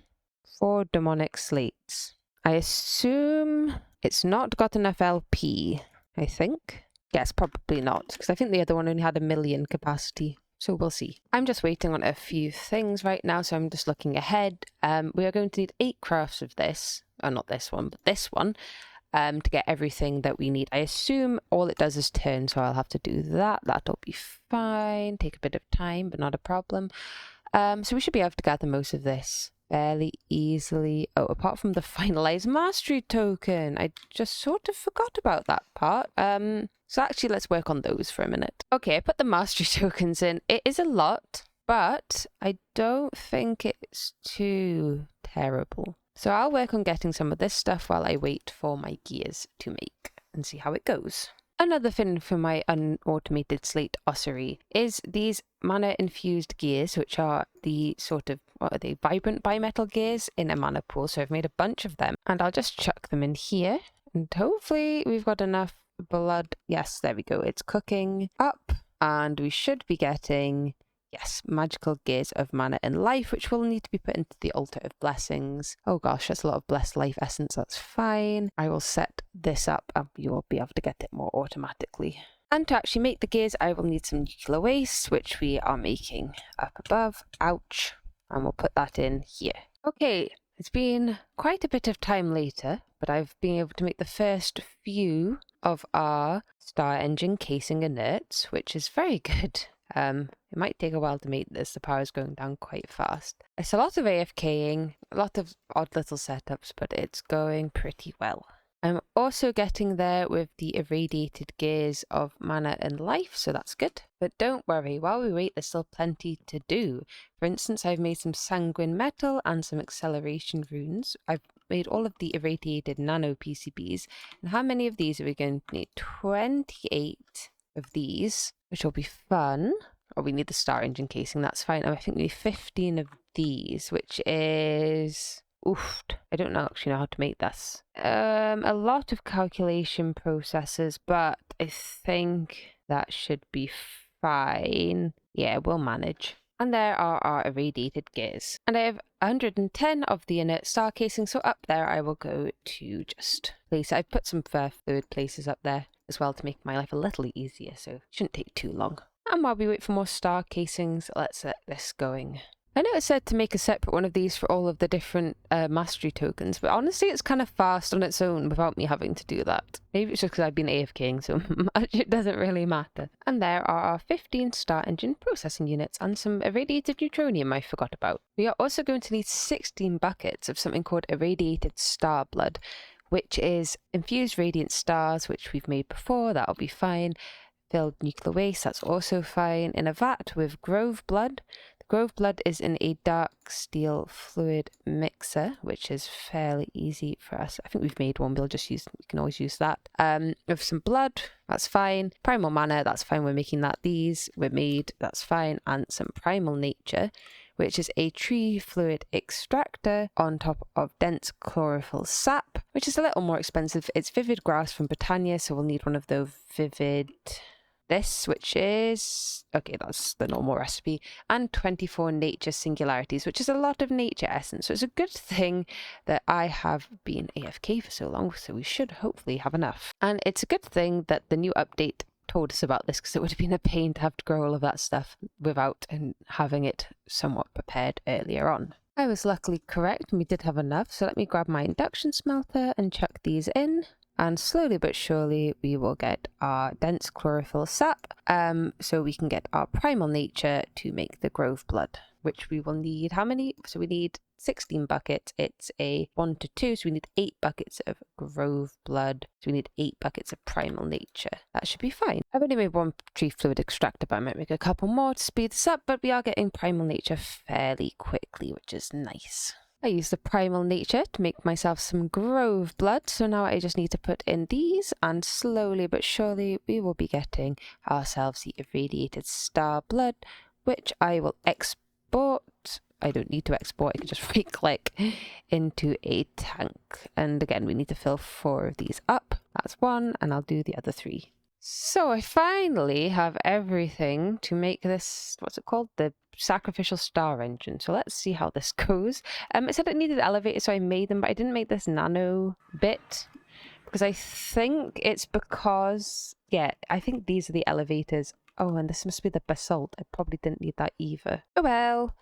4 demonic slates. I assume it's not got enough LP, I think. Yes, probably not, because I think the other one only had 1 million capacity. So we'll see. I'm just waiting on a few things right now, so I'm just looking ahead. We are going to need 8 crafts of this. Oh, not this one, but this one, to get everything that we need. I assume all it does is turn, so I'll have to do that. That'll be fine. Take a bit of time, but not a problem. So we should be able to gather most of this fairly easily. Oh, apart from the finalized mastery token. I just sort of forgot about that part. So actually let's work on those for a minute. Okay, I put the mastery tokens in. It is a lot, but I don't think it's too terrible. So I'll work on getting some of this stuff while I wait for my gears to make and see how it goes. Another thing for my unautomated slate ossuary is these mana-infused gears, which are the sort of, what are they, vibrant bimetal gears in a mana pool. So I've made a bunch of them, and I'll just chuck them in here, and hopefully we've got enough blood. Yes, there we go. It's cooking up, and we should be getting, yes, magical gears of mana and life, which will need to be put into the altar of blessings. Oh gosh, that's a lot of blessed life essence. That's fine. I will set this up and you will be able to get it more automatically. And to actually make the gears, I will need some nuclear waste, which we are making up above. Ouch. And we'll put that in here. Okay, it's been quite a bit of time later, but I've been able to make the first few of our star engine casing inerts, which is very good. It might take a while to make this. The power's going down quite fast. It's a lot of AFKing, a lot of odd little setups, but it's going pretty well. I'm also getting there with the irradiated gears of mana and life, so that's good. But don't worry, while we wait, there's still plenty to do. For instance, I've made some sanguine metal and some acceleration runes. I've made all of the irradiated nano PCBs. And how many of these are we going to need? 28 of these, which will be fun. Oh, we need the star engine casing, that's fine. I think we need 15 of these, which is... oof, I don't actually know how to make this. A lot of calculation processes, but I think that should be fine. Yeah, we'll manage. And there are our irradiated gears. And I have 110 of the inert star casing, so up there I will go to just place. I've put some fluid places up there as well to make my life a little easier, so it shouldn't take too long. And while we wait for more star casings, let's get this going. I know it said to make a separate one of these for all of the different mastery tokens, but honestly it's kind of fast on its own without me having to do that. Maybe it's just because I've been AFKing so much it doesn't really matter. And there are our 15 star engine processing units and some irradiated neutronium I forgot about. We are also going to need 16 buckets of something called irradiated star blood, which is infused radiant stars, which we've made before. That'll be fine. Filled nuclear waste, that's also fine. In a vat with grove blood. Grove blood is in a dark steel fluid mixer, which is fairly easy for us. I think we've made one, we can always use that. With some blood, that's fine. Primal mana, that's fine, we're making that. These were made, that's fine. And some primal nature, which is a tree fluid extractor on top of dense chlorophyll sap, which is a little more expensive. It's vivid grass from Britannia, so we'll need one of those vivid... this, which is, okay, that's the normal recipe, and 24 nature singularities, which is a lot of nature essence. So it's a good thing that I have been AFK for so long, so we should hopefully have enough. And it's a good thing that the new update told us about this, because it would have been a pain to have to grow all of that stuff without and having it somewhat prepared earlier on. I was luckily correct, and we did have enough, so let me grab my induction smelter and chuck these in. And slowly but surely we will get our dense chlorophyll sap, so we can get our primal nature to make the grove blood, which we will need, how many? So we need 16 buckets. It's a 1 to 2, so we need 8 buckets of grove blood. So we need 8 buckets of primal nature. That should be fine. I've only made 1 tree fluid extractor, but I might make a couple more to speed this up, but we are getting primal nature fairly quickly, which is nice. I used the primal nature to make myself some grove blood, so now I just need to put in these, and slowly but surely we will be getting ourselves the irradiated star blood, which I will export. I don't need to export, I can just right click into a tank. And again, we need to fill 4 of these up. That's 1, and I'll do the other 3. So I finally have everything to make this, what's it called? The sacrificial star engine. So let's see how this goes. It said it needed elevators, so I made them, but I didn't make this nano bit because I think it's because, yeah, I think these are the elevators. Oh, and this must be the basalt. I probably didn't need that either. Oh well.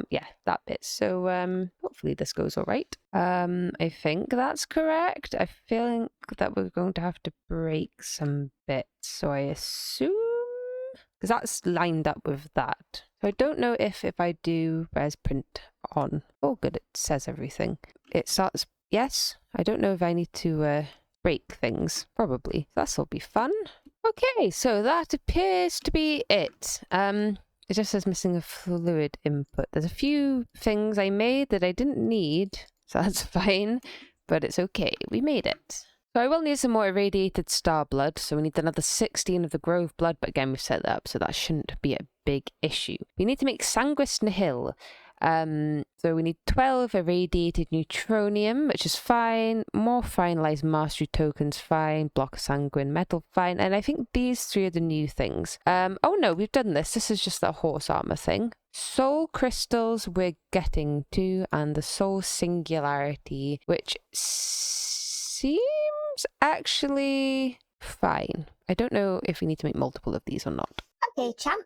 Yeah, that bit. So hopefully this goes all right. I think that's correct. I feel that we're going to have to break some bits. So I assume, because that's lined up with that. So I don't know if I do res print on. Oh, good, it says everything. It starts, yes. I don't know if I need to break things. Probably. This'll be fun. Okay, so that appears to be it. It just says missing a fluid input. There's a few things I made that I didn't need, so that's fine, but it's okay. We made it. So I will need some more irradiated star blood, so we need another 16 of the Grove blood, but again, we've set that up, so that shouldn't be a big issue. We need to make sanguis nihil. So we need 12 irradiated neutronium, which is fine. More finalized mastery tokens, fine. Block of sanguine metal, fine. And I think these 3 are the new things. Oh no, we've done this. This is just that horse armor thing. Soul crystals we're getting to, and the soul singularity, which seems actually fine. I don't know if we need to make multiple of these or not. Okay, champ.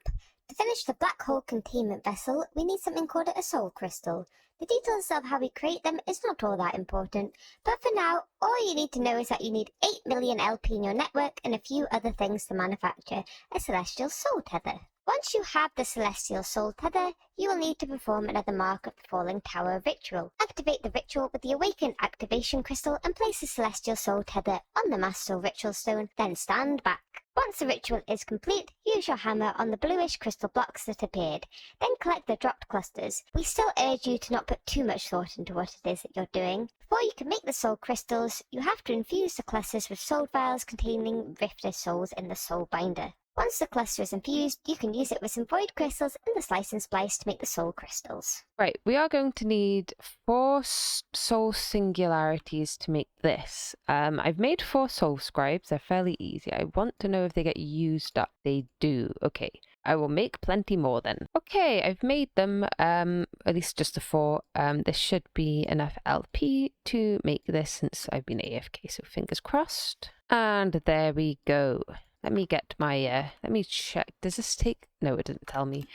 To finish the black hole containment vessel, we need something called a soul crystal. The details of how we create them is not all that important, but for now, all you need to know is that you need 8 million LP in your network and a few other things to manufacture a celestial soul tether. Once you have the celestial soul tether, you will need to perform another Mark of the Falling Tower ritual. Activate the ritual with the Awakened Activation Crystal and place the celestial soul tether on the Master Ritual Stone, then stand back. Once the ritual is complete, use your hammer on the bluish crystal blocks that appeared. Then collect the dropped clusters. We still urge you to not put too much thought into what it is that you're doing. Before you can make the soul crystals, you have to infuse the clusters with soul vials containing Rifter souls in the soul binder. Once the cluster is infused, you can use it with some void crystals and the slice and splice to make the soul crystals. Right, we are going to need 4 soul singularities to make this. I've made 4 soul scribes. They're fairly easy. I want to know if they get used up. They do. Okay, I will make plenty more then. Okay, I've made them, at least just the 4. This should be enough LP to make this since I've been AFK, so fingers crossed. And there we go. Let me get my, let me check. Does this take? No, it doesn't tell me.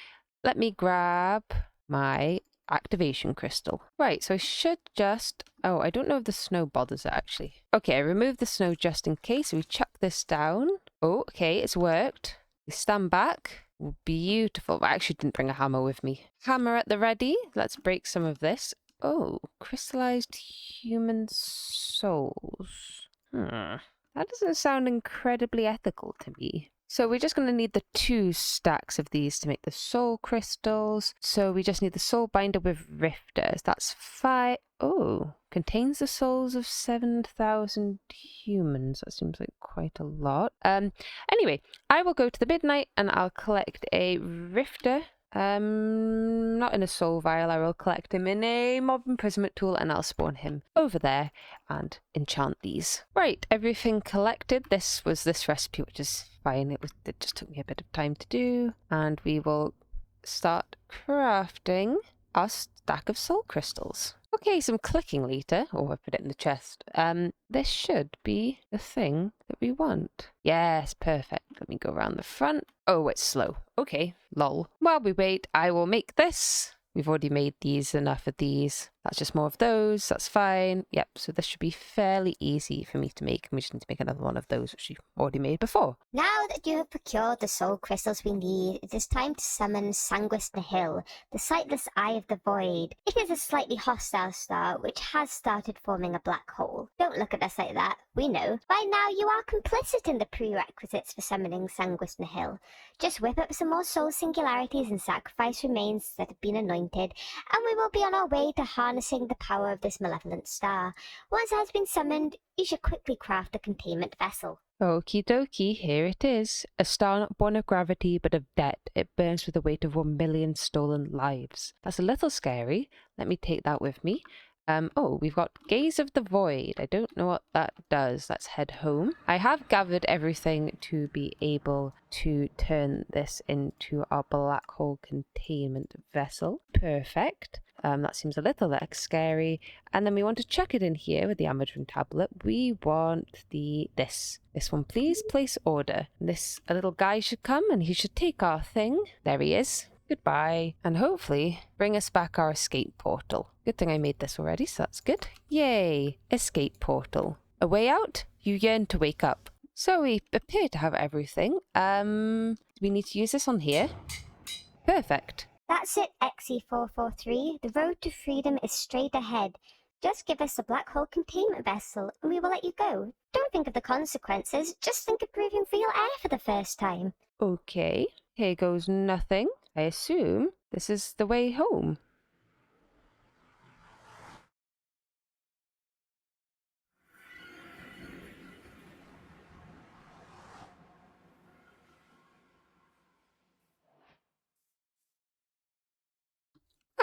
Let me grab my activation crystal. Right, so I should just, oh, I don't know if the snow bothers it actually. Okay, I removed the snow just in case. We chuck this down. Oh, okay, it's worked. We stand back. Beautiful. I actually didn't bring a hammer with me. Hammer at the ready. Let's break some of this. Oh, crystallized human souls. That doesn't sound incredibly ethical to me. So we're just going to need the 2 stacks of these to make the soul crystals. So we just need the soul binder with rifters. That's 5. Oh, contains the souls of 7,000 humans. That seems like quite a lot. Anyway, I will go to the midnight and I'll collect a rifter. Not in a soul vial. I will collect him in a mob imprisonment tool and I'll spawn him over there and enchant these. Right, everything collected. This was this recipe, which is fine. It just took me a bit of time to do. And we will start crafting our stack of soul crystals. Okay, some clicking later. Oh, I put it in the chest. This should be the thing that we want. Yes, perfect. Let me go around the front. Oh, it's slow. Okay, lol. While we wait, I will make this. We've already made these, enough of these. That's just more of those. That's fine. Yep, so this should be fairly easy for me to make. And we just need to make another one of those, which we've already made before. Now that you have procured the soul crystals we need, it is time to summon Sanguis Nihil, the sightless eye of the void. It is a slightly hostile star, which has started forming a black hole. Don't look at us like that. We know. By now you are complicit in the prerequisites for summoning Sanguis Nihil. Just whip up some more soul singularities and sacrifice remains that have been anointed, and we will be on our way to harnessing the power of this malevolent star. Once it has been summoned, you should quickly craft a containment vessel. Okie dokie, here it is. A star not born of gravity, but of debt. It burns with the weight of 1 million stolen lives. That's a little scary. Let me take that with me. Oh, we've got Gaze of the Void. I don't know what that does. Let's head home. I have gathered everything to be able to turn this into our black hole containment vessel. Perfect. That seems a little less scary. And then we want to chuck it in here with the Amadrin tablet. We want this one, please. Place order. A little guy should come and he should take our thing. There he is. Goodbye. And hopefully bring us back our escape portal. Good thing I made this already, so that's good. Yay! Escape portal. A way out? You yearn to wake up. So we appear to have everything. We need to use this on here. Perfect. That's it, XE443. The road to freedom is straight ahead. Just give us a black hole containment vessel and we will let you go. Don't think of the consequences, just think of breathing real air for the first time. Okay, here goes nothing. I assume this is the way home.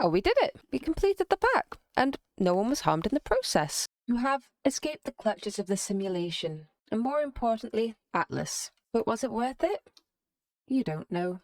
Oh, we did it! We completed the pack, and no one was harmed in the process. You have escaped the clutches of the simulation, and more importantly, Atlas. But was it worth it? You don't know.